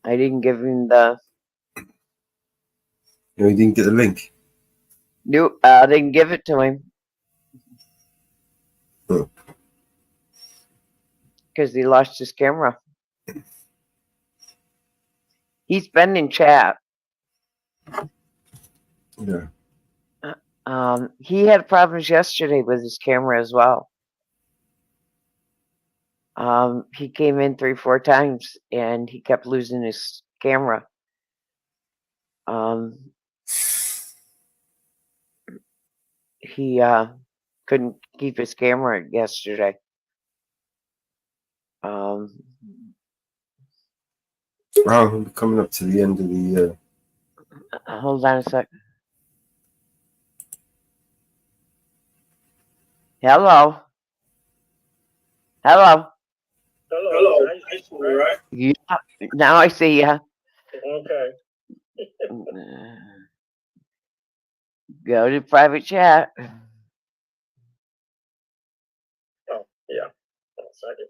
I didn't give him the. No, you didn't get the link. Nope, I didn't give it to him. Because he lost his camera. He's been in chat. Yeah. He had problems yesterday with his camera as well. He came in 3-4 times and he kept losing his camera. He couldn't keep his camera yesterday. Well, we're coming up to the end of the. Hold on a sec. Hello. Hello. Hello. I see you, right? Yeah. Now I see ya. Okay. Go to private chat. Oh, yeah. 1 second.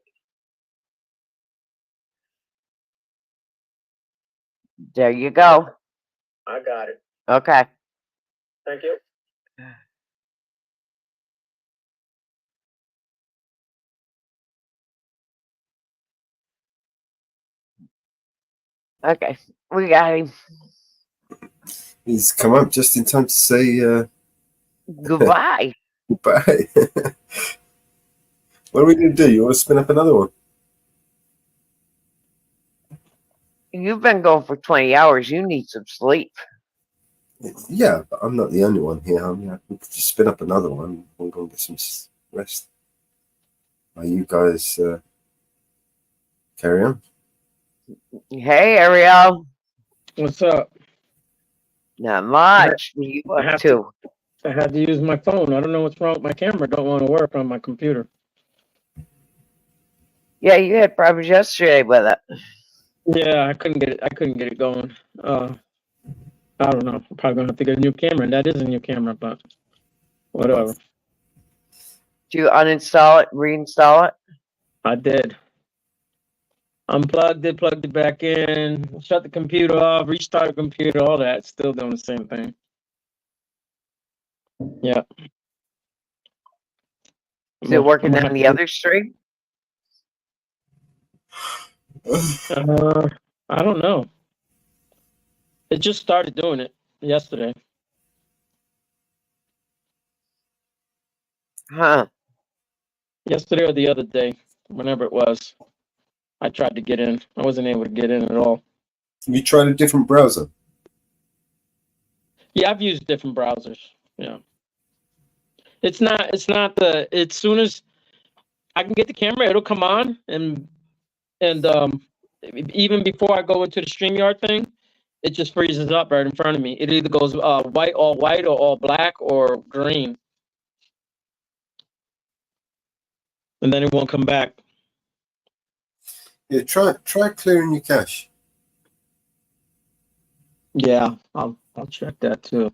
There you go. I got it. Okay. Thank you. Okay. We got him. He's come up just in time to say Goodbye. goodbye. What are we going to do? You want to spin up another one? You've been going for 20 hours. You need some sleep. Yeah, but I'm not the only one here. I mean, I can just spin up another one. We'll go and get some rest. While you guys carry on. Hey, Ariel. What's up? Not much. What are you up to? I had to use my phone. I don't know what's wrong with my camera. Don't want to work on my computer. Yeah, you had problems yesterday with it. Yeah, I couldn't get it going. I don't know. I'm probably gonna have to get a new camera, and that is a new camera, but whatever. Do you uninstall it, reinstall it? I did. Unplugged it, plugged it back in, shut the computer off, restart the computer, all that. Still doing the same thing. Yeah. Is it working on the other stream? I don't know. It just started doing it yesterday. Huh. Yesterday or the other day, whenever it was. I tried to get in. I wasn't able to get in at all. Have you tried a different browser? Yeah, I've used different browsers. Yeah. It's not as soon as I can get the camera, it'll come on and even before I go into the StreamYard thing, it just freezes up right in front of me. It either goes white or all black or green. And then it won't come back. Yeah, try clearing your cache. Yeah, I'll check that too.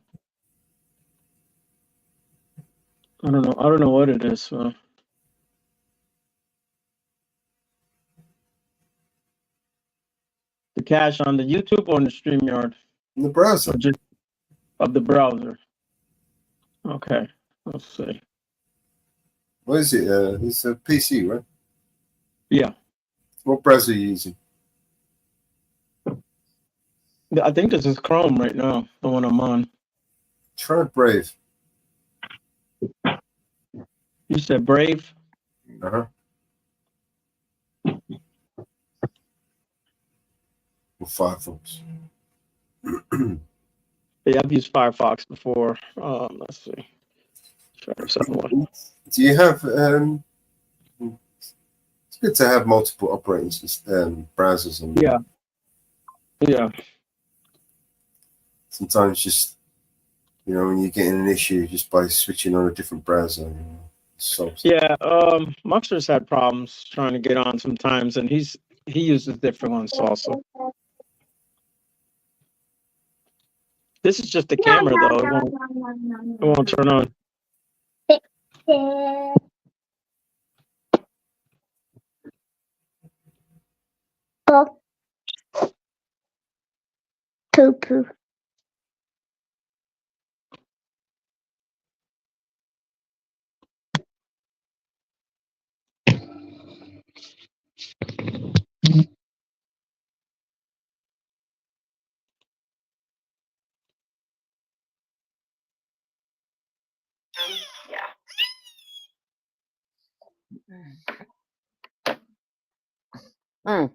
I don't know what it is. So. The cache on the YouTube or on the StreamYard? In the browser. Or just of the browser. Okay, let's see. What is it? It's a PC, right? Yeah. What browser are you using? I think this is Chrome right now, the one I'm on. Try Brave. You said Brave? Uh-huh. Or Firefox. Yeah, I've used Firefox before. Let's see. Try this other one. Do you have it's good to have multiple operating system browsers on. Yeah. Yeah. Sometimes just when you're getting an issue just by switching on a different browser, Yeah, Muxter's had problems trying to get on sometimes, and he uses different ones also. This is just the camera though. It won't turn on. Poo-poo. Yeah. Mm.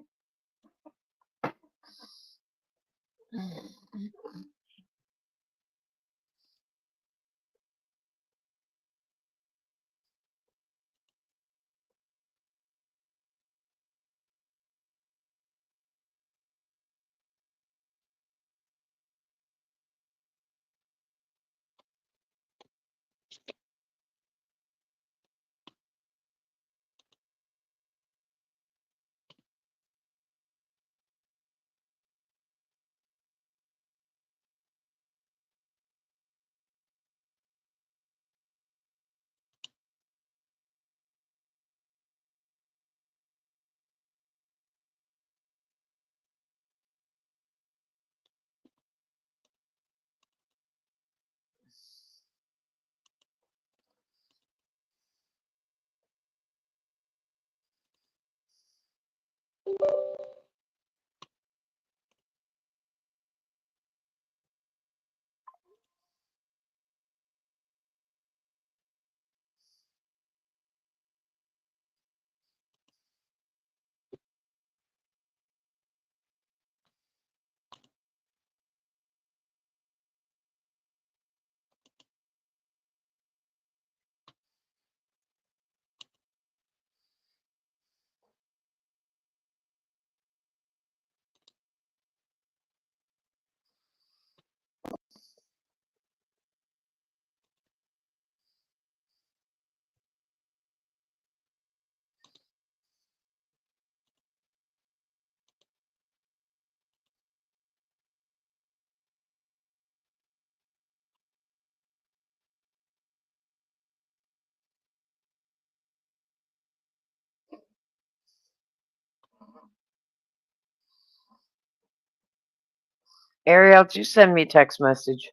Ariel, did you send me a text message?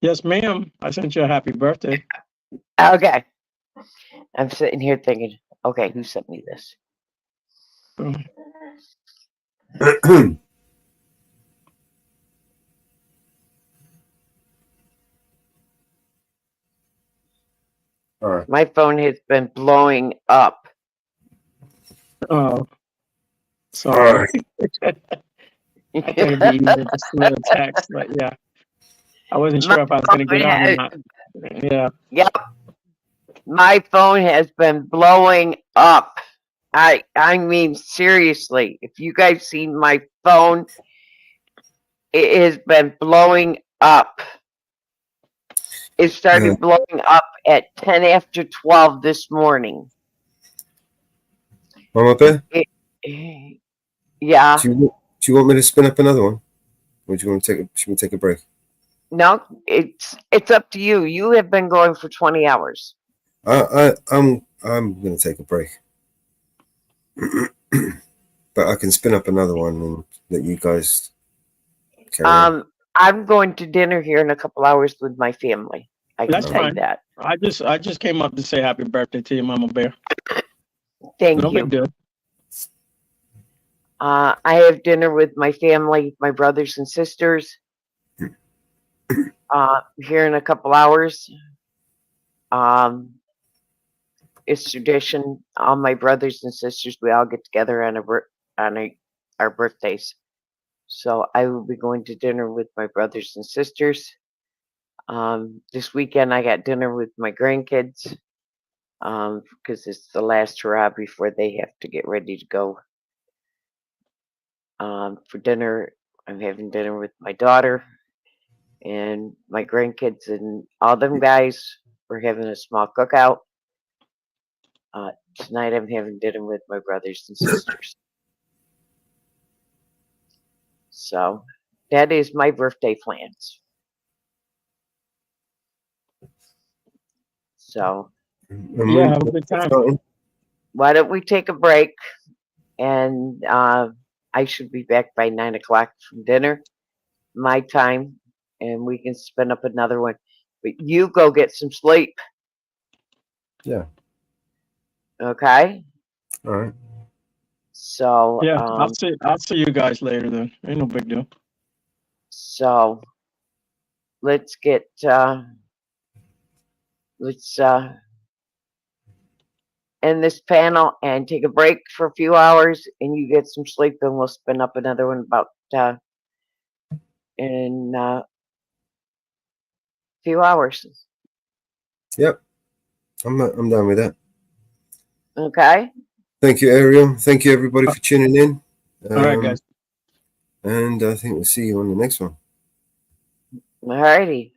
Yes, ma'am. I sent you a happy birthday. Okay. I'm sitting here thinking, okay, who sent me this? All right. My phone has been blowing up. Oh, sorry. I thought it'd be easier to send a text, but yeah. I wasn't sure if I was going to get on or not. Yeah. Yep. My phone has been blowing up. I mean, seriously, if you guys see my phone, it has been blowing up. It started blowing up at 10 after 12 this morning. Mama Bear? Yeah. Do you want me to spin up another one? Or do you want to should we take a break? No, it's up to you. You have been going for 20 hours. I'm gonna take a break. But I can spin up another one and let you guys carry on. I'm going to dinner here in a couple hours with my family. I can That's tell you fine. that. I just came up to say happy birthday to you, Mama Bear. Thank No you. big deal. I have dinner with my family, my brothers and sisters, here in a couple hours. It's tradition. All my brothers and sisters, we all get together on our birthdays. So I will be going to dinner with my brothers and sisters. This weekend I got dinner with my grandkids because it's the last hurrah before they have to get ready to go. For dinner, I'm having dinner with my daughter and my grandkids and all them guys. We're having a small cookout. Tonight I'm having dinner with my brothers and sisters. So that is my birthday plans. So Yeah, have a good time. why don't we take a break? And I should be back by 9 o'clock from dinner, my time, and we can spin up another one. But you go get some sleep. Yeah. Okay. All right. So Yeah, I'll see you guys later then. Ain't no big deal. So let's get end this panel and take a break for a few hours, and you get some sleep, and we'll spin up another one about in a few hours. Yep. I'm done with that. Okay. Thank you, Ariel. Thank you, everybody, for tuning in. All right, guys. And I think we'll see you on the next one. All righty.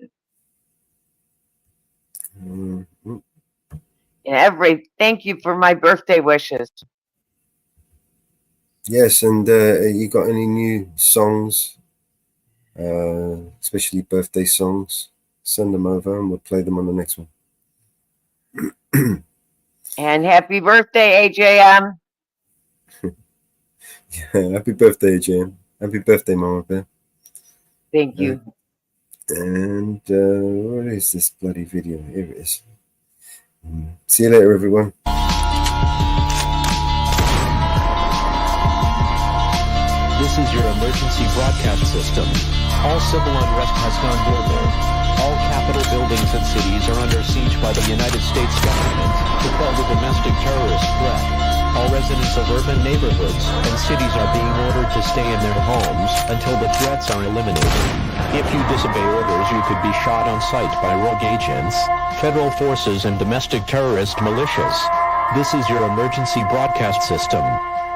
Mm-hmm. And thank you for my birthday wishes. Yes, and you got any new songs, especially birthday songs? Send them over and we'll play them on the next one. And happy birthday, AJM. Yeah, happy birthday, Jan. Happy birthday, Mama Bear. Thank you. And what is this bloody video? Here it is. See you later, everyone. This is your emergency broadcast system. All civil unrest has gone global. All Capitol buildings and cities are under siege by the United States government to quell the domestic terrorist threat. All residents of urban neighborhoods and cities are being ordered to stay in their homes until the threats are eliminated. If you disobey orders, you could be shot on sight by rogue agents, federal forces, and domestic terrorist militias. This is your emergency broadcast system.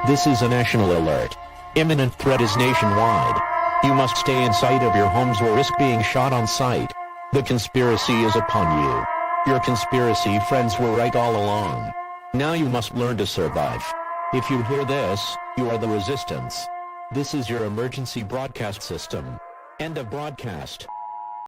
This is a national alert. Imminent threat is nationwide. You must stay in sight of your homes or risk being shot on sight. The conspiracy is upon you. Your conspiracy friends were right all along. Now you must learn to survive. If you hear this, you are the resistance. This is your emergency broadcast system. End of broadcast.